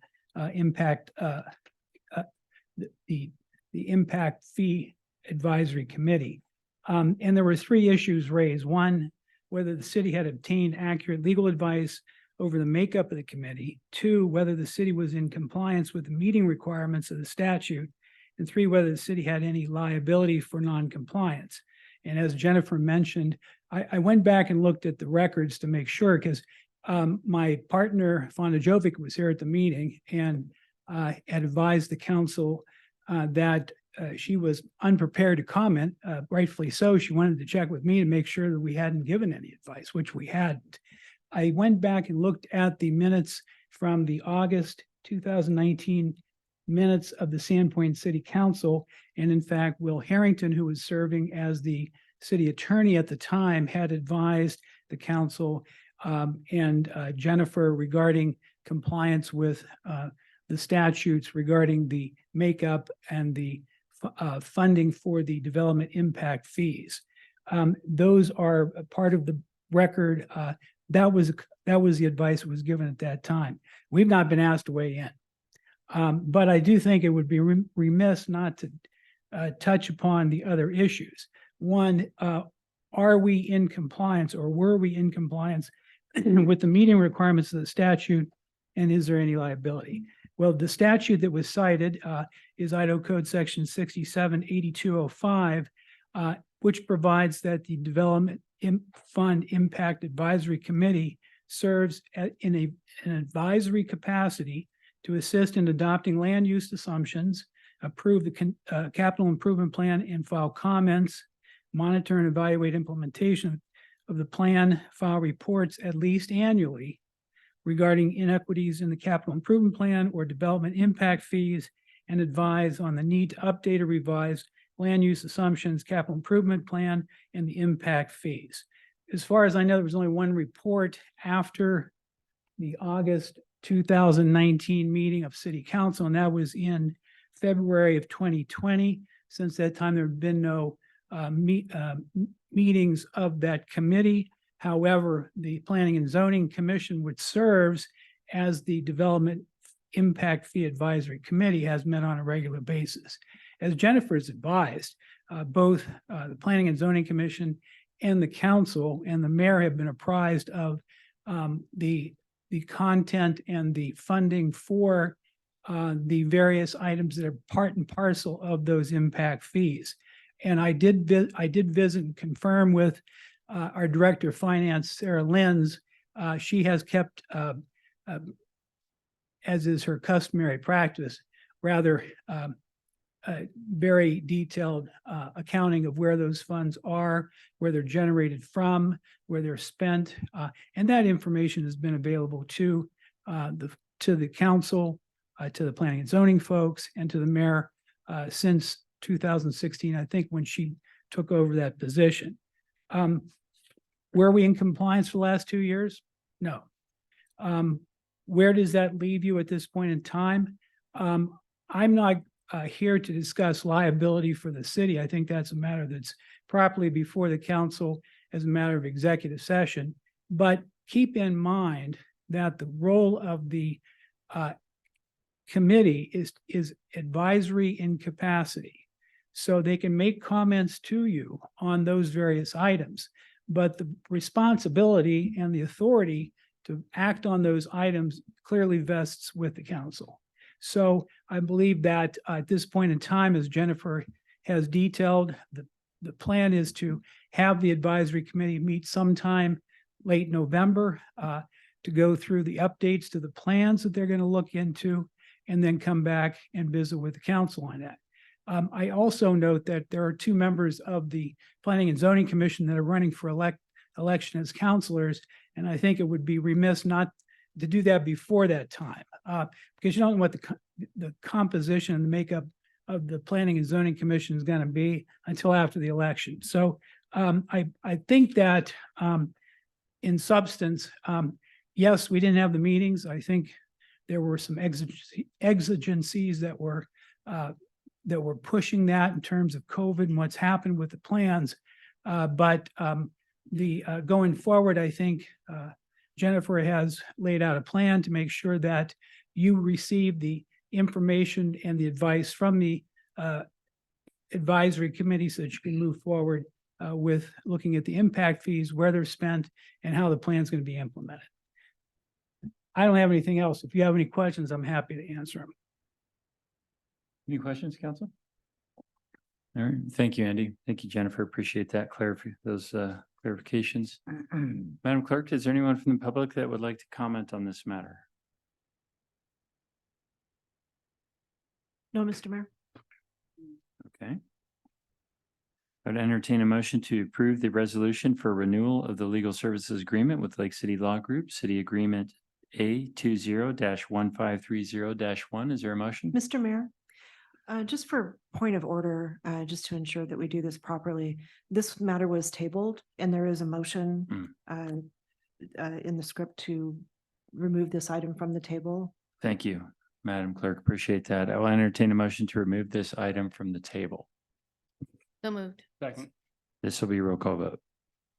impact fee advisory committee. And there were 3 issues raised. 1, whether the city had obtained accurate legal advice over the makeup of the committee. 2, whether the city was in compliance with the meeting requirements of the statute. And 3, whether the city had any liability for non-compliance. And as Jennifer mentioned, I went back and looked at the records to make sure, because my partner, Fonda Jovic, was here at the meeting and had advised the council that she was unprepared to comment, rightfully so. She wanted to check with me to make sure that we hadn't given any advice, which we hadn't. I went back and looked at the minutes from the August 2019 minutes of the Sandpoint City Council. And in fact, Will Harrington, who was serving as the city attorney at the time, had advised the council and Jennifer regarding compliance with the statutes regarding the makeup and the funding for the development impact fees. Those are a part of the record. That was the advice that was given at that time. We've not been asked to weigh in. But I do think it would be remiss not to touch upon the other issues. One, are we in compliance, or were we in compliance with the meeting requirements of the statute, and is there any liability? Well, the statute that was cited is Idaho Code Section 678205, which provides that the Development Fund Impact Advisory Committee serves in an advisory capacity to assist in adopting land use assumptions, approve the capital improvement plan, and file comments, monitor and evaluate implementation of the plan, file reports at least annually regarding inequities in the capital improvement plan or development impact fees, and advise on the need to update or revise land use assumptions, capital improvement plan, and the impact fees. As far as I know, there was only one report after the August 2019 meeting of City Council, and that was in February of 2020. Since that time, there have been no meetings of that committee. However, the Planning and Zoning Commission, which serves as the Development Impact Fee Advisory Committee, has met on a regular basis. As Jennifer's advised, both the Planning and Zoning Commission and the council and the mayor have been apprised of the content and the funding for the various items that are part and parcel of those impact fees. And I did visit and confirm with our Director of Finance, Sarah Lenz. She has kept, as is her customary practice, rather very detailed accounting of where those funds are, where they're generated from, where they're spent. And that information has been available to the council, to the planning and zoning folks, and to the mayor since 2016, I think, when she took over that position. Were we in compliance for the last 2 years? No. Where does that leave you at this point in time? I'm not here to discuss liability for the city. I think that's a matter that's properly before the council as a matter of executive session. But keep in mind that the role of the committee is advisory in capacity. So they can make comments to you on those various items, but the responsibility and the authority to act on those items clearly vests with the council. So I believe that at this point in time, as Jennifer has detailed, the plan is to have the advisory committee meet sometime late November to go through the updates to the plans that they're going to look into, and then come back and visit with the council on that. I also note that there are 2 members of the Planning and Zoning Commission that are running for election as counselors, and I think it would be remiss not to do that before that time, because you don't know what the composition and the makeup of the Planning and Zoning Commission is going to be until after the election. So I think that in substance, yes, we didn't have the meetings. I think there were some exigencies that were pushing that in terms of COVID and what's happened with the plans. But going forward, I think Jennifer has laid out a plan to make sure that you receive the information and the advice from the advisory committee so that you can move forward with looking at the impact fees, where they're spent, and how the plan is going to be implemented. I don't have anything else. If you have any questions, I'm happy to answer them. Any questions, council? All right, thank you, Andy. Thank you, Jennifer. Appreciate that those clarifications. Madam Clerk, is there anyone from the public that would like to comment on this matter? No, Mr. Mayor. Okay. I'd entertain a motion to approve the resolution for renewal of the legal services agreement with Lake City Law Group, City Agreement A20-1530-1. Is there a motion? Mr. Mayor, just for point of order, just to ensure that we do this properly, this matter was tabled and there is a motion in the script to remove this item from the table. Thank you, Madam Clerk. Appreciate that. I will entertain a motion to remove this item from the table. So moved. Second. This will be a roll call vote.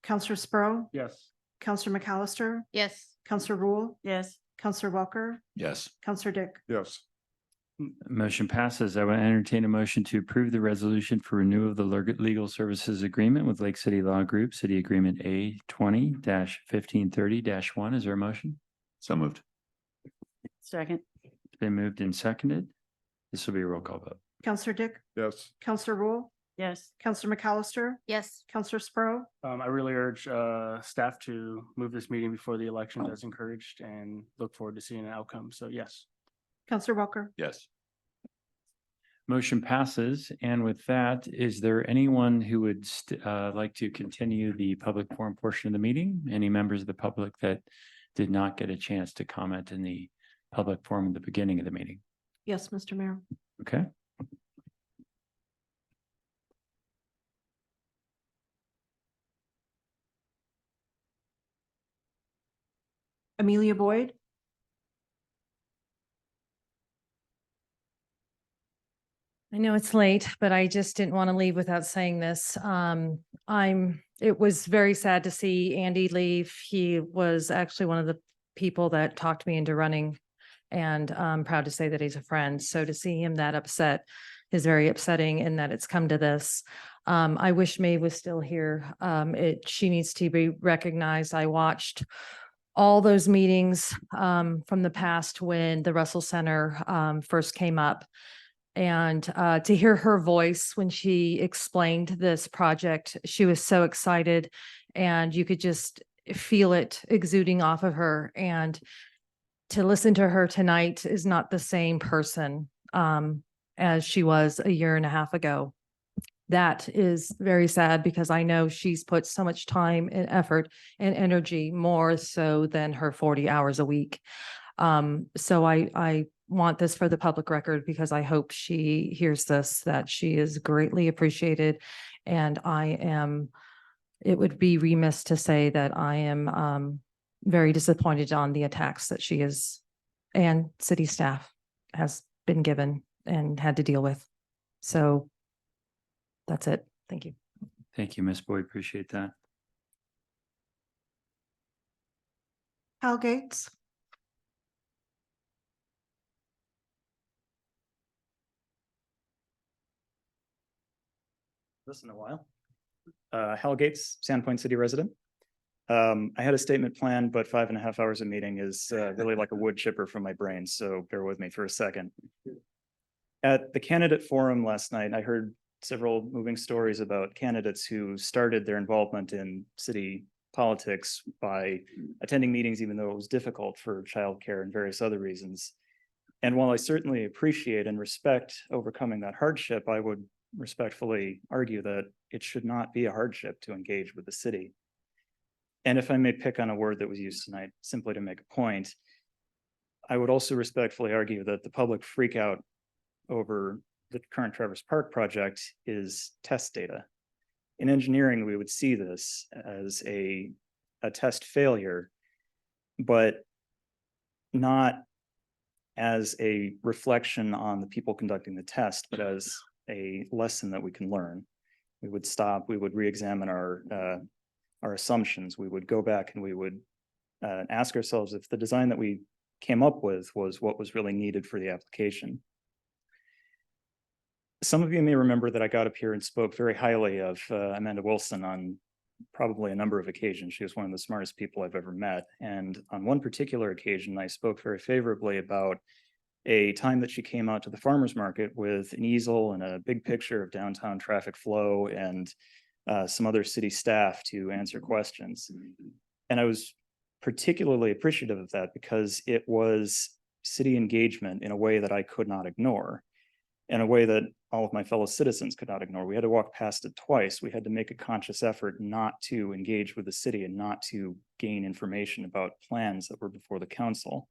Counselor Sprow, Yes. Counselor McAllister, Yes. Counselor Rule, Yes. Counselor Welker, Yes. Counselor Dick. Yes. Motion passes. I will entertain a motion to approve the resolution for renewal of the legal services agreement with Lake City Law Group, City Agreement A20-1530-1. Is there a motion? So moved. Second. It's been moved and seconded. This will be a roll call vote. Counselor Dick, Yes. Counselor Rule, Yes. Counselor McAllister, Yes. Counselor Sprow, I really urge staff to move this meeting before the election as encouraged and look forward to seeing an outcome. So yes. Counselor Welker. Yes. Motion passes. And with that, is there anyone who would like to continue the public forum portion of the meeting? Any members of the public that did not get a chance to comment in the public forum at the beginning of the meeting? Yes, Mr. Mayor. Okay. Amelia Boyd. I know it's late, but I just didn't want to leave without saying this. It was very sad to see Andy leave. He was actually one of the people that talked me into running, and I'm proud to say that he's a friend. So to see him that upset is very upsetting, in that it's come to this. I wish Mae was still here. She needs to be recognized. I watched all those meetings from the past when the Russell Center first came up. And to hear her voice when she explained this project, she was so excited, and you could just feel it exuding off of her. And to listen to her tonight is not the same person as she was a year and a half ago. That is very sad, because I know she's put so much time and effort and energy, more so than her 40 hours a week. So I want this for the public record, because I hope she hears this, that she is greatly appreciated. And it would be remiss to say that I am very disappointed on the attacks that she is, and city staff has been given and had to deal with. So that's it. Thank you. Thank you, Ms. Boyd. Appreciate that. Hal Gates. This in a while. Hal Gates, Sandpoint City resident. I had a statement planned, but 5.5 hours of meeting is really like a wood chipper from my brain, so bear with me for a second. At the candidate forum last night, I heard several moving stories about candidates who started their involvement in city politics by attending meetings, even though it was difficult for childcare and various other reasons. And while I certainly appreciate and respect overcoming that hardship, I would respectfully argue that it should not be a hardship to engage with the city. And if I may pick on a word that was used tonight, simply to make a point, I would also respectfully argue that the public freak out over the current Traverse Park project is test data. In engineering, we would see this as a test failure, but not as a reflection on the people conducting the test, but as a lesson that we can learn. We would stop, we would re-examine our assumptions. We would go back and we would ask ourselves if the design that we came up with was what was really needed for the application. Some of you may remember that I got up here and spoke very highly of Amanda Wilson on probably a number of occasions. She was one of the smartest people I've ever met. And on one particular occasion, I spoke very favorably about a time that she came out to the farmer's market with an easel and a big picture of downtown traffic flow and some other city staff to answer questions. And I was particularly appreciative of that because it was city engagement in a way that I could not ignore, in a way that all of my fellow citizens could not ignore. We had to walk past it twice. We had to make a conscious effort not to engage with the city and not to gain information about plans that were before the council.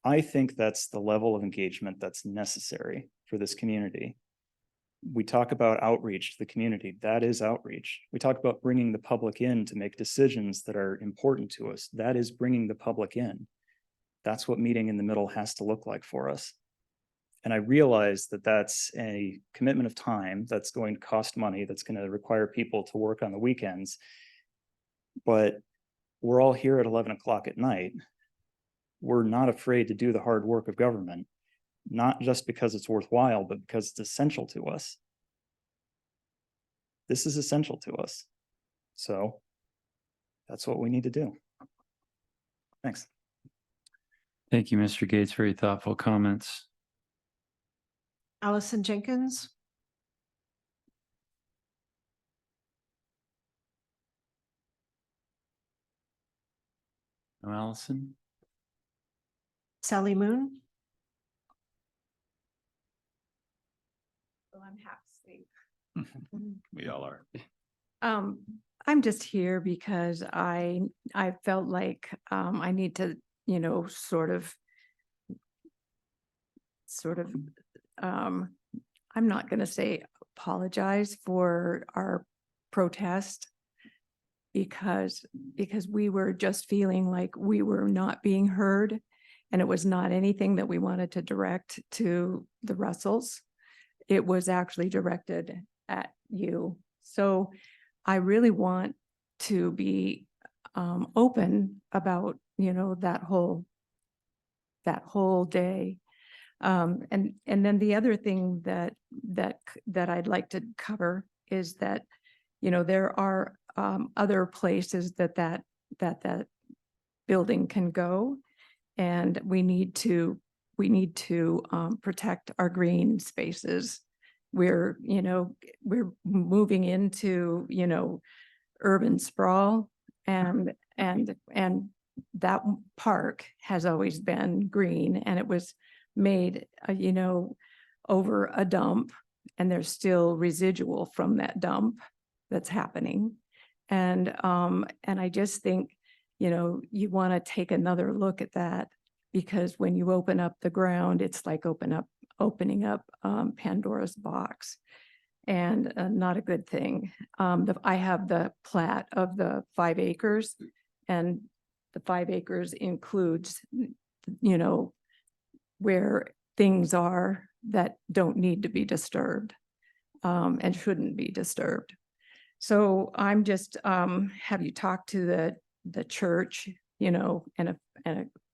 I think that's the level of engagement that's necessary for this community. We talk about outreach to the community. That is outreach. We talk about bringing the public in to make decisions that are important to us. That is bringing the public in. That's what meeting in the middle has to look like for us. And I realize that that's a commitment of time that's going to cost money, that's going to require people to work on the weekends. But we're all here at 11 o'clock at night. We're not afraid to do the hard work of government, not just because it's worthwhile, but because it's essential to us. This is essential to us. So that's what we need to do. Thanks. Thank you, Mr. Gates. Very thoughtful comments. Allison Jenkins. No, Allison? Sally Moon. Well, I'm half asleep. We all are. I'm just here because I felt like I need to, sort of I'm not going to say apologize for our protest because we were just feeling like we were not being heard, and it was not anything that we wanted to direct to the Russells. It was actually directed at you. So I really want to be open about, that whole day. And then the other thing that I'd like to cover is that, there are other places that building can go, and we need to protect our green spaces. We're moving into, urban sprawl, and that park has always been green, and it was made, over a dump, and there's still residual from that dump that's happening. And I just think, you want to take another look at that, because when you open up the ground, it's like opening up Pandora's box, and not a good thing. I have the plat of the 5 acres, and the 5 acres includes, where things are that don't need to be disturbed, and shouldn't be disturbed. So I'm just, have you talked to the church, and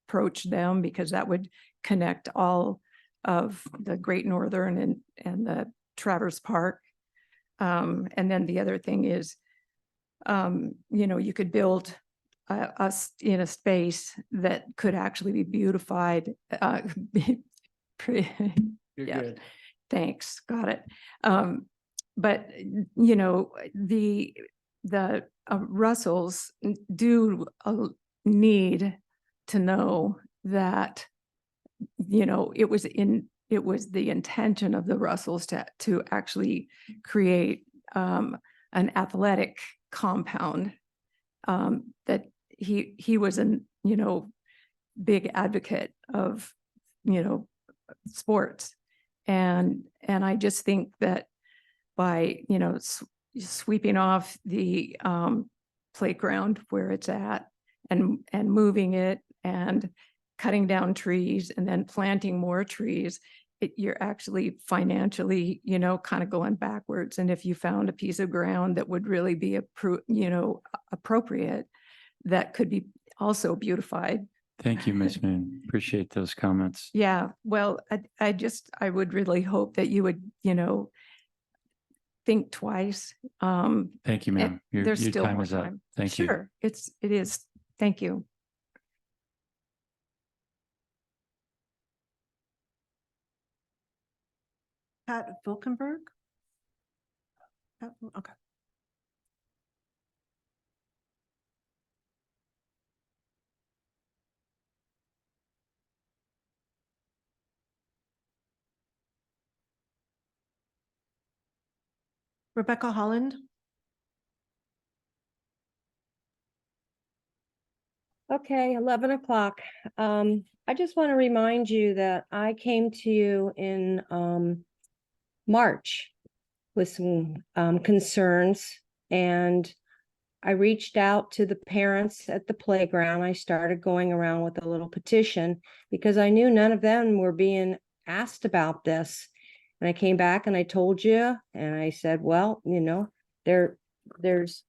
approach them, because that would connect all of the Great Northern and the Traverse Park. And then the other thing is, you could build us in a space that could actually be beautified. You're Yeah. good. Thanks, got it. But the Russells do need to know that, it was the intention of the Russells to actually create an athletic compound, that he was an, big advocate of, sports. And I just think that by, sweeping off the playground where it's at, and moving it, and cutting down trees, and then planting more trees, you're actually financially, kind of going backwards. And if you found a piece of ground that would really be appropriate, that could be also beautified. Thank you, Ms. Moon. Appreciate those comments. Yeah, well, I would really hope that you would, think twice. Thank you, ma'am. Your There's still time more is up. time. Thank you. Sure, it is. Thank you. Pat Vilkenberg. Okay. Rebecca Holland. Okay, 11 o'clock. I just want to remind you that I came to you in March with some concerns, and I reached out to the parents at the playground. I started going around with a little petition because I knew none of them were being asked about this. And I came back and I told you, and I said, well, you know, there's,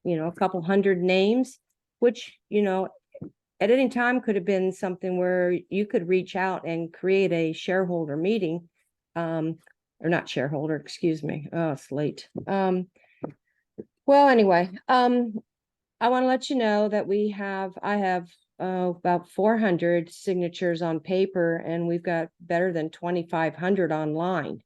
you know, a couple hundred names, which, you know, at any time could have been something where you could reach out and create a shareholder meeting. Or not shareholder, excuse me. Oh, it's late. Well, anyway, I want to let you know that I have about 400 signatures on paper, and we've got better than 2,500 online.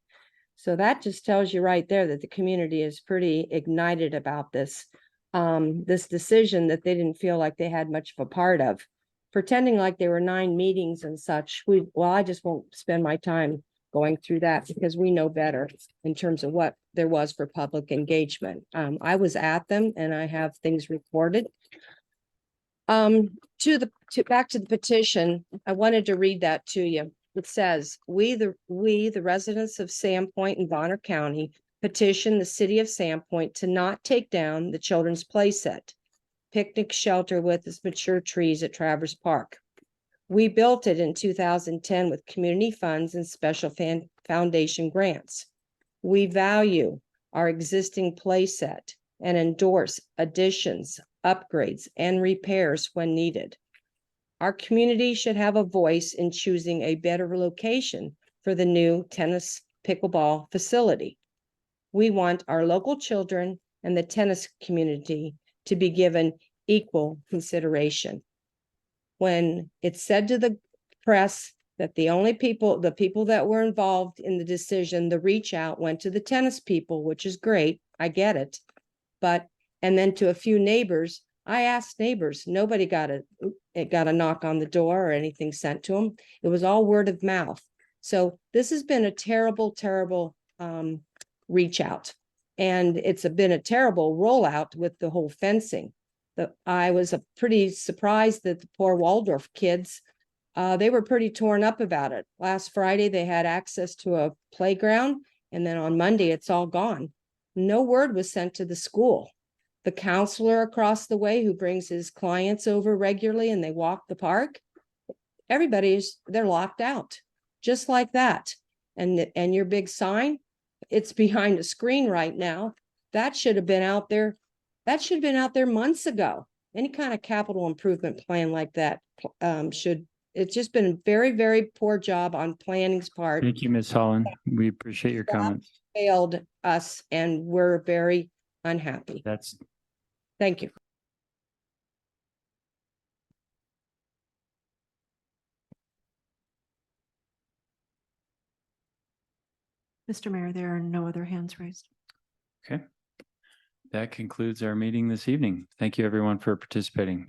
So that just tells you right there that the community is pretty ignited about this decision that they didn't feel like they had much of a part of, pretending like there were 9 meetings and such. I just won't spend my time going through that because we know better in terms of what there was for public engagement. I was at them and I have things recorded. Back to the petition, I wanted to read that to you. It says, we the residents of Sandpoint and Bonner County petition the city of Sandpoint to not take down the children's playset, picnic shelter with its mature trees at Travers Park. We built it in 2010 with community funds and special foundation grants. We value our existing playset and endorse additions, upgrades, and repairs when needed. Our community should have a voice in choosing a better location for the new tennis pickleball facility. We want our local children and the tennis community to be given equal consideration. When it's said to the press that the people that were involved in the decision, the reach out went to the tennis people, which is great. I get it. And then to a few neighbors, I asked neighbors, nobody got a knock on the door or anything sent to them. It was all word of mouth. So this has been a terrible, terrible reach out. And it's been a terrible rollout with the whole fencing. I was pretty surprised that the poor Waldorf kids, they were pretty torn up about it. Last Friday, they had access to a playground, and then on Monday, it's all gone. No word was sent to the school. The counselor across the way who brings his clients over regularly and they walk the park, they're locked out, just like that. And your big sign, it's behind a screen right now. That should have been out there. That should have been out there months ago. Any kind of capital improvement plan like that it's just been a very, very poor job on planning's part. Thank you, Ms. Holland. We appreciate your comments. Failed us and we're very unhappy. Thank you. Mr. Mayor, there are no other hands raised. Okay. That concludes our meeting this evening. Thank you, everyone, for participating.